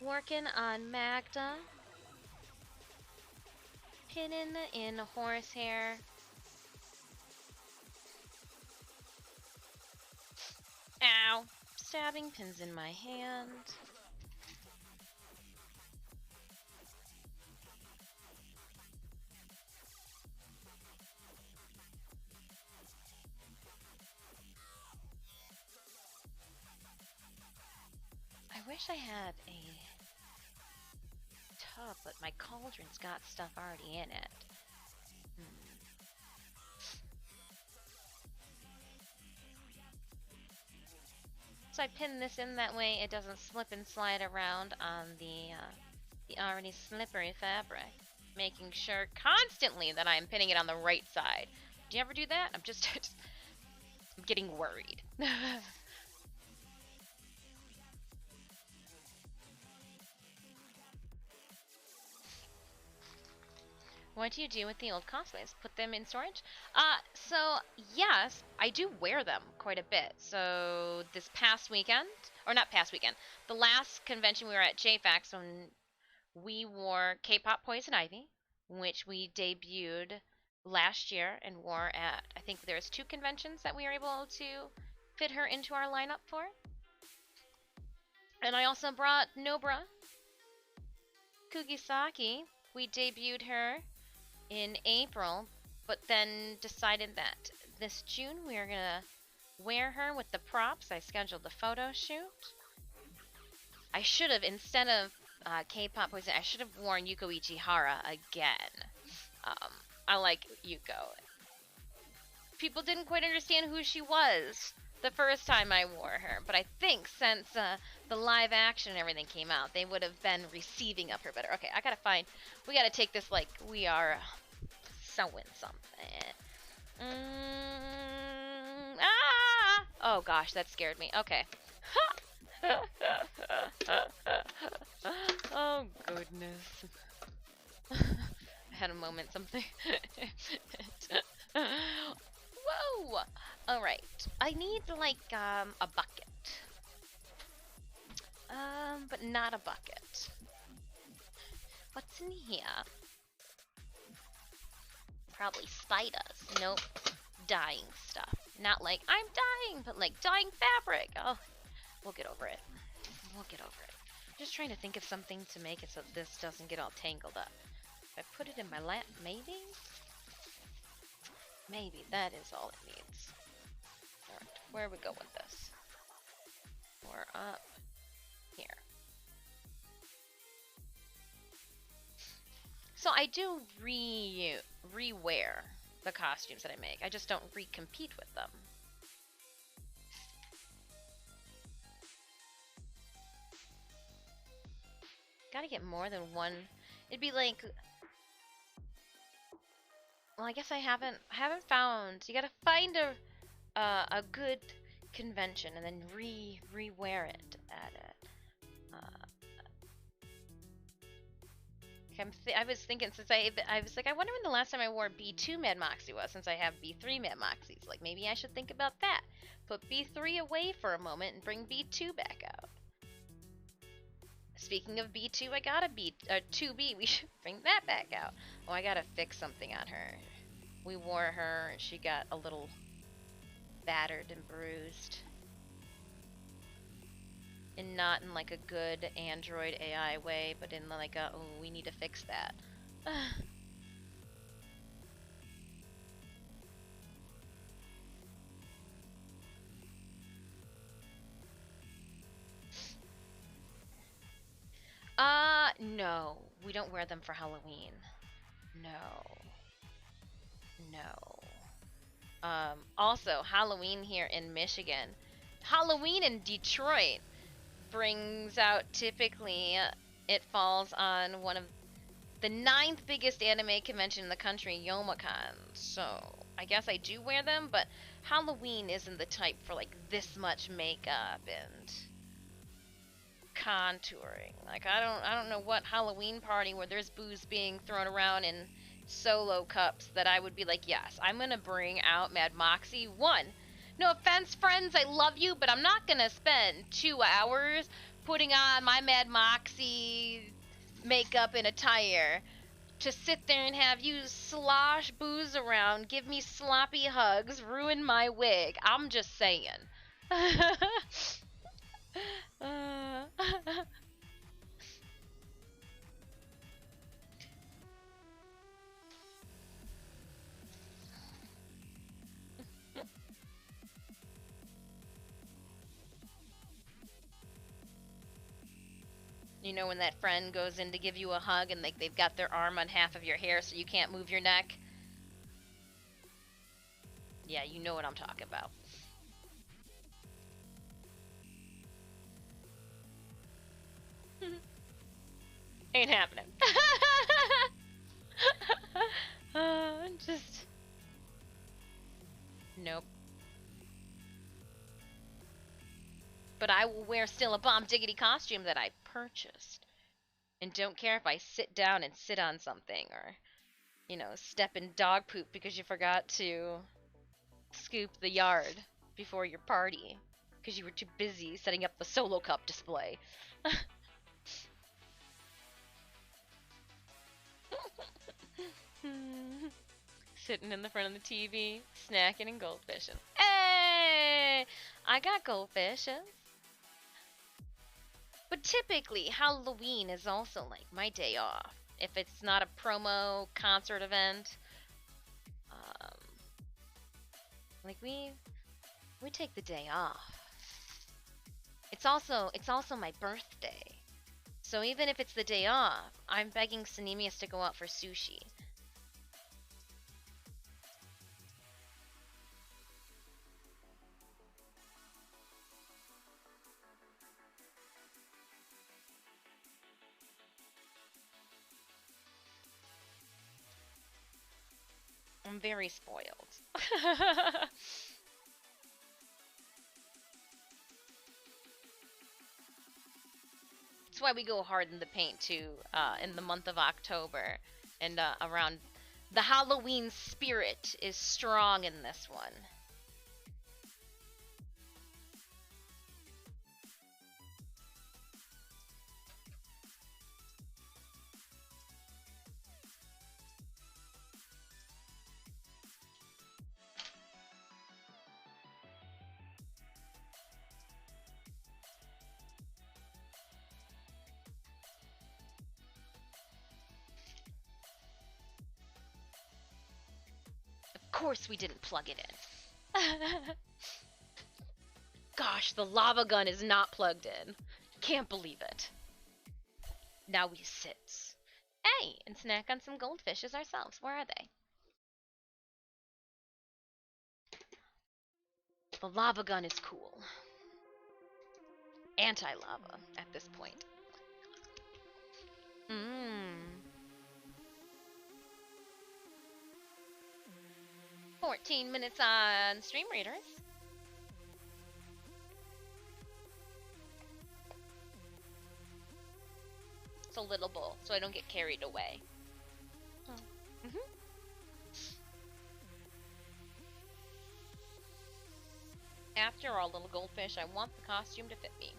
Working on Maghda, pinning in horsehair. Ow! Stabbing pins in my hand. I wish I had a tub, but my cauldron's got stuff already in it. So I pin this in that way it doesn't slip and slide around on the already slippery fabric, making sure constantly that I'm pinning it on the right side. Do you ever do that? I'm just I'm getting worried. What do you do with the old cosplays? Put them in storage? So yes, I do wear them quite a bit. So this past weekend, or not past weekend, the last convention we were at JFAX when we wore K-pop Poison Ivy, which we debuted last year and wore at, I think there's 2 conventions that we were able to fit her into our lineup for. And I also brought Nobra Kugisaki. We debuted her in April, but then decided that this June we are gonna wear her with the props. I scheduled the photo shoot. I should have, instead of K-pop Poison, I should have worn Yuko Ichihara again. I like Yuko. People didn't quite understand who she was the first time I wore her, but I think since the live action and everything came out, they would have been receiving of her better. Okay, I gotta find, we gotta take this like we are sewing something. Ah! Oh gosh, that scared me. Okay. Oh goodness. I had a moment, something. Whoa! Alright. I need like a bucket. But not a bucket. What's in here? Probably spiders. Nope. Dying stuff. Not like, I'm dying, but like dying fabric. Oh, we'll get over it. We'll get over it. Just trying to think of something to make it so this doesn't get all tangled up. If I put it in my lap, maybe? Maybe that is all it needs. Alright, where we go with this? We're up here. So I do re-wear the costumes that I make. I just don't re-compete with them. Gotta get more than one. It'd be like, well, I guess I haven't found. You gotta find a good convention and then re-wear it at it. I was thinking, since I was like, I wonder when the last time I wore B2 Mad Moxie was, since I have B3 Mad Moxies. Like, maybe I should think about that. Put B3 away for a moment and bring B2 back out. Speaking of B2, I got a 2B. We should bring that back out. Oh, I gotta fix something on her. We wore her and she got a little battered and bruised. And not in like a good Android AI way, but in like a, oh, we need to fix that. No. We don't wear them for Halloween. No. Also, Halloween here in Michigan. Halloween in Detroit brings out, typically, it falls on one of the 9th biggest anime convention in the country, Youmacon. So, I guess I do wear them, but Halloween isn't the type for like this much makeup and contouring. Like, I don't know what Halloween party where there's booze being thrown around in solo cups that I would be like, yes, I'm gonna bring out Mad Moxie 1. No offense, friends, I love you, but I'm not gonna spend 2 hours putting on my Mad Moxie makeup and attire to sit there and have you slosh booze around, give me sloppy hugs, ruin my wig. I'm just saying. You know when that friend goes in to give you a hug and like they've got their arm on half of your hair so you can't move your neck? Yeah, you know what I'm talking about. Ain't happening. Just... Nope. But I will wear still a bomb diggity costume that I purchased. And don't care if I sit down and sit on something or, you know, step in dog poop because you forgot to scoop the yard before your party because you were too busy setting up the solo cup display. Sitting in the front of the TV, snacking and goldfishing. Hey! I got goldfishes. But typically, Halloween is also like my day off. If it's not a promo concert event, like we take the day off. It's also my birthday. So even if it's the day off, I'm begging Sanemius to go out for sushi. I'm very spoiled. That's why we go hard in the paint too, in the month of October, and around the Halloween spirit is strong in this one. course we didn't plug it in. Gosh, the lava gun is not plugged in. Can't believe it. Now we sit. Hey, and snack on some goldfishes ourselves. Where are they? The lava gun is cool. Anti-lava at this point. 14 minutes on Stream Readers. It's a little bowl, so I don't get carried away. After all, little goldfish, I want the costume to fit me.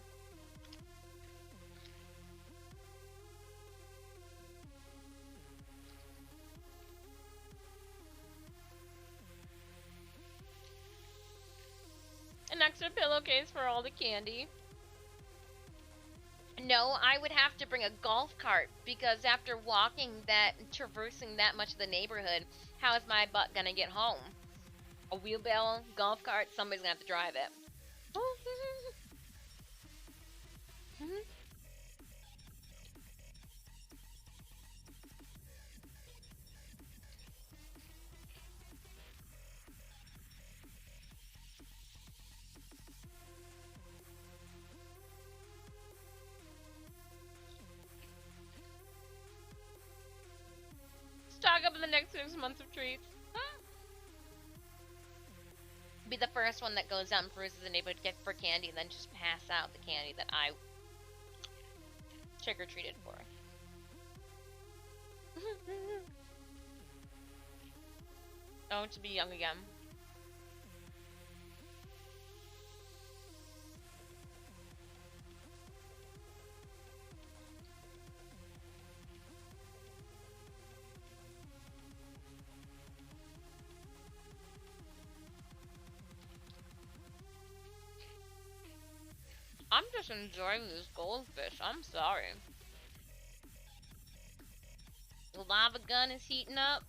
An extra pillowcase for all the candy. No, I would have to bring a golf cart, because after walking that, traversing that much of the neighborhood, how is my butt gonna get home? A wheelbarrow, golf cart, somebody's gonna have to drive it. Stock up in the next 6 months of treats. Be the first one that goes out and peruses the neighborhood for candy, and then just pass out the candy that I trick-or-treated for. Oh, to be young again. I'm just enjoying this goldfish. I'm sorry. The lava gun is heating up.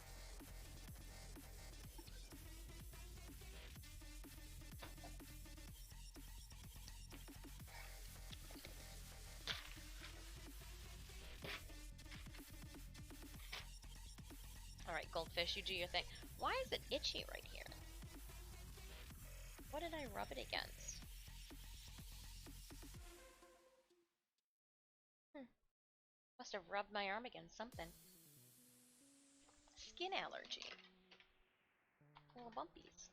Alright, goldfish, you do your thing. Why is it itchy right here? What did I rub it against? Must have rubbed my arm against something. Skin allergy. Little bumpies.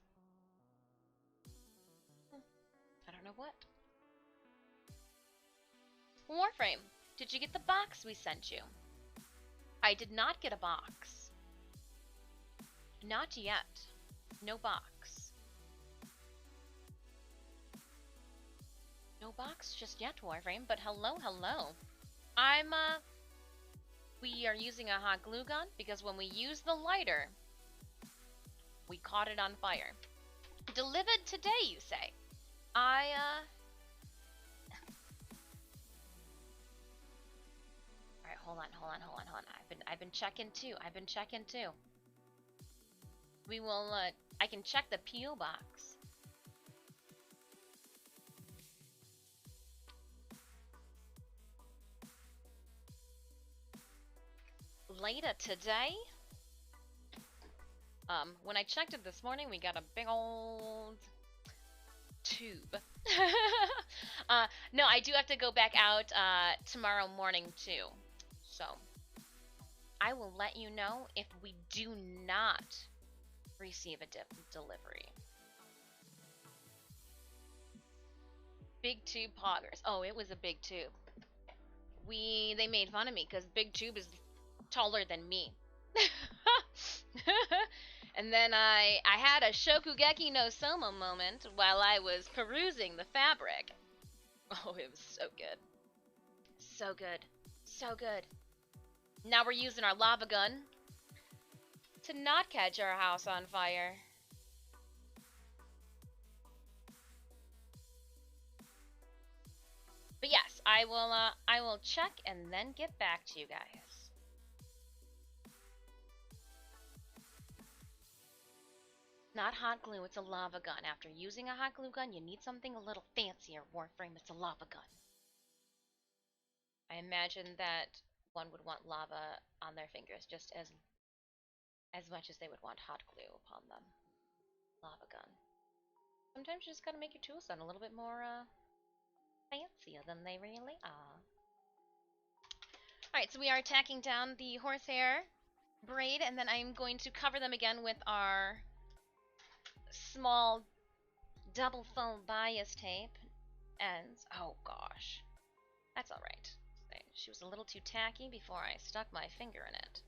I don't know what. Warframe, did you get the box we sent you? I did not get a box. Not yet. No box. No box just yet, Warframe, but hello, hello. We are using a hot glue gun because when we use the lighter, we caught it on fire. Delivered today, you say? Alright, hold on. I've been checking too. We will, I can check the P.O. box. Later today, when I checked it this morning, we got a big old tube. No, I do have to go back out tomorrow morning too, so I will let you know if we do not receive a delivery. Big tube poggers. Oh, it was a big tube. They made fun of me because big tube is taller than me. And then I had a Shokugeki no Soma moment while I was perusing the fabric. Oh, it was so good. So good. So good. Now we're using our lava gun to not catch our house on fire. But yes, I will check and then get back to you guys. not hot glue, it's a lava gun. After using a hot glue gun, you need something a little fancier, Warframe. It's a lava gun. I imagine that one would want lava on their fingers just as much as they would want hot glue upon them. Lava gun. Sometimes you just gotta make your tools sound a little bit more, fancier than they really are. Alright, so we are attacking down the horsehair braid, and then I'm going to cover them again with our small double fold bias tape. And, oh gosh. That's alright. She was a little too tacky before I stuck my finger in it.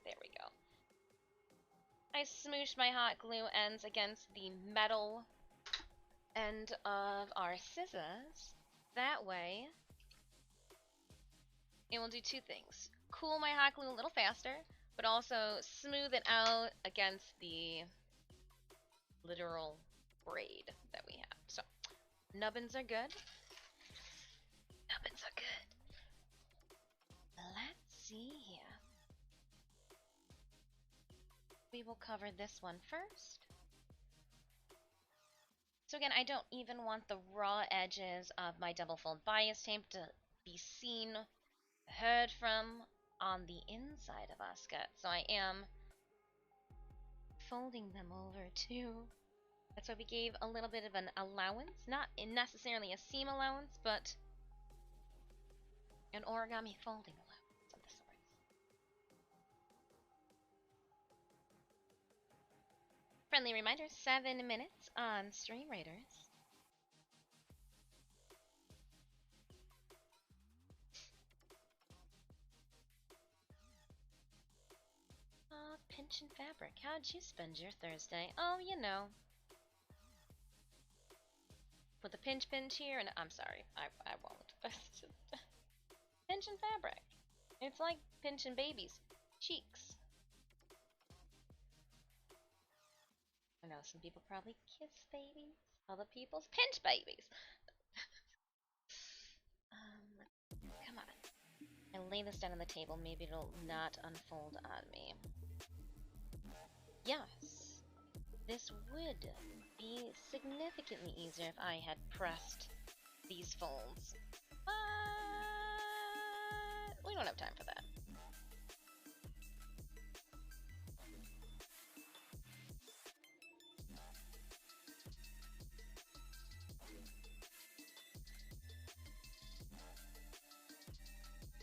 There we go. I smooshed my hot glue ends against the metal end of our scissors. That way, it will do two things. Cool my hot glue a little faster, but also smooth it out against the literal braid that we have. So, nubbins are good. Nubbins are good. Let's see here. We will cover this one first. So again, I don't even want the raw edges of my double fold bias tape to be seen, heard from on the inside of our skirt. So I am folding them over too. That's why we gave a little bit of an allowance, not necessarily a seam allowance, but an origami folding allowance of the sorts. Friendly reminder, 7 minutes on Stream Raiders. Pinch and fabric. How'd you spend your Thursday? Oh, you know. With a pinch here, and I'm sorry, I won't. Pinch and fabric. It's like pinching babies' cheeks. I know some people probably kiss babies. Other people's pinch babies. Come on. I lay this down on the table. Maybe it'll not unfold on me. Yes, this would be significantly easier if I had pressed these folds. But we don't have time for that.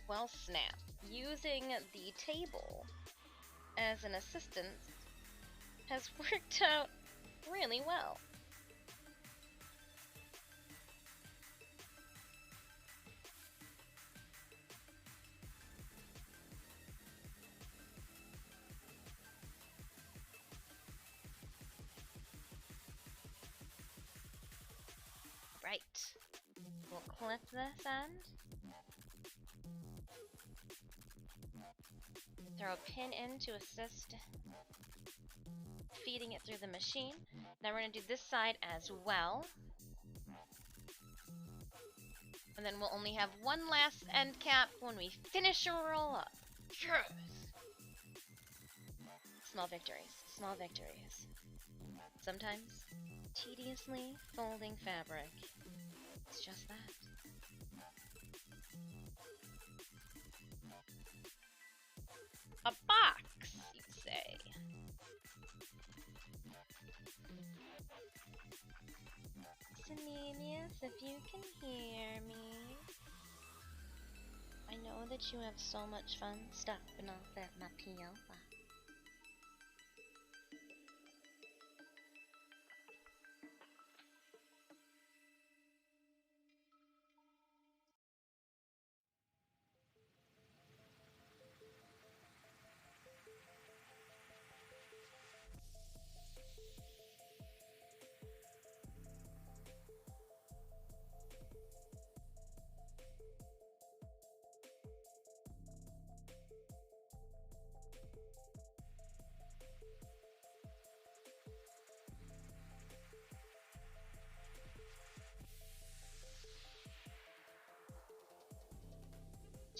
Well, snap. Using the table as an assistant has worked out really well. Right. We'll clip this end. Throw a pin in to assist feeding it through the machine. Now we're going to do this side as well. And then we'll only have one last end cap when we finish a roll up. Yes! Small victories. Small victories. Sometimes, tediously folding fabric. It's just that. A box, you say. Saninius, if you can hear me. I know that you have so much fun stuffing off at my piazza.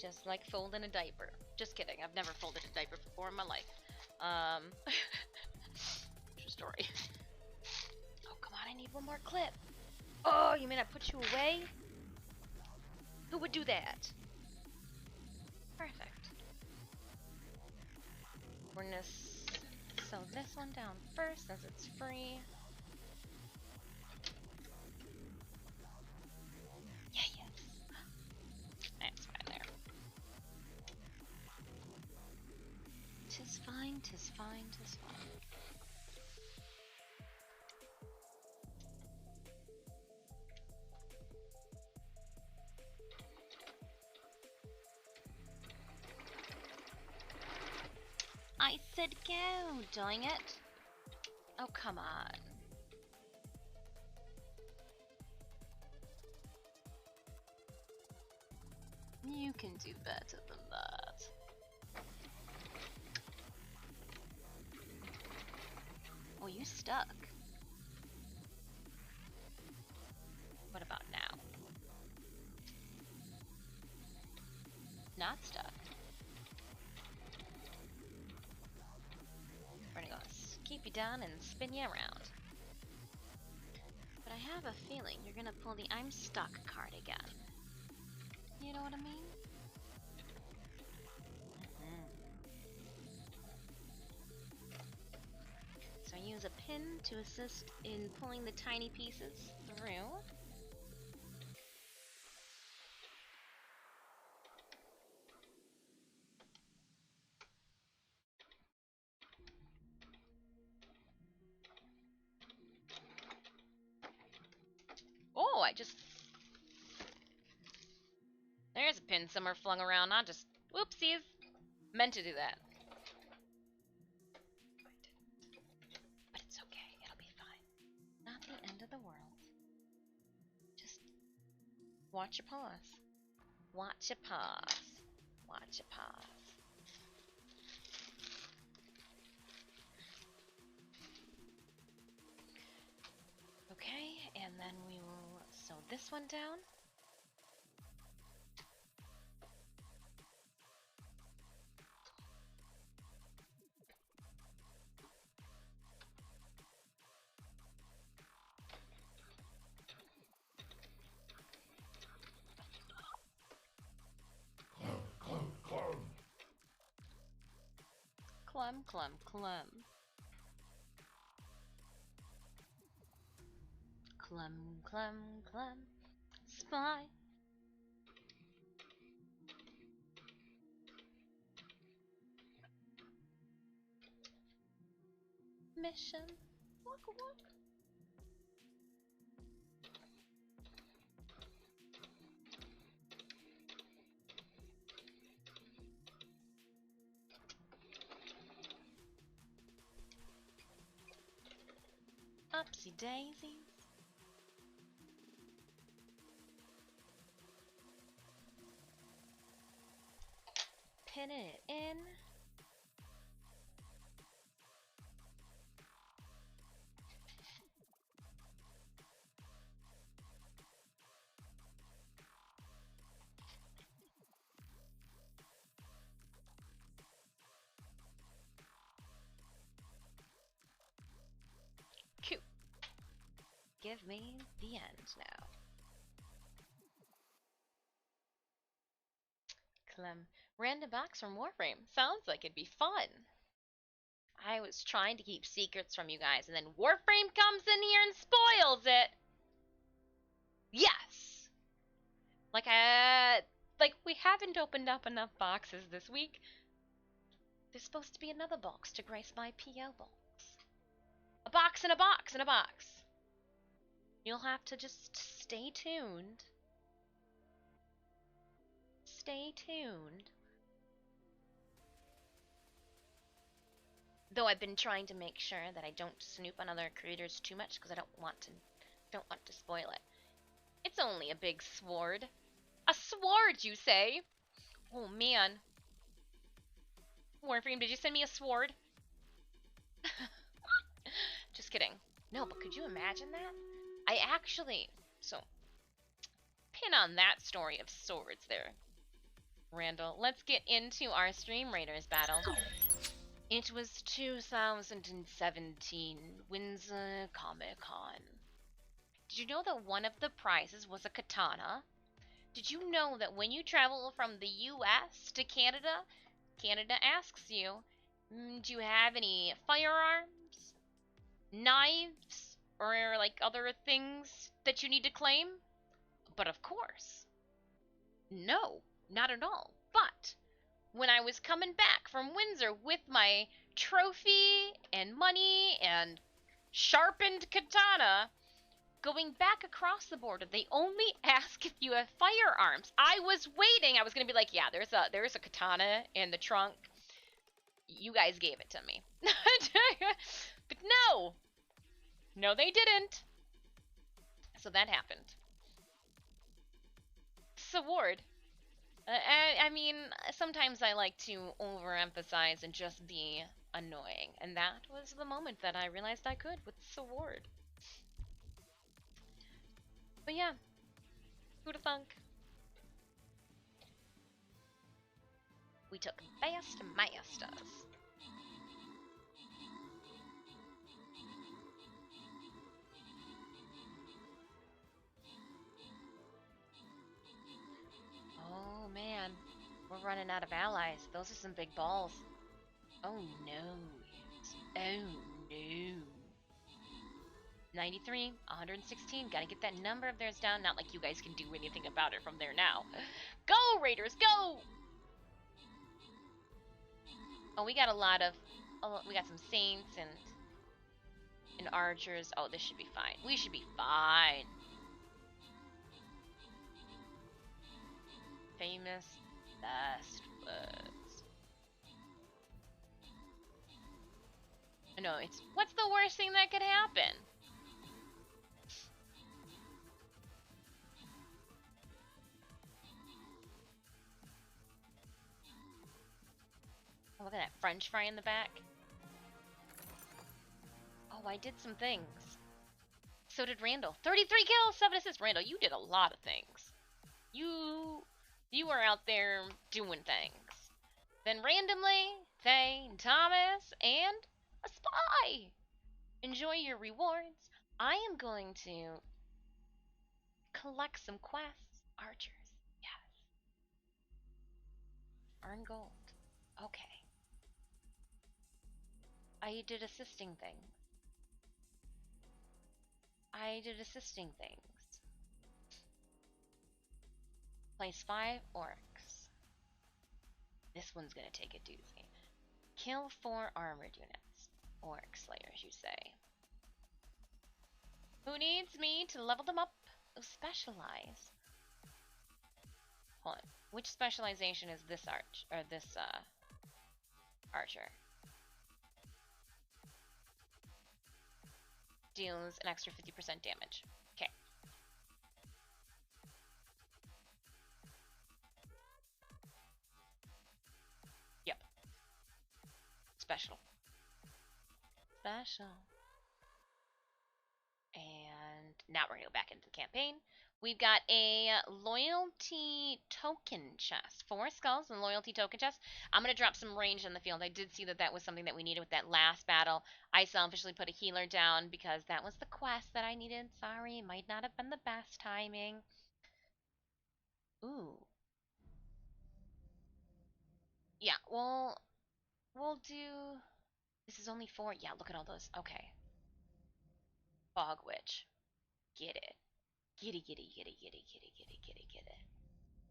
Just like folding a diaper. Just kidding, I've never folded a diaper before in my life. need one more clip. Oh, you mean I put you away? Who would do that? Perfect. We're gonna sew this one down first since it's free. Yeah, yes. That's fine there. Tis fine, tis fine, tis fine. I said go, dang it. Oh, come on. You can do better than that. Oh, you stuck. What about now? Not stuck. We're gonna keep you down and spin you around. But I have a feeling you're gonna pull the I'm stuck card again. You know what I mean? So I use a pin to assist in pulling the tiny pieces through. Oh, I just... There's a pin somewhere flung around. I just... Whoopsies. Meant to do that. But it's okay. It'll be fine. Not the end of the world. Just watch your paws. Watch your paws. Watch your paws. Okay, and then we will sew this one down. Clum, clum, clum. Clum, clum, clum. Spy. Mission. Walk, walk. Upsy daisies. Pinning it in. Cute. Give me the end now. Clem. Random box from Warframe. Sounds like it'd be fun. I was trying to keep secrets from you guys, and then Warframe comes in here and spoils it. Yes. Like we haven't opened up enough boxes this week. There's supposed to be another box to grace my PO box. A box in a box in a box. You'll have to just stay tuned. Stay tuned. Though I've been trying to make sure that I don't snoop on other creators too much because I don't want to spoil it. It's only a big sword. A sword, you say? Oh man. Warframe, did you send me a sword? Just kidding. No, but could you imagine that? I actually... So, pin on that story of swords there, Randall. Let's get into our Stream Raiders battle. It was 2017 Windsor Comic Con. Did you know that one of the prizes was a katana? Did you know that when you travel from the US to Canada, Canada asks you, do you have any firearms, knives, or like other things that you need to claim? But of course, no, not at all. But when I was coming back from Windsor with my trophy and money and sharpened katana, going back across the border, they only ask if you have firearms. I was waiting. I was gonna be like, yeah, there's a katana in the trunk. You guys gave it to me. But no, they didn't. So that happened. Sword. I mean, sometimes I like to overemphasize and just be annoying, and that was the moment that I realized I could with sword. But yeah, who'da thunk? We took fast masters. Oh man, we're running out of allies. Those are some big balls. Oh no. Oh no. 93, 116. Gotta get that number of theirs down. Not like you guys can do anything about it from there now. Go, Raiders, go! Oh, we got a lot of... Oh, we got some Saints and Archers. Oh, this should be fine. We should be fine. Famous last words. No, it's... What's the worst thing that could happen? Oh, look at that French fry in the back. Oh, I did some things. So did Randall. 33 kills, 7 assists. Randall, you did a lot of things. You were out there doing things. Then randomly, Faye, Thomas, and a spy. Enjoy your rewards. I am going to collect some quests. Archers. Yes. Earn gold. Okay. I did assisting things. Place 5 orcs. This one's gonna take a doozy. Kill 4 armored units. Orc slayers, you say. Who needs me to level them up? Oh, specialize. Hold on. Which specialization is this archer? Deals an extra 50% damage. Okay. Yep. Special. And now we're gonna go back into the campaign. We've got a loyalty token chest. 4 skulls and loyalty token chest. I'm going to drop some range on the field. I did see that that was something that we needed with that last battle. I selfishly put a healer down because that was the quest that I needed. Sorry, it might not have been the best timing. Ooh. Yeah, we'll do... This is only 4. Yeah, look at all those. Okay. Fog Witch. Get it. Get it.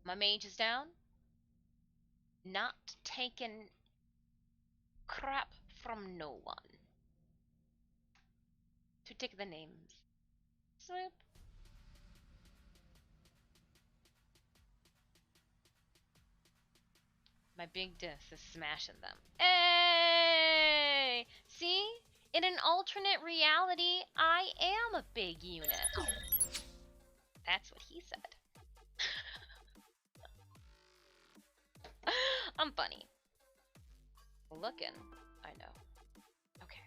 My mage is down. Not taking crap from no one. To take the names. Swoop. My big diss is smashing them. Hey! See? In an alternate reality, I am a big unit. That's what he said. I'm funny. Looking. I know. Okay.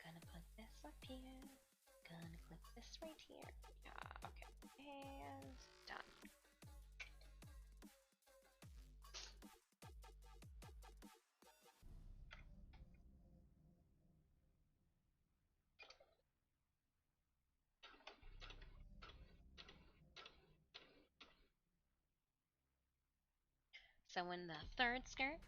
Gonna put this up here. Gonna click this right here. Yeah, okay. And done. So in the third skirt.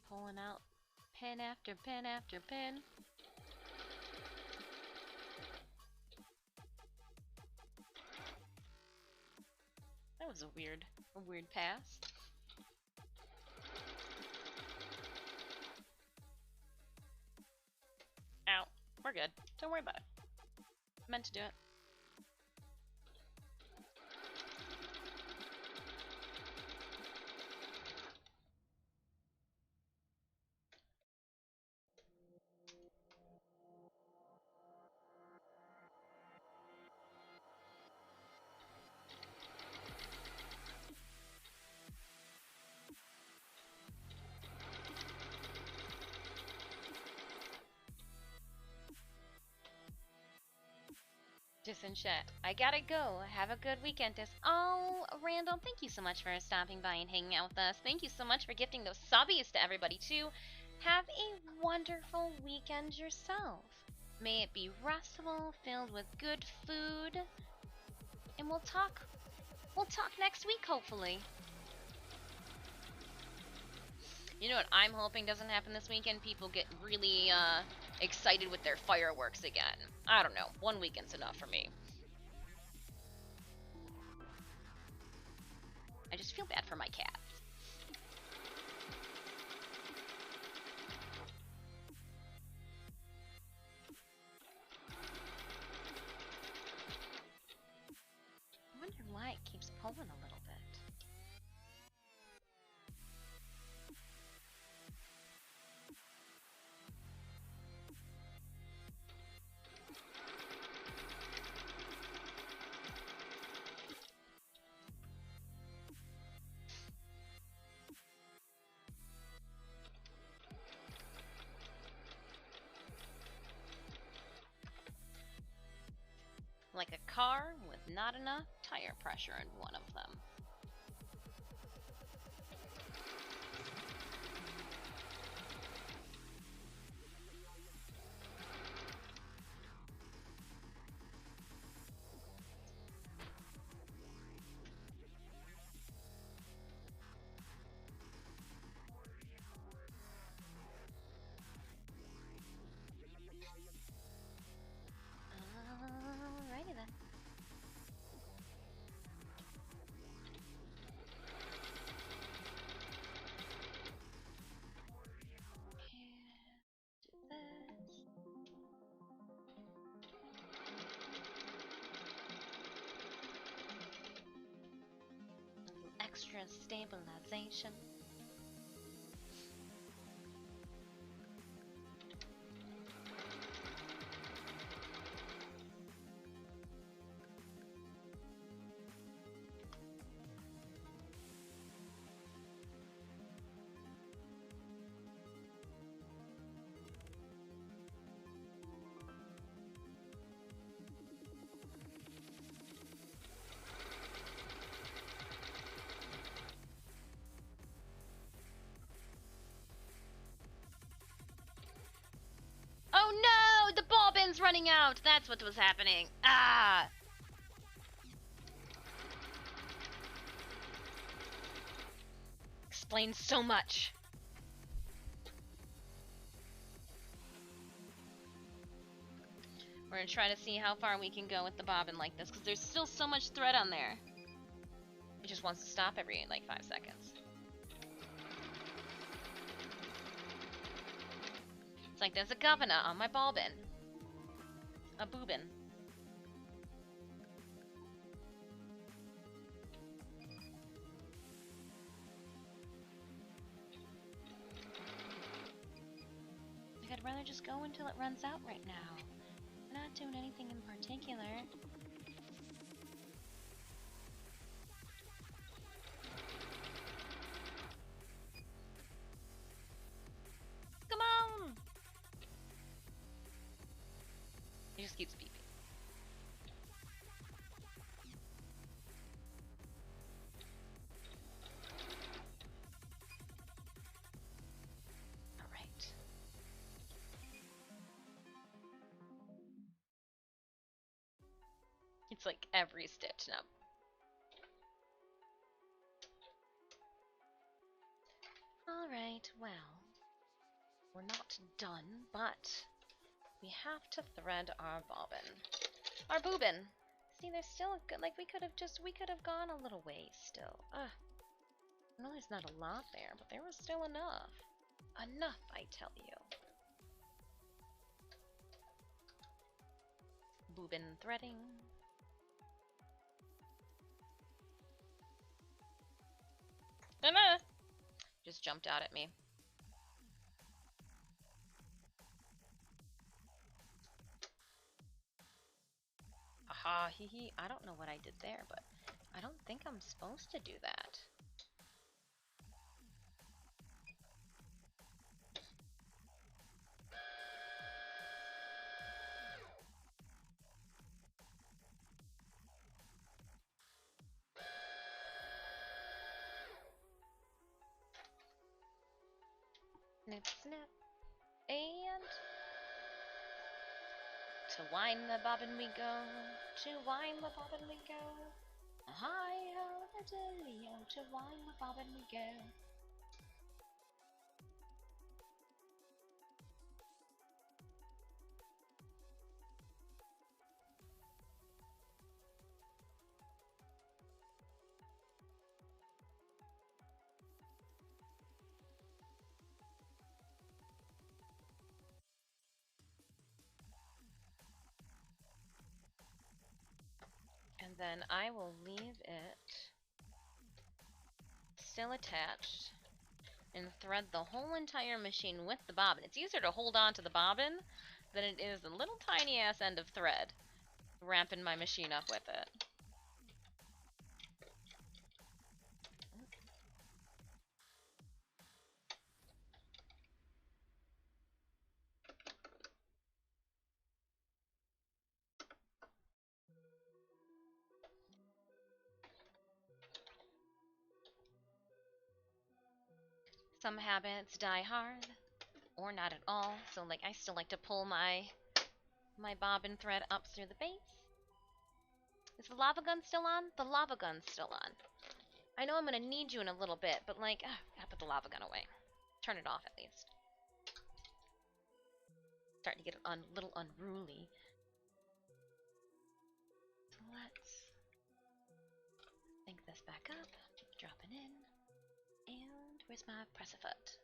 Pulling out pin after pin after pin. That was a weird pass. Ow. We're good. Don't worry about it. Meant to do it. Just in chat. I gotta go. Have a good weekend. Oh, Randall, thank you so much for stopping by and hanging out with us. Thank you so much for gifting those subbies to everybody, too. Have a wonderful weekend yourself. May it be restful, filled with good food. And we'll talk next week, hopefully. You know what I'm hoping doesn't happen this weekend? People get really, excited with their fireworks again. I don't know. One weekend's enough for me. I just feel bad for my cats. I wonder why it keeps pulling a little bit. Like a car with not enough tire pressure in one of them. Alrighty then. Extra stabilization. Oh no! The bobbin's running out! That's what was happening. Ah! Explains so much. We're gonna try to see how far we can go with the bobbin like this, because there's still so much thread on there. It just wants to stop every, like, 5 seconds. It's like there's a governor on my bobbin. A boobin. Like, I'd rather just go until it runs out right now. We're not doing anything in particular. Come on! It just keeps beeping. It's like every stitch now. Alright, well, we're not done, but we have to thread our bobbin. Our boobin! See, there's still a good, like, we could have gone a little ways still. I know there's not a lot there, but there was still enough. Enough, I tell you. Boobin threading. Just jumped out at me. Aha, hee hee. I don't know what I did there, but I don't think I'm supposed to do that. Snip, snip. And to wind the bobbin we go. To wind the bobbin we go. Hi-ho, to wind the bobbin we go. And then I will leave it still attached and thread the whole entire machine with the bobbin. It's easier to hold on to the bobbin than it is the little tiny ass end of thread, wrapping my machine up with it. Some habits die hard, or not at all. So, like, I still like to pull my bobbin thread up through the base. Is the lava gun still on? The lava gun's still on. I know I'm gonna need you in a little bit, but like, gotta put the lava gun away. Turn it off at least. Starting to get a little unruly. So let's sync this back up. Drop it in. And where's my presser foot?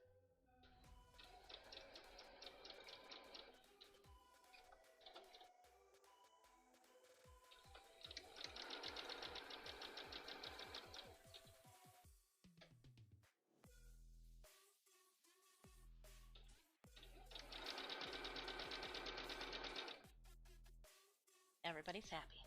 Everybody's happy.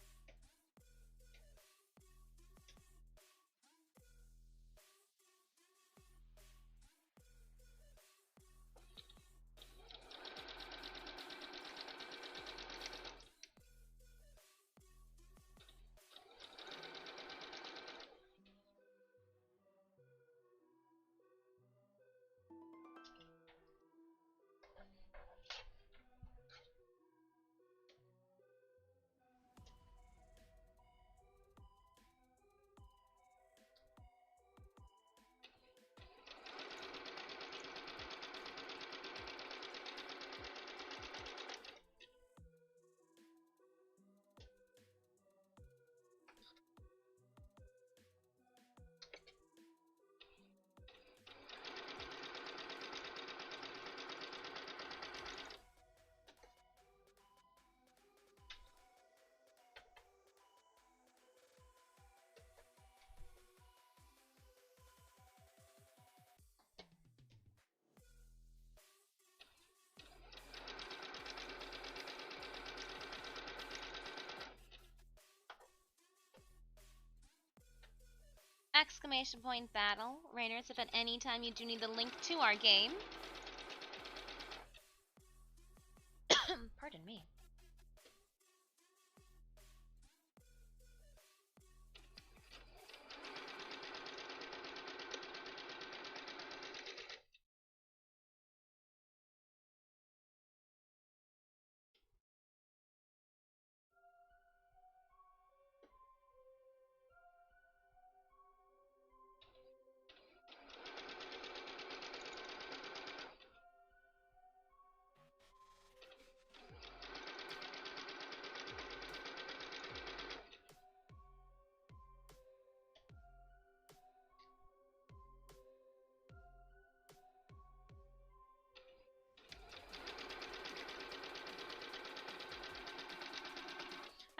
Exclamation point battle. Rainers, if at any time you do need the link to our game. Pardon me.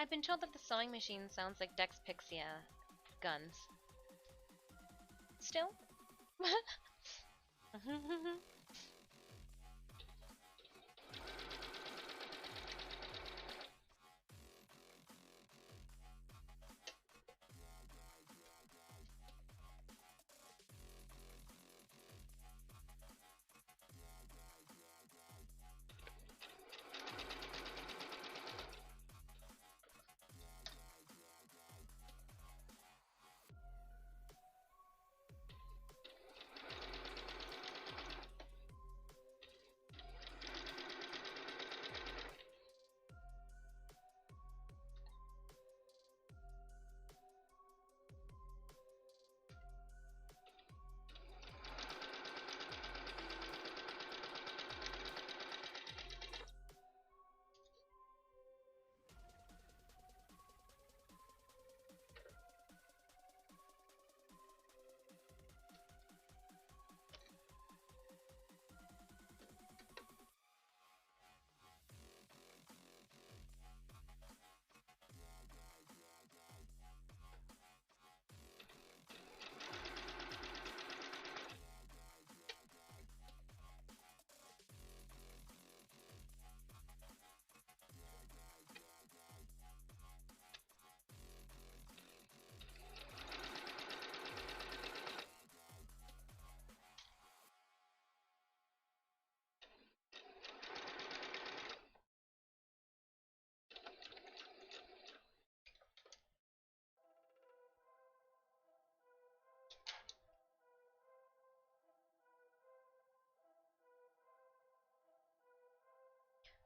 I've been told that the sewing machine sounds like Dex Pixia guns. Still?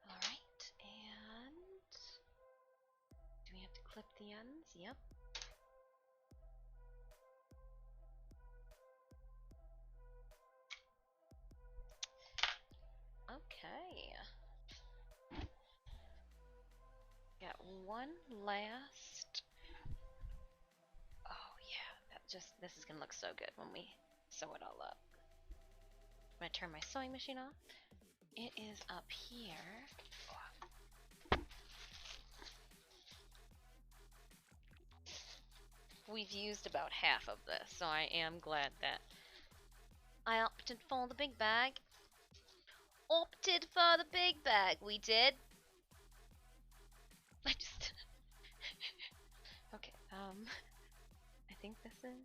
Alright, and do we have to clip the ends? Yep. Okay. Got one last. Oh yeah, this is gonna look so good when we sew it all up. I'm gonna turn my sewing machine off. It is up here. We've used about half of this, so I am glad that I opted for the big bag. Opted for the big bag, we did. I just... Okay, I think this is...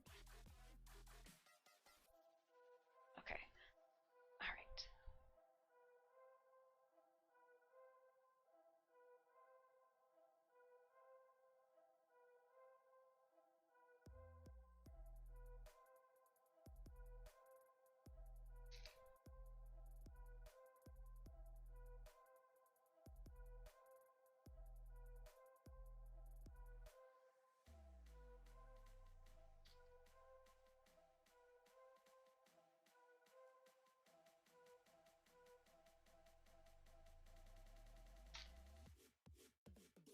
Okay. Alright.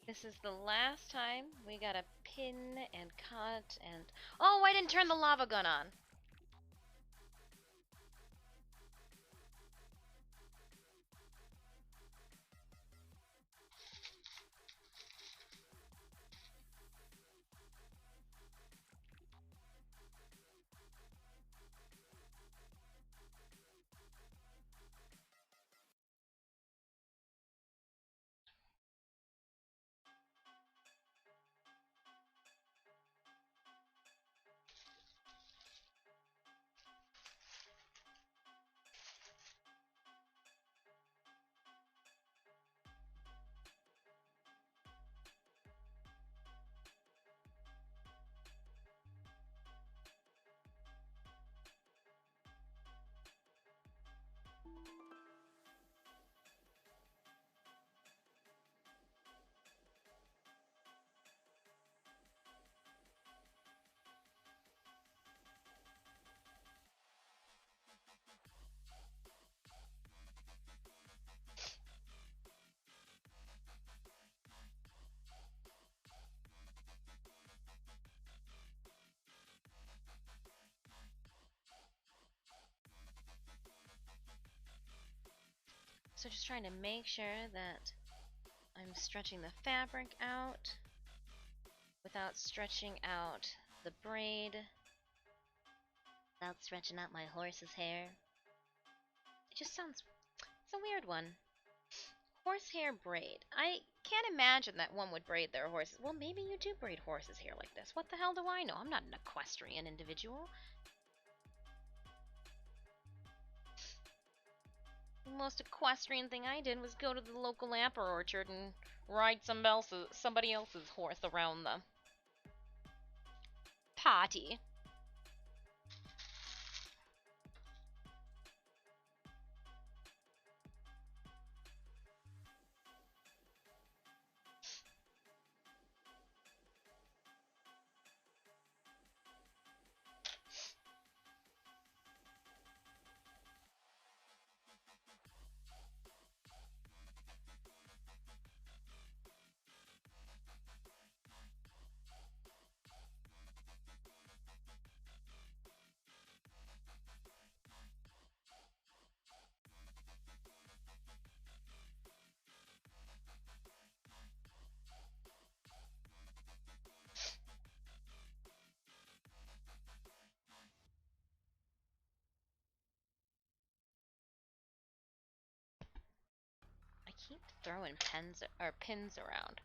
This is the last time we gotta pin and cut and... Oh, I didn't turn the lava gun on. So just trying to make sure that I'm stretching the fabric out. without stretching out the braid, without stretching out my horse's hair. It just sounds, it's a weird one. Horsehair braid. I can't imagine that one would braid their horses. Well, maybe you do braid horses' hair like this. What the hell do I know? I'm not an equestrian individual. The most equestrian thing I did was go to the local apple orchard and ride somebody else's horse around the party. Keep throwing pins around.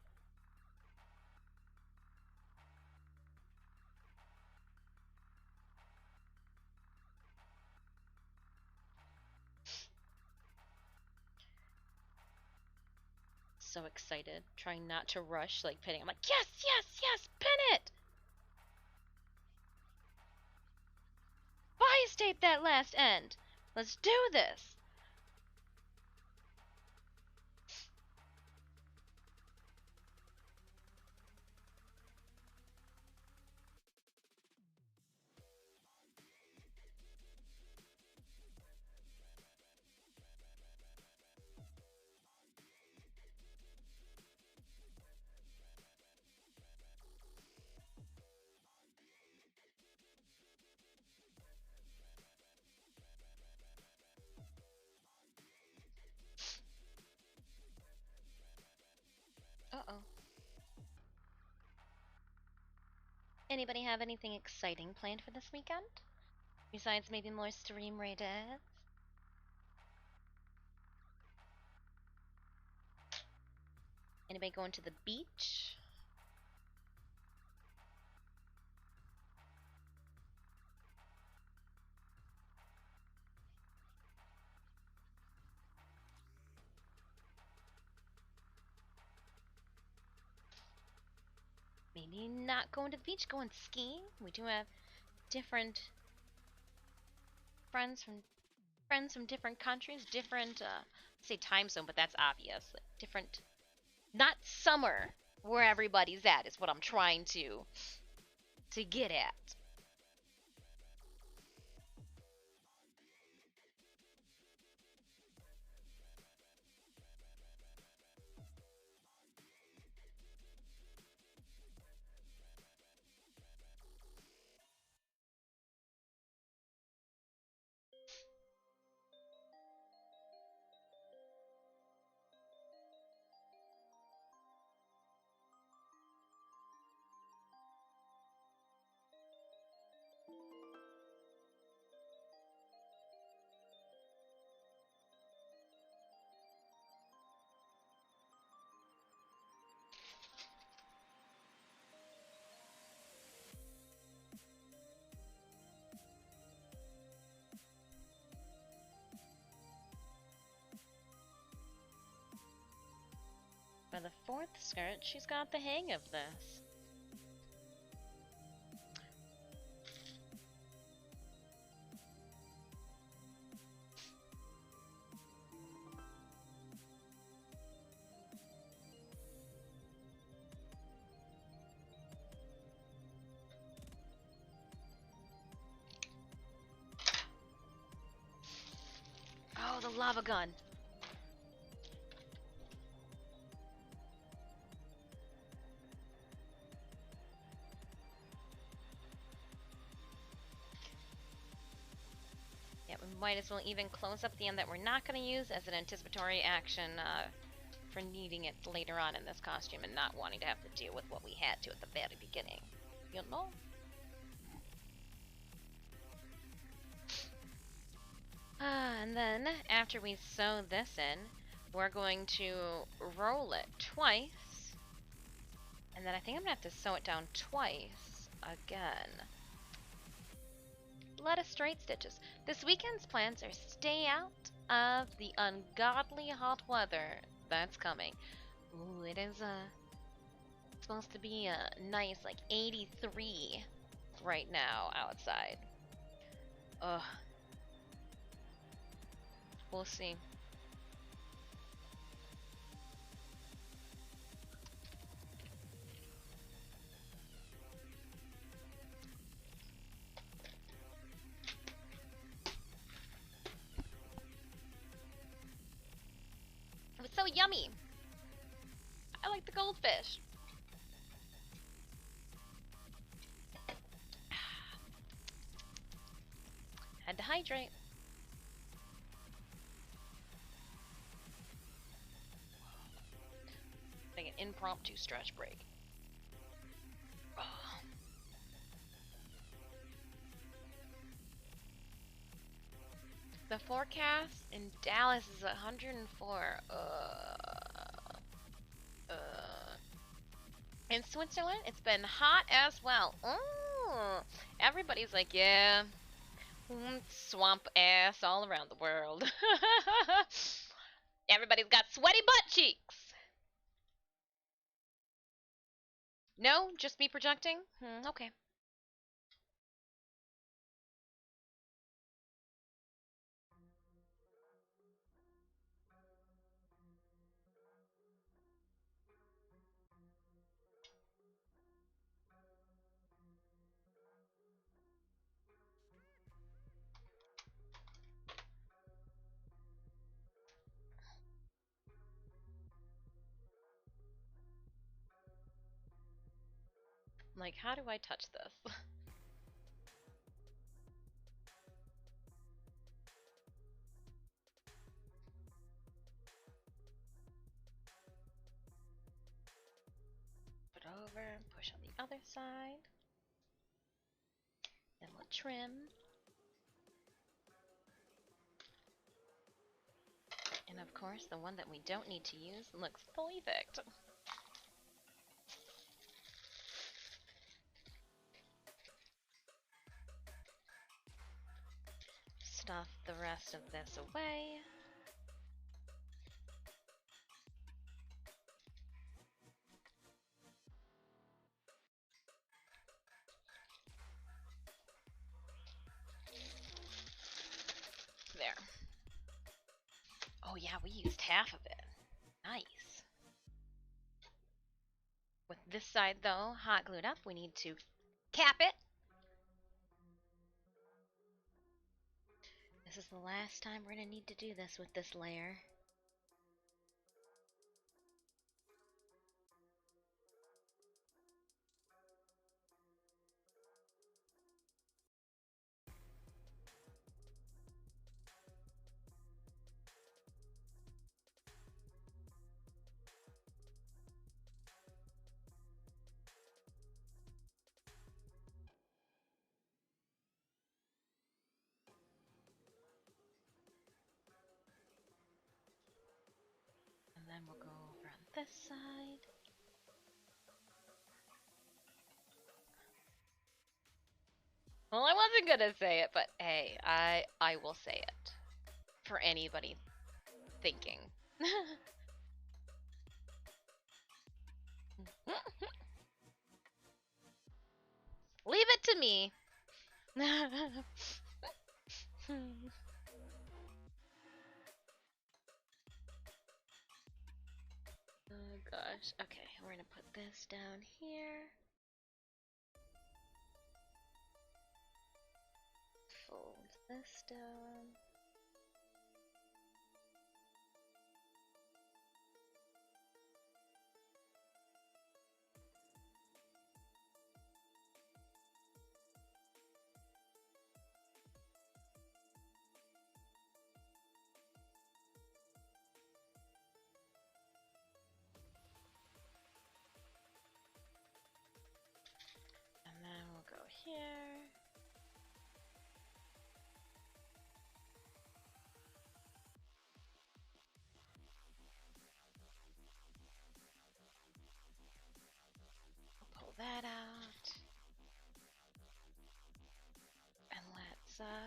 So excited, trying not to rush, like pinning. I'm like, yes, yes, yes, pin it! Bias tape that last end. Let's do this. Uh-oh. Anybody have anything exciting planned for this weekend? Besides maybe more stream raiders? Anybody going to the beach? Maybe not going to the beach, going skiing. We do have different friends from different countries, different say time zone, but that's obvious. Like different, not summer where everybody's at is what I'm trying to get at. By the fourth skirt, she's got the hang of this. Oh, the lava gun. Yeah, we might as well even close up the end that we're not going to use as an anticipatory action for needing it later on in this costume and not wanting to have to deal with what we had to at the very beginning. You know? And then, after we sew this in, we're going to roll it twice. And then I think I'm going to have to sew it down twice again. A lot of straight stitches. This weekend's plans are stay out of the ungodly hot weather that's coming. Ooh, it is supposed to be a nice like 83 right now outside. Ugh. We'll see. It was so yummy. I like the goldfish. Had to hydrate. Like an impromptu stretch break. The forecast in Dallas is 104. In Switzerland, it's been hot as well. Everybody's like, yeah, swamp ass all around the world. Everybody's got sweaty butt cheeks. No, just me projecting? Okay. Like, how do I touch this? Put over, push on the other side. Then we'll trim. And of course, the one that we don't need to use looks perfect. Stuff the rest of this away. There. Oh yeah, we used half of it. Nice. With this side though, hot glued up, we need to cap it. This is the last time we're gonna need to do this with this layer. And then we'll go over on this side. Well, I wasn't gonna say it, but hey, I will say it. For anybody thinking. Leave it to me. Oh gosh. Okay, we're gonna put this down here. Fold this down.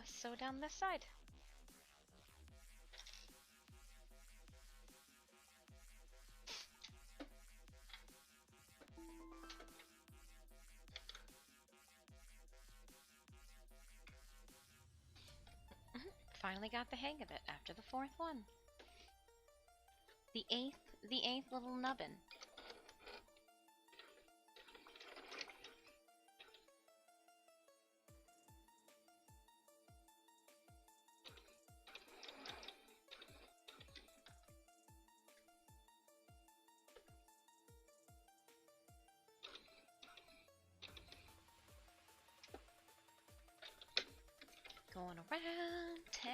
sew down this side. Finally got the hang of it after the 4th one. The eighth little nubbin. Going around town.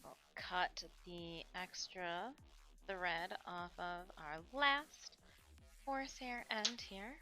We'll cut the extra thread off of our last horsehair end here.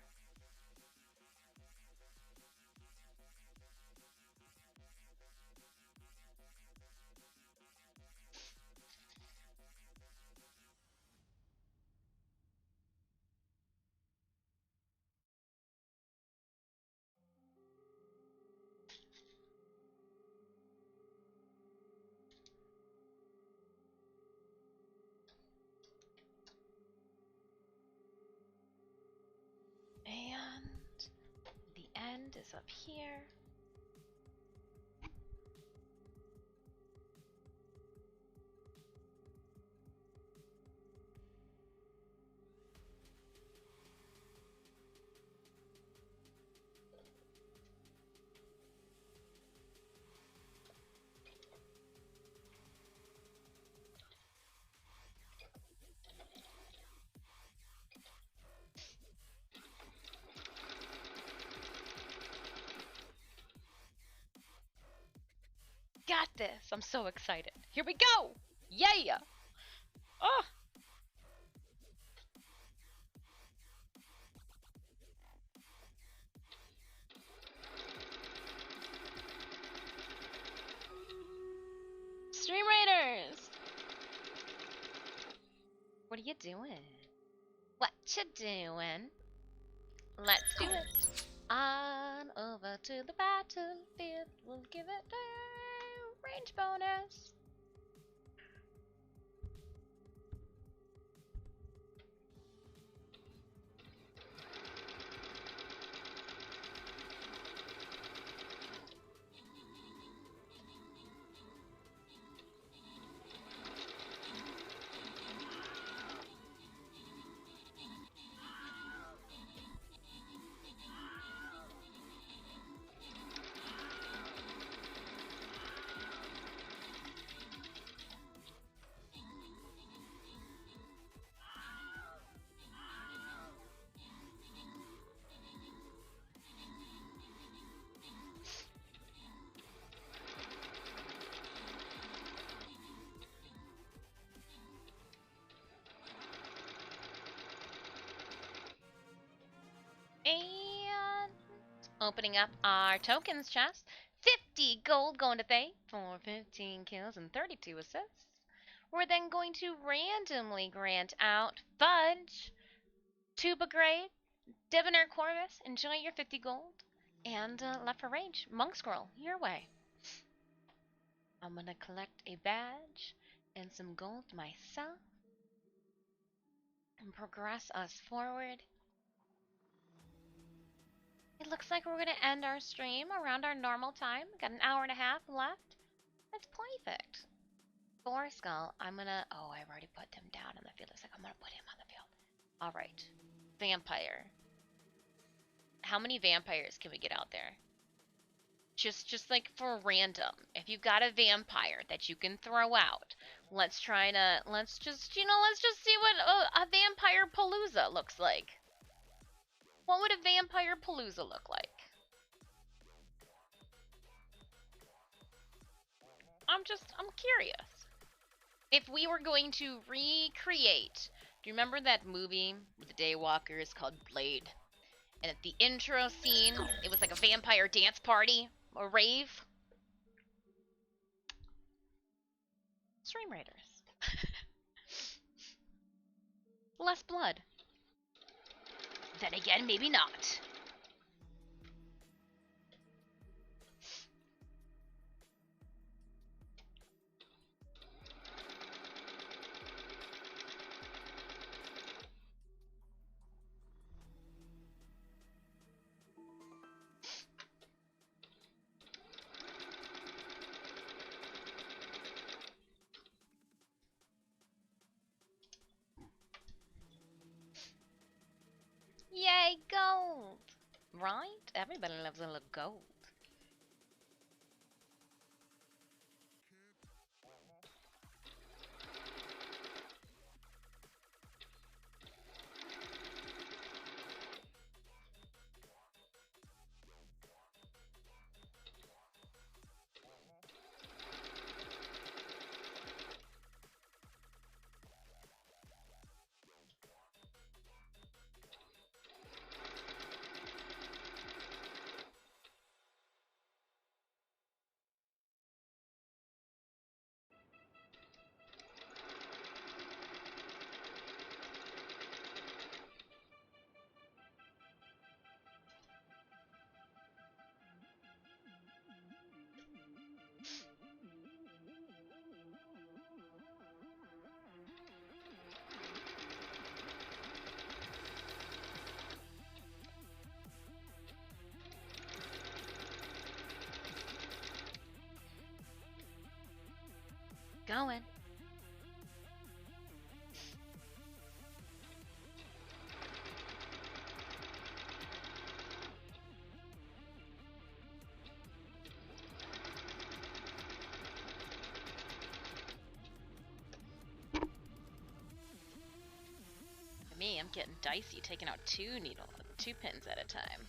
And the end is up here. Got this! I'm so excited. Here we go! Yeah! Oh! Stream Raiders! What are you doing? What you doing? Let's do it. On over to the battlefield. We'll give it a range bonus. And opening up our tokens chest. 50 gold going to Faye for 15 kills and 32 assists. We're then going to randomly grant out Fudge, Tuba Grade, Diviner Corvus, enjoy your 50 gold, and left for range, Monk Scroll, your way. I'm gonna collect a badge and some gold myself and progress us forward. It looks like we're gonna end our stream around our normal time. Got an hour and a half left. That's perfect. Boar Skull, I'm gonna, oh, I've already put him down on the field. Looks like I'm gonna put him on the field. Alright. Vampire. How many vampires can we get out there? Just like for random. If you've got a vampire that you can throw out, let's just see what a vampire palooza looks like. What would a vampire palooza look like? I'm curious. If we were going to recreate, do you remember that movie with the Daywalkers called Braid? And at the intro scene, it was like a vampire dance party, a rave. Stream Raiders. Less blood. Then again, maybe not. Yay, gold! Right? Everybody loves a little gold. Going. For me, I'm getting dicey, taking out two pins at a time.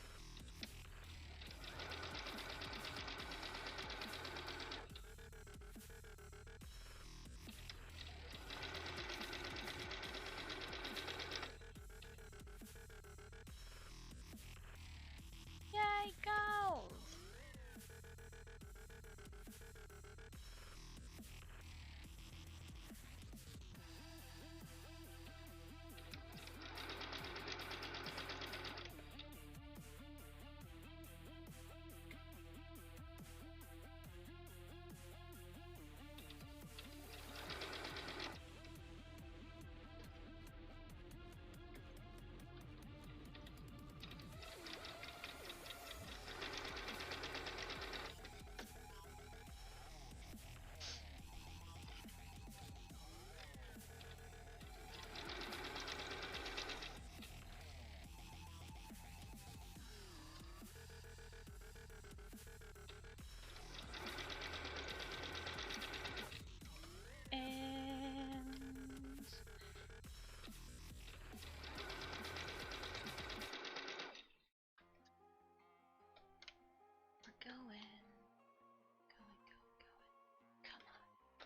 Yay, gold!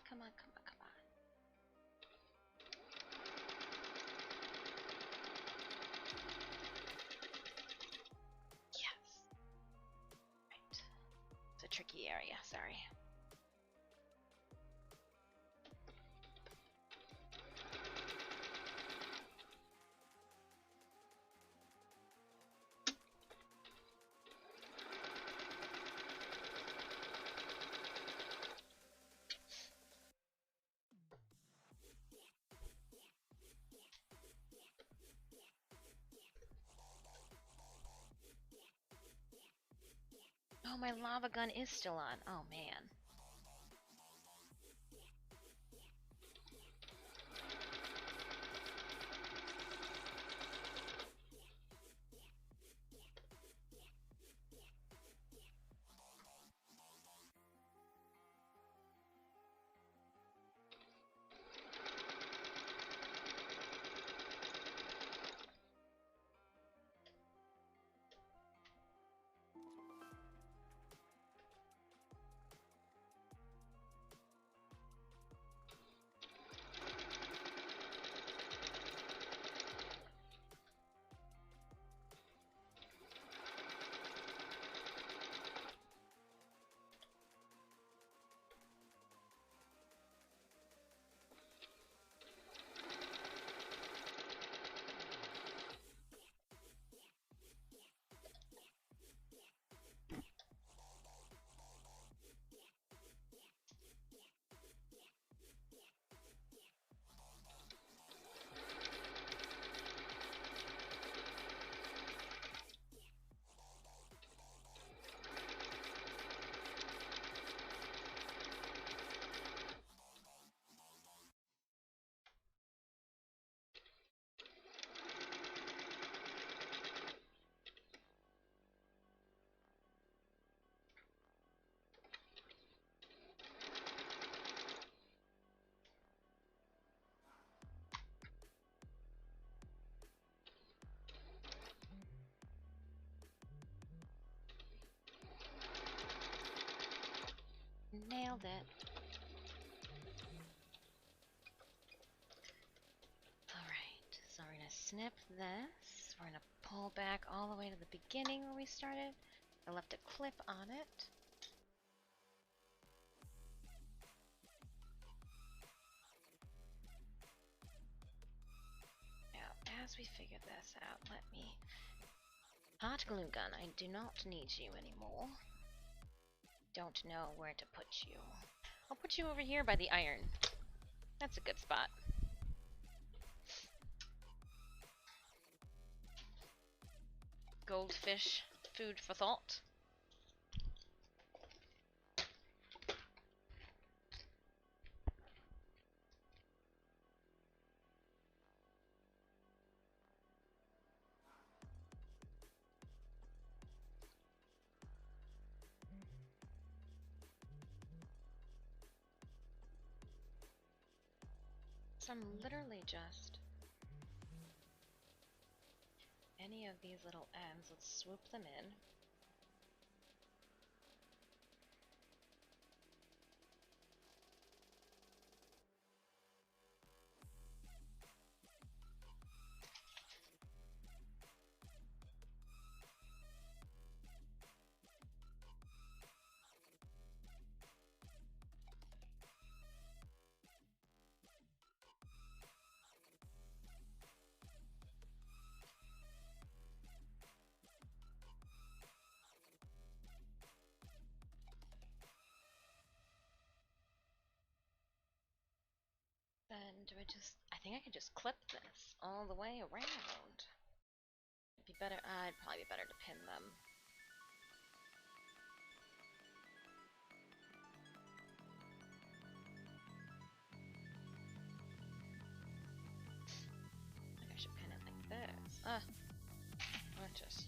Come on, come on, come on. Yes. Right. It's a tricky area, sorry. Oh, my lava gun is still on. Oh, man. nailed it. Alright, so we're gonna snip this. We're gonna pull back all the way to the beginning where we started. I left a clip on it. Now, as we figure this out, let me... Hot glue gun, I do not need you anymore. Don't know where to put you. I'll put you over here by the iron. That's a good spot. Goldfish, food for thought. So I'm literally just any of these little ends, let's swoop them in. Then do I just, I think I could just clip this all the way around. It'd be better, it'd probably be better to pin them. I should pin it like this. Let's just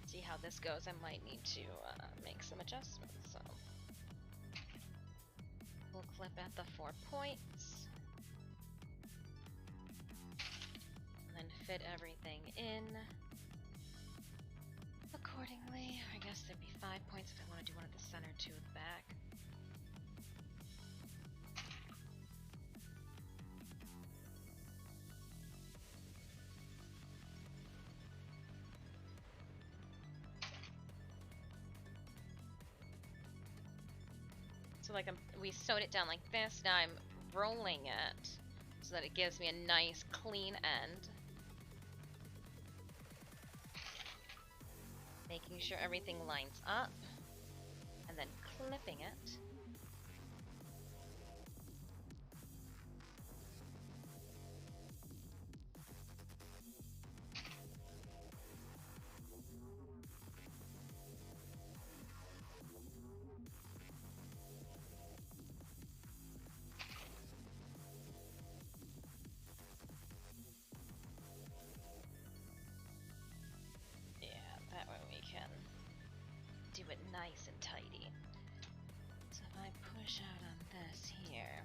see how this goes. I might need to make some adjustments, so. We'll clip at the 4 points. And then fit everything in accordingly. I guess there'd be 5 points if I want to do one at the center, 2 at the back. So like we sewed it down like this, now I'm rolling it so that it gives me a nice clean end. Making sure everything lines up, and then clipping it. Do it nice and tidy. So if I push out on this here,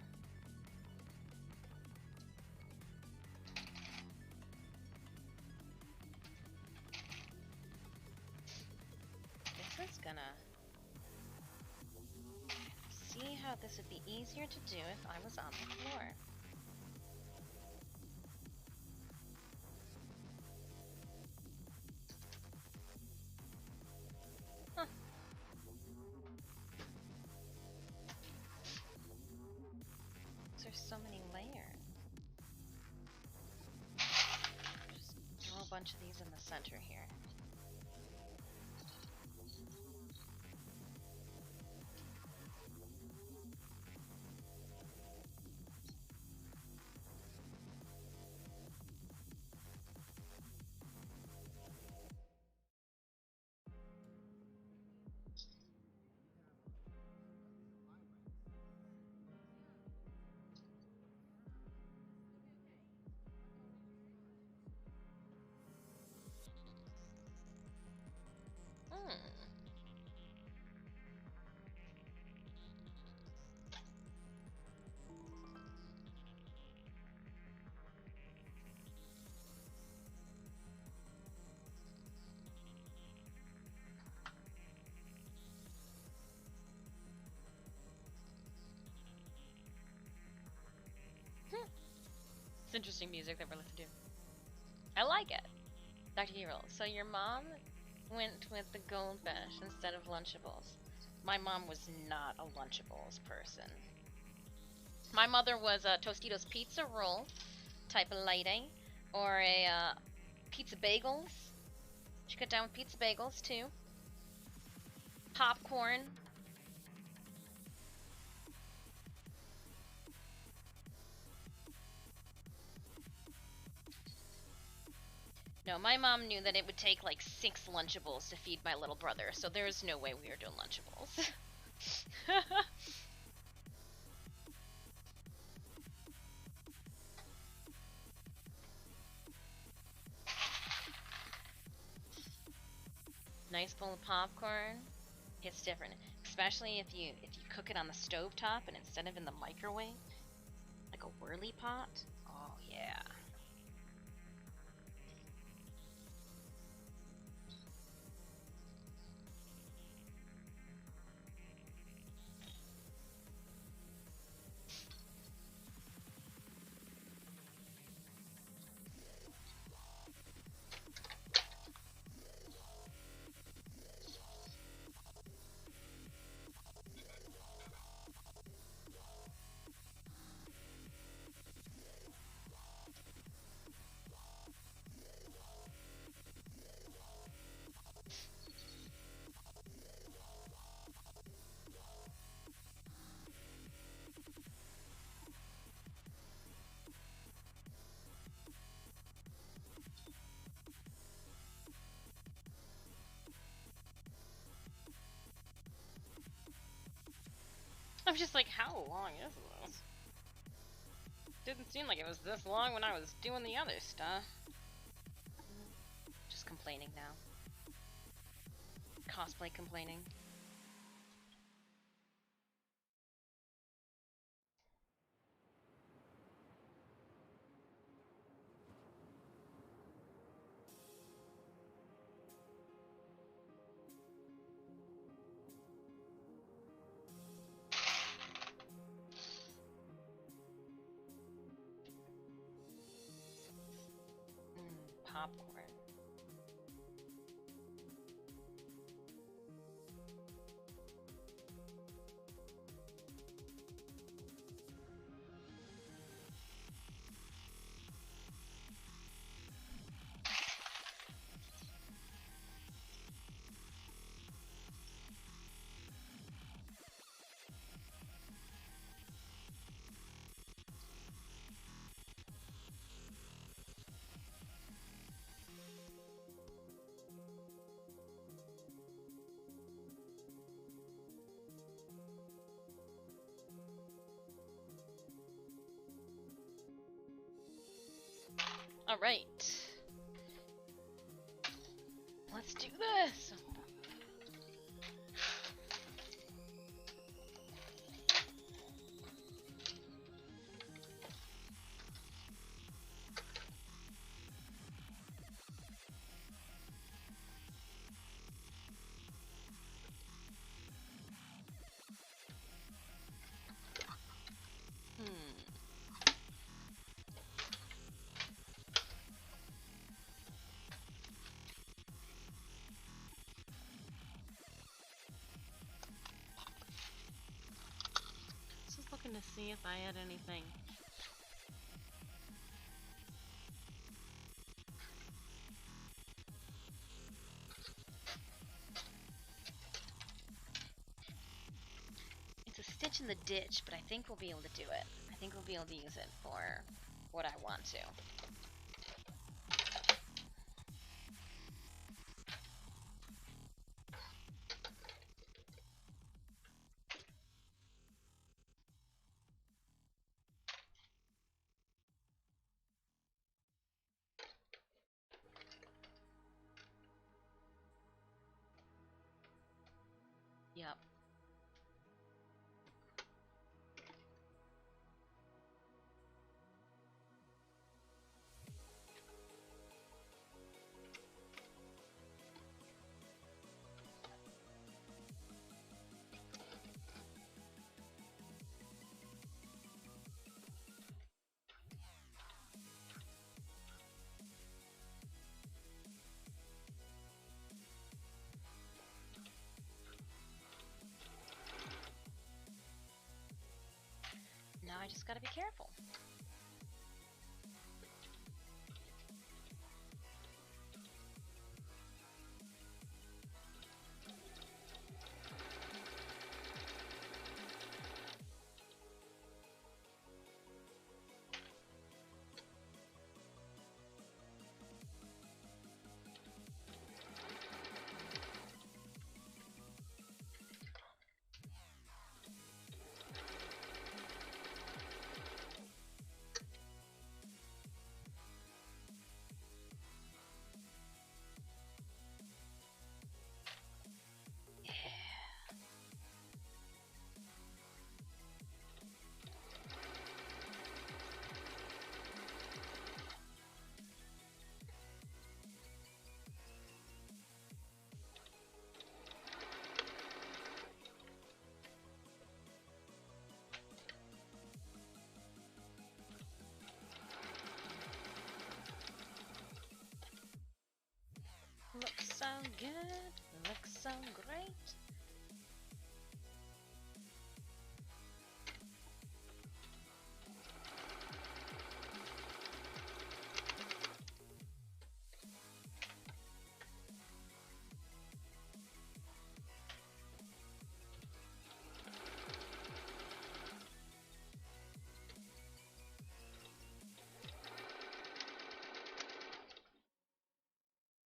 this is gonna see how this would be easier to do if I was on the floor. There's so many layers. Just throw a bunch of these in the center here. interesting music that we're listening to. I like it. Dr. Hero, so your mom went with the goldfish instead of Lunchables. My mom was not a Lunchables person. My mother was a Tostitos pizza roll type of lady, or a pizza bagels. She got down with pizza bagels too. Popcorn. No, my mom knew that it would take like 6 Lunchables to feed my little brother, so there's no way we were doing Lunchables. Nice bowl of popcorn. It's different, especially if you cook it on the stove top and instead of in the microwave, like a whirly pot. Oh yeah. I'm just like, how long is this? Didn't seem like it was this long when I was doing the other stuff. Just complaining now. Cosplay complaining. Popcorn. Alright. Let's do this! Just looking to see if I had anything. It's a stitch in the ditch, but I think we'll be able to do it. I think we'll be able to use it for what I want to. Yep. just gotta be careful. Looks so good. Looks so great.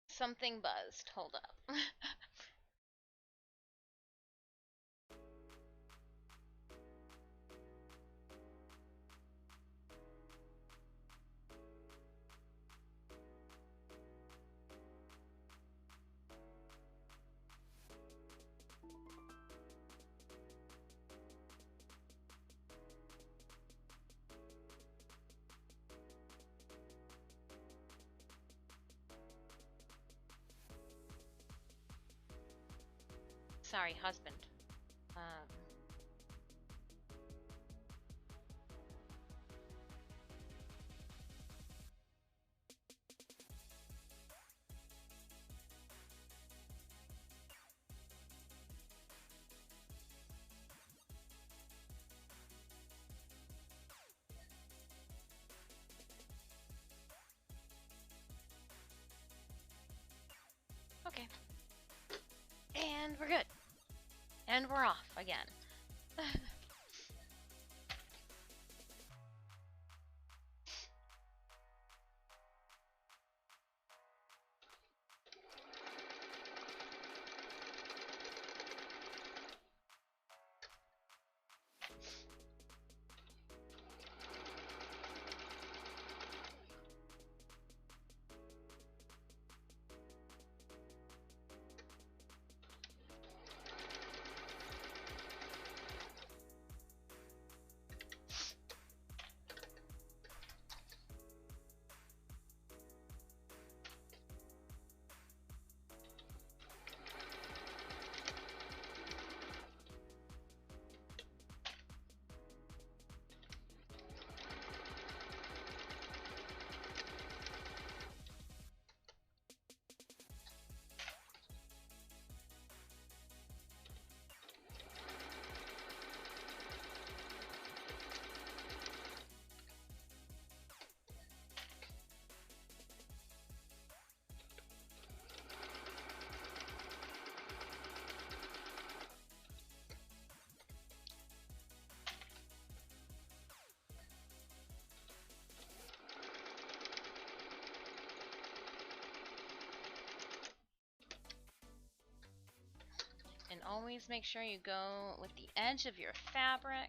Something buzzed. Hold up. Sorry, husband. Okay. And we're good. And we're off again. And always make sure you go with the edge of your fabric.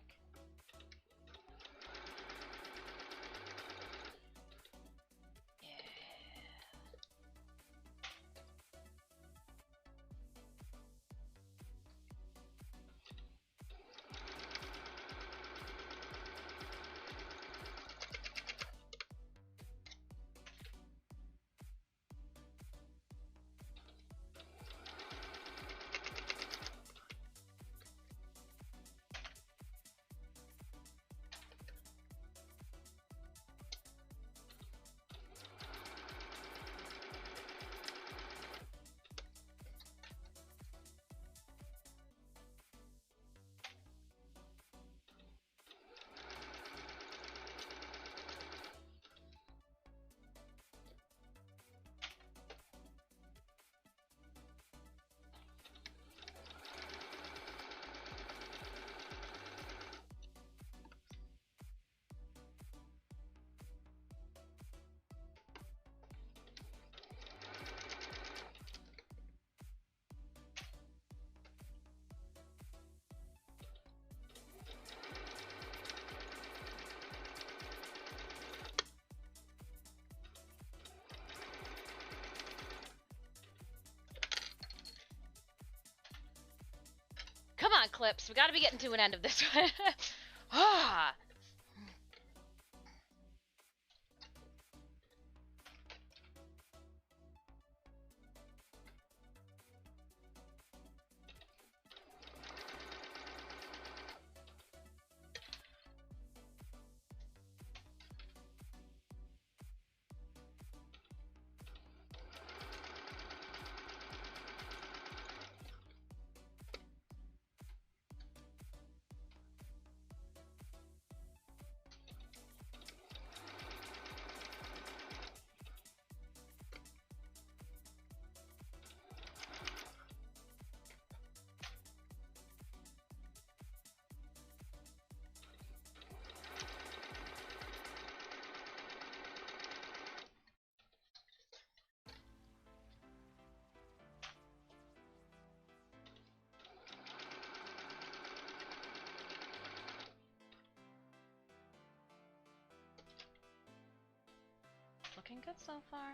on, Clips. We gotta be getting to an end of this one. Ah. Looking good so far.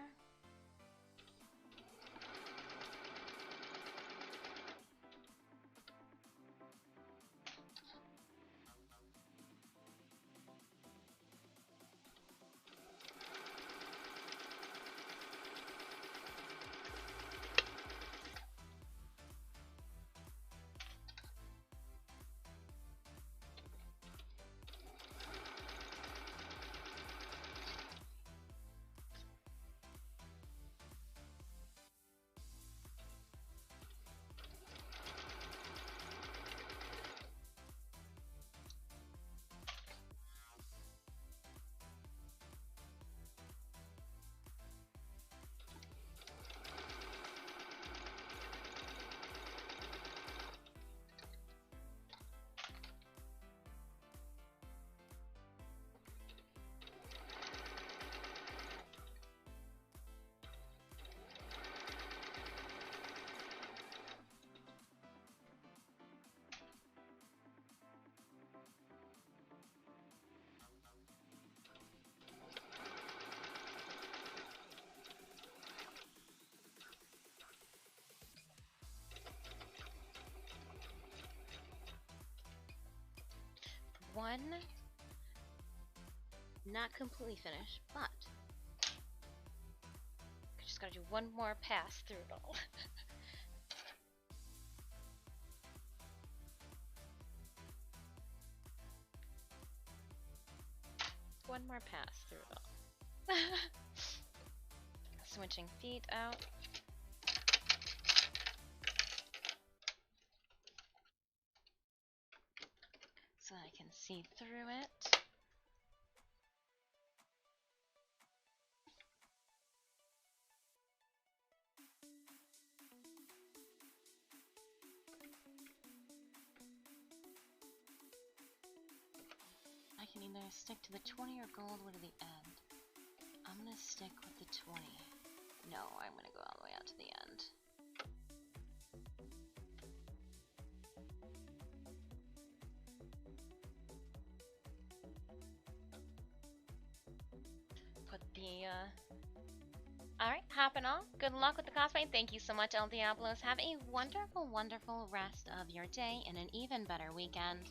One, not completely finished, but I just gotta do one more pass through it all. One more pass through it all. Switching feet out. So I can see through it. I can either stick to the 20 or go all the way to the end. I'm gonna stick with the 20. No, I'm gonna go all the way out to the end. Put the, alright, hopping on. Good luck with the cosplay. Thank you so much, El Diablos. Have a wonderful, wonderful rest of your day and an even better weekend.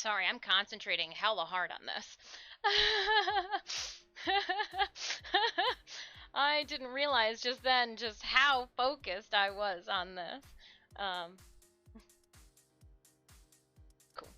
Sorry, I'm concentrating hella hard on this. I didn't realize just then just how focused I was on this. Cool.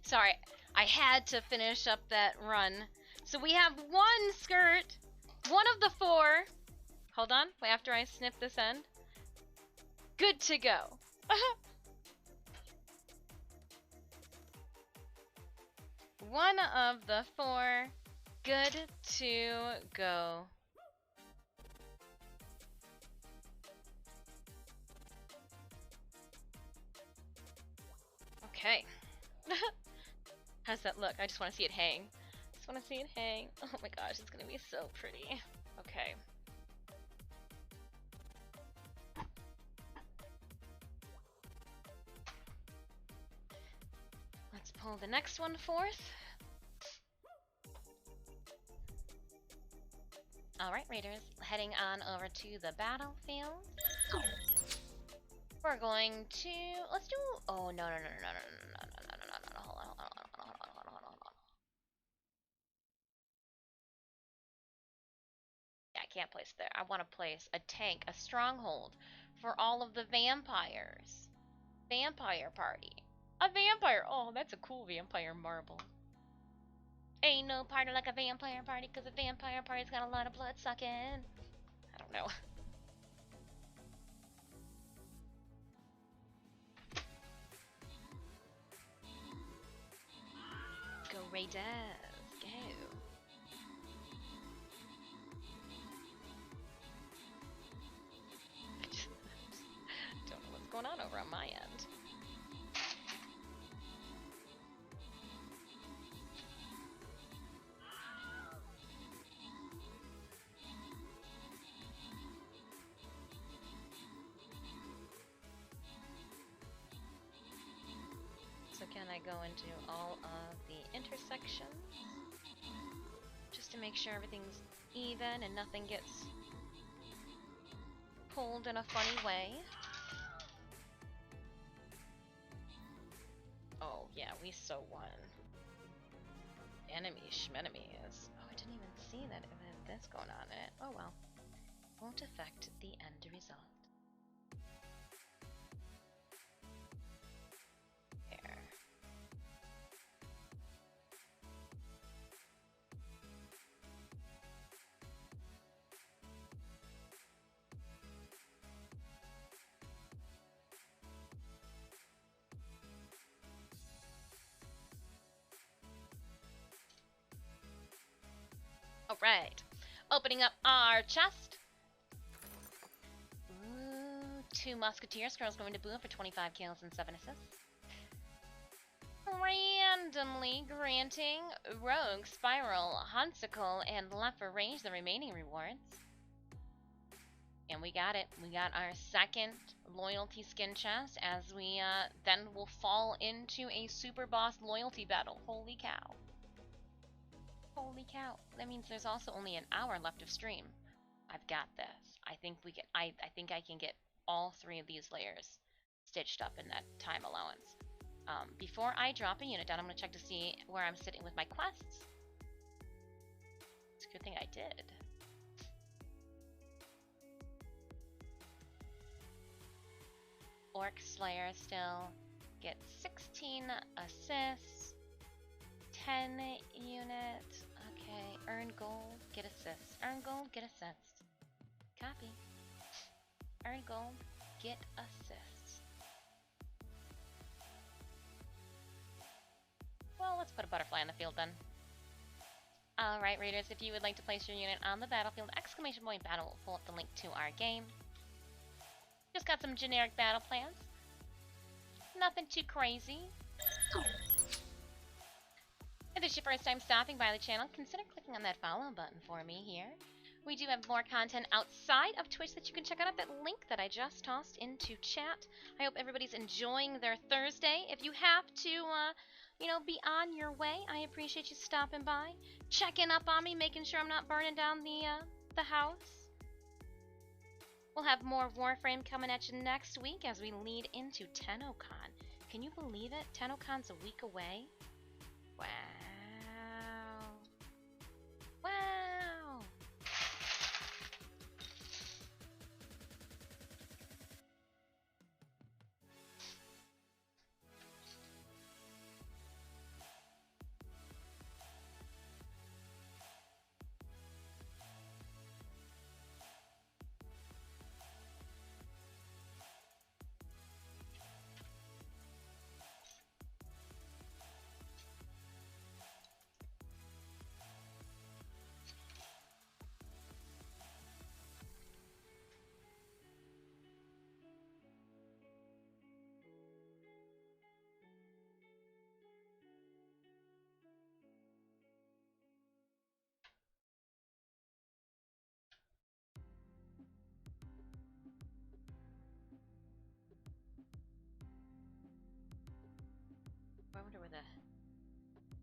Sorry, I had to finish up that run. So we have one skirt, one of the 4. Hold on, wait, after I snip this end. Good to go. One of the 4, good to go. Okay. How's that look? I just want to see it hang. Just want to see it hang. Oh my gosh, it's gonna be so pretty. Okay. Let's pull the next one forth. Alright, Raiders, heading on over to the battlefield. We're going to... let's do... oh, no. Hold on. Yeah, I can't place there. I want to place a tank, a stronghold, for all of the vampires. Vampire party. A vampire! Oh, that's a cool vampire marble. Ain't no party like a vampire party, because a vampire party's got a lot of blood sucking. I don't know. Go Raiders, go. Don't know what's going on over on my end. go into all of the intersections just to make sure everything's even and nothing gets pulled in a funny way. Oh yeah, we so won. Enemy schmenemies. Oh, I didn't even see that it had this going on in it. Oh well. Won't affect the end result. There. Alright. Opening up our chest. Ooh, 2 musketeers. Girls going to Boom for 25 kills and 7 assists. Randomly granting Rogue, Spiral, Hunsicle, and Left for Range the remaining rewards. And we got it. We got our second loyalty skin chest as we then will fall into a super boss loyalty battle. Holy cow. Holy cow. That means there's also only an hour left of stream. I've got this. I think we can I think I can get all 3 of these layers stitched up in that time allowance. Before I drop a unit down, I'm going to check to see where I'm sitting with my quests. It's a good thing I did. Orc Slayer still gets 16 assists, 10 units. Okay, earn gold, get assists. Earn gold, get assists. Copy. Earn gold, get assists. Well, let's put a butterfly on the field then. Alright, readers, if you would like to place your unit on the battlefield, exclamation point battle will pull up the link to our game. Just got some generic battle plans. Nothing too crazy. If this is your first time stopping by the channel, consider clicking on that follow button for me here. We do have more content outside of Twitch that you can check out at that link that I just tossed into chat. I hope everybody's enjoying their Thursday. If you have to, be on your way, I appreciate you stopping by, checking up on me, making sure I'm not burning down the house. We'll have more Warframe coming at you next week as we lead into TennoCon. Can you believe it? TennoCon's a week away. Wow. Wow. I wonder where the...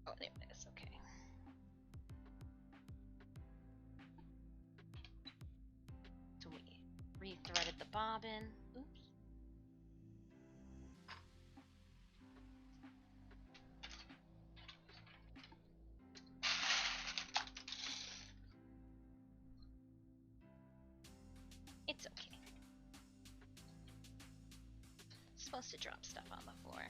Oh, there it is. Okay. So we re-threaded the bobbin. Oops. It's okay. It's supposed to drop stuff on the floor.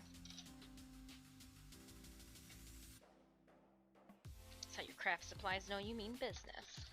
That's how your craft supplies know you mean business.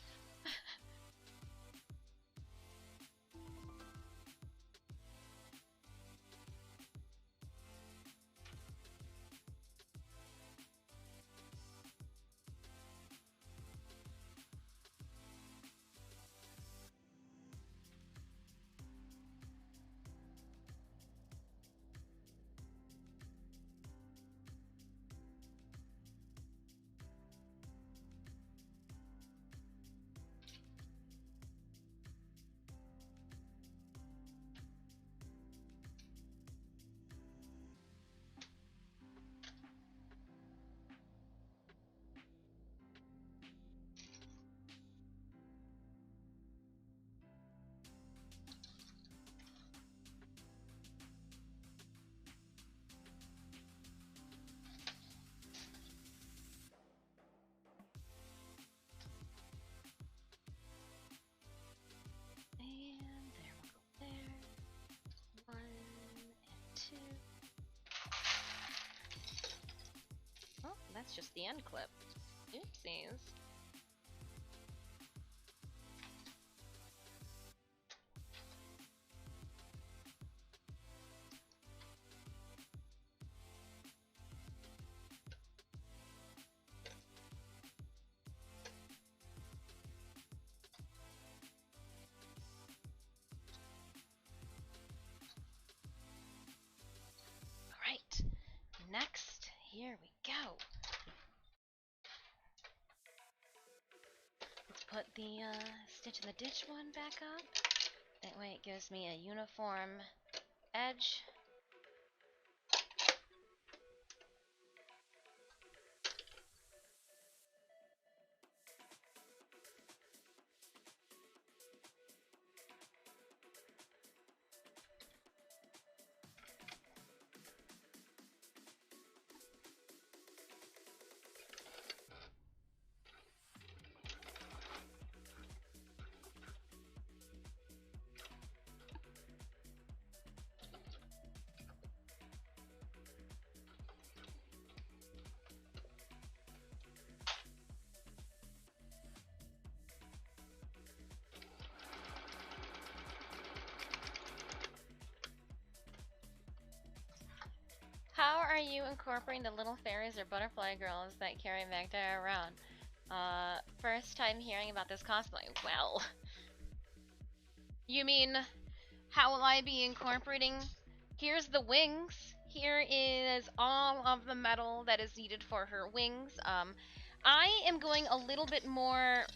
just the end clip. Oopsies. Alright, next, here we go. Let's put the stitch in the ditch one back up. That way it gives me a uniform edge. How are you incorporating the little fairies or butterfly girls that carry Maghda around? First time hearing about this cosplay. Well, you mean, how will I be incorporating? Here's the wings. Here is all of the metal that is needed for her wings. I am going a little bit more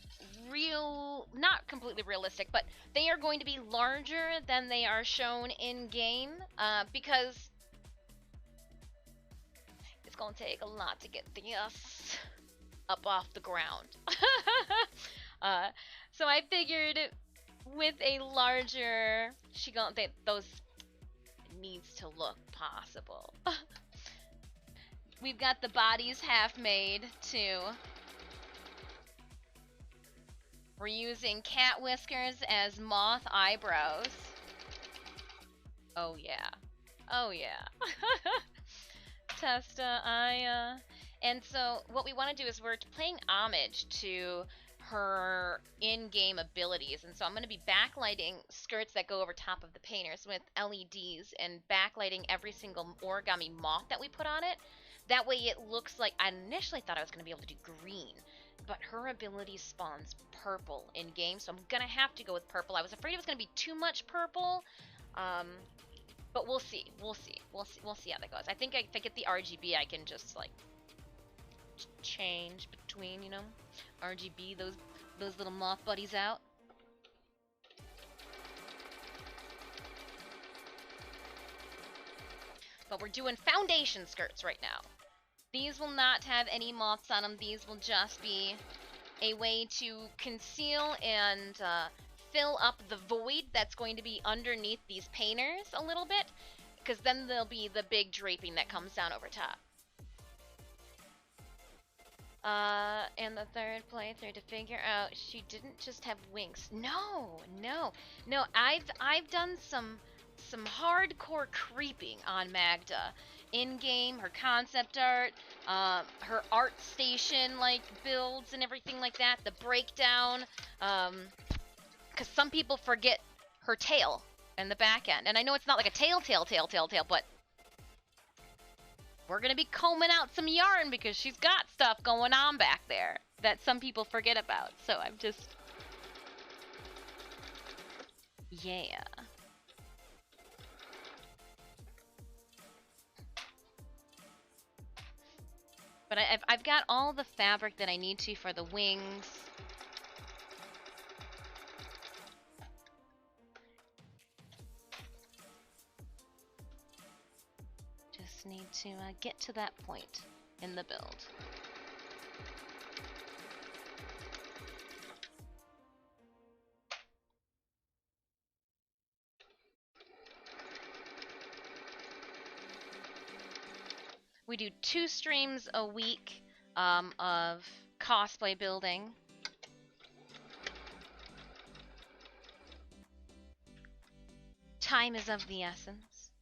real, not completely realistic, but they are going to be larger than they are shown in game, because it's gonna take a lot to get this up off the ground. So I figured with a larger, those needs to look possible. We've got the bodies half made too. We're using cat whiskers as moth eyebrows. Oh yeah. Oh yeah. Testa, and so what we want to do is we're paying homage to her in-game abilities, and so I'm going to be backlighting skirts that go over top of the painters with LEDs and backlighting every single origami moth that we put on it. That way it looks like, I initially thought I was going to be able to do green, but her ability spawns purple in-game, so I'm going to have to go with purple. I was afraid it was going to be too much purple, but we'll see. We'll see how that goes. I think if I get the RGB, I can just like change between, you know, RGB those little moth buddies out. But we're doing foundation skirts right now. These will not have any moths on them. These will just be a way to conceal and fill up the void that's going to be underneath these painters a little bit, because then there'll be the big draping that comes down over top. And the third playthrough to figure out she didn't just have wings. No. I've done some hardcore creeping on Maghda. In-game, her concept art, her art station like builds and everything like that, the breakdown, because some people forget her tail and the back end. And I know it's not like a tail, but we're gonna be combing out some yarn because she's got stuff going on back there that some people forget about. So I'm just, yeah. But I've got all the fabric that I need to for the wings. Just need to get to that point in the build. We do 2 streams a week of cosplay building. Time is of the essence.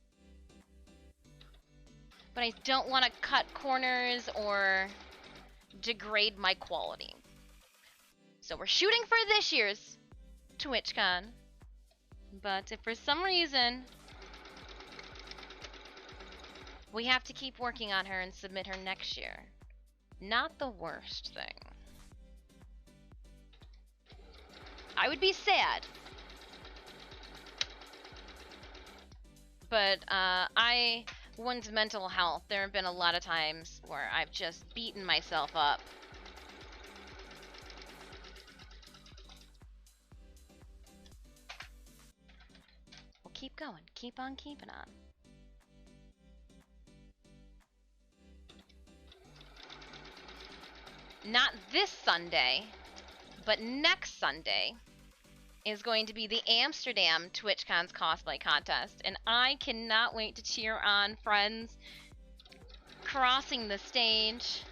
But I don't want to cut corners or degrade my quality. So we're shooting for this year's TwitchCon. But if for some reason we have to keep working on her and submit her next year, not the worst thing. I would be sad. But one's mental health, there have been a lot of times where I've just beaten myself up. Well, keep going. Keep on keeping on. Not this Sunday, but next Sunday is going to be the Amsterdam TwitchCon's cosplay contest, and I cannot wait to cheer on friends crossing the stage.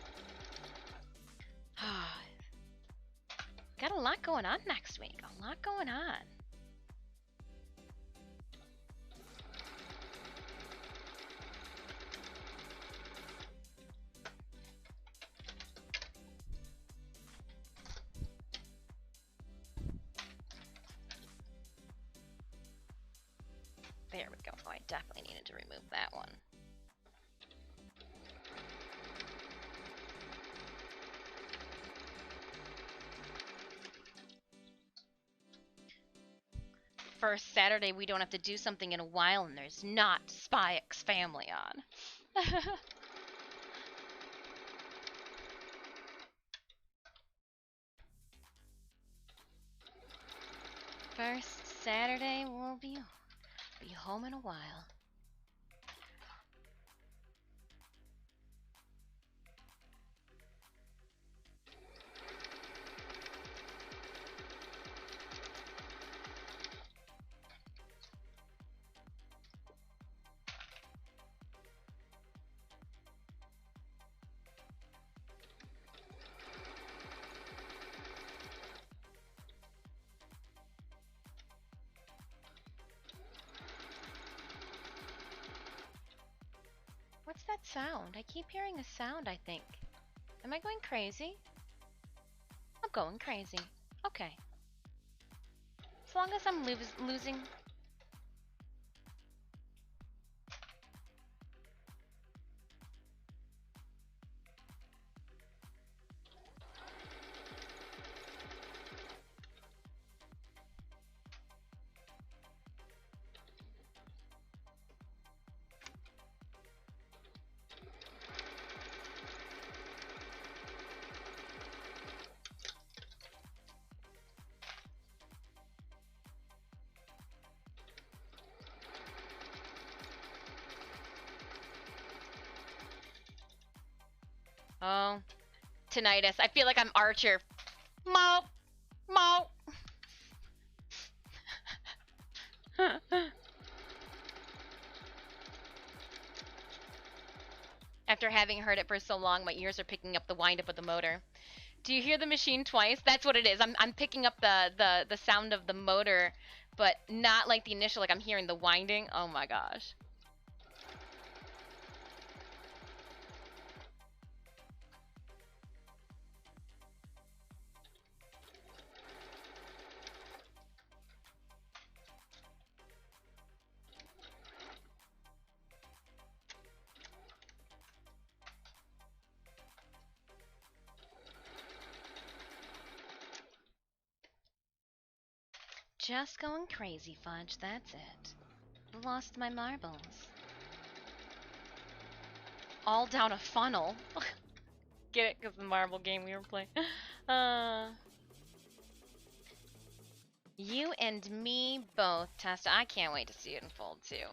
Got a lot going on next week. A lot going on. There we go. Oh, I definitely needed to remove that one. First Saturday we don't have to do something in a while and there's not Spy X Family on. First Saturday we'll be home in a while. What's that sound? I keep hearing a sound, I think. Am I going crazy? I'm going crazy. Okay. As long as I'm losing... Oh, tinnitus. I feel like I'm Archer. Mo, mo. After having heard it for so long, my ears are picking up the wind-up of the motor. Do you hear the machine twice? That's what it is. I'm picking up the sound of the motor, but not like the initial, like I'm hearing the winding. Oh my gosh. Just going crazy, Fudge, that's it. Lost my marbles. All down a funnel. Get it? Because the marble game we were playing. You and me both, Testa. I can't wait to see it unfold, too.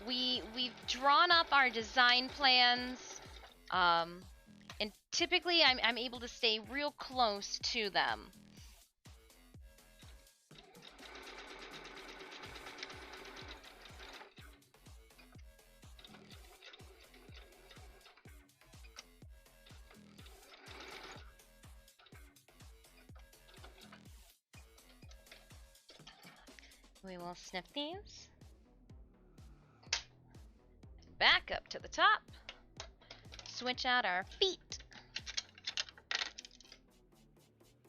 We've drawn up our design plans, and typically I'm able to stay real close to them. We will snip these. Back up to the top. Switch out our feet.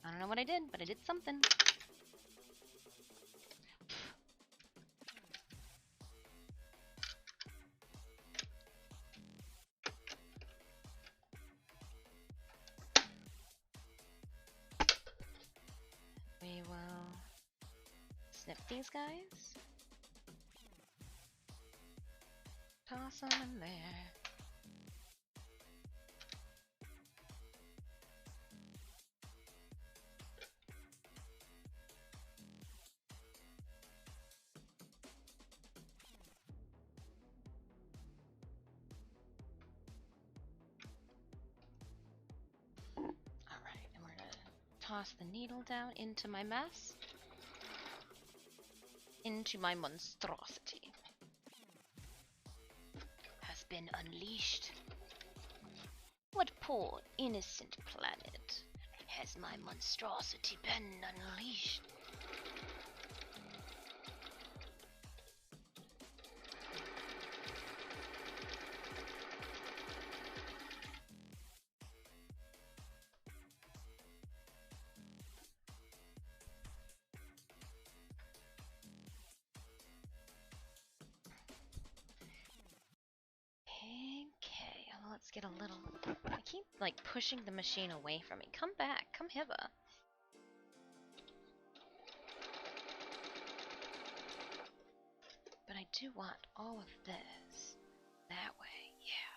I don't know what I did, but I did something. We will snip these guys. Toss them in there. Alright, and we're gonna toss the needle down into my mess. Into my monstrosity. Has been unleashed. What poor innocent planet has my monstrosity been unleashed? Okay, well, let's get a little... I keep, like, pushing the machine away from me. Come back, come hither. But I do want all of this that way, yeah.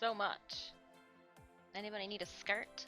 So much. Anybody need a skirt?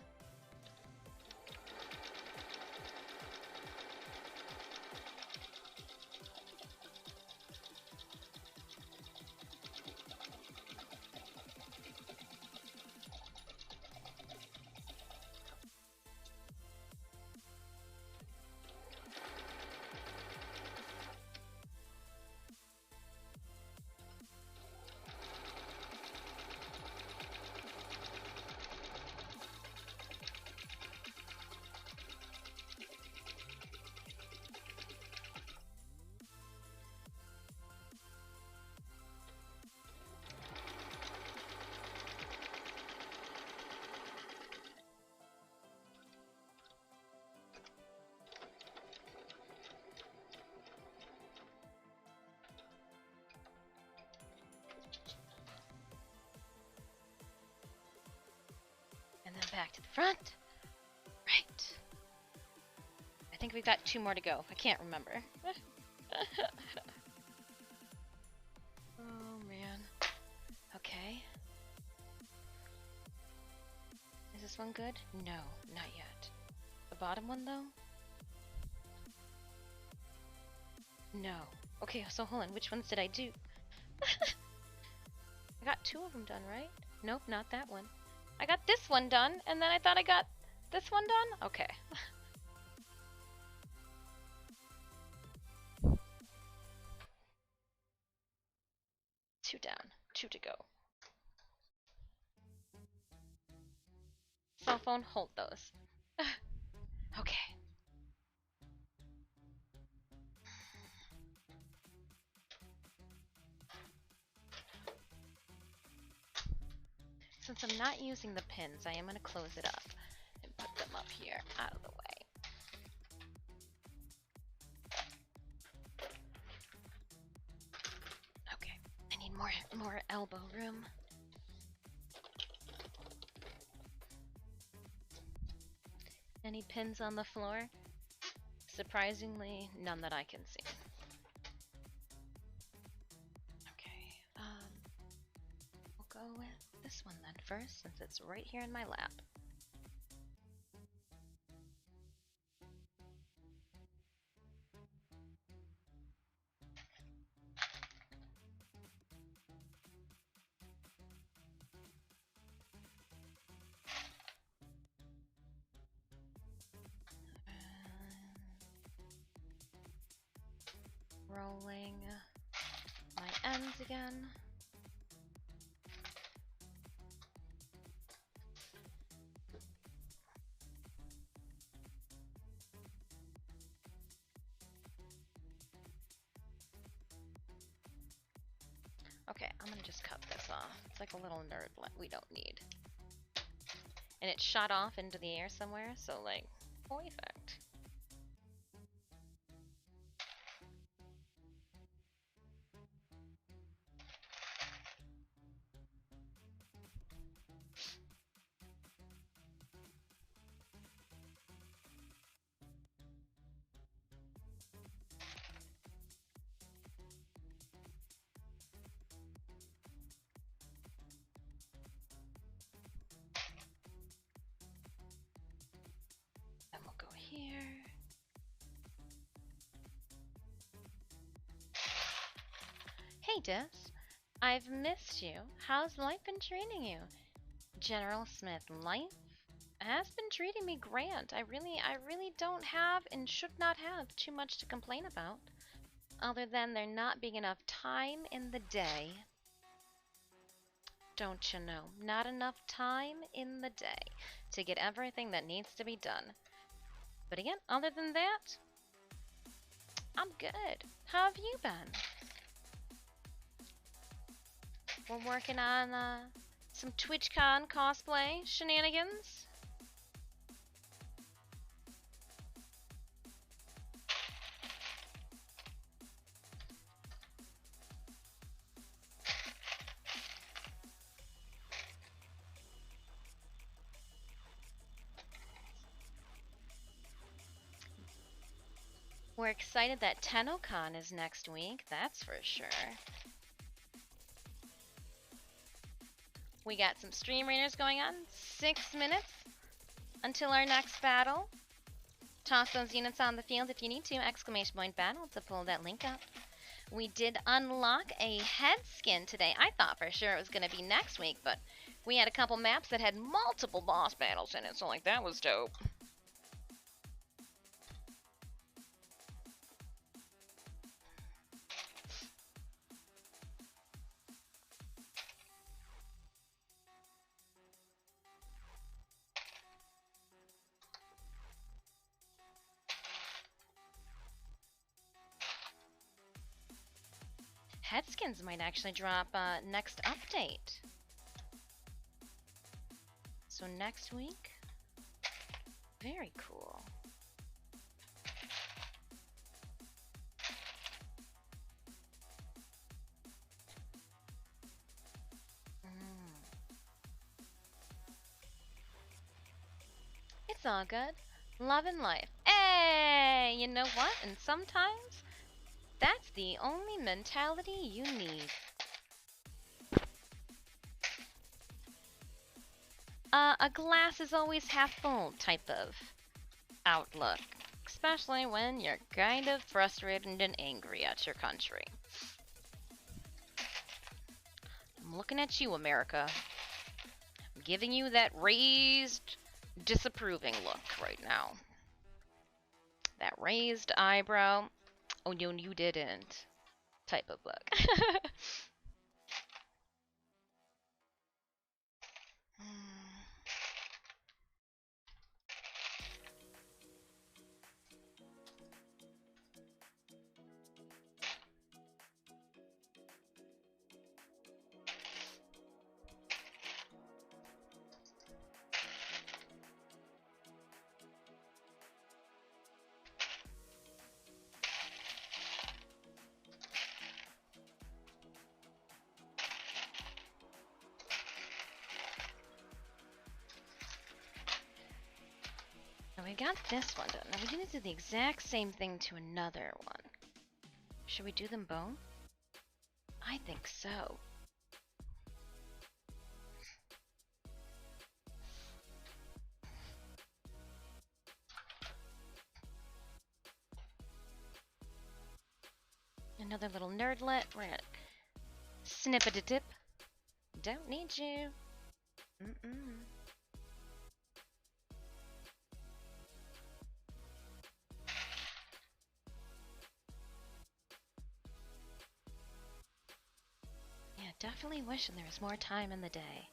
back to the front. Right. I think we've got 2 more to go. I can't remember. Oh, man. Okay. Is this one good? No, not yet. The bottom one, though? No. Okay, so hold on. Which ones did I do? I got 2 of them done, right? Nope, not that one. I got this one done, and then I thought I got this one done? Okay. 2 down. 2 to go. Cell phone, hold those. Okay. Since I'm not using the pins, I am going to close it up and put them up here out of the way. Okay, I need more elbow room. Any pins on the floor? Surprisingly, none that I can see. Okay, we'll go with this one then first, since it's right here in my lap. Rolling my ends again. Okay, I'm gonna just cut this off. It's like a little nerdlet we don't need. And it shot off into the air somewhere, so like, perfect. Then we'll go here. Hey, Dis. I've missed you. How's life been treating you? General Smith, life has been treating me grand. I really don't have and should not have too much to complain about. Other than there not being enough time in the day. Don't you know? Not enough time in the day to get everything that needs to be done. But again, other than that, I'm good. How have you been? We're working on some TwitchCon cosplay shenanigans. We're excited that TennoCon is next week, that's for sure. We got some stream raiders going on. 6 minutes until our next battle. Toss those units on the field if you need to. Exclamation point battle to pull that link up. We did unlock a head skin today. I thought for sure it was going to be next week, but we had a couple maps that had multiple boss battles in it, so like that was dope. Headskins might actually drop next update. So next week, very cool. It's all good. Love and life. Hey, you know what? And sometimes that's the only mentality you need. A glass is always half full type of outlook, especially when you're kind of frustrated and angry at your country. I'm looking at you, America. I'm giving you that raised, disapproving look right now. That raised eyebrow. Oh, no, you didn't. Type of look. We got this one done. Now we need to do the exact same thing to another one. Should we do them both? I think so. Another little nerdlet. We're gonna snip it a dip. Don't need you. Mm-mm. Yeah, definitely wishing there was more time in the day.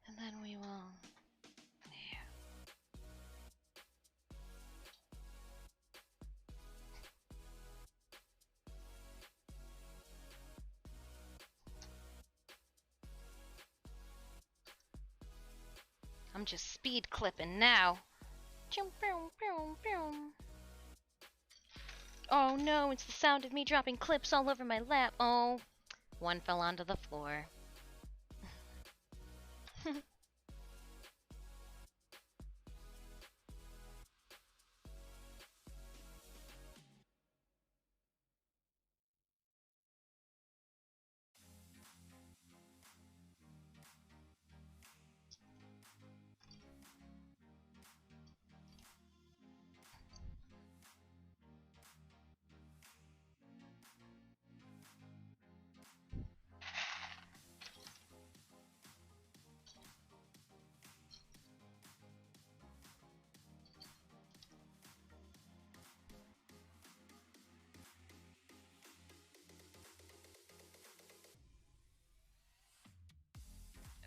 And then we will... There. I'm just speed clipping now. Oh no, it's the sound of me dropping clips all over my lap. Oh, one fell onto the floor.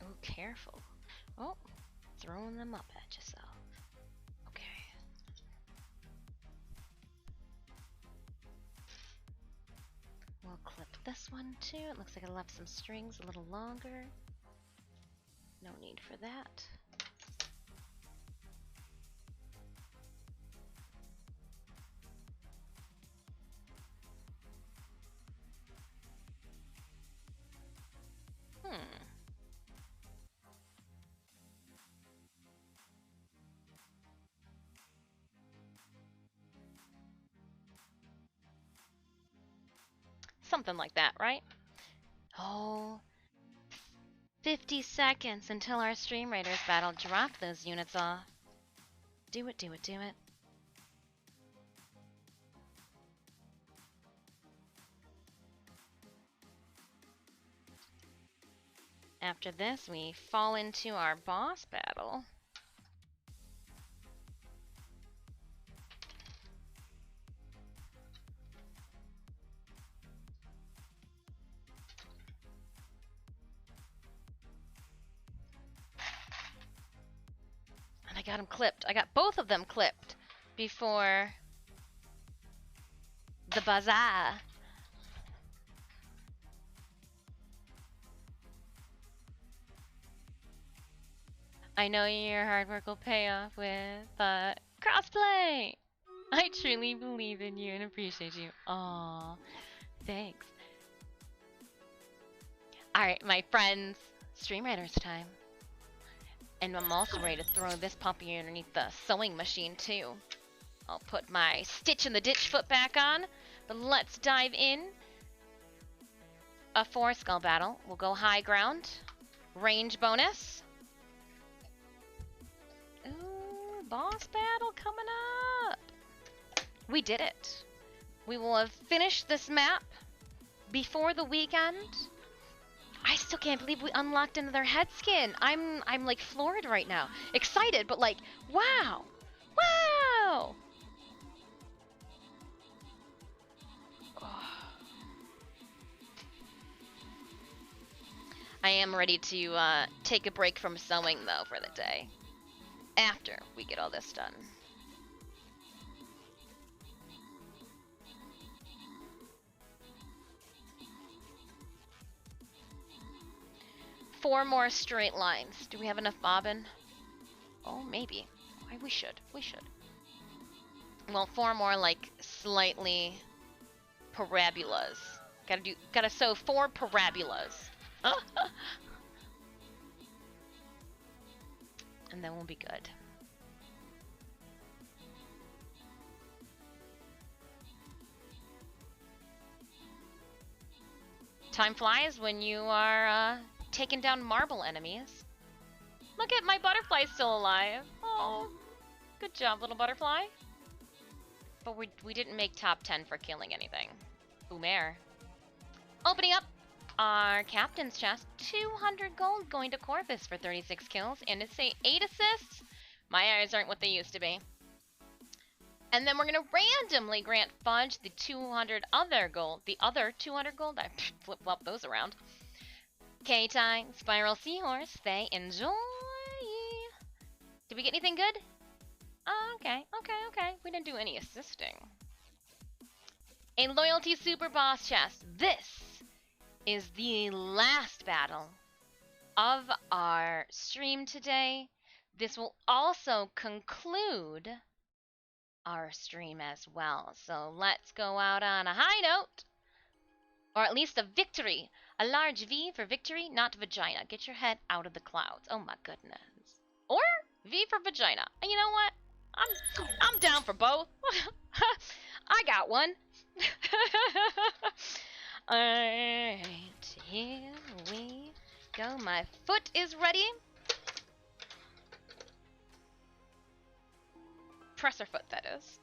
Oh, careful. Oh, throwing them up at yourself. Okay. We'll clip this one too. It looks like I left some strings a little longer. No need for that. Something like that, right? Oh, 50 seconds until our Stream Raiders battle. Drop those units off. Do it, do it, do it. After this, we fall into our boss battle. got them clipped. I got both of them clipped before the bazaar. I know your hard work will pay off with crossplay. I truly believe in you and appreciate you. Aw, thanks. Alright, my friends, Stream Raiders time. And I'm also ready to throw this puppy underneath the sewing machine too. I'll put my Stitch in the Ditch foot back on, but let's dive in. A 4-skull battle. We'll go high ground. Range bonus. Ooh, boss battle coming up. We did it. We will have finished this map before the weekend. I still can't believe we unlocked another head skin. I'm like floored right now. Excited, but like, wow. Wow. I am ready to take a break from sewing though for the day. After we get all this done. Four more straight lines. Do we have enough bobbin? Oh, maybe. We should. We should. Well, 4 more like slightly parabolas. Gotta sew 4 parabolas. And then we'll be good. Time flies when you are taking down marble enemies. Look at my butterfly's still alive. Oh, good job, little butterfly. But we didn't make top 10 for killing anything. Boomer. Opening up our captain's chest. 200 gold going to Corvus for 36 kills. And it's 8 assists. My eyes aren't what they used to be. And then we're going to randomly grant Fudge the 200 other gold. The other 200 gold? I flip-flop those around. K-Tie, Spiral Seahorse, they enjoy. Did we get anything good? Oh, okay. We didn't do any assisting. A Loyalty Super Boss chest. This is the last battle of our stream today. This will also conclude our stream as well. So let's go out on a high note. Or at least a victory. A large V for victory, not vagina. Get your head out of the clouds. Oh my goodness. Or V for vagina. And you know what? I'm down for both. I got one. Alright, here we go. My foot is ready. Presser foot, that is.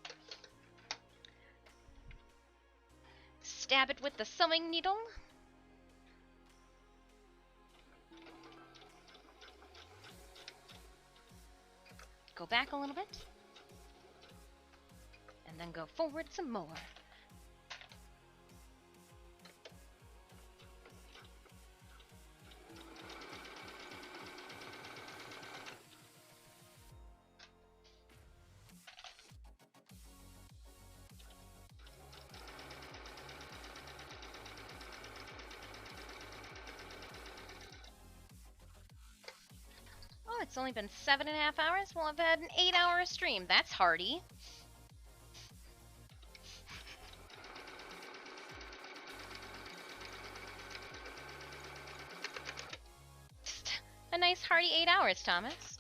Stab it with the sewing needle. Go back a little bit. And then go forward some more. Oh, it's only been 7.5 hours? Well, I've had an 8-hour stream. That's hearty. Just a nice hearty 8 hours, Thomas.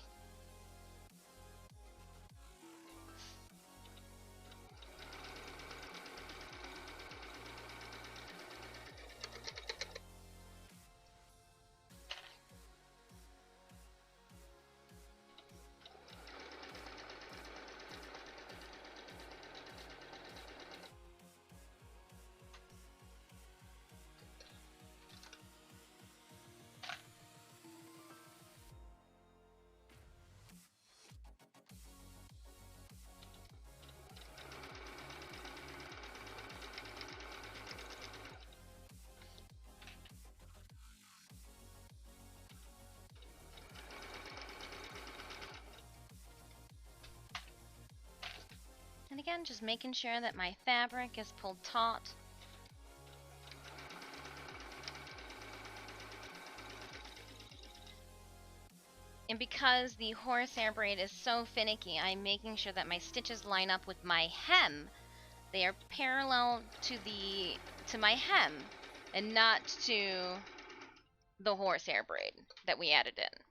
again, just making sure that my fabric is pulled taut. And because the horsehair braid is so finicky, I'm making sure that my stitches line up with my hem. They are parallel to my hem and not to the horsehair braid that we added in.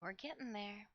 We're getting there.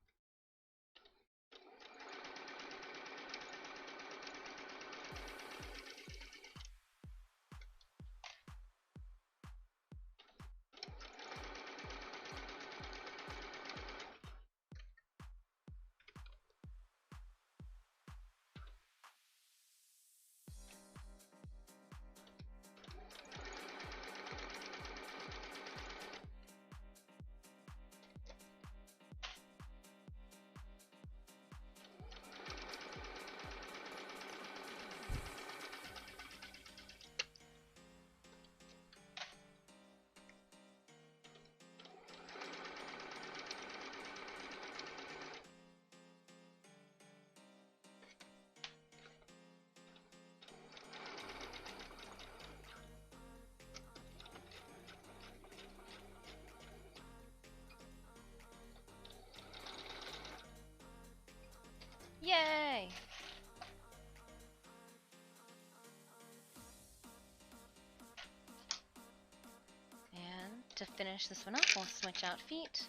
Yay! And to finish this one up, we'll switch out feet.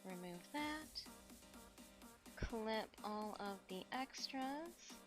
Remove that. Clip all of the extras.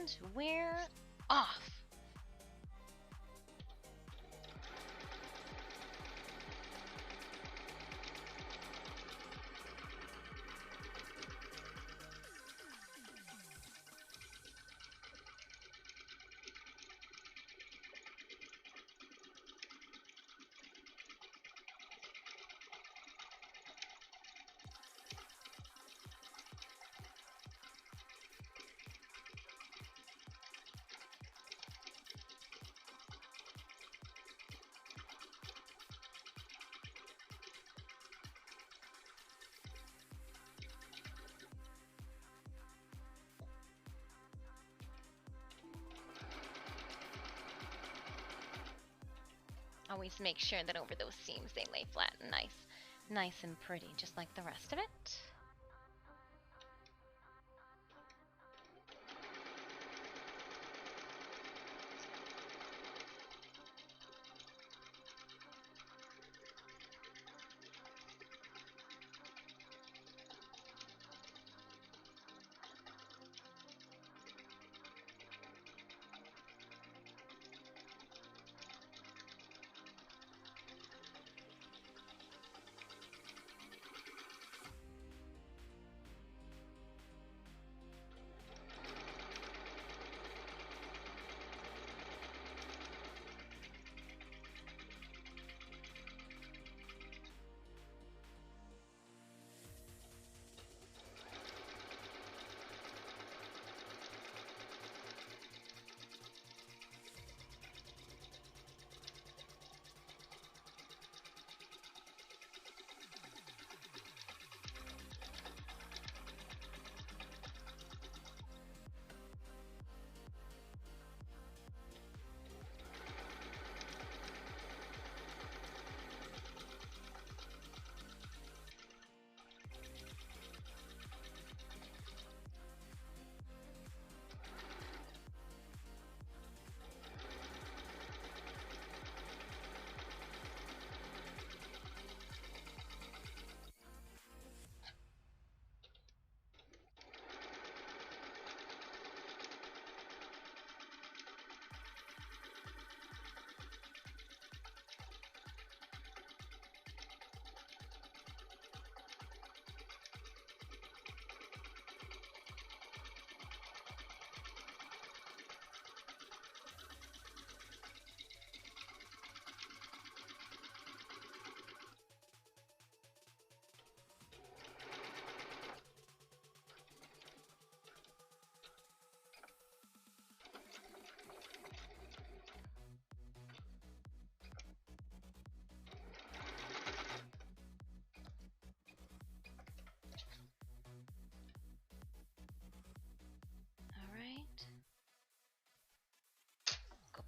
And we're off. Always make sure that over those seams they lay flat and nice and pretty, just like the rest of it.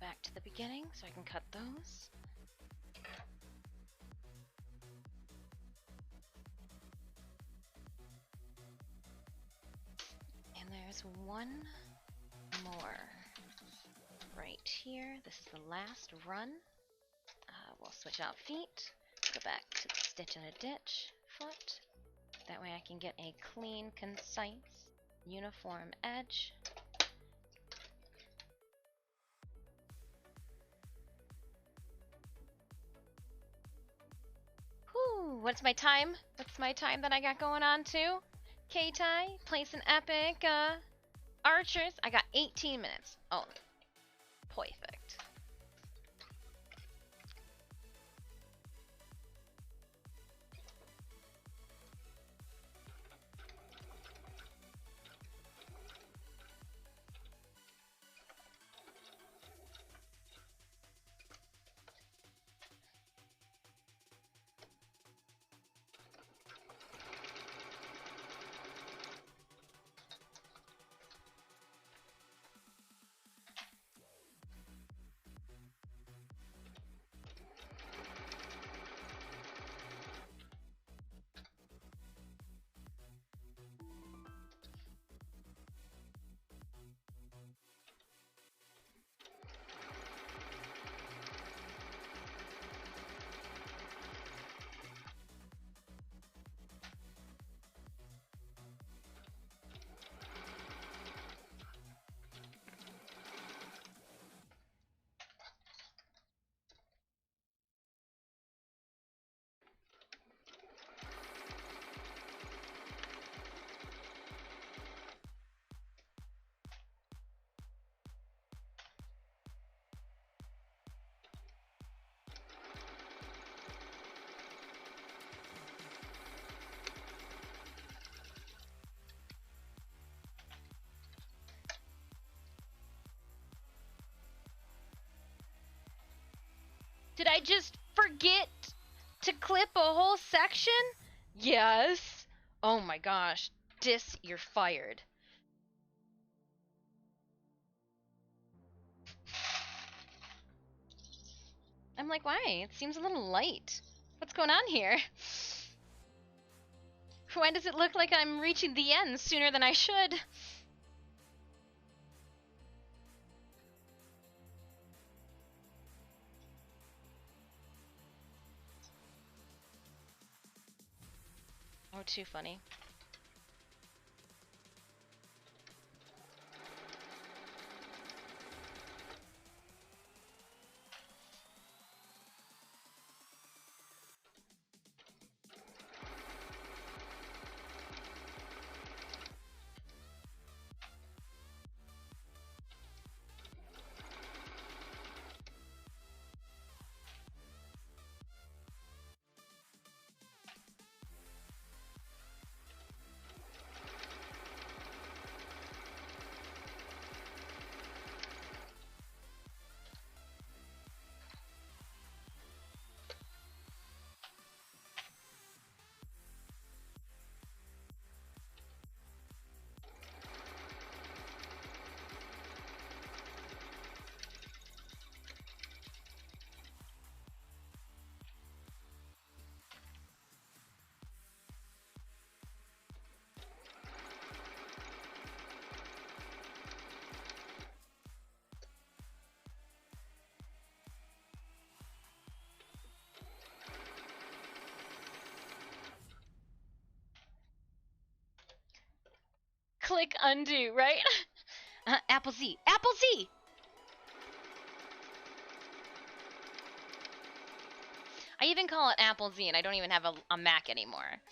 Back to the beginning so I can cut those. And there's one more right here. This is the last run. We'll switch out feet, go back to the stitch and a ditch foot. That way I can get a clean, concise, uniform edge. What's my time? What's my time that I got going on too? K-Tai, place an epic archers. I got 18 minutes. Oh, perfect. Did I just forget to clip a whole section? Yes. Oh my gosh. You're fired. I'm like, why? It seems a little light. What's going on here? Why does it look like I'm reaching the end sooner than I should? Oh, too funny. Click undo, right? Apple Z. Apple Z! I even call it Apple Z and I don't even have a Mac anymore.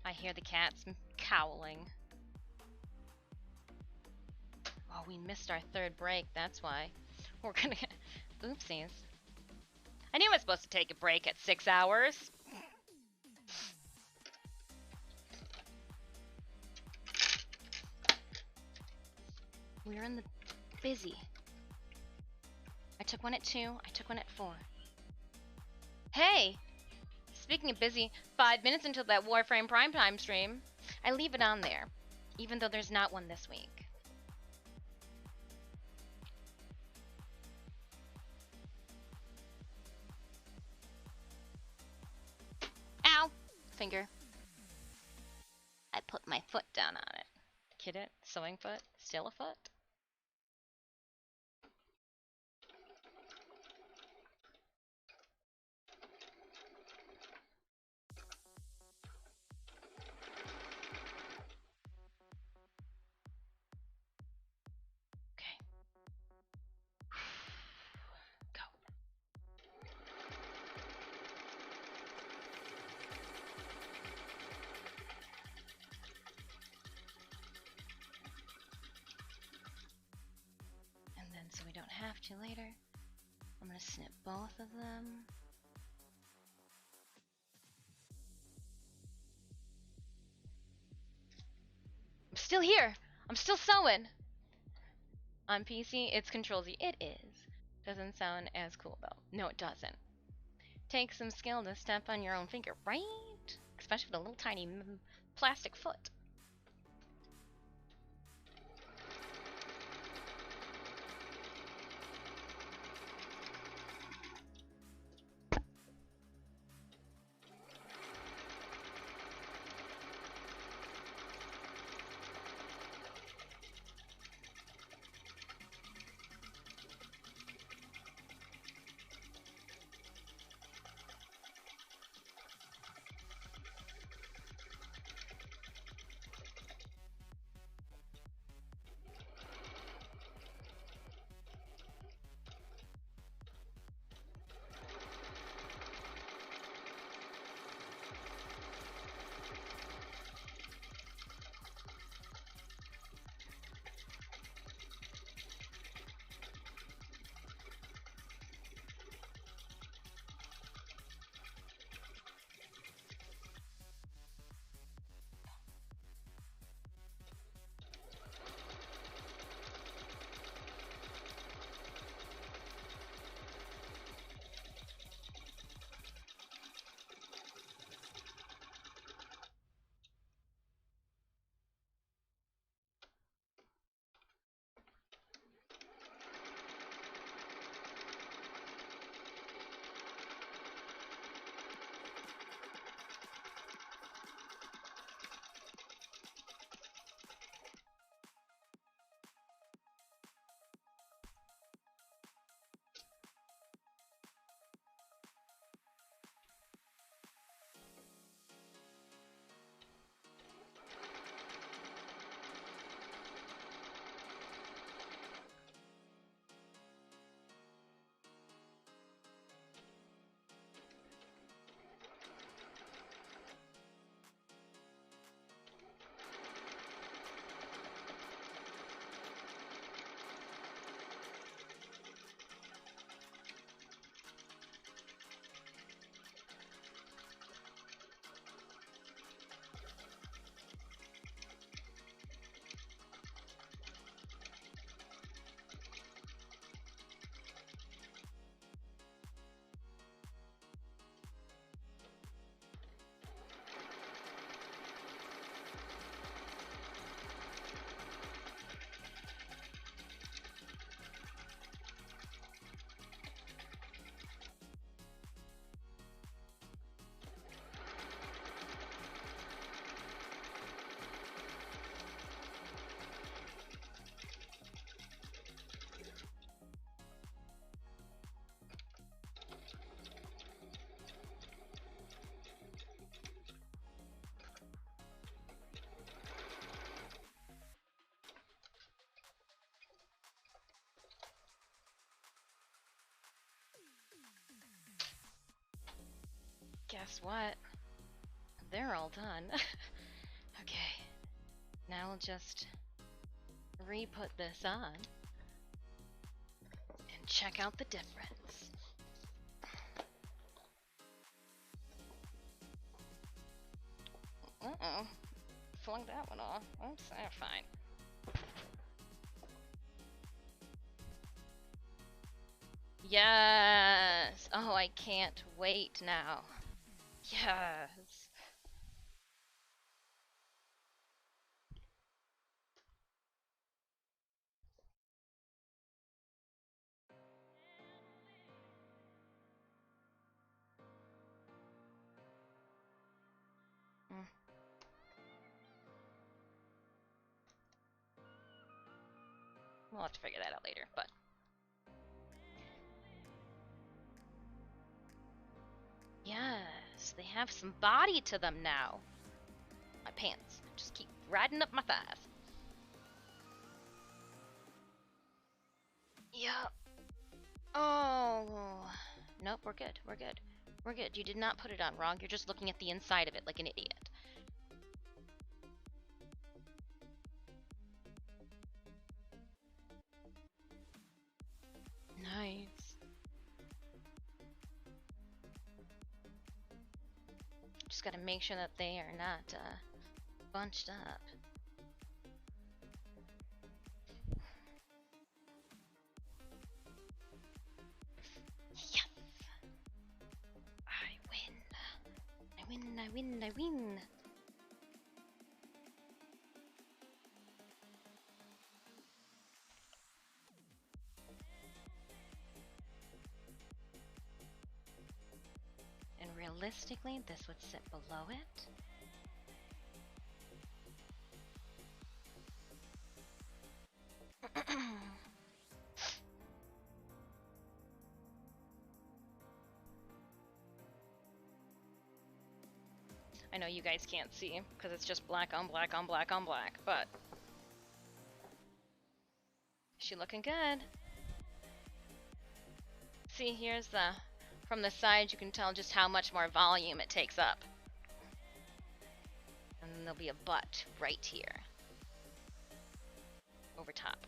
I hear the cats cowling. Oh, we missed our third break, that's why. We're gonna get... Oopsies. I knew I was supposed to take a break at 6 hours. We're in the busy. I took one at 2, I took one at 4. Hey! Speaking of busy, 5 minutes until that Warframe Primetime stream. I leave it on there, even though there's not one this week. Ow! Finger. I put my foot down on it. Kid it? Sewing foot? Still a foot? So we don't have to later. I'm gonna snip both of them. I'm still here. I'm still sewing. On PC, it's Control-Z. It is. Doesn't sound as cool though. No, it doesn't. Takes some skill to step on your own finger, right? Especially with a little tiny plastic foot. Guess what? they're all done. Okay. Now we'll just re-put this on and check out the difference. Uh-oh. Flung that one off. Oops, fine. Yes! Oh, I can't wait now. Yes! We'll have to figure that out later, but... Yes, they have some body to them now. My pants just keep riding up my thighs. Yup. Oh. Nope, we're good. We're good. We're good. You did not put it on wrong. You're just looking at the inside of it like an idiot. Nice. Just gotta make sure that they are not bunched up. Yes! I win. I win, I win, I win. And realistically, this would sit below it. I know you guys can't see because it's just black on black on black on black, but she looking good. See, here's the, from the side you can tell just how much more volume it takes up. And then there'll be a butt right here. Over top.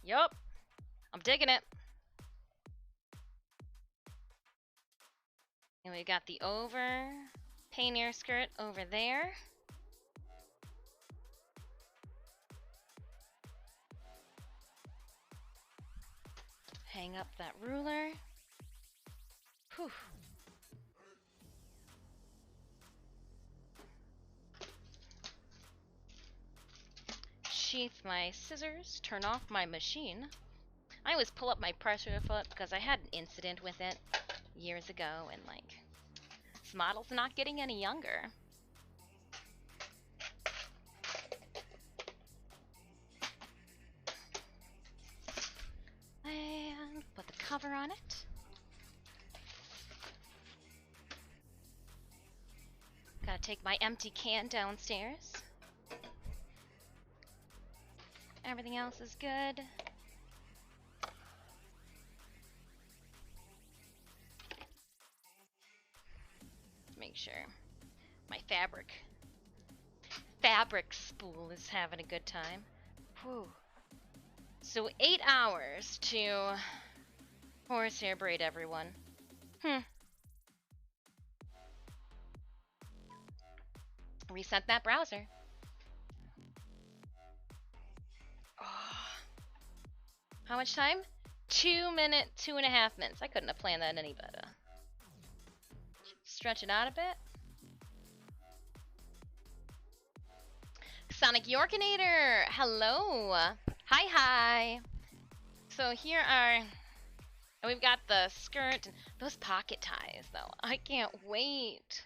Yup. I'm digging it. And we got the over pannier skirt over there. Hang up that ruler. Whew. Sheath my scissors, turn off my machine. I always pull up my pressure foot because I had an incident with it years ago, and like, this model's not getting any younger. And put the cover on it. Gotta take my empty can downstairs. Everything else is good. Make sure my fabric spool is having a good time. Whew. So 8 hours to horsehair braid, everyone. Reset that browser. Oh. How much time? 2 minutes, 2.5 minutes. I couldn't have planned that any better. Stretch it out a bit. Sonic Yorkinator, hello. Hi. So here are, we've got the skirt and those pocket ties though. I can't wait.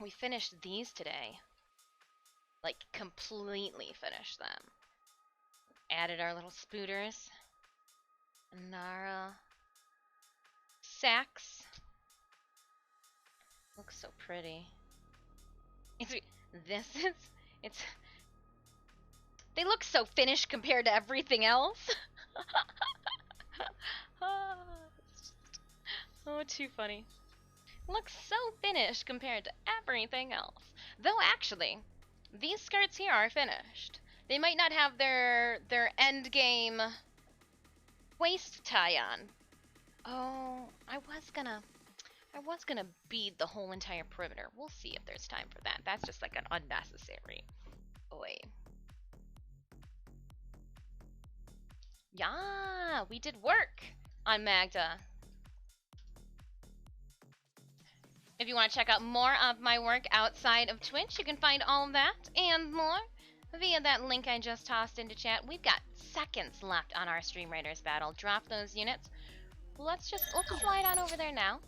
We finished these today. Like completely finished them. added our little spooters. And our sacks. Looks so pretty. It's they look so finished compared to everything else. Oh, too funny. Looks so finished compared to everything else. Though actually, these skirts here are finished. They might not have their end game waist tie on. Oh, I was gonna bead the whole entire perimeter. We'll see if there's time for that. That's just like an unnecessary. Oi. Yeah, we did work on Maghda. If you want to check out more of my work outside of Twitch, you can find all of that and more via that link I just tossed into chat. We've got seconds left on our Stream Raiders battle. Drop those units. Let's slide on over there now.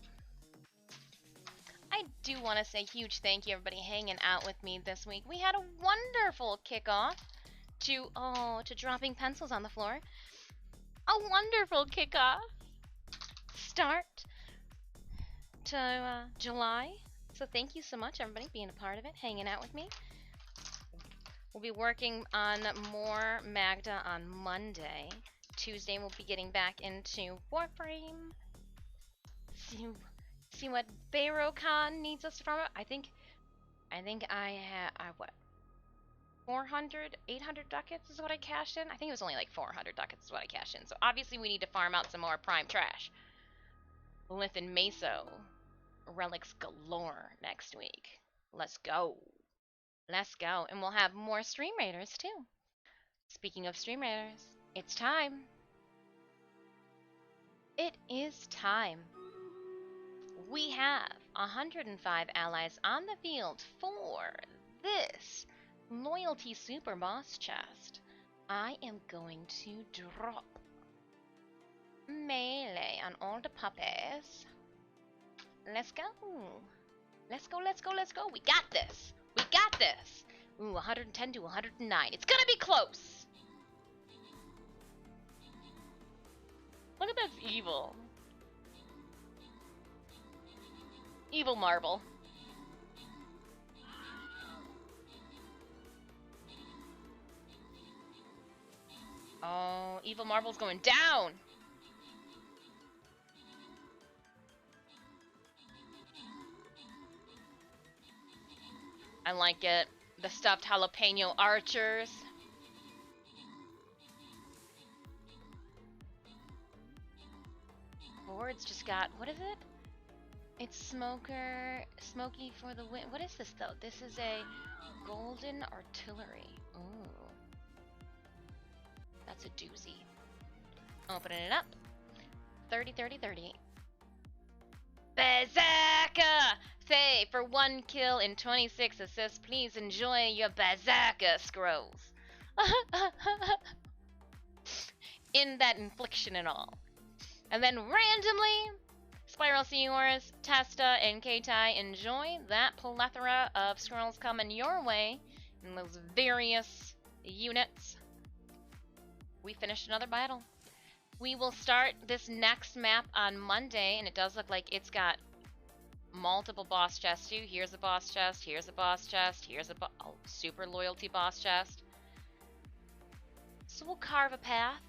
I do want to say huge thank you everybody hanging out with me this week. We had a wonderful kickoff to dropping pencils on the floor. A wonderful kickoff start to July. So thank you so much everybody being a part of it, hanging out with me. We'll be working on more Maghda on Monday. Tuesday we'll be getting back into Warframe. See what Barocon needs us to farm up. I think I have what? 400, 800 ducats is what I cashed in. I think it was only like 400 ducats is what I cashed in. So obviously we need to farm out some more prime trash. Lith and Meso. Relics galore next week. Let's go. Let's go. And we'll have more Stream Raiders too. Speaking of Stream Raiders, it's time. It is time. We have 105 allies on the field for this Loyalty Super Boss chest. I am going to drop melee on all the puppies. Let's go. Let's go, let's go, let's go. We got this. We got this. Ooh, 110 to 109. It's gonna be close. Look at this evil. Evil marble. Oh, evil marble's going down. I like it. The stuffed jalapeno archers. Boards just got, what is it? It's smoky for the win. What is this though? This is a golden artillery. Ooh. That's a doozy. Opening it up. 30, 30, 30. Berserker! Say, for 1 kill and 26 assists, please enjoy your Berserker scrolls. In that infliction and all. And then randomly, Spiral Seahorse, Testa, and Keitai, enjoy that plethora of scrolls coming your way in those various units. We finished another battle. We will start this next map on Monday, and it does look like it's got multiple boss chests too. Here's a boss chest, here's a boss chest, here's a super loyalty boss chest. So we'll carve a path.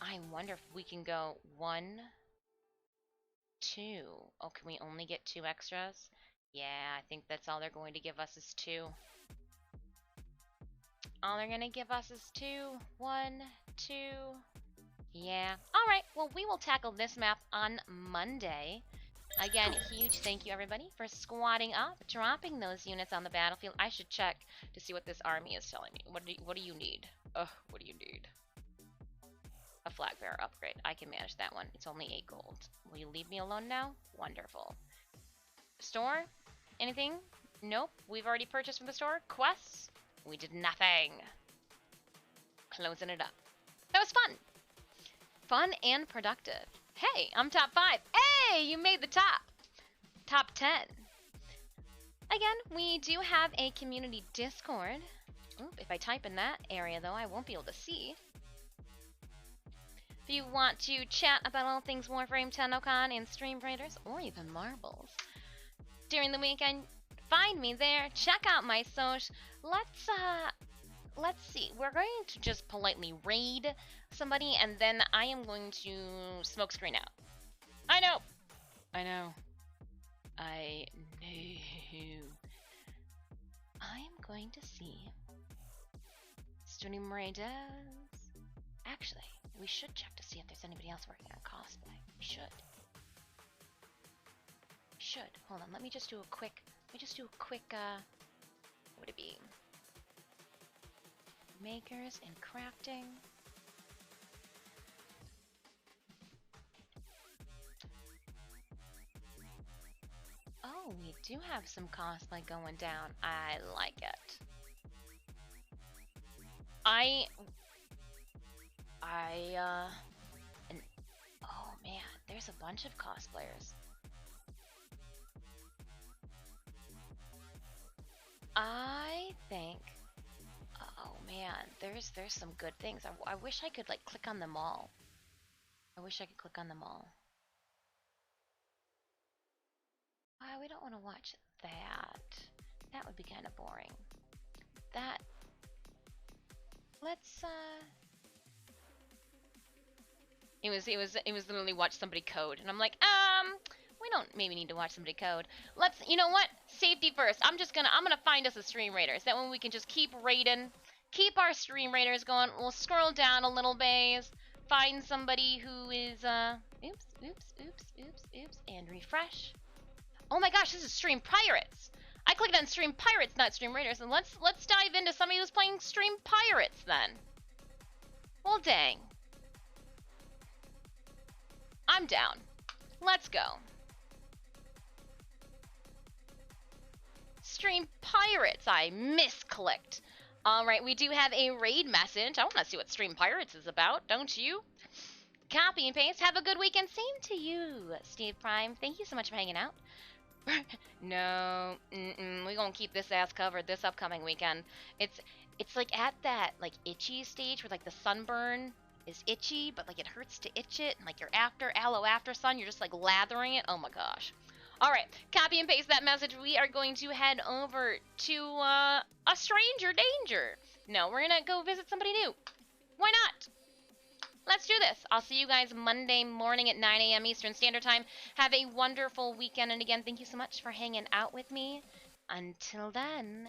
I wonder if we can go 1, 2. Oh, can we only get 2 extras? Yeah, I think that's all they're going to give us is 2. All they're gonna give us is 2. 1, 2. Yeah. Alright, well, we will tackle this map on Monday. Again, huge thank you, everybody, for squatting up, dropping those units on the battlefield. I should check to see what this army is telling me. What do you need? What do you need? A flag bearer upgrade. I can manage that one. It's only 8 gold. Will you leave me alone now? Wonderful. Store? Anything? Nope. We've already purchased from the store. Quests? We did nothing. Closing it up. That was fun. Fun and productive. Hey, I'm top 5. Hey, you made the top. Top 10. Again, we do have a community Discord. Oop, if I type in that area, though, I won't be able to see. If you want to chat about all things Warframe, TennoCon, and Stream Raiders, or even Marbles during the weekend, find me there. Check out my social. Let's see. We're going to just politely raid somebody, and then I am going to smokescreen out. I know. I know. I am going to see Stream Raiders. Actually, we should check to see if there's anybody else working on cosplay. We should. Hold on, let me just do a quick, what would it be? Makers and crafting. Oh, we do have some cosplay going down. I like it. And oh man, there's a bunch of cosplayers. I think, oh man, there's some good things. I wish I could like click on them all. We don't want to watch that. That would be kind of boring. Let's It was literally watch somebody code, and I'm like, we don't maybe need to watch somebody code. You know what? Safety first. I'm gonna find us a Stream Raiders. That way we can just keep raiding, keep our Stream Raiders going. We'll scroll down a little bit, find somebody who is, oops, and refresh. Oh my gosh, this is Stream Pirates. I clicked on Stream Pirates, not Stream Raiders, and let's dive into somebody who's playing Stream Pirates then. Well, dang. I'm down. Let's go. Stream Pirates, I misclicked. Alright, we do have a raid message. I want to see what Stream Pirates is about, don't you? Copy and paste. Have a good weekend. Same to you, Steve Prime. Thank you so much for hanging out. No, we're gonna keep this ass covered this upcoming weekend. It's like at that like itchy stage where like the sunburn is itchy, but like it hurts to itch it, and like you're aloe after sun, you're just like lathering it. Oh my gosh. All right, copy and paste that message. We are going to head over to a stranger danger. No, we're gonna go visit somebody new. Why not? Let's do this. I'll see you guys Monday morning at 9 a.m. Eastern Standard Time. Have a wonderful weekend, and again, thank you so much for hanging out with me. Until then,